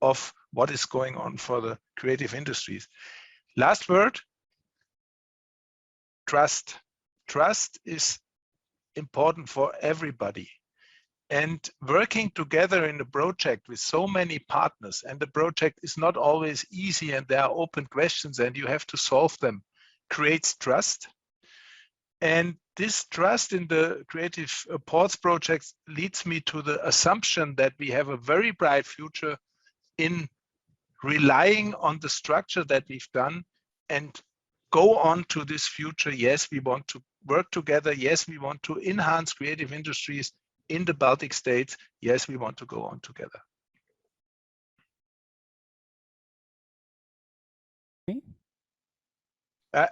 Speaker 9: of what is going on for the creative industries. Last word, trust. Trust is important for everybody. And working together in a project with so many partners, and the project is not always easy, and there are open questions and you have to solve them, creates trust. And this trust in the Creative Ports projects leads me to the assumption that we have a very bright future in relying on the structure that we've done and go on to this future. Yes, we want to work together. Yes, we want to enhance creative industries in the Baltic states. Yes, we want to go on together.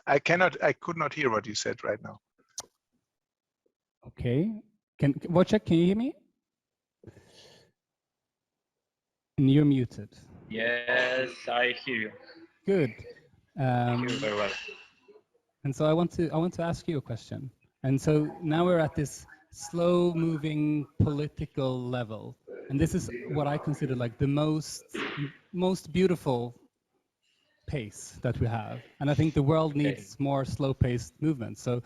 Speaker 9: I could not hear what you said right now.
Speaker 11: Okay. Wojciech, can you hear me? And you're muted.
Speaker 12: Yes, I hear you.
Speaker 11: Good.
Speaker 12: I hear you very well.
Speaker 11: And so I want to ask you a question. And so now we're at this slow-moving political level, and this is what I consider like the most beautiful pace that we have. And I think the world needs more slow-paced movement. So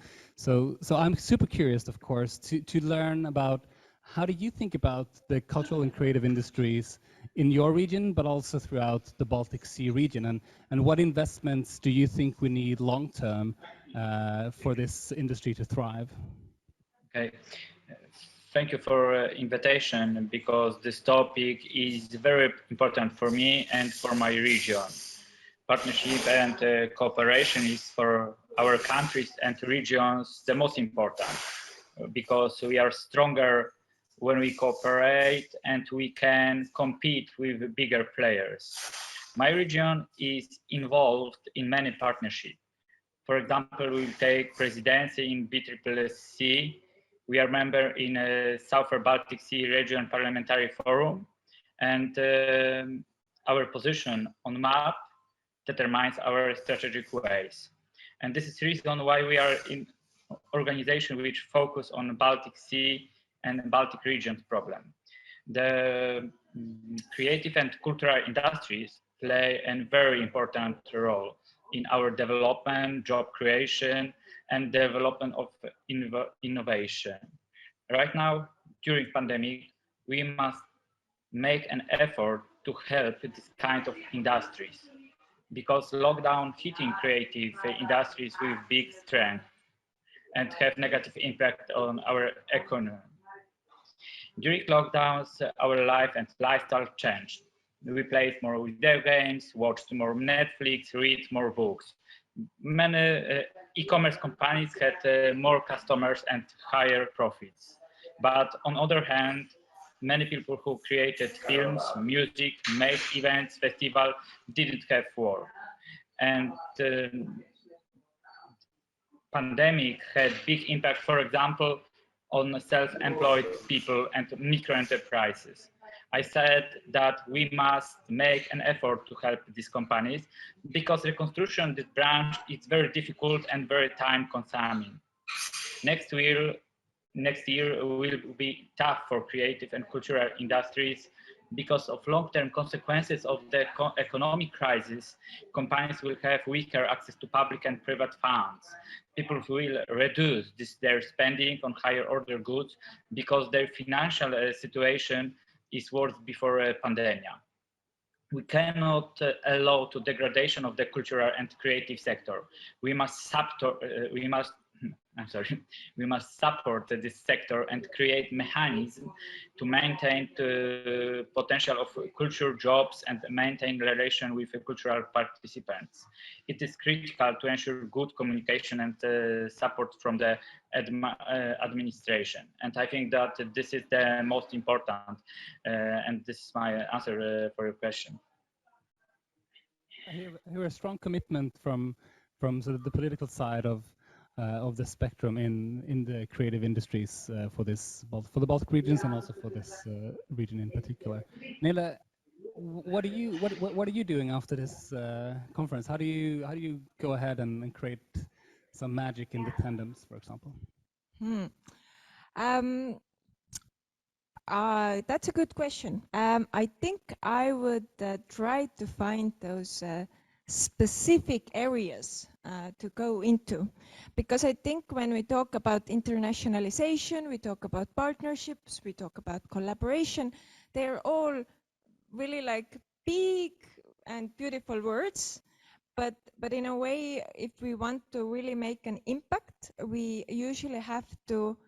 Speaker 11: I'm super curious, of course, to learn about how do you think about the cultural and creative industries in your region, but also throughout the Baltic Sea region, and what investments do you think we need long-term for this industry to thrive?
Speaker 12: Okay, thank you for invitation, because this topic is very important for me and for my region. Partnership and cooperation is for our countries and regions the most important, because we are stronger when we cooperate and we can compete with bigger players. My region is involved in many partnerships. For example, we take presidency in BCCC. We are member in a Southern Baltic Sea Region Parliamentary Forum, and our position on map determines our strategic ways. And this is the reason why we are in organization which focus on Baltic Sea and Baltic regions problem. The creative and cultural industries play a very important role in our development, job creation, and development of innovation. Right now, during pandemic, we must make an effort to help this kind of industries, because lockdown hitting creative industries with big strength and have negative impact on our economy. During lockdowns, our life and lifestyle changed. We played more video games, watched more Netflix, read more books. Many e-commerce companies had more customers and higher profits. But on the other hand, many people who created films, music, made events, festivals didn't have work. And pandemic had big impact, for example, on self-employed people and micro-enterprises. I said that we must make an effort to help these companies because reconstruction of this branch is very difficult and very time-consuming. Next year will be tough for creative and cultural industries because of long-term consequences of the economic crisis. Companies will have weaker access to public and private funds. People will reduce their spending on higher order goods because their financial situation is worse before a pandemic. We cannot allow the degradation of the cultural and creative sector. We must support this sector and create mechanisms to maintain the potential of culture jobs and maintain relation with the cultural participants. It is critical to ensure good communication and support from the administration. And I think that this is the most important, and this is my answer for your question.
Speaker 11: I hear a strong commitment from sort of the political side of the spectrum in the creative industries for the Baltic regions and also for this region in particular. Nela, what are you doing after this conference? How do you go ahead and create some magic in the tandems, for example?
Speaker 15: That's a good question. I think I would try to find those specific areas to go into, because I think when we talk about internationalization, we talk about partnerships, we talk about collaboration, they're all really like big and beautiful words, but in a way, if we want to really make an impact, we usually have to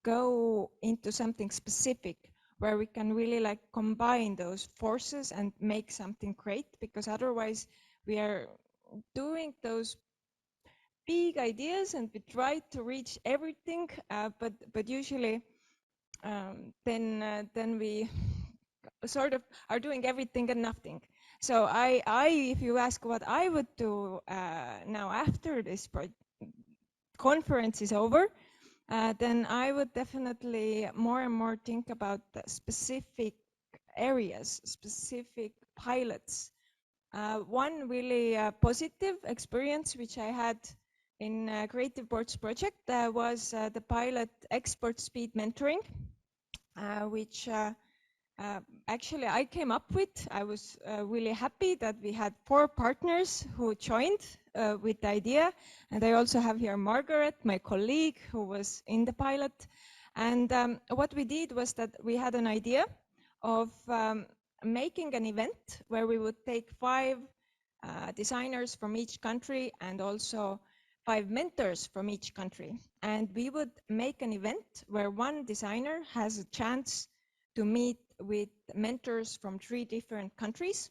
Speaker 15: go into something specific where we can really like combine those forces and make something great, because otherwise we are doing those big ideas and we try to reach everything, but usually then we sort of are doing everything and nothing. So I if you ask what I would do now after this conference is over, then I would definitely more and more think about the specific areas, specific pilots. One really positive experience which I had in Creative Boards project was the pilot Expert Speed Mentoring, which actually I came up with. I was really happy that we had 4 partners who joined with the idea. And I also have here Margaret, my colleague, who was in the pilot. And what we did was that we had an idea of making an event where we would take 5 designers from each country and also 5 mentors from each country. And we would make an event where one designer has a chance to meet with mentors from 3 different countries,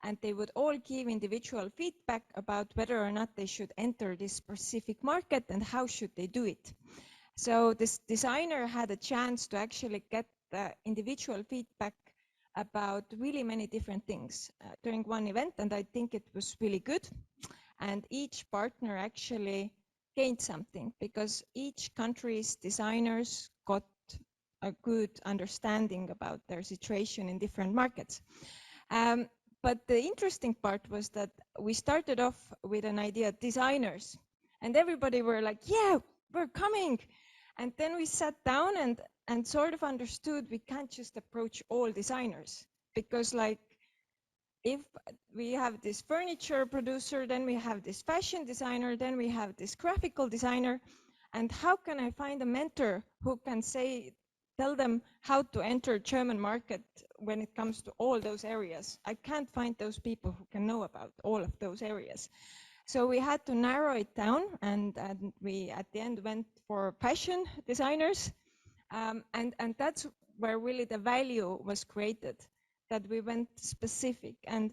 Speaker 15: and they would all give individual feedback about whether or not they should enter this specific market and how should they do it. So this designer had a chance to actually get the individual feedback about really many different things during one event, and I think it was really good. And each partner actually gained something because each country's designers got a good understanding about their situation in different markets. But the interesting part was that we started off with an idea, designers, and everybody were like, yeah, we're coming. And then we sat down and sort of understood we can't just approach all designers, because like if we have this furniture producer, then we have this fashion designer, then we have this graphical designer, and how can I find a mentor who can tell them how to enter German market when it comes to all those areas? I can't find those people who can know about all of those areas. So we had to narrow it down, and we at the end went for fashion designers. And that's where really the value was created, that we went specific. And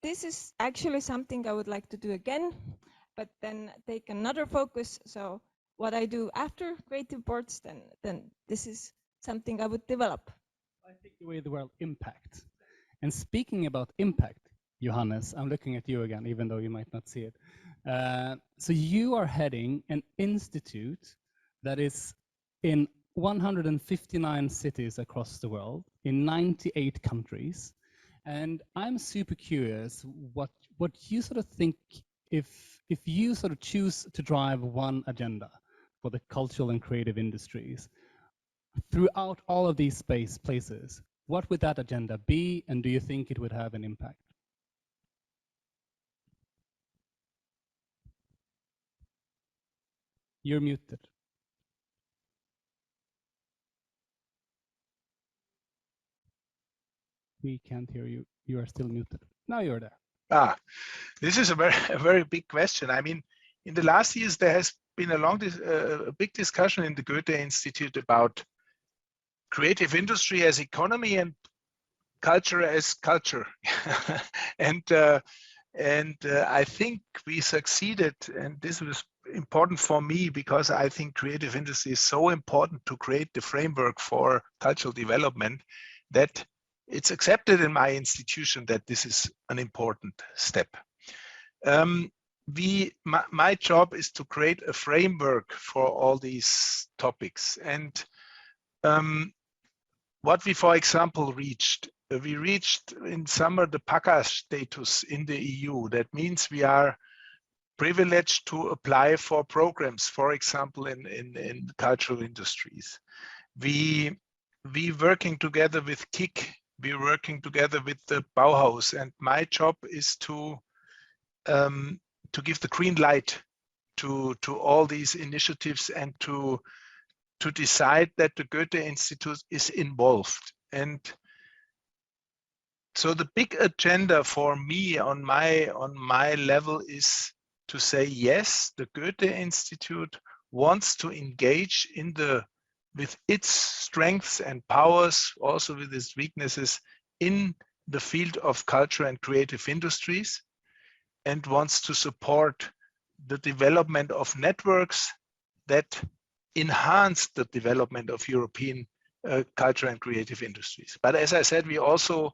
Speaker 15: this is actually something I would like to do again, but then take another focus. So what I do after creative boards, then this is something I would develop.
Speaker 11: I take away the word impact. And speaking about impact, Johannes, I'm looking at you again, even though you might not see it. So you are heading an institute that is in 159 cities across the world, in 98 countries. And I'm super curious what you sort of think if you sort of choose to drive one agenda for the cultural and creative industries throughout all of these places, what would that agenda be, and do you think it would have an impact? You're muted. We can't hear you. You are still muted. Now you're there.
Speaker 9: This is a very big question. I mean, in the last years, there has been a big discussion in the Goethe Institute about creative industry as economy and culture as culture. and I think we succeeded, and this was important for me because I think creative industry is so important to create the framework for cultural development that it's accepted in my institution that this is an important step. My job is to create a framework for all these topics. And what we, for example, we reached in summer the PACA status in the EU. That means we are privileged to apply for programs, for example, in cultural industries. We working together with KIK, we're working together with the Bauhaus, and my job is to give the green light to all these initiatives and to decide that the Goethe Institute is involved. And so the big agenda for me on my level is to say, yes, the Goethe Institute wants to engage with its strengths and powers, also with its weaknesses, in the field of culture and creative industries, and wants to support the development of networks that enhance the development of European culture and creative industries. But as I said, we also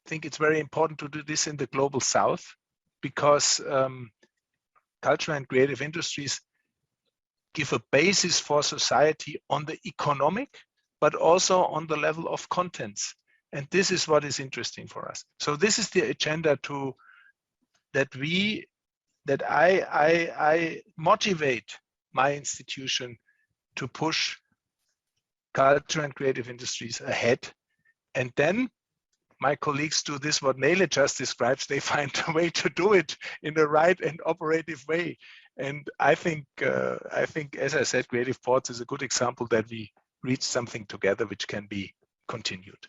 Speaker 9: think it's very important to do this in the global south, because culture and creative industries give a basis for society on the economic, but also on the level of contents. And this is what is interesting for us. So this is the agenda that I motivate my institution to push culture and creative industries ahead. And then my colleagues do this, what Nele just describes, they find a way to do it in the right and operative way. And I think, as I said, Creative Ports is a good example that we reached something together which can be continued.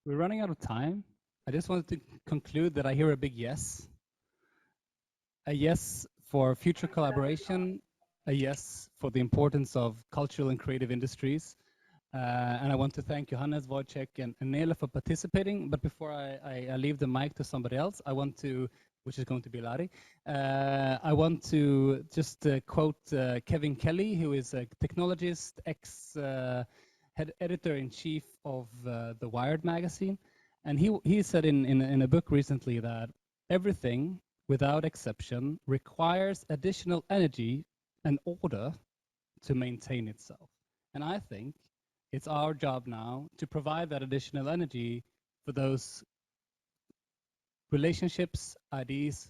Speaker 11: We're running out of time. I just wanted to conclude that I hear a big yes. A yes for future collaboration, a yes for the importance of cultural and creative industries. And I want to thank Johannes, Wojciech, and Nele for participating. But before I leave the mic to somebody else, I want to, which is going to be Lari, I want to just quote Kevin Kelly, who is a technologist, head editor-in-chief of the Wired magazine. And he said in a book recently that everything, without exception, requires additional energy and order to maintain itself. And I think it's our job now to provide that additional energy for those relationships, ideas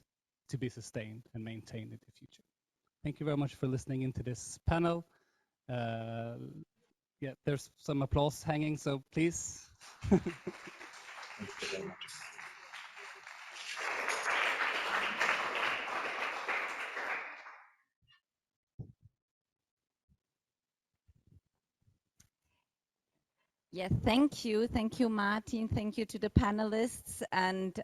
Speaker 11: to be sustained and maintained in the future. Thank you very much for listening into this panel. Yeah, there's some applause hanging, so please.
Speaker 9: Thank you very much.
Speaker 5: Yes, thank you. Thank you, Martin. Thank you to the panelists. And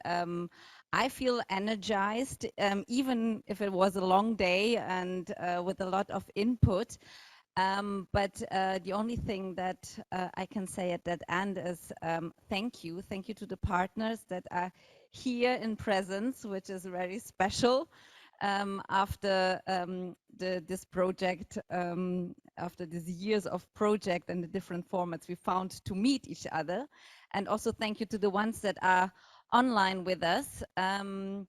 Speaker 5: I feel energized, even if it was a long day and with a lot of input. But the only thing that I can say at that end is thank you to the partners that are here in presence, which is very special after this project, after these years of project and the different formats we found to meet each other. And also thank you to the ones that are online with us. And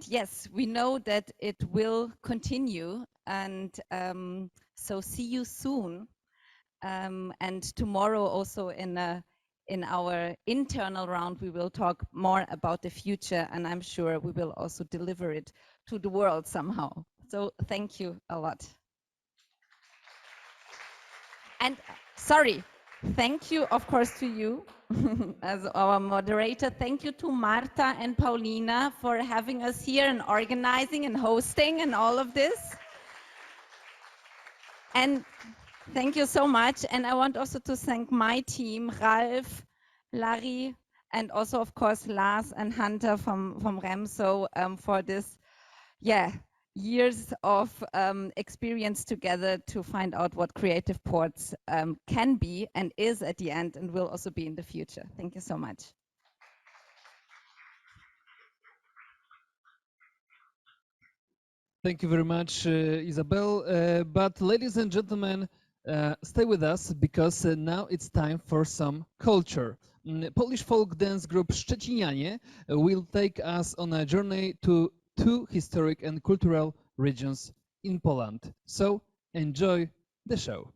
Speaker 5: yes, we know that it will continue, and so see you soon. And tomorrow also in our internal round, we will talk more about the future, and I'm sure we will also deliver it to the world somehow. So thank you a lot. And sorry, thank you, of course, to you as our moderator. Thank you to Marta and Paulina for having us here and organizing and hosting and all of this. And thank you so much. And I want also to thank my team, Ralf, Larry, and also, of course, Lars and Hunter from Remso for this, years of experience together to find out what creative ports can be and is at the end and will also be in the future. Thank you so much.
Speaker 2: Thank you very much, Isabel. But ladies and gentlemen, stay with us because now it's time for some culture. Polish folk dance group Szczecinianie will take us on a journey to 2 historic and cultural regions in Poland. So enjoy the show.